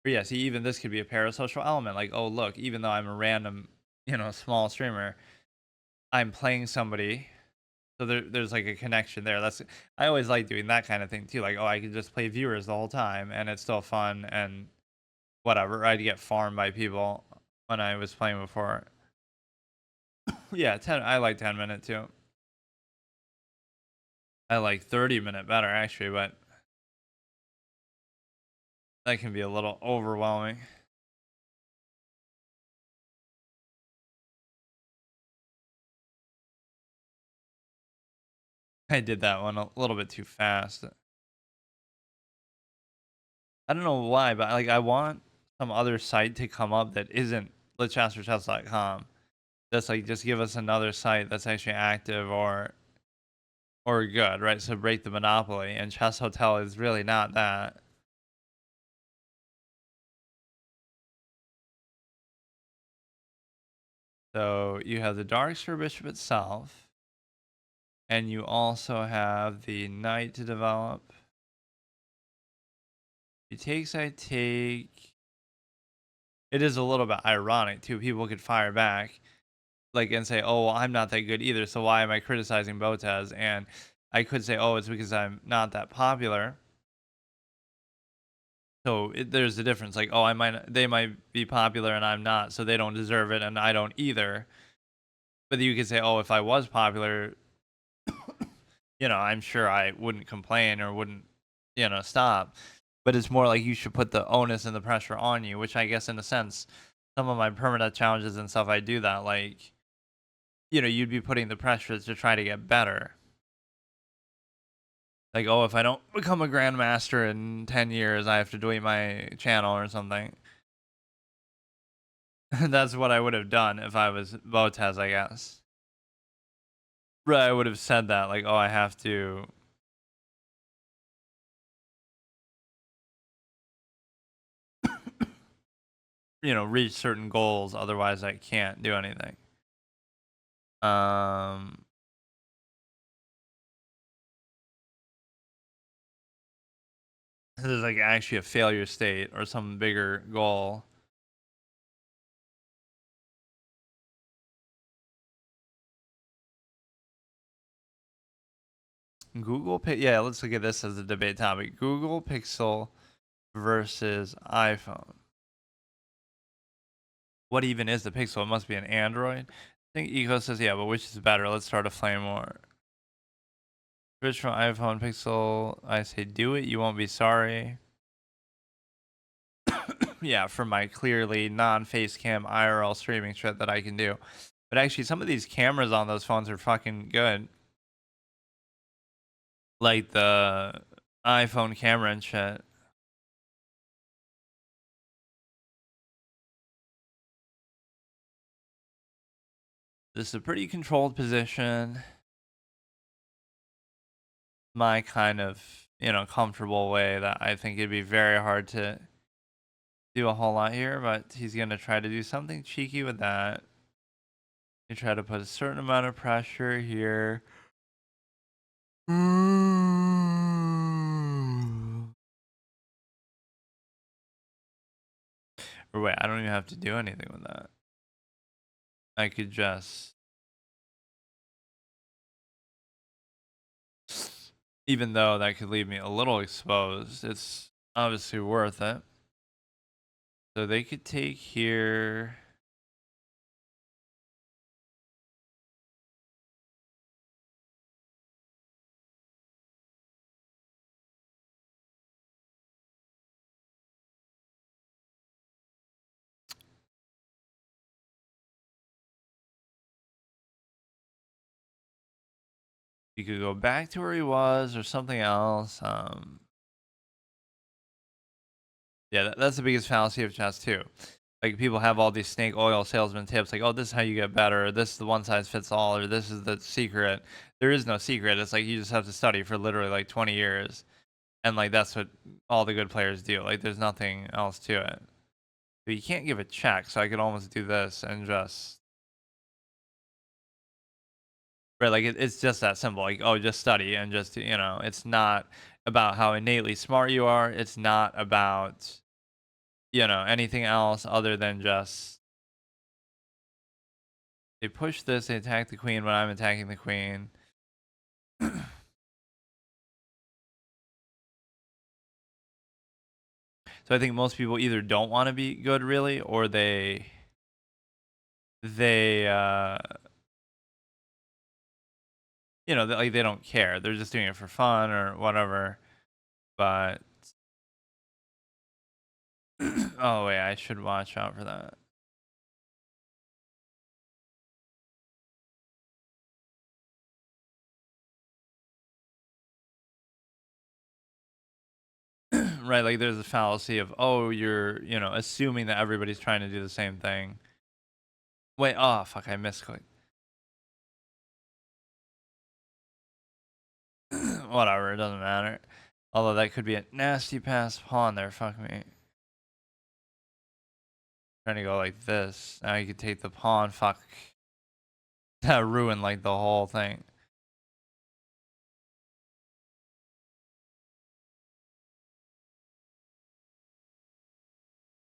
But yeah, see, even this could be a parasocial element. Like, oh look, even though I'm a random, small streamer, I'm playing somebody. So there's like a connection there. I always like doing that kind of thing too. Like, oh, I could just play viewers the whole time and it's still fun and whatever. I'd get farmed by people when I was playing before. Yeah, 10 I like 10-minute too. I like 30-minute better actually, but that can be a little overwhelming. I did that one a little bit too fast. I don't know why, but like I want some other site to come up that isn't letchasterchess.com. That's like just give us another site that's actually active or good, right? So break the monopoly. And Chess Hotel is really not that. So you have the Dark Square Bishop itself, and you also have the Knight to develop. He takes, I take. It is a little bit ironic too. People could fire back, like and say, "Oh, well, I'm not that good either. So why am I criticizing Botez?" And I could say, "Oh, it's because I'm not that popular." So there's a difference. Like, oh, they might be popular and I'm not, so they don't deserve it, and I don't either. But you could say, oh, if I was popular, I'm sure I wouldn't complain or wouldn't, stop. But it's more like you should put the onus and the pressure on you, which I guess in a sense, some of my permanent challenges and stuff, I do that. Like, you'd be putting the pressure to try to get better. Like, oh, if I don't become a grandmaster in 10 years, I have to delete my channel or something. That's what I would have done if I was Botez, I guess. Right, I would have said that, like, oh, I have to, reach certain goals, otherwise I can't do anything. Um, this is like actually a failure state or some bigger goal. Yeah, let's look at this as a debate topic. Google Pixel versus iPhone. What even is the Pixel? It must be an Android. I think Eco says, yeah, but which is better? Let's start a flame war. Switch from iPhone Pixel. I say do it. You won't be sorry. Yeah, for my clearly non-face cam IRL streaming shit that I can do. But actually, some of these cameras on those phones are fucking good. Like the iPhone camera and shit. This is a pretty controlled position. My kind of, comfortable way that I think it'd be very hard to do a whole lot here, but he's going to try to do something cheeky with that. You try to put a certain amount of pressure here. Or wait, I don't even have to do anything with that. I could just, even though that could leave me a little exposed, it's obviously worth it. So they could take here. You could go back to where he was or something else. Yeah, that's the biggest fallacy of chess too. Like people have all these snake oil salesman tips, like, oh, this is how you get better, or this is the one size fits all, or this is the secret. There is no secret. It's like you just have to study for literally like 20 years, and like that's what all the good players do. Like there's nothing else to it. But you can't give a check, so I could almost do this and just right, like it's just that simple. Like, oh, just study and just it's not about how innately smart you are. It's not about anything else other than just they push this, they attack the queen when I'm attacking the queen. So I think most people either don't want to be good really, or they like they don't care. They're just doing it for fun or whatever. But oh wait, I should watch out for that. Right, like there's a fallacy of, oh, you're, assuming that everybody's trying to do the same thing. Wait, oh fuck, I misclicked. Whatever, it doesn't matter. Although that could be a nasty pass pawn there, fuck me. Trying to go like this. Now you could take the pawn, fuck. That ruined like the whole thing.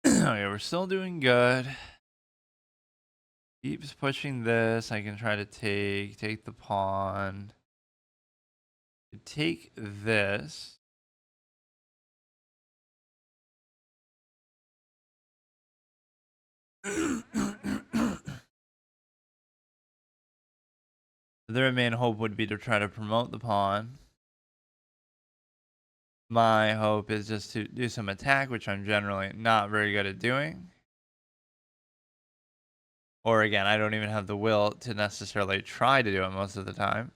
Okay, we're still doing good. Keeps pushing this. I can try to take the pawn. Take this. Their main hope would be to try to promote the pawn. My hope is just to do some attack, which I'm generally not very good at doing. Or again, I don't even have the will to necessarily try to do it most of the time.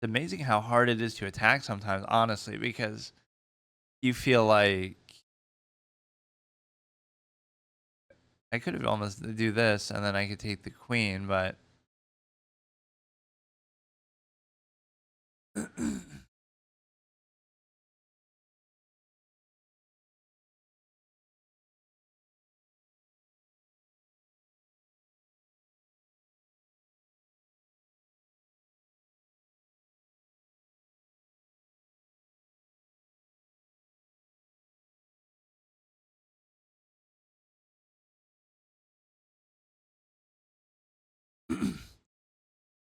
It's amazing how hard it is to attack sometimes, honestly, because you feel like I could have almost do this and then I could take the queen, but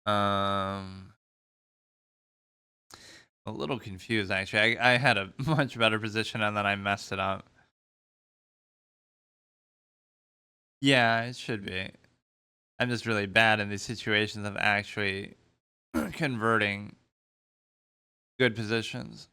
Um, a little confused actually. I had a much better position and then I messed it up. Yeah, it should be. I'm just really bad in these situations of actually converting good positions.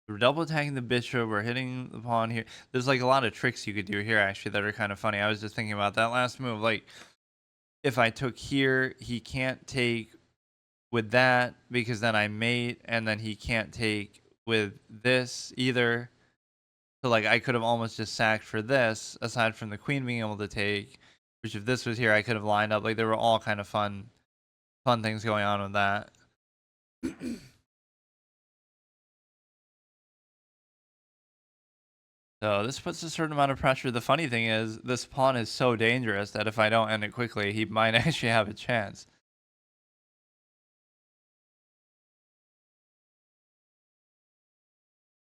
We're double attacking the bishop. We're hitting the pawn here. There's like a lot of tricks you could do here actually that are kind of funny. I was just thinking about that last move. Like if I took here, he can't take with that because then I mate, and then he can't take with this either. So like I could have almost just sacked for this, aside from the queen being able to take. Which if this was here, I could have lined up. Like there were all kind of fun things going on with that. So this puts a certain amount of pressure. The funny thing is, this pawn is so dangerous that if I don't end it quickly, he might actually have a chance.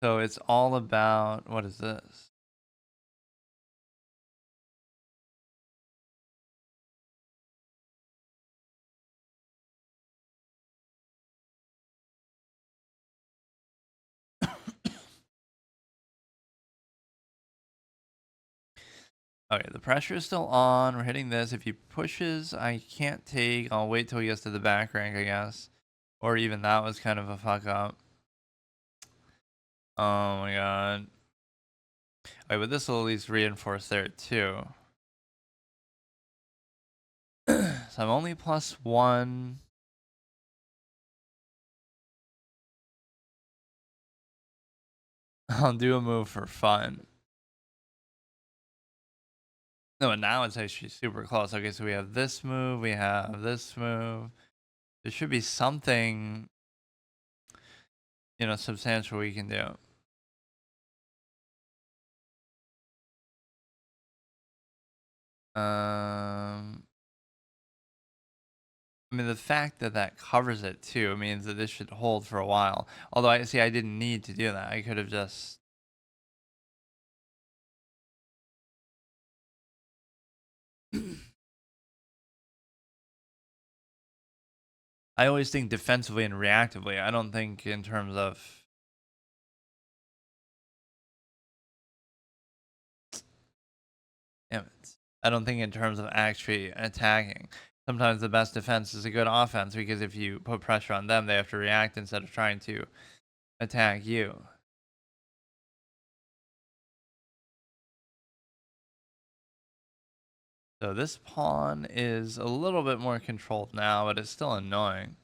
So it's all about, what is this? Okay, the pressure is still on. We're hitting this. If he pushes, I can't take. I'll wait till he gets to the back rank, I guess. Or even that was kind of a fuck up. Oh my god. Wait, but this will at least reinforce there too. So I'm only +1. I'll do a move for fun. No, and now it's actually super close. Okay, so we have this move, we have this move. There should be something, substantial we can do. I mean, the fact that that covers it too means that this should hold for a while. Although I see, I didn't need to do that. I could have just. I always think defensively and reactively. I don't think in terms of. Damn it. I don't think in terms of actually attacking. Sometimes the best defense is a good offense because if you put pressure on them, they have to react instead of trying to attack you. So this pawn is a little bit more controlled now, but it's still annoying.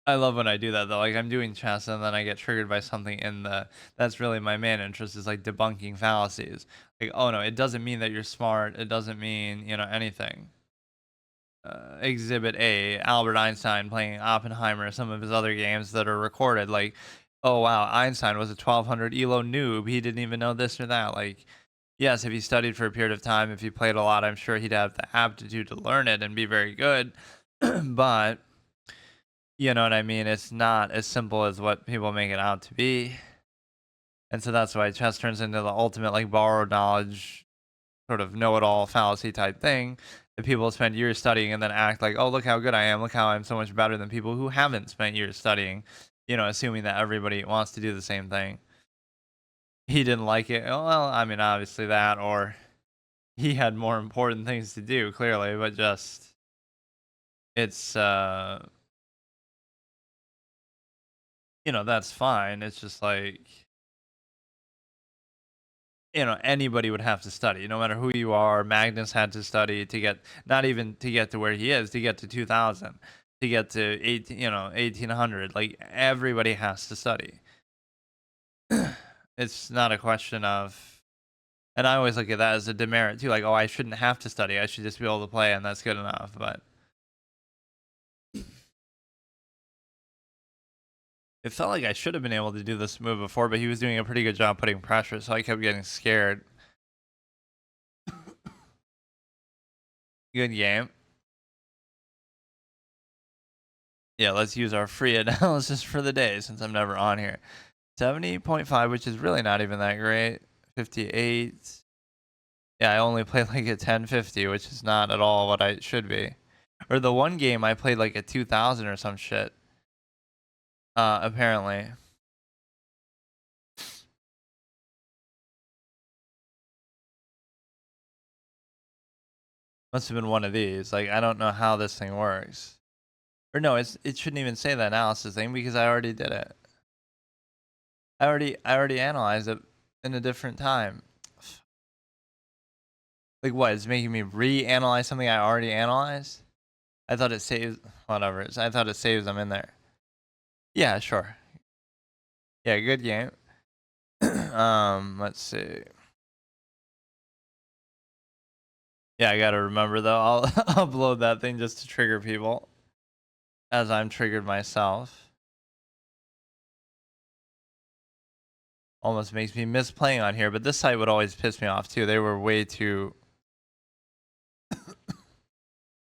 I love when I do that though. Like I'm doing chess and then I get triggered by something in the that's really my main interest is like debunking fallacies. Like, oh no, it doesn't mean that you're smart. It doesn't mean, anything. Exhibit A, Albert Einstein playing Oppenheimer, some of his other games that are recorded. Like, oh wow, Einstein was a 1200 ELO noob. He didn't even know this or that. Like, yes, if he studied for a period of time, if he played a lot, I'm sure he'd have the aptitude to learn it and be very good. But you know what I mean? It's not as simple as what people make it out to be. And so that's why chess turns into the ultimate like borrowed knowledge, sort of know-it-all fallacy type thing that people spend years studying and then act like, oh, look how good I am. Look how I'm so much better than people who haven't spent years studying, assuming that everybody wants to do the same thing. He didn't like it. Oh, well, I mean, obviously that, or he had more important things to do, clearly, but just, it's, that's fine. It's just like, anybody would have to study, no matter who you are. Magnus had to study to get, not even to get to where he is, to get to 2000, to get to 18, 1800. Like everybody has to study. It's not a question of, and I always look at that as a demerit too. Like, oh, I shouldn't have to study. I should just be able to play, and that's good enough. But it felt like I should have been able to do this move before, but he was doing a pretty good job putting pressure, so I kept getting scared. Good game. Yeah, let's use our free analysis for the day since I'm never on here. 70.5, which is really not even that great. 58. Yeah, I only played like a 1050, which is not at all what I should be. Or the one game I played like a 2000 or some shit. Apparently. Must have been one of these. Like, I don't know how this thing works. Or no, it shouldn't even say the analysis thing because I already did it. I already analyzed it in a different time. Like what? It's making me reanalyze something I already analyzed? I thought it saves whatever. I thought it saves them in there. Yeah, sure. Yeah, good game. Let's see. Yeah, I gotta remember though. I'll upload that thing just to trigger people, as I'm triggered myself. Almost makes me miss playing on here, but this site would always piss me off too. They were way too.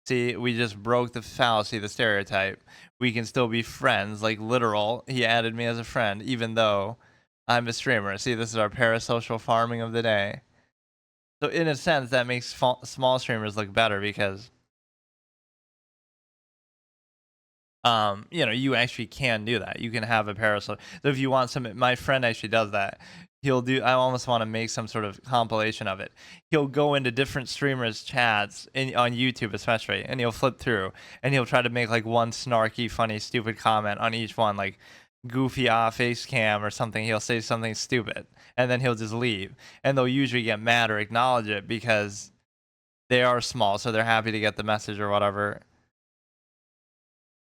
See, we just broke the fallacy, the stereotype. We can still be friends, like literal. He added me as a friend, even though I'm a streamer. See, this is our parasocial farming of the day. So in a sense, that makes small streamers look better because you actually can do that. You can have a parasol. So if you want some, my friend actually does that. He'll do. I almost want to make some sort of compilation of it. He'll go into different streamers' chats on YouTube, especially, and he'll flip through and he'll try to make like one snarky, funny, stupid comment on each one, like goofy face cam or something. He'll say something stupid, and then he'll just leave. And they'll usually get mad or acknowledge it because they are small, so they're happy to get the message or whatever.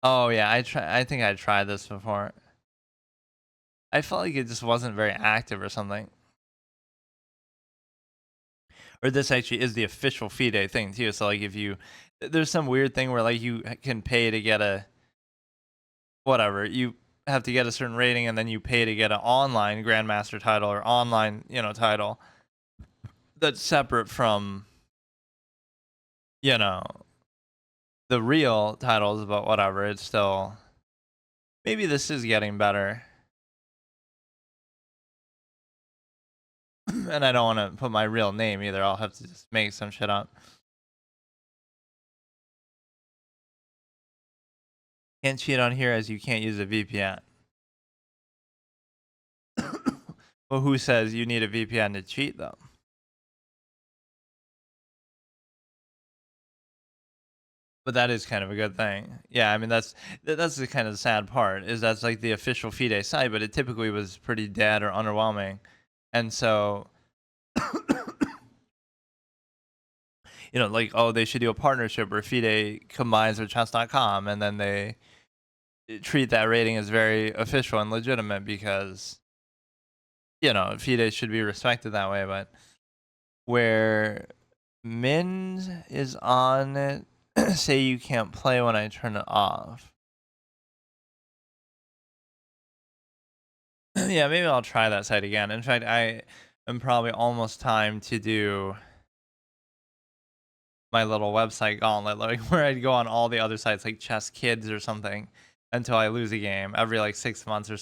Oh yeah, I think I tried this before. I felt like it just wasn't very active or something. Or this actually is the official FIDE thing too. So like if you there's some weird thing where like you can pay to get a whatever, you have to get a certain rating and then you pay to get an online grandmaster title or online, title that's separate from, you know, the real titles, but whatever, it's still maybe this is getting better. And I don't want to put my real name either. I'll have to just make some shit up. Can't cheat on here as you can't use a VPN. Well, who says you need a VPN to cheat though? But that is kind of a good thing. Yeah, I mean that's the kind of sad part is that's like the official FIDE site, but it typically was pretty dead or underwhelming, and so like they should do a partnership where FIDE combines with chess.com, and then they treat that rating as very official and legitimate because FIDE should be respected that way, but where Min is on it. Say you can't play when I turn it off. Yeah, maybe I'll try that site again. In fact, I am probably almost time to do my little website gauntlet, like where I'd go on all the other sites like Chess Kids or something until I lose a game every like 6 months or